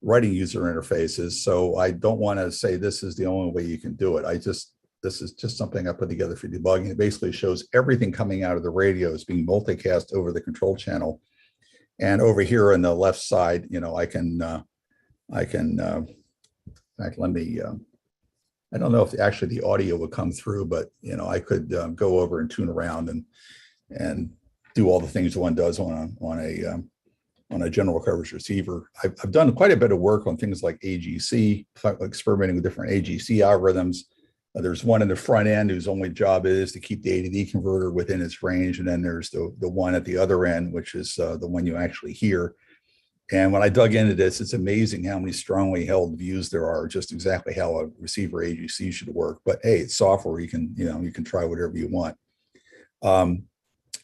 writing user interfaces. So I don't want to say this is the only way you can do it. This is just something I put together for debugging. It basically shows everything coming out of the radios being multicast over the control channel. And over here on the left side, I can, in fact, let me, I don't know if actually the audio would come through, but I could go over and tune around and do all the things one does on on a general coverage receiver. I've done quite a bit of work on things like AGC, experimenting with different AGC algorithms. There's one in the front end whose only job is to keep the A to D converter within its range. And then there's the one at the other end, which is the one you actually hear. And when I dug into this, it's amazing how many strongly held views there are, just exactly how a receiver AGC should work. But hey, it's software. You can try whatever you want.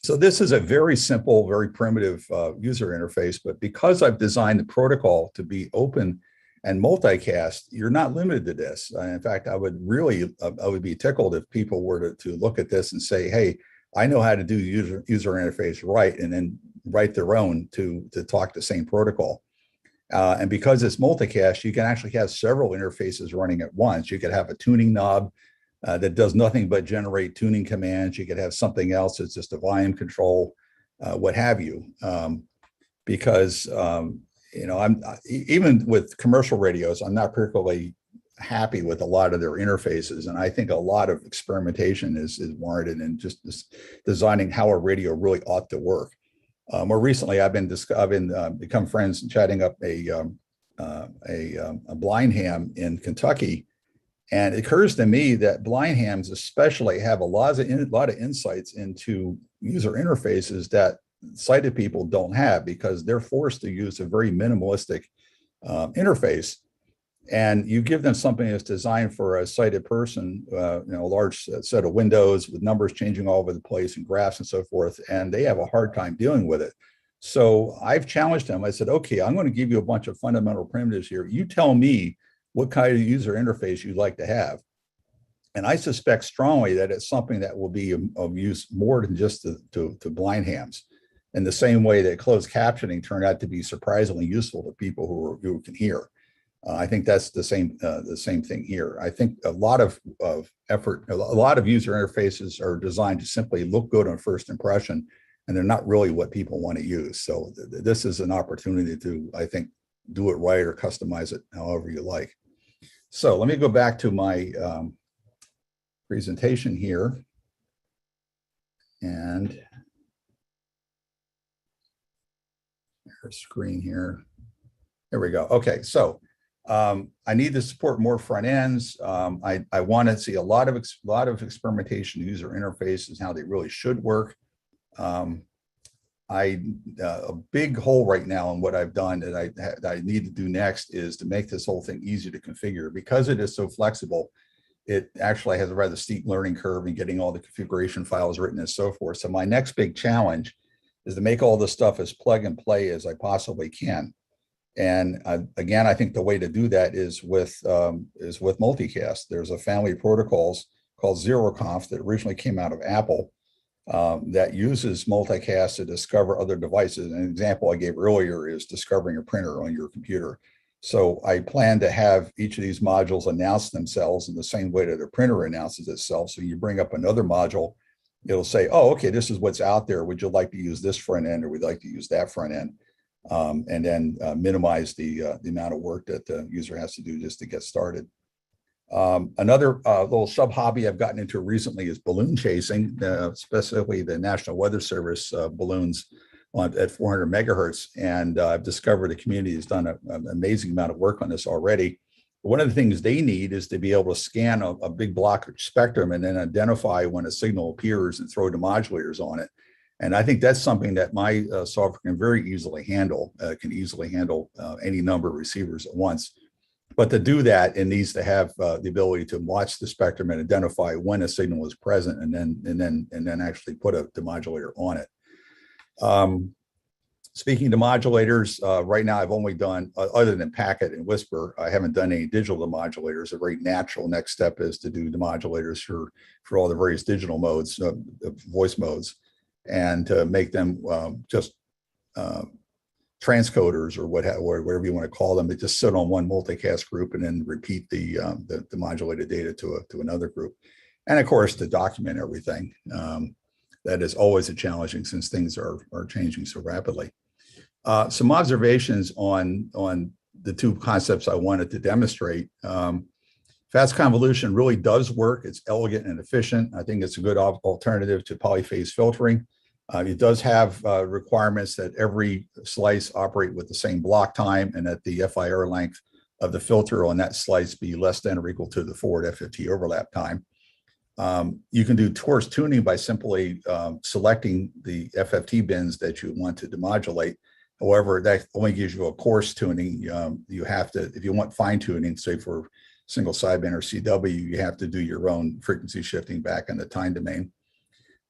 So this is a very simple, very primitive user interface. But because I've designed the protocol to be open and multicast, you're not limited to this. In fact, I would be tickled if people were to look at this and say, hey, I know how to do user interface right, and then write their own to talk the same protocol. And because it's multicast, you can actually have several interfaces running at once. You could have a tuning knob that does nothing but generate tuning commands. You could have something else that's just a volume control, what have you. Because I'm even with commercial radios, I'm not particularly happy with a lot of their interfaces, and I think a lot of experimentation is warranted in just designing how a radio really ought to work. More recently, I've become friends and chatting up a blind ham in Kentucky, and it occurs to me that blind hams especially have a lot of insights into user interfaces that sighted people don't have, because they're forced to use a very minimalistic interface. And you give them something that's designed for a sighted person, a large set of windows with numbers changing all over the place and graphs and so forth, and they have a hard time dealing with it. So I've challenged them. I said, okay, I'm going to give you a bunch of fundamental primitives here. You tell me what kind of user interface you'd like to have. And I suspect strongly that it's something that will be of use more than just to blind hams, in the same way that closed captioning turned out to be surprisingly useful to people who can hear. I think that's the same thing here. I think a lot of effort, a lot of user interfaces are designed to simply look good on first impression, and they're not really what people want to use. So this is an opportunity to, I think, do it right or customize it however you like. So let me go back to my presentation here. And our screen here. There we go. Okay, so I need to support more front ends. I want to see a lot of experimentation, user interfaces, how they really should work. A big hole right now in what I've done that I need to do next is to make this whole thing easy to configure. Because it is so flexible, it actually has a rather steep learning curve in getting all the configuration files written and so forth. So my next big challenge is to make all this stuff as plug and play as I possibly can. And again, I think the way to do that is with multicast. There's a family of protocols called ZeroConf that originally came out of Apple that uses multicast to discover other devices. An example I gave earlier is discovering a printer on your computer. So I plan to have each of these modules announce themselves in the same way that a printer announces itself. So you bring up another module, it'll say, oh, okay, this is what's out there. Would you like to use this front end, or would you like to use that front end? And then minimize the amount of work that the user has to do just to get started. Another little sub hobby I've gotten into recently is balloon chasing, specifically the National Weather Service balloons at 400 megahertz. And I've discovered the community has done an amazing amount of work on this already. One of the things they need is to be able to scan a big block of spectrum and then identify when a signal appears and throw demodulators on it. And I think that's something that my software can very easily handle, any number of receivers at once. But to do that, it needs to have the ability to watch the spectrum and identify when a signal is present, and then actually put a demodulator on it. Speaking to modulators, right now I've only done, other than packet and whisper, I haven't done any digital demodulators. A very natural next step is to do demodulators for all the various digital modes, voice modes, and to make them just transcoders or whatever you want to call them. They just sit on one multicast group and then repeat the modulated data to another group. And of course, to document everything. That is always a challenging, since things are changing so rapidly. Some observations on the two concepts I wanted to demonstrate. Fast convolution really does work. It's elegant and efficient. I think it's a good alternative to polyphase filtering. It does have requirements that every slice operate with the same block time and that the FIR length of the filter on that slice be less than or equal to the forward FFT overlap time. You can do coarse tuning by simply selecting the FFT bins that you want to demodulate. However, that only gives you a coarse tuning. You have to, if you want fine tuning, say for single sideband or CW, you have to do your own frequency shifting back in the time domain.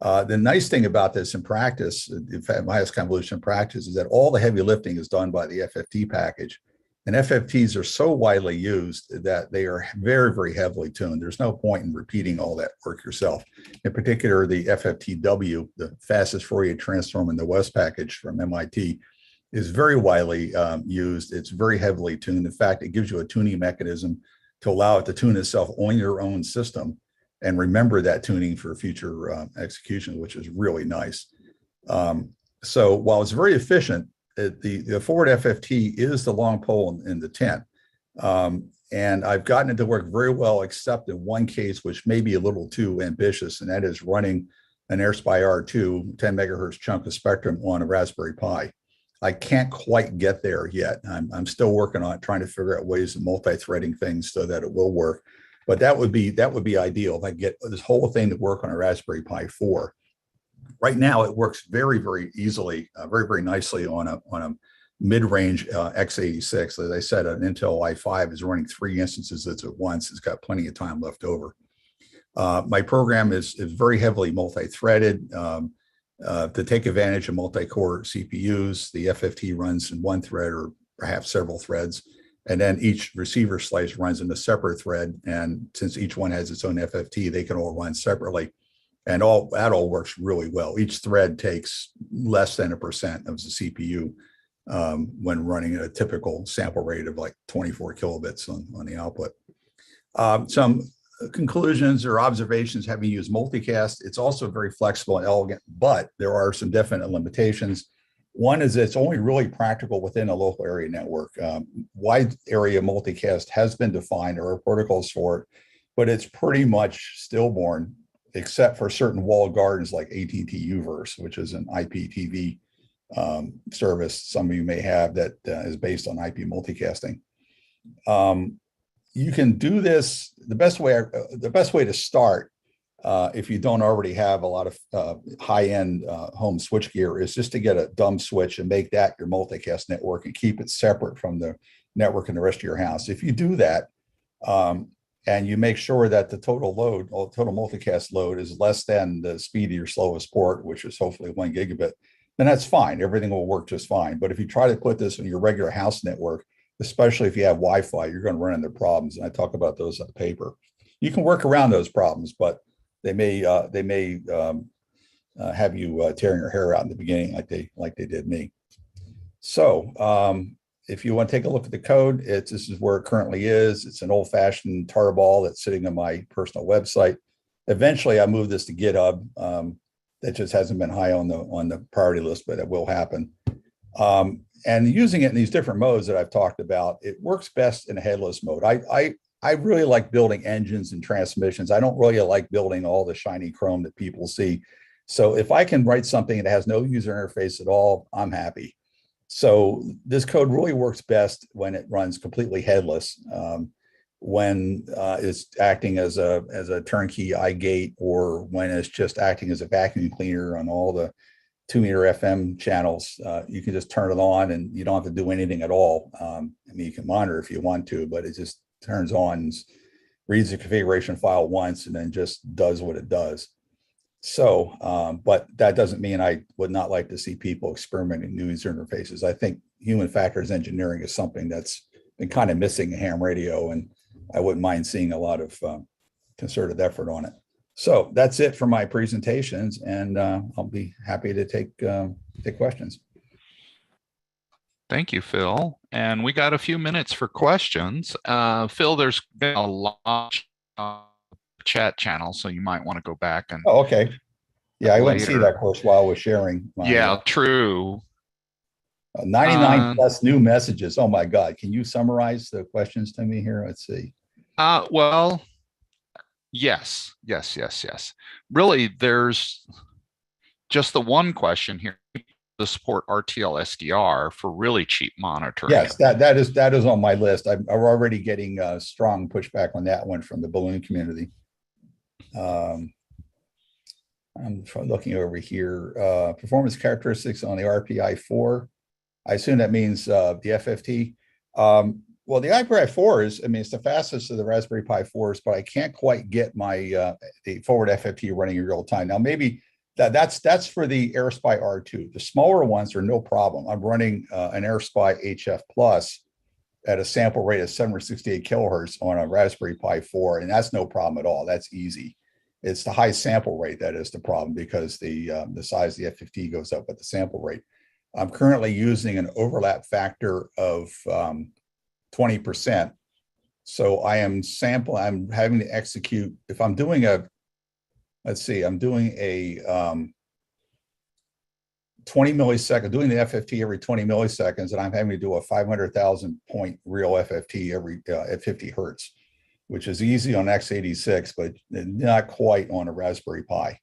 The nice thing about this in practice, in fact, bias convolution practice, is that all the heavy lifting is done by the FFT package. And FFTs are so widely used that they are very, very heavily tuned. There's no point in repeating all that work yourself. In particular, the FFTW, the fastest Fourier transform in the West package from MIT, is very widely used. It's very heavily tuned. In fact, it gives you a tuning mechanism to allow it to tune itself on your own system and remember that tuning for future execution, which is really nice. So while it's very efficient, the forward FFT is the long pole in the tent. And I've gotten it to work very well, except in one case, which may be a little too ambitious, and that is running an AirSpy R2 10 megahertz chunk of spectrum on a Raspberry Pi. I can't quite get there yet. I'm still working on it, trying to figure out ways of multi-threading things so that it will work. But that would be ideal if I get this whole thing to work on a Raspberry Pi 4. Right now, it works very, very easily, very, very nicely on a mid-range x86. As I said, an Intel i5 is running 3 instances at once. It's got plenty of time left over. My program is very heavily multi-threaded. To take advantage of multi-core CPUs, the FFT runs in one thread or perhaps several threads, and then each receiver slice runs in a separate thread. And since each one has its own FFT, they can all run separately. And that all works really well. Each thread takes less than 1% of the CPU when running at a typical sample rate of like 24 kilobits on the output. Some conclusions or observations having used multicast. It's also very flexible and elegant, but there are some definite limitations. One is it's only really practical within a local area network. Wide area multicast has been defined. There are protocols for it, but it's pretty much stillborn, except for certain walled gardens like AT&T Uverse, which is an IPTV service some of you may have that is based on IP multicasting. You can do this. The best way to start, if you don't already have a lot of high-end home switch gear, is just to get a dumb switch and make that your multicast network and keep it separate from the network in the rest of your house. If you do that, and you make sure that the total load, or total multicast load, is less than the speed of your slowest port, which is hopefully 1 gigabit, then that's fine. Everything will work just fine. But if you try to put this in your regular house network, especially if you have Wi-Fi, you're going to run into problems. And I talk about those on paper. You can work around those problems, but they may have you tearing your hair out in the beginning, like they did me. So if you want to take a look at the code, this is where it currently is. It's an old-fashioned tarball that's sitting on my personal website. Eventually, I moved this to GitHub. That just hasn't been high on the priority list, but it will happen. And using it in these different modes that I've talked about, it works best in a headless mode. I really like building engines and transmissions. I don't really like building all the shiny chrome that people see. So if I can write something that has no user interface at all, I'm happy. So this code really works best when it runs completely headless, when it's acting as a turnkey iGate, or when it's just acting as a vacuum cleaner on all the 2-meter FM channels. You can just turn it on and you don't have to do anything at all. I mean, you can monitor if you want to, but it just turns on, reads the configuration file once, and then just does what it does. So, but that doesn't mean I would not like to see people experimenting new user interfaces. I think human factors engineering is something that's been kind of missing in ham radio, and I wouldn't mind seeing a lot of concerted effort on it. So that's it for my presentations, and I'll be happy to take questions. Thank you, Phil. And we got a few minutes for questions. Phil, there's been a lot of chat channel, so you might want to go back and. Oh, okay. Yeah, I wouldn't see that, of course, while I was sharing. Yeah, true. 99 plus new messages. Oh my God! Can you summarize the questions to me here? Let's see. Well, yes. Really, just the one question here, to support RTL SDR for really cheap monitoring. Yes, that is on my list. I'm already getting strong pushback on that one from the balloon community. I'm looking over here. Performance characteristics on the RPI4. I assume that means the FFT. Well, the RPI4 is, I mean, it's the fastest of the Raspberry Pi 4s, but I can't quite get my the forward FFT running in real time. Now, maybe that's for the AirSpy R2. The smaller ones are no problem. I'm running an AirSpy HF Plus at a sample rate of 768 kilohertz on a Raspberry Pi 4, and that's no problem at all. That's easy. It's the high sample rate that is the problem, because the size of the FFT goes up with the sample rate. I'm currently using an overlap factor of 20%. So I'm having to execute, if I'm doing a, let's see, I'm doing a 20 millisecond, doing the FFT every 20 milliseconds, and I'm having to do a 500,000 point real FFT every at 50 hertz, which is easy on x86, but not quite on a Raspberry Pi.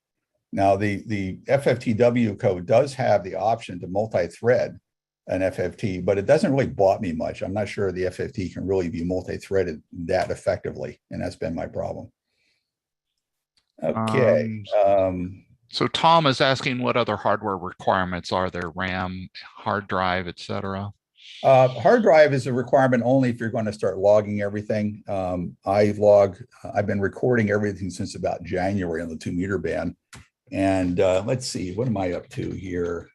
Now, the FFTW code does have the option to multi-thread an FFT, but it doesn't really bother me much. I'm not sure the FFT can really be multi-threaded that effectively, and that's been my problem. Okay. So Tom is asking what other hardware requirements are there? RAM, hard drive, etc. Hard drive is a requirement only if you're going to start logging everything. I've been recording everything since about January on the 2 meter band. And let's see, what am I up to here?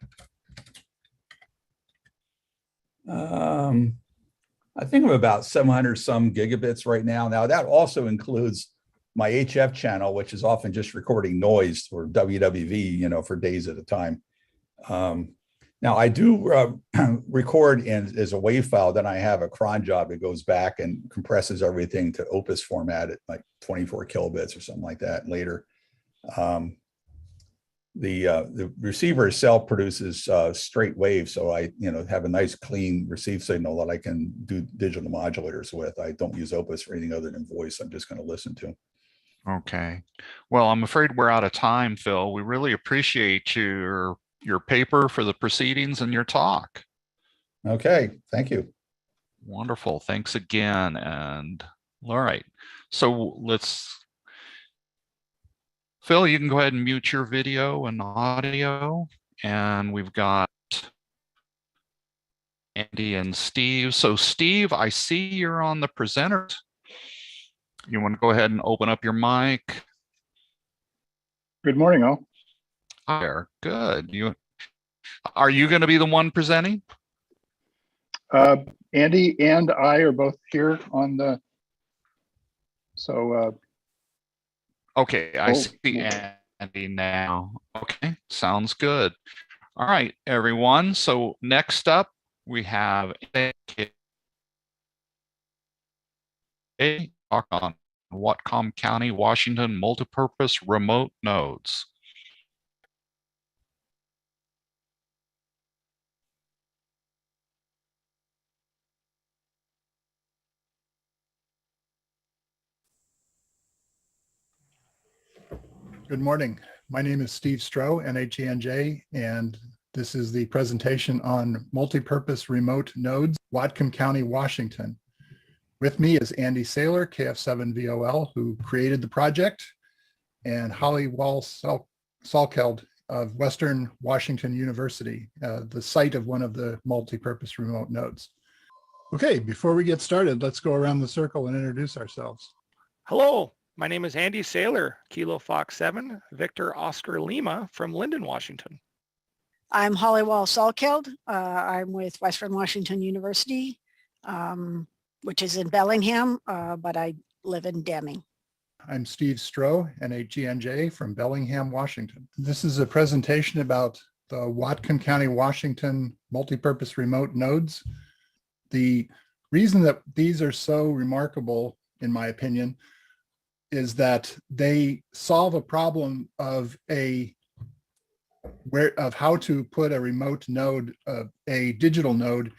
I think I'm about 700 some gigabits right now. Now that also includes my HF channel, which is often just recording noise or WWV, you know, for days at a time. Now I do record as a WAV file. Then I have a cron job that goes back and compresses everything to Opus format at like 24 kilobits or something like that later. The receiver itself produces straight waves, so I have a nice clean receive signal that I can do digital modulators with. I don't use Opus for anything other than voice. I'm just going to listen to. Okay. Well, I'm afraid we're out of time, Phil. We really appreciate your paper for the proceedings and your talk. Okay. Thank you. Wonderful. Thanks again. And all right. So Phil, you can go ahead and mute your video and audio. And we've got Andy and Steve. So Steve, I see you're on the presenter. You want to go ahead and open up your mic? Good morning, all. There, good. Are you going to be the one presenting? Andy and I are both here on the, so. Okay, I see Andy now. Okay, sounds good. All right, everyone. So next up, we have a talk on Whatcom County, Washington multipurpose remote nodes. Good morning. My name is Steve Stroh, NHENJ, and this is the presentation on multipurpose remote nodes, Whatcom County, Washington. With me is Andy Saylor, KF7VOL, who created the project, and Holly Wall-Salkeld of Western Washington University, the site of one of the multipurpose remote nodes. Okay, before we get started, let's go around the circle and introduce ourselves. Hello, my name is Andy Saylor, Kilo Fox 7, Victor Oscar Lima from Linden, Washington. I'm Holly Wall-Salkeld. I'm with Western Washington University, which is in Bellingham, but I live in Deming. I'm Steve Stroh, NHENJ from Bellingham, Washington. This is a presentation about the Whatcom County, Washington multipurpose remote nodes. The reason that these are so remarkable, in my opinion, is that they solve a problem of how to put a remote node, a digital node,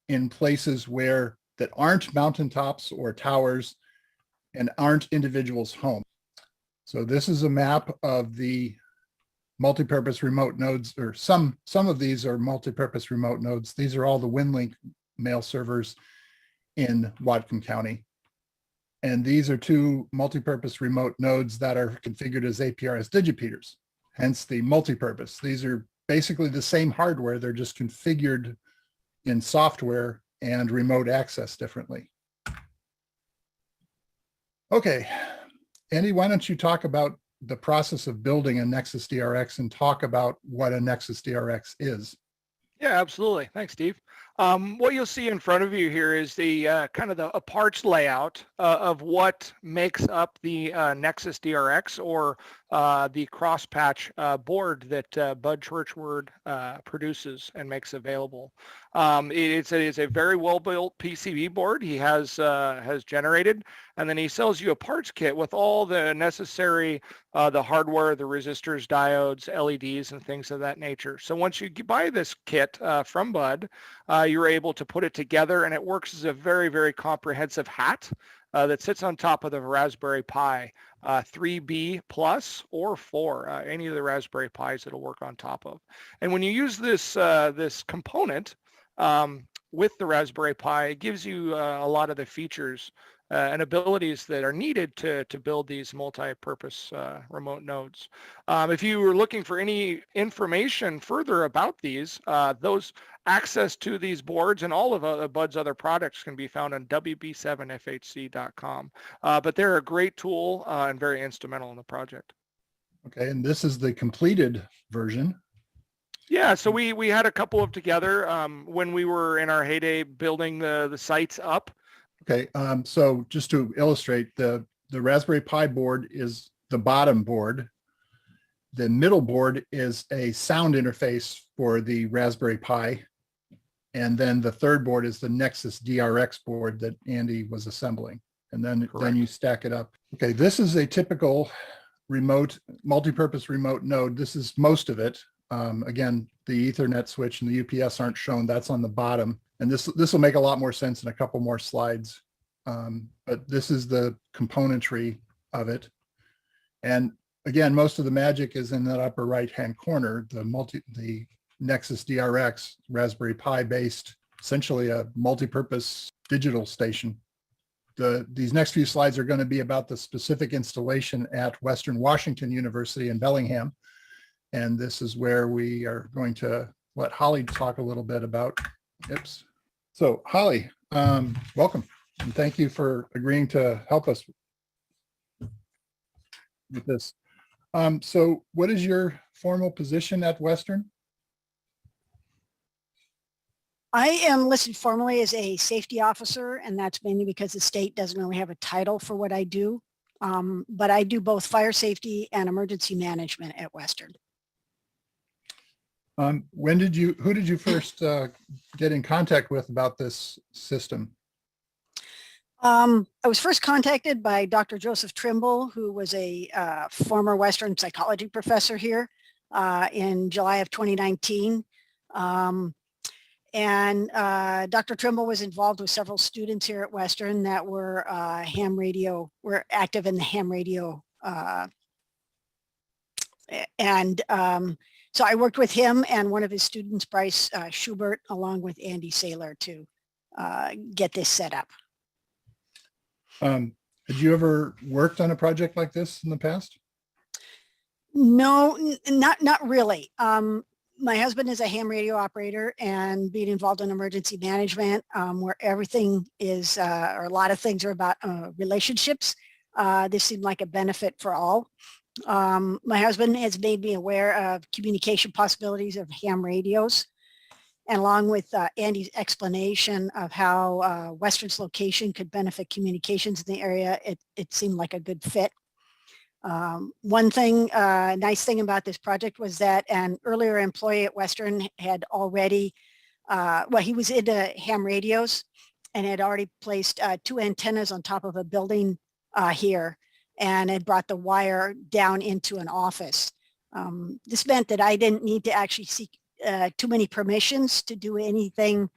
in places that aren't mountaintops or towers and aren't individuals' homes. So this is a map of the multipurpose remote nodes, or some of these are multipurpose remote nodes. These are all the WinLink mail servers in Whatcom County. And these are two multipurpose remote nodes that are configured as APRS digipeaters, hence the multipurpose. These are basically the same hardware, they're just configured in software and remote access differently. Okay, Andy, why don't you talk about the process of building a Nexus DRX and talk about what a Nexus DRX is? Yeah, absolutely. Thanks, Steve. What you'll see in front of you here is the kind of a parts layout of what makes up the Nexus DRX, or the cross-patch board that Bud Churchward produces and makes available. It's a very well-built PCB board he has generated, and then he sells you a parts kit with all the necessary the hardware, the resistors, diodes, LEDs, and things of that nature. So once you buy this kit from Bud, you're able to put it together, and it works as a very, very comprehensive hat that sits on top of the Raspberry Pi 3B plus or 4, any of the Raspberry Pis it'll work on top of. And when you use this this component with the Raspberry Pi, it gives you a lot of the features and abilities that are needed to build these multi-purpose remote nodes. If you were looking for any information further about these, those access to these boards and all of Bud's other products can be found on wb7fhc.com. But they're a great tool and very instrumental in the project. Okay, and this is the completed version. Yeah, so we had a couple of together when we were in our heyday building the sites up. Okay, so just to illustrate, the Raspberry Pi board is the bottom board. The middle board is a sound interface for the Raspberry Pi. And then the third board is the Nexus DRX board that Andy was assembling. And then you stack it up. Okay, this is a typical remote, multi-purpose remote node. This is most of it. Again, the Ethernet switch and the UPS aren't shown. That's on the bottom. And this will make a lot more sense in a couple more slides. But this is the componentry of it. And again, most of the magic is in that upper right-hand corner, the Nexus DRX Raspberry Pi based, essentially a multi-purpose digital station. These next few slides are going to be about the specific installation at Western Washington University in Bellingham. And this is where we are going to let Holly talk a little bit about. Oops. So Holly, welcome. And thank you for agreeing to help us with this. So what is your formal position at Western? I am listed formally as a safety officer, and that's mainly because the state doesn't really have a title for what I do. But I do both fire safety and emergency management at Western. Who did you first get in contact with about this system? I was first contacted by Dr. Joseph Trimble, who was a former Western psychology professor here in July of 2019. And Dr. Trimble was involved with several students here at Western that were were active in the ham radio. So I worked with him and one of his students, Bryce Schubert, along with Andy Saylor to get this set up. Had you ever worked on a project like this in the past? No, not really. My husband is a ham radio operator, and being involved in emergency management, where everything is, or a lot of things are about relationships. This seemed like a benefit for all. My husband has made me aware of communication possibilities of ham radios. And along with Andy's explanation of how Western's location could benefit communications in the area, it seemed like a good fit. One thing, nice thing about this project was that an earlier employee at Western had already, he was into ham radios and had already placed 2 antennas on top of a building here, and had brought the wire down into an office. This meant that I didn't need to actually seek too many permissions to do anything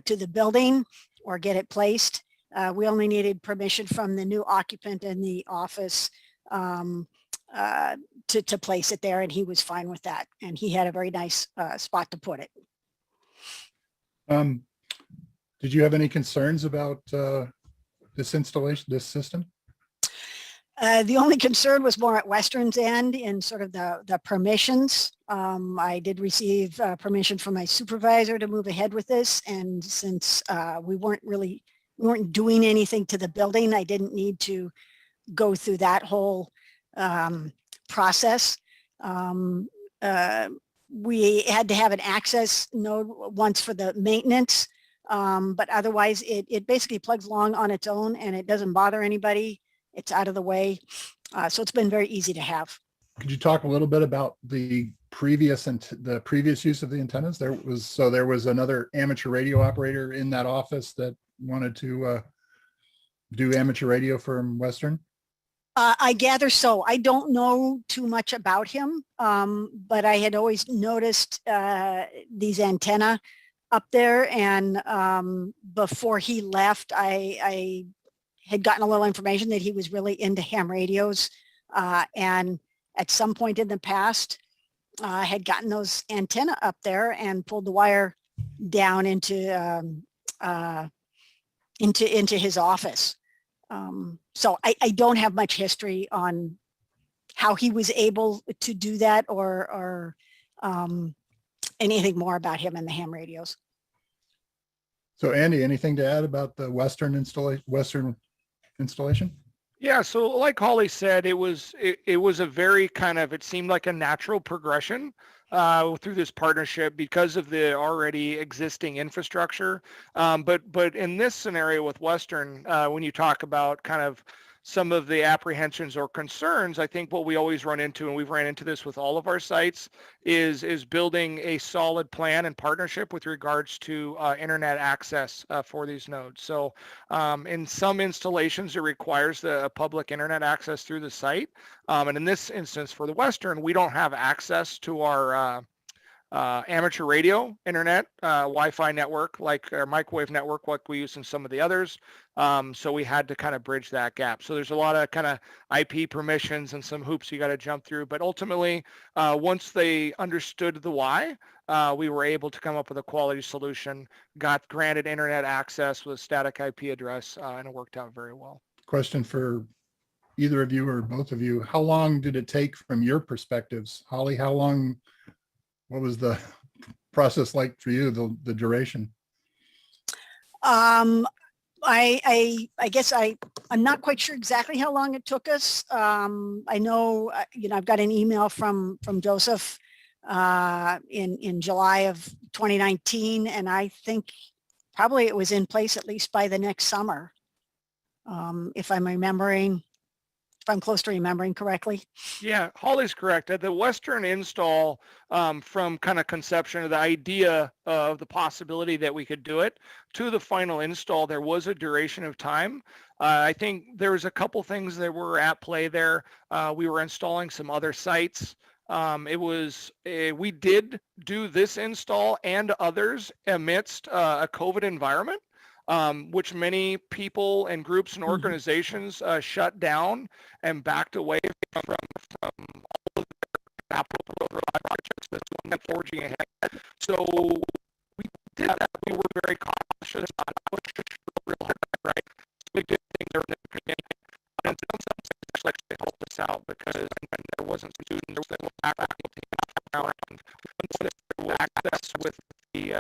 to the building or get it placed. We only needed permission from the new occupant in the office to place it there, and he was fine with that. And he had a very nice spot to put it. Did you have any concerns about this installation, this system? The only concern was more at Western's end in sort of the permissions. I did receive permission from my supervisor to move ahead with this. And since we weren't doing anything to the building, I didn't need to go through that whole process. We had to have an access node once for the maintenance, but otherwise it basically plugs along on its own and it doesn't bother anybody. It's out of the way. So it's been very easy to have. Could you talk a little bit about the previous use of the antennas? There was another amateur radio operator in that office that wanted to do amateur radio from Western? I gather so. I don't know too much about him, but I had always noticed these antenna up there, and before he left, I had gotten a little information that he was really into ham radios, and at some point in the past, had gotten those antenna up there and pulled the wire down into his office. So I don't have much history on how he was able to do that or anything more about him and the ham radios. So Andy, anything to add about the Western installation? Yeah, so like Holly said, it was a very kind of, it seemed like a natural progression through this partnership because of the already existing infrastructure. But in this scenario with Western, when you talk about kind of some of the apprehensions or concerns, I think what we always run into, and we've ran into this with all of our sites, is building a solid plan and partnership with regards to internet access for these nodes. So in some installations, it requires the public internet access through the site. And in this instance for the Western, we don't have access to our amateur radio internet Wi-Fi network, like our microwave network, like we use in some of the others. So we had to kind of bridge that gap. So there's a lot of kind of IP permissions and some hoops you got to jump through. But ultimately, once they understood the why, we were able to come up with a quality solution, got granted internet access with a static IP address, and it worked out very well. Question for either of you or both of you. How long did it take from your perspectives? Holly, what was the process like for you, the duration? I guess I'm not quite sure exactly how long it took us. I know, I've got an email from Joseph in July of 2019, and I think probably it was in place at least by the next summer, if I'm close to remembering correctly. Yeah, Holly's correct. At the Western install, from kind of conception of the idea of the possibility that we could do it to the final install, there was a duration of time. I think there was a couple things that were at play there. We were installing some other sites. We did do this install and others amidst a COVID environment. Which many people and groups and organizations shut down and backed away from all of their capital projects. This one forging ahead. So we did that. We were very cautious on real hard, right? So we did things there in the beginning. And some things actually helped us out because when there wasn't students, there was faculty around. Once there was access with the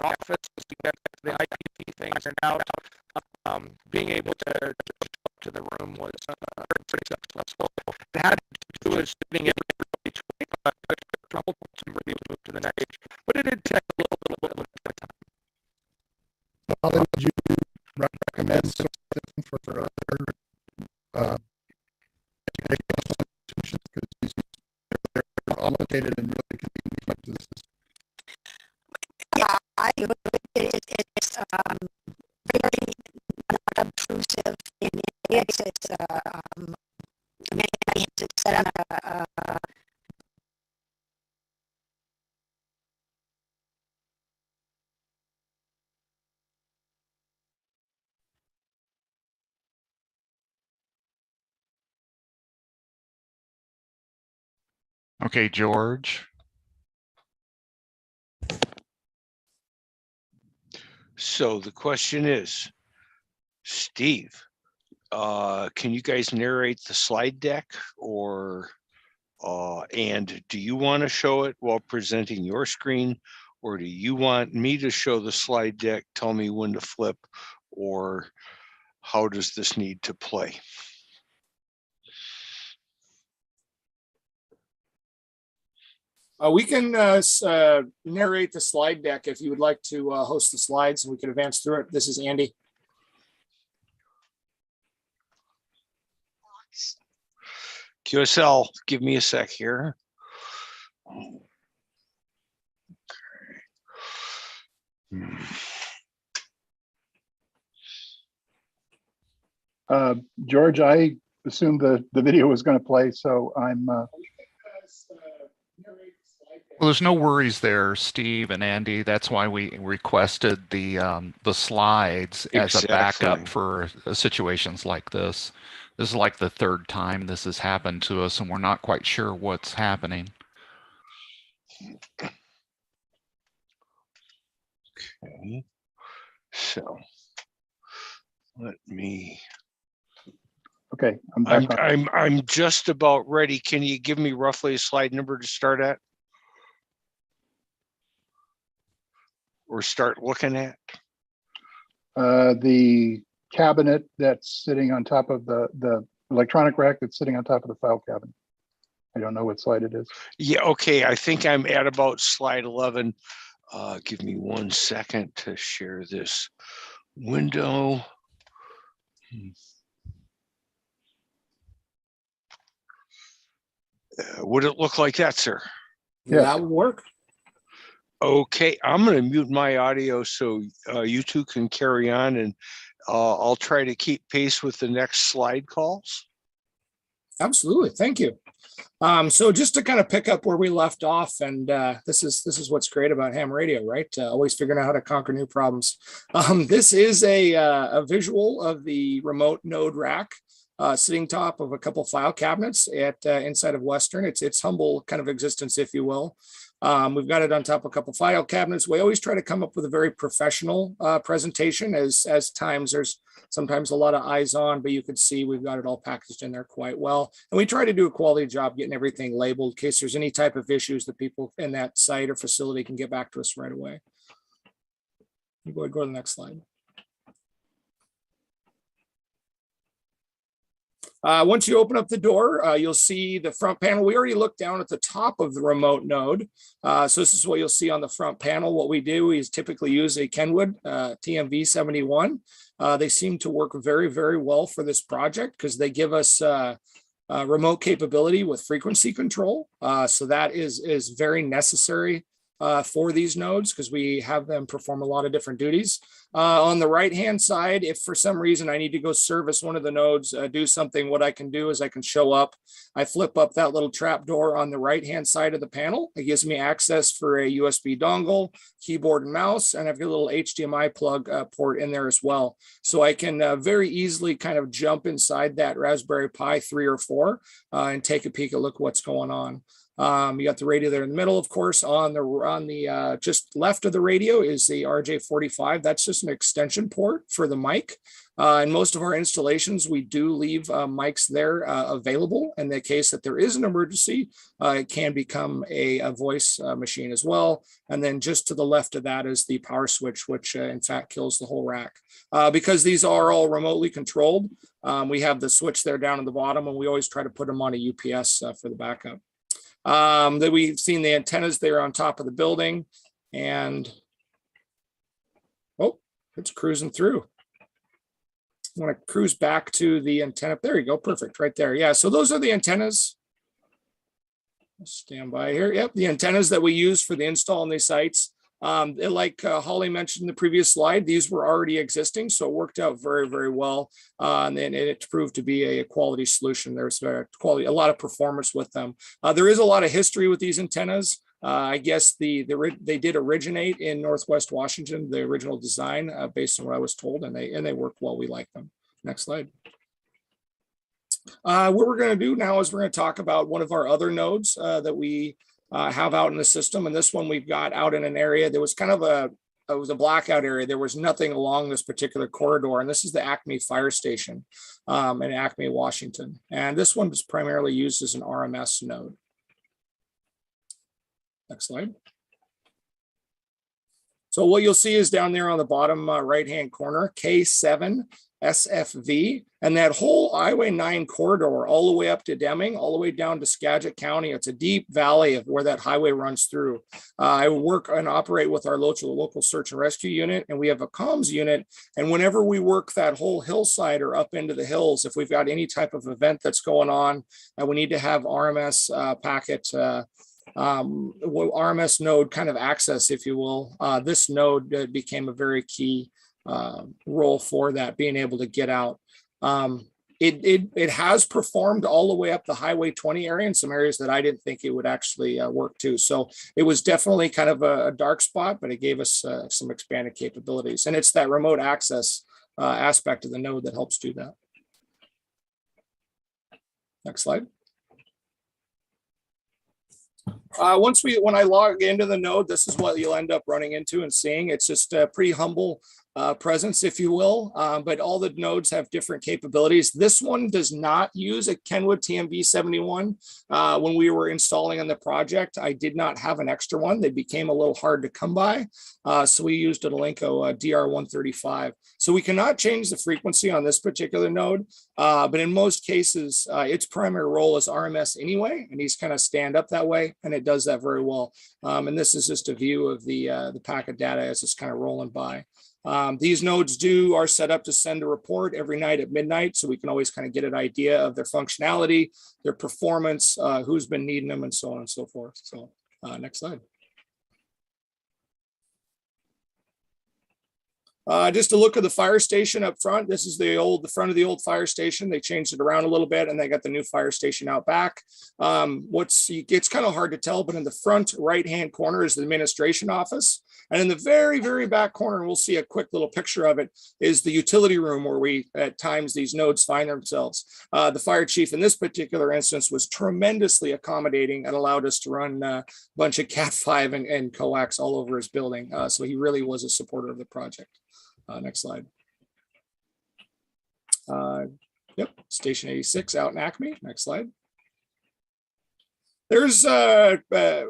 office to get the IP things are out. Being able to show up to the room was pretty successful. It had to do with sitting everybody between trouble to move to the next stage, but it did take a little bit of time. Holly, would you recommend something for other educational institutions because they're all located in really convenient places? Yeah, it's very not obtrusive in it's set on Okay, George. So the question is, Steve, can you guys narrate the slide deck, or and do you want to show it while presenting your screen, or do you want me to show the slide deck, tell me when to flip, or how does this need to play? We can narrate the slide deck if you would like to host the slides, and we can advance through it. This is Andy. QSL, give me a sec here. George, I assumed the video was going to play, so I'm. Well, there's no worries there, Steve and Andy. That's why we requested the slides as a backup for situations like this. This is like the third time this has happened to us, and we're not quite sure what's happening. Okay, so let me. Okay, I'm just about ready. Can you give me roughly a slide number to start at? Or start looking at? The cabinet that's sitting on top of the electronic rack that's sitting on top of the file cabinet. I don't know what slide it is. Yeah, okay. I think I'm at about slide 11. Give me 1 second to share this window. Would it look like that, sir? Yeah, that would work. Okay, I'm going to mute my audio so you two can carry on, and I'll try to keep pace with the next slide calls. Absolutely, thank you. So just to kind of pick up where we left off, and this is what's great about ham radio, right? Always figuring out how to conquer new problems. This is a visual of the remote node rack sitting top of a couple file cabinets at inside of Western. It's humble kind of existence, if you will. We've got it on top of a couple file cabinets. We always try to come up with a very professional presentation as times there's sometimes a lot of eyes on, but you can see we've got it all packaged in there quite well. And we try to do a quality job getting everything labeled in case there's any type of issues that people in that site or facility can get back to us right away. Go to the next slide. Once you open up the door, you'll see the front panel. We already looked down at the top of the remote node. So this is what you'll see on the front panel. What we do is typically use a Kenwood TMV71. They seem to work very, very well for this project because they give us remote capability with frequency control. So that is very necessary for these nodes because we have them perform a lot of different duties. On the right-hand side, if for some reason I need to go service one of the nodes, do something, what I can do is I can show up, I flip up that little trap door on the right-hand side of the panel. It gives me access for a USB dongle, keyboard and mouse, and I've got a little HDMI plug port in there as well. So I can very easily kind of jump inside that Raspberry Pi 3 or 4 and take a peek at look what's going on. You got the radio there in the middle, of course. On the just left of the radio is the RJ45. That's just an extension port for the mic. In most of our installations, we do leave mics there available in the case that there is an emergency. It can become a voice machine as well. And then just to the left of that is the power switch, which in fact kills the whole rack. Because these are all remotely controlled, we have the switch there down at the bottom, and we always try to put them on a UPS for the backup. That we've seen the antennas there on top of the building, and oh, it's cruising through. I want to cruise back to the antenna. There you go, perfect, right there. Yeah, so those are the antennas. Stand by here. Yep, the antennas that we use for the install on these sites. Like Holly mentioned in the previous slide, these were already existing, so it worked out very, very well. And it proved to be a quality solution. There's a lot of performance with them. There is a lot of history with these antennas. I guess they did originate in Northwest Washington, the original design, based on what I was told, and they work well. We like them. Next slide. What we're going to do now is we're going to talk about one of our other nodes that we have out in the system. And this one we've got out in an area that was kind of it was a blackout area. There was nothing along this particular corridor. And this is the Acme Fire Station in Acme, Washington. And this one is primarily used as an RMS node. Next slide. So what you'll see is down there on the bottom right-hand corner, K7 SFV, and that whole Highway 9 corridor all the way up to Deming, all the way down to Skagit County. It's a deep valley of where that highway runs through. I work and operate with our local search and rescue unit, and we have a comms unit. And whenever we work that whole hillside or up into the hills, if we've got any type of event that's going on, we need to have RMS packet RMS node kind of access, if you will. This node became a very key role for that, being able to get out. It has performed all the way up the Highway 20 area in some areas that I didn't think it would actually work to. So it was definitely kind of a dark spot, but it gave us some expanded capabilities. And it's that remote access aspect of the node that helps do that. Next slide. When I log into the node, this is what you'll end up running into and seeing. It's just a pretty humble presence, if you will, but all the nodes have different capabilities. This one does not use a Kenwood TMV71. When we were installing on the project, I did not have an extra one. They became a little hard to come by. So we used an Elenco DR135. So we cannot change the frequency on this particular node, but in most cases, its primary role is RMS anyway, and he's kind of stand up that way, and it does that very well. And this is just a view of the packet data as it's kind of rolling by. These nodes are set up to send a report every night at midnight, so we can always kind of get an idea of their functionality, their performance, who's been needing them, and so on and so forth. So next slide. Just a look at the fire station up front. This is the front of the old fire station. They changed it around a little bit, and they got the new fire station out back. It's kind of hard to tell, but in the front right-hand corner is the administration office. And in the very, very back corner, and we'll see a quick little picture of it, is the utility room where at times these nodes find themselves. The fire chief in this particular instance was tremendously accommodating and allowed us to run a bunch of Cat5 and coax all over his building. So he really was a supporter of the project. Next slide. Yep, Station 86 out in Acme. Next slide. There's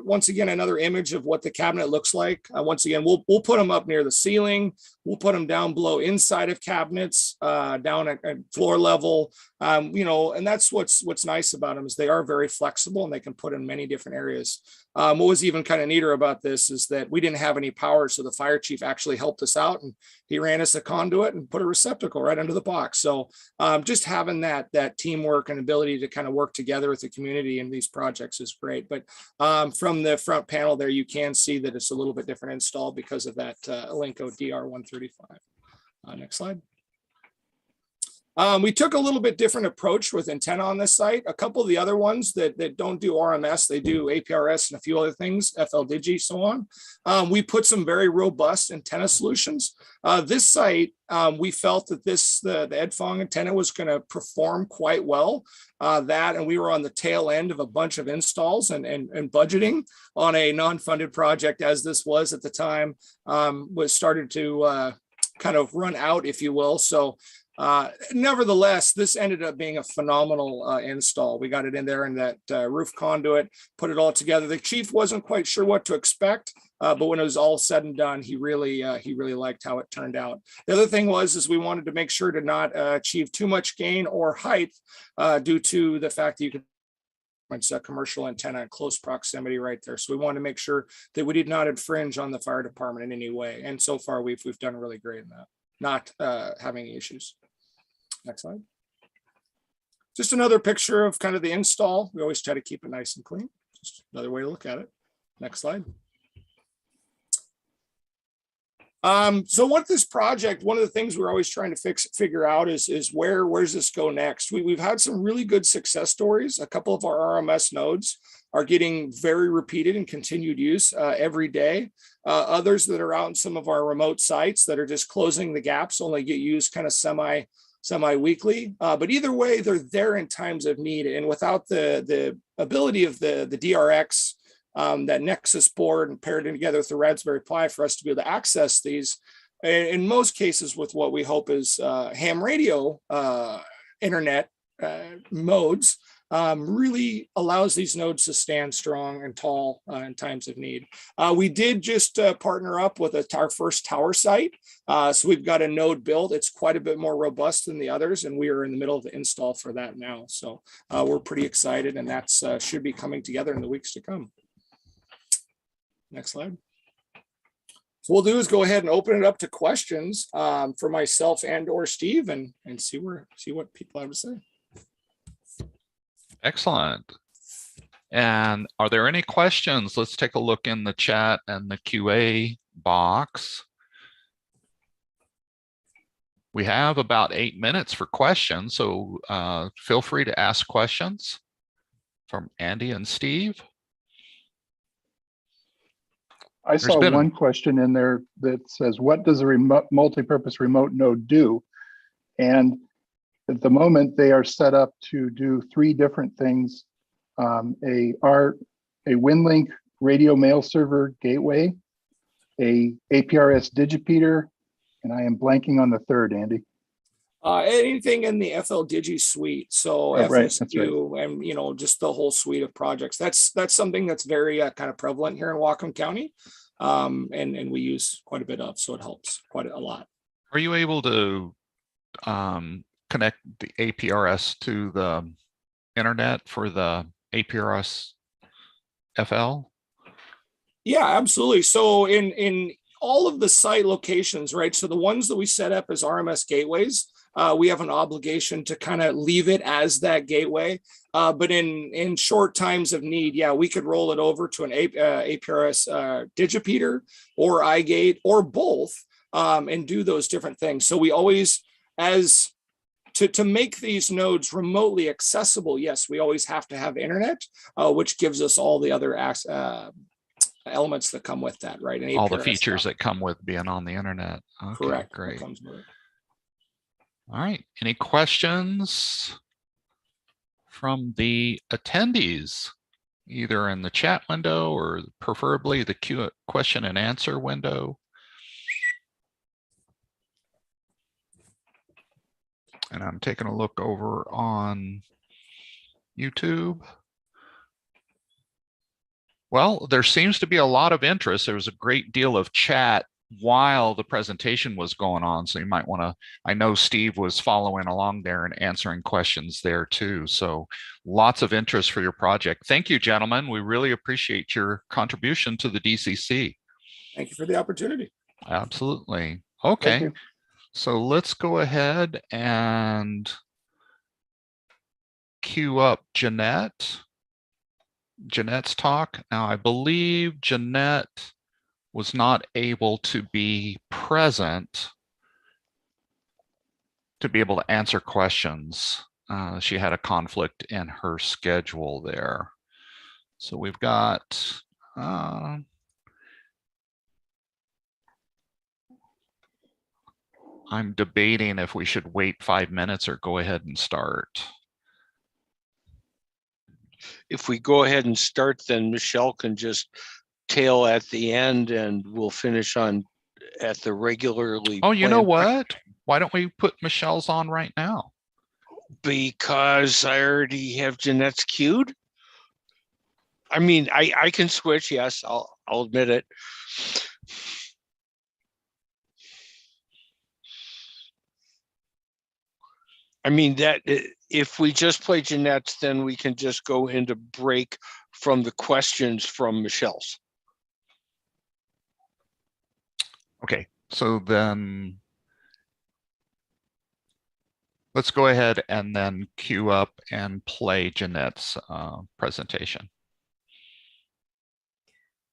once again another image of what the cabinet looks like. Once again, we'll put them up near the ceiling. We'll put them down below inside of cabinets, down at floor level. And that's what's nice about them is they are very flexible and they can put in many different areas. What was even kind of neater about this is that we didn't have any power, so the fire chief actually helped us out, and he ran us a conduit and put a receptacle right under the box. So just having that teamwork and ability to kind of work together with the community in these projects is great. But from the front panel there, you can see that it's a little bit different install because of that Elenco DR135. Next slide. We took a little bit different approach with antenna on this site. A couple of the other ones that don't do RMS, they do APRS and a few other things, FLDigi, so on. We put some very robust antenna solutions. This site, we felt that the Edfong antenna was going to perform quite well. And we were on the tail end of a bunch of installs and budgeting on a non-funded project, as this was at the time, was started to kind of run out, if you will. So nevertheless, this ended up being a phenomenal install. We got it in there in that roof conduit, put it all together. The chief wasn't quite sure what to expect, but when it was all said and done, he really liked how it turned out. The other thing is we wanted to make sure to not achieve too much gain or height due to the fact that you could it's a commercial antenna in close proximity right there. So we want to make sure that we did not infringe on the fire department in any way. And so far we've done really great in that, not having any issues. Next slide. Just another picture of kind of the install. We always try to keep it nice and clean. Just another way to look at it. Next slide. So what this project, one of the things we're always trying to figure out is where's this go next? We've had some really good success stories. A couple of our RMS nodes are getting very repeated and continued use every day. Others that are out in some of our remote sites that are just closing the gaps only get used kind of semi semi-weekly. But either way, they're there in times of need. And without the ability of the DRX, that Nexus board and paired together with the Raspberry Pi for us to be able to access these, in most cases with what we hope is ham radio internet modes, really allows these nodes to stand strong and tall in times of need. We did just partner up with our first tower site. So we've got a node built. It's quite a bit more robust than the others, and we are in the middle of the install for that now. So we're pretty excited, and that's should be coming together in the weeks to come. Next slide. So what we'll do is go ahead and open it up to questions for myself and or Steve, and see what people have to say. Excellent. And are there any questions? Let's take a look in the chat and the QA box. We have about 8 minutes for questions, so feel free to ask questions from Andy and Steve. I saw one question in there that says, what does a multi-purpose remote node do? And at the moment, they are set up to do 3 different things: a WinLink radio mail server gateway, a APRS digipeater, and I am blanking on the third, Andy. Anything in the FL Digi suite, so Oh, right, FSU, right. and just the whole suite of projects. That's something that's very kind of prevalent here in Whatcom County, and we use quite a bit of, so it helps quite a lot. Are you able to connect the APRS to the internet for the APRS FL? Yeah, absolutely. So in all of the site locations, right? So the ones that we set up as RMS gateways, we have an obligation to kind of leave it as that gateway. But in short times of need, yeah, we could roll it over to an APRS digipeater or iGate or both, and do those different things. So we always, to make these nodes remotely accessible, yes, we always have to have internet, which gives us all the other elements that come with that, right? And all the features that come with being on the internet. Okay, correct. Great. Comes with it. All right. Any questions from the attendees, either in the chat window or preferably the question and answer window? And I'm taking a look over on YouTube. Well, there seems to be a lot of interest. There was a great deal of chat while the presentation was going on. So you might want to, I know Steve was following along there and answering questions there too. So lots of interest for your project. Thank you, gentlemen. We really appreciate your contribution to the DCC. Thank you for the opportunity. Absolutely. Okay. So let's go ahead and queue up Jeanette's talk. Now, I believe Jeanette was not able to be present to be able to answer questions. She had a conflict in her schedule there. So we've got, I'm debating if we should wait 5 minutes or go ahead and start. If we go ahead and start, then Michelle can just tail at the end and we'll finish on at the regularly. Oh, you know what? Why don't we put Michelle's on right now? Because I already have Jeanette's queued. I mean, I can switch. Yes, I'll admit it. I mean, that if we just play Jeanette's, then we can just go into break from the questions from Michelle's. Okay, so then let's go ahead and then queue up and play Jeanette's presentation.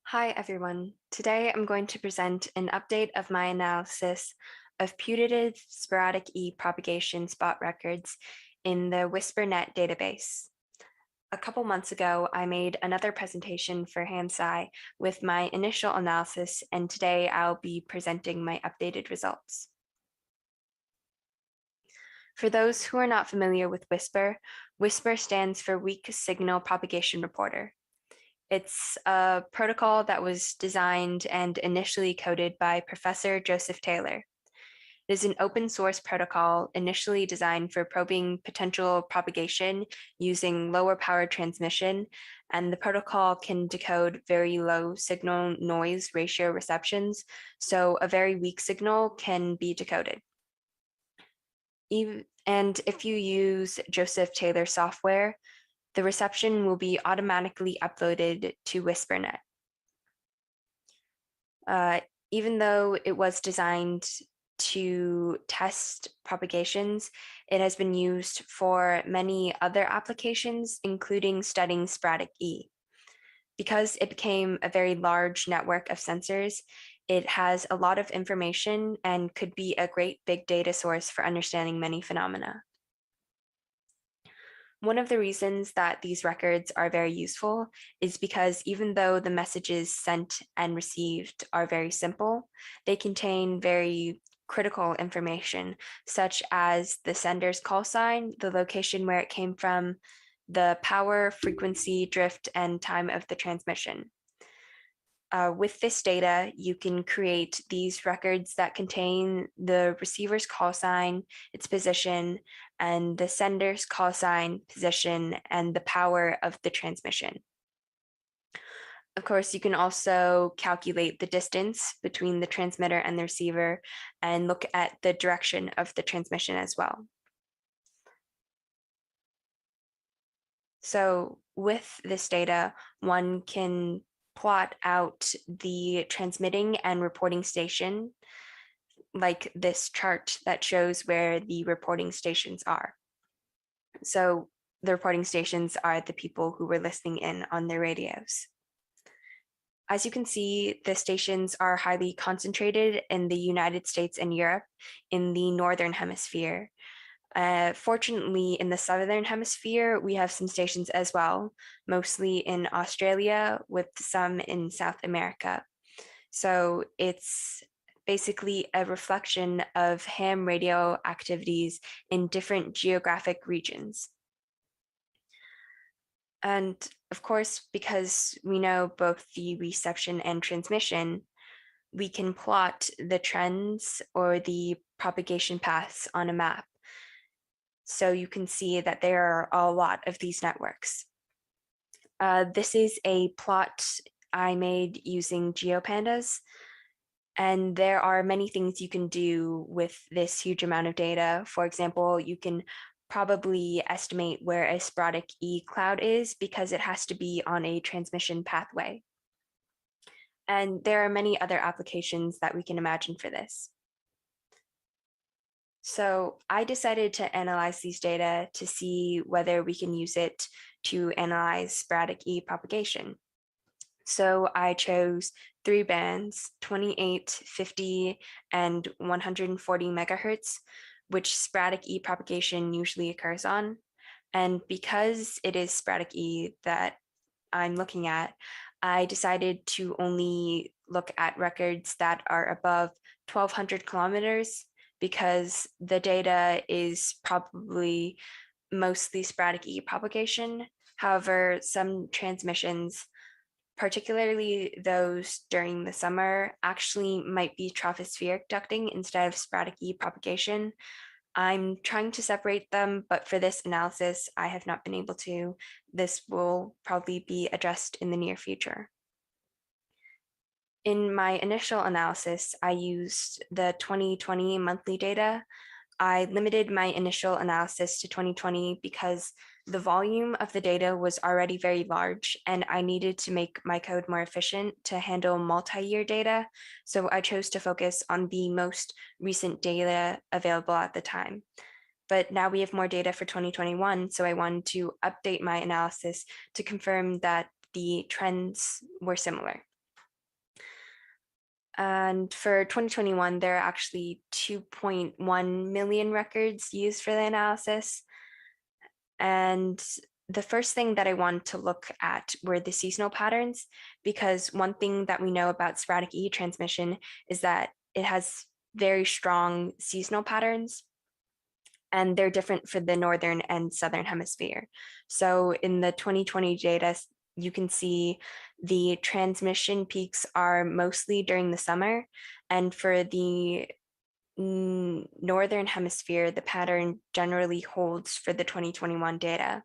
Hi, everyone. Today, I'm going to present an update of my analysis of putative sporadic E propagation spot records in the WhisperNet database. A couple months ago, I made another presentation for HamSCI with my initial analysis, and today I'll be presenting my updated results. For those who are not familiar with WSPR, WSPR stands for Weak Signal Propagation Reporter. It's a protocol that was designed and initially coded by Professor Joseph Taylor. It is an open source protocol initially designed for probing potential propagation using lower power transmission, and the protocol can decode very low signal noise ratio receptions, so a very weak signal can be decoded. And if you use Joseph Taylor software, the reception will be automatically uploaded to WhisperNet. Even though it was designed to test propagations, it has been used for many other applications, including studying sporadic E. Because it became a very large network of sensors, it has a lot of information and could be a great big data source for understanding many phenomena. One of the reasons that these records are very useful is because even though the messages sent and received are very simple, they contain very critical information, such as the sender's call sign, the location where it came from, the power, frequency, drift, and time of the transmission. With this data, you can create these records that contain the receiver's call sign, its position, and the sender's call sign, position, and the power of the transmission. Of course, you can also calculate the distance between the transmitter and the receiver and look at the direction of the transmission as well. So with this data, one can plot out the transmitting and reporting station, like this chart that shows where the reporting stations are. So the reporting stations are the people who were listening in on their radios. As you can see, the stations are highly concentrated in the United States and Europe in the Northern Hemisphere. Fortunately, in the Southern Hemisphere, we have some stations as well, mostly in Australia with some in South America. So it's basically a reflection of ham radio activities in different geographic regions. And of course, because we know both the reception and transmission, we can plot the trends or the propagation paths on a map. So you can see that there are a lot of these networks. This is a plot I made using GeoPandas, and there are many things you can do with this huge amount of data. For example, you can probably estimate where a sporadic E cloud is because it has to be on a transmission pathway. And there are many other applications that we can imagine for this. So I decided to analyze these data to see whether we can use it to analyze sporadic E propagation. So I chose 3 bands, 28, 50, and 140 megahertz, which sporadic E propagation usually occurs on. And because it is sporadic E that I'm looking at, I decided to only look at records that are above 1,200 kilometers because the data is probably mostly sporadic E propagation. However, some transmissions, particularly those during the summer, actually might be tropospheric ducting instead of sporadic E propagation. I'm trying to separate them, but for this analysis, I have not been able to. This will probably be addressed in the near future. In my initial analysis, I used the 2020 monthly data. I limited my initial analysis to 2020 because the volume of the data was already very large and I needed to make my code more efficient to handle multi-year data. So I chose to focus on the most recent data available at the time. But now we have more data for 2021, so I wanted to update my analysis to confirm that the trends were similar. And for 2021, there are actually 2.1 million records used for the analysis. And the first thing that I wanted to look at were the seasonal patterns, because one thing that we know about sporadic E transmission is that it has very strong seasonal patterns. and they're different for the northern and southern hemisphere. So in the 2020 data, you can see the transmission peaks are mostly during the summer, and for the northern hemisphere, the pattern generally holds for the 2021 data.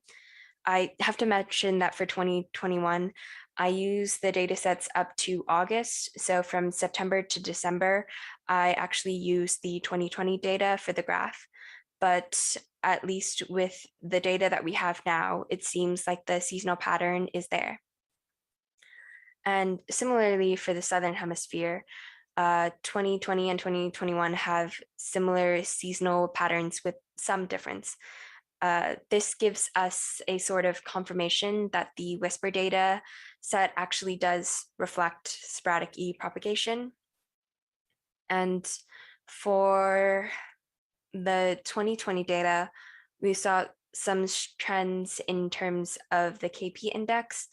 I have to mention that for 2021, I use the data sets up to August. So from September to December, I actually use the 2020 data for the graph. But at least with the data that we have now, it seems like the seasonal pattern is there. And similarly for the Southern Hemisphere, 2020 and 2021 have similar seasonal patterns with some difference. This gives us a sort of confirmation that the WSPR data set actually does reflect sporadic E propagation. And for the 2020 data, we saw some trends in terms of the KP index.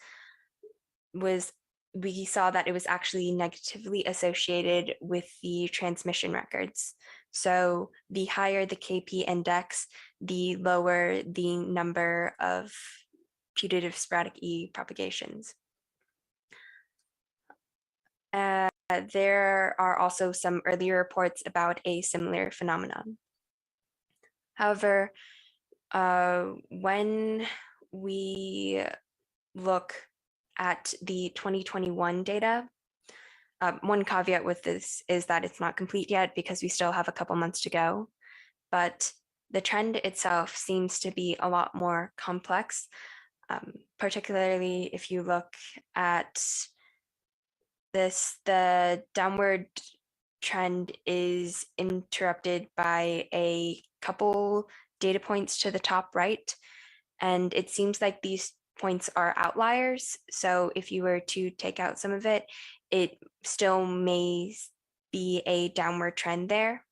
We saw that it was actually negatively associated with the transmission records. So the higher the KP index, the lower the number of putative sporadic E propagations. There are also some earlier reports about a similar phenomenon. However, when we look at the 2021 data, one caveat with this is that it's not complete yet because we still have a couple months to go, but the trend itself seems to be a lot more complex, particularly if you look at this, the downward trend is interrupted by a couple data points to the top right, and it seems like these points are outliers. So if you were to take out some of it, it still may be a downward trend there.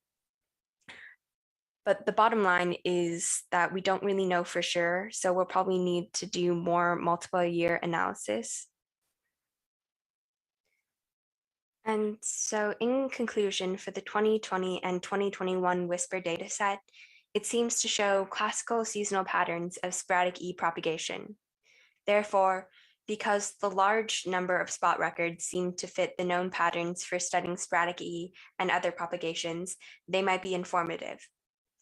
But the bottom line is that we don't really know for sure, so we'll probably need to do more multiple year analysis. And so in conclusion, for the 2020 and 2021 WSPR dataset, it seems to show classical seasonal patterns of sporadic E propagation. Therefore, because the large number of spot records seem to fit the known patterns for studying sporadic E and other propagations, they might be informative.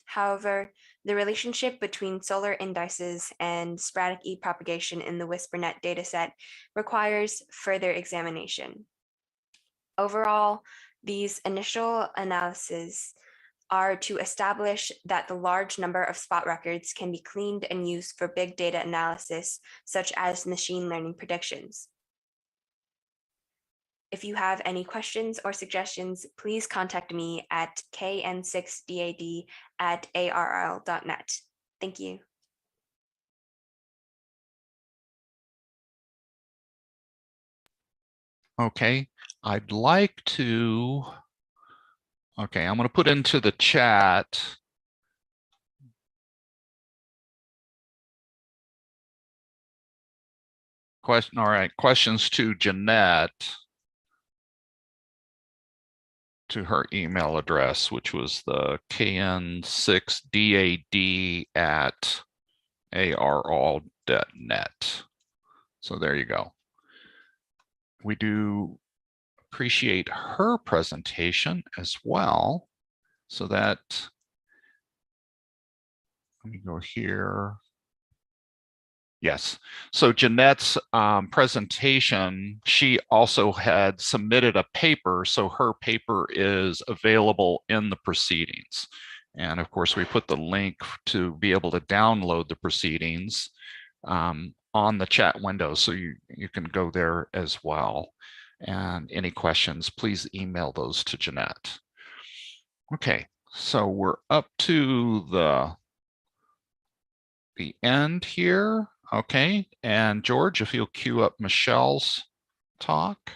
However, the relationship between solar indices and sporadic E propagation in the WSPRnet dataset requires further examination. Overall, these initial analyses are to establish that the large number of spot records can be cleaned and used for big data analysis, such as machine learning predictions. If you have any questions or suggestions, please contact me at kn6dad@arl.net. Thank you. Okay, I'd like to, okay, I'm going to put into the chat question. All right, questions to Jeanette, to her email address, which was the kn6dad@arl.net. So there you go. We do appreciate her presentation as well. So that, let me go here. Yes, so Jeanette's presentation, she also had submitted a paper, so her paper is available in the proceedings. And of course, we put the link to be able to download the proceedings on the chat window, so you can go there as well. And any questions, please email those to Jeanette. Okay, so we're up to the end here. Okay, and George, if you'll queue up Michelle's talk.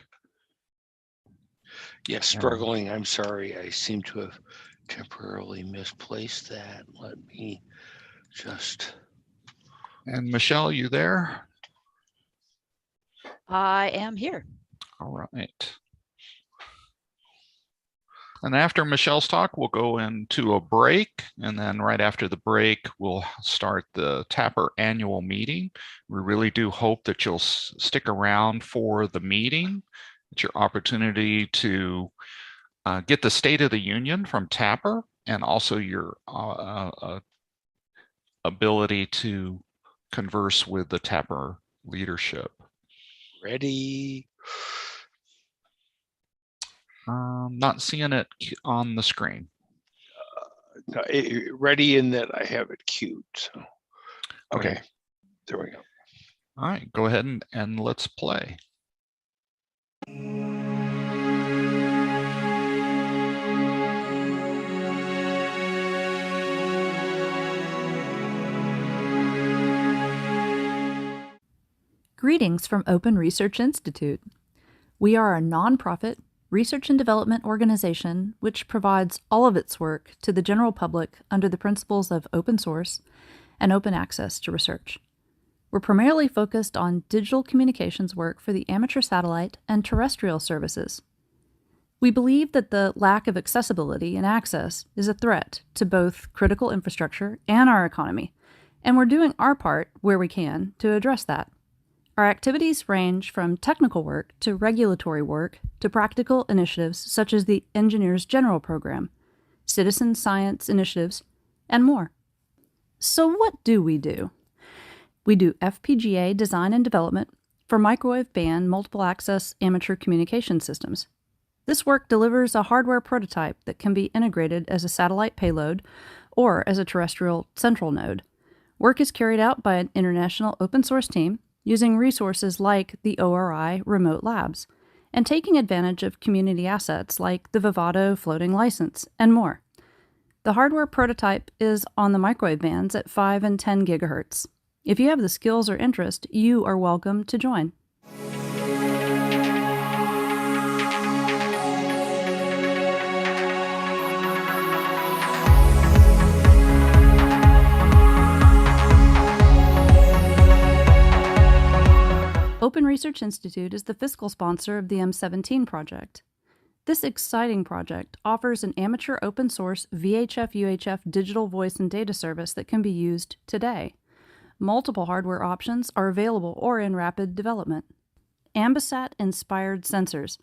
Yes, struggling. I'm sorry. I seem to have temporarily misplaced that. Let me just. And Michelle, you there? I am here. All right. And after Michelle's talk, we'll go into a break. And then right after the break, we'll start the TAPR annual meeting. We really do hope that you'll stick around for the meeting. It's your opportunity to get the State of the Union from TAPR, and also your ability to converse with the TAPR leadership. Ready? Not seeing it on the screen. Ready in that I have it queued. So. Okay, there we go. All right, go ahead and let's play. Greetings from Open Research Institute. We are a nonprofit research and development organization which provides all of its work to the general public under the principles of open source and open access to research. We're primarily focused on digital communications work for the amateur satellite and terrestrial services. We believe that the lack of accessibility and access is a threat to both critical infrastructure and our economy, and we're doing our part where we can to address that. Our activities range from technical work to regulatory work to practical initiatives such as the Engineers General Program, citizen science initiatives, and more. So what do? We do FPGA design and development for microwave band multiple access amateur communication systems. This work delivers a hardware prototype that can be integrated as a satellite payload or as a terrestrial central node. Work is carried out by an international open source team using resources like the ORI remote labs, and taking advantage of community assets like the Vivado floating license, and more. The hardware prototype is on the microwave bands at 5 and 10 gigahertz. If you have the skills or interest, you are welcome to join. Open Research Institute is the fiscal sponsor of the M17 project. This exciting project offers an amateur open source VHF-UHF digital voice and data service that can be used today. Multiple hardware options are available or in rapid development. AMBISAT-inspired sensors.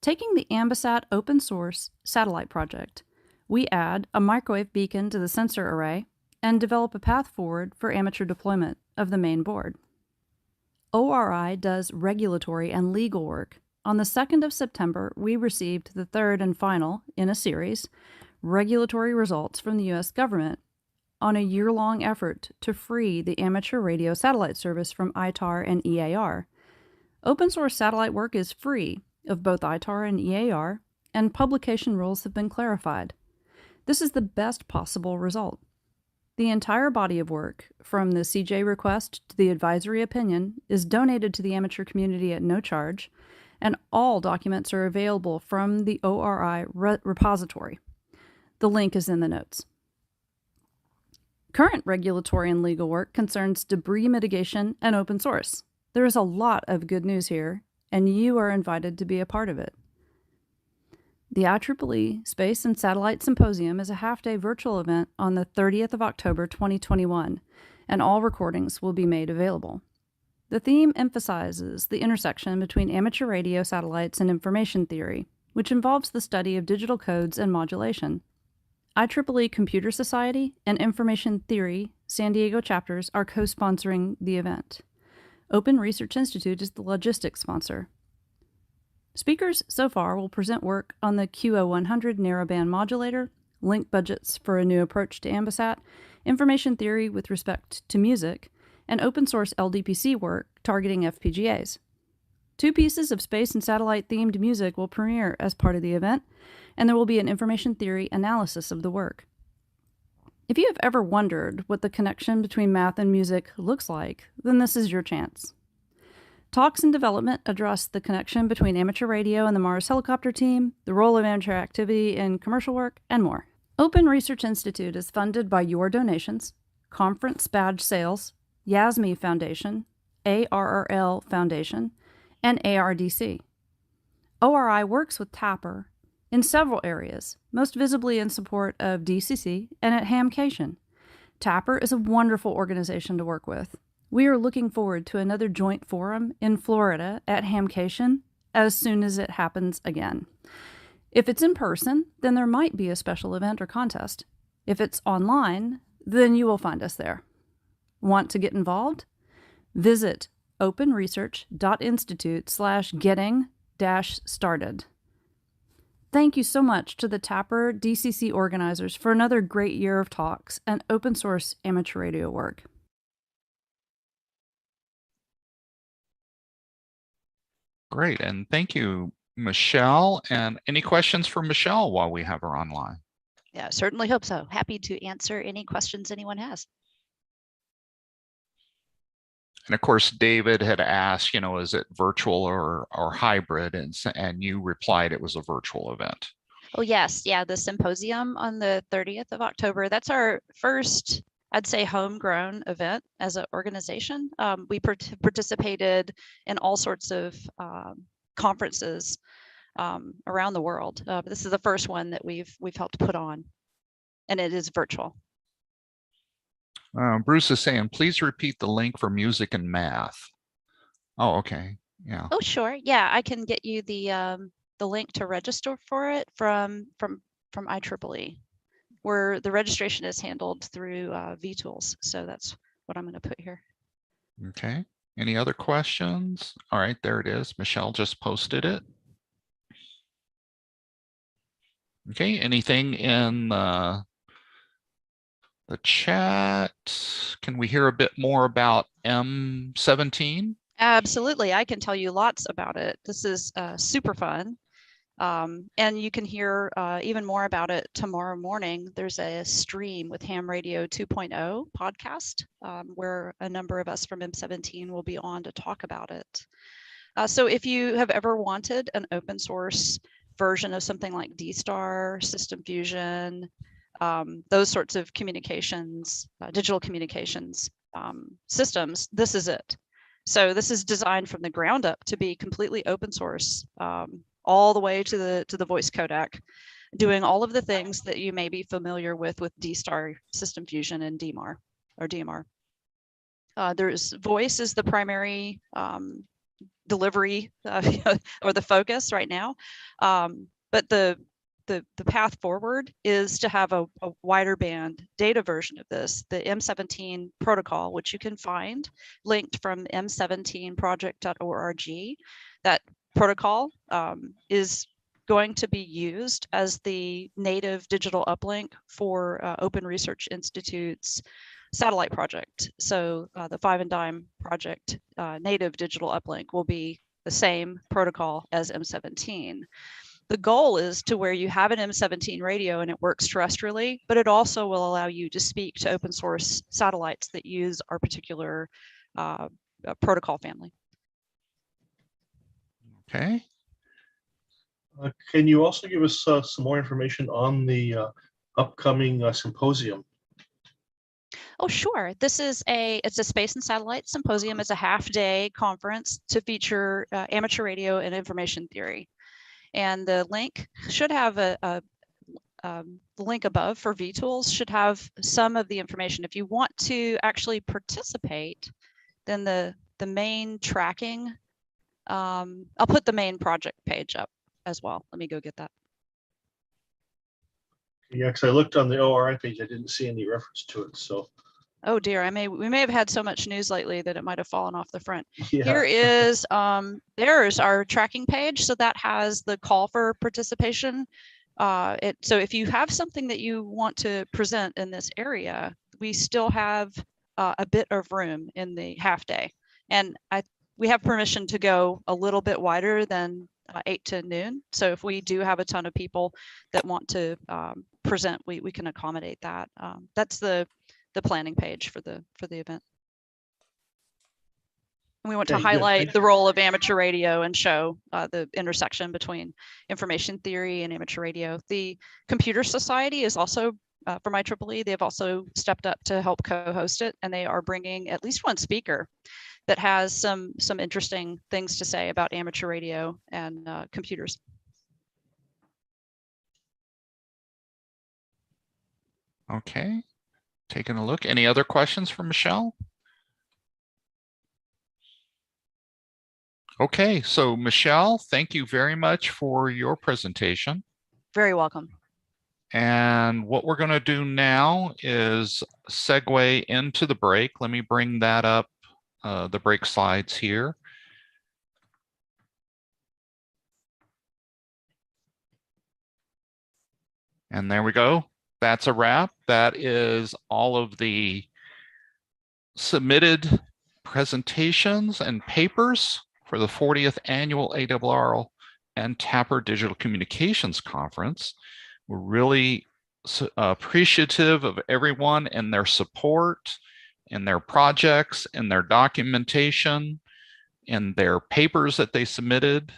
Taking the AMBISAT open source satellite project, we add a microwave beacon to the sensor array and develop a path forward for amateur deployment of the main board. ORI does regulatory and legal work. On the 2nd of September, we received the third and final, in a series, regulatory results from the U.S. government on a year-long effort to free the amateur radio satellite service from ITAR and EAR. Open source satellite work is free of both ITAR and EAR, and publication rules have been clarified. This is the best possible result. The entire body of work, from the CJ request to the advisory opinion, is donated to the amateur community at no charge, and all documents are available from the ORI repository. The link is in the notes. Current regulatory and legal work concerns debris mitigation and open source. There is a lot of good news here, and you are invited to be a part of it. The IEEE Space and Satellite Symposium is a half-day virtual event on the 30th of October 2021, and all recordings will be made available. The theme emphasizes the intersection between amateur radio satellites and information theory, which involves the study of digital codes and modulation. IEEE Computer Society and Information Theory San Diego chapters are co-sponsoring the event. Open Research Institute is the logistics sponsor. Speakers so far will present work on the QO100 narrowband modulator, link budgets for a new approach to AMBISAT, information theory with respect to music, and open source LDPC work targeting FPGAs. 2 pieces of space and satellite themed music will premiere as part of the event, and there will be an information theory analysis of the work. If you have ever wondered what the connection between math and music looks like, then this is your chance. Talks in development address the connection between amateur radio and the Mars helicopter team, the role of amateur activity in commercial work, and more. Open Research Institute is funded by your donations, conference badge sales, YASME Foundation, ARRL Foundation, and ARDC. ORI works with TAPR in several areas, most visibly in support of DCC and at HamSCI. TAPR is a wonderful organization to work with. We are looking forward to another joint forum in Florida at HamSCI as soon as it happens again. If it's in person, then there might be a special event or contest. If it's online, then you will find us there. Want to get involved? Visit openresearch.institute/getting-started. Thank you so much to the TAPR DCC organizers for another great year of talks and open source amateur radio work. Great, and thank you, Michelle. And any questions for Michelle while we have her online? Yeah, certainly hope so. Happy to answer any questions anyone has. And of course, David had asked, is it virtual or hybrid? And you replied it was a virtual event. Oh, yes. Yeah, the symposium on the 30th of October, that's our first, I'd say, homegrown event as an organization. We participated in all sorts of conferences around the world. But this is the first one that we've helped put on, and it is virtual. Bruce is saying, please repeat the link for music and math. Oh, okay. Yeah. Oh, sure. Yeah, I can get you the link to register for it from IEEE, where the registration is handled through vTools. So that's what I'm going to put here. Okay. Any other questions? All right, there it is. Michelle just posted it. Okay. Anything in the chat? Can we hear a bit more about M17? Absolutely. I can tell you lots about it. This is super fun. And you can hear even more about it tomorrow morning. There's a stream with Ham Radio 2.0 podcast where a number of us from M17 will be on to talk about it. So if you have ever wanted an open source version of something like D-Star, System Fusion, those sorts of communications, digital communications systems, this is it. So this is designed from the ground up to be completely open source, all the way to the voice codec, doing all of the things that you may be familiar with D-Star, System Fusion, and DMAR or DMR. There's voice is the primary delivery or the focus right now, but the path forward is to have a wider band data version of this, the M17 protocol, which you can find linked from m17project.org. That protocol is going to be used as the native digital uplink for Open Research Institute's satellite project. So the 5 and Dime project native digital uplink will be the same protocol as M17. The goal is to where you have an M17 radio and it works terrestrially, but it also will allow you to speak to open source satellites that use our particular protocol family. Okay. Can you also give us some more information on the upcoming symposium? Oh, sure. This is it's a space and satellite symposium. It's a half-day conference to feature amateur radio and information theory. And the link should have the link above for vTools should have some of the information. If you want to actually participate, then the main tracking, I'll put the main project page up as well. Let me go get that. Yeah, because I looked on the ORI page, I didn't see any reference to it. So. Oh dear, we may have had so much news lately that it might have fallen off the front. Yeah. Here is there's our tracking page. So that has the call for participation. So if you have something that you want to present in this area, we still have a bit of room in the half day, and we have permission to go a little bit wider than 8 to noon. So if we do have a ton of people that want to present, we can accommodate that. That's the planning page for the event. And we want to highlight the role of amateur radio and show the intersection between information theory and amateur radio. The Computer Society is also from IEEE. They have also stepped up to help co-host it, and they are bringing at least one speaker that has some interesting things to say about amateur radio and computers. Okay, taking a look. Any other questions for Michelle? Okay, so Michelle, thank you very much for your presentation. Very welcome. And what we're going to do now is segue into the break. Let me bring that up, the break slides here. And there we go. That's a wrap. That is all of the submitted presentations and papers for the 40th Annual ARRL and TAPR Digital Communications Conference. We're really appreciative of everyone and their support in their projects and their documentation and their papers that they submitted,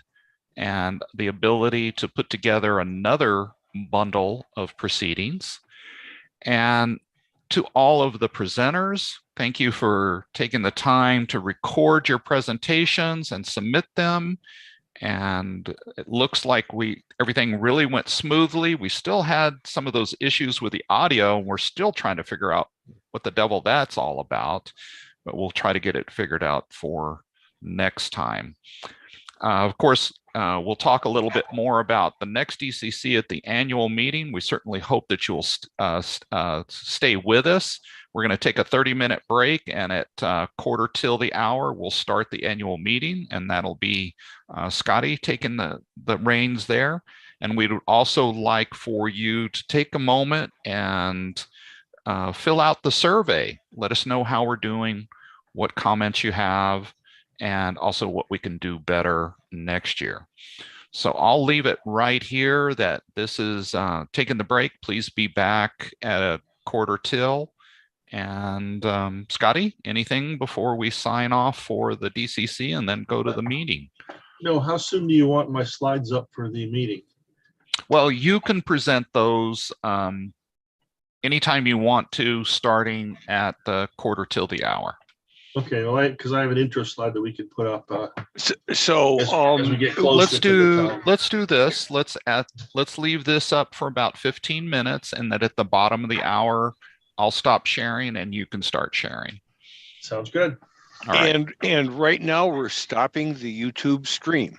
and the ability to put together another bundle of proceedings. And to all of the presenters, thank you for taking the time to record your presentations and submit them. And it looks like everything really went smoothly. We still had some of those issues with the audio, and we're still trying to figure out what the devil that's all about, but we'll try to get it figured out for next time. Of course, we'll talk a little bit more about the next DCC at the annual meeting. We certainly hope that you'll stay with us. We're going to take a 30-minute break, and at quarter till the hour, we'll start the annual meeting, and that'll be Scotty taking the reins there. And we would also like for you to take a moment and fill out the survey. Let us know how we're doing, what comments you have, and also what we can do better next year. So I'll leave it right here that this is taking the break. Please be back at a quarter till. And Scotty, anything before we sign off for the DCC and then go to the meeting? No, how soon do you want my slides up for the meeting? Well, you can present those anytime you want to, starting at the quarter till the hour. Okay, well, because I have an intro slide that we could put up. As we get closer to the time. Let's do this. Let's leave this up for about 15 minutes, and that at the bottom of the hour, I'll stop sharing and you can start sharing. Sounds good. All right. And right now we're stopping the YouTube stream.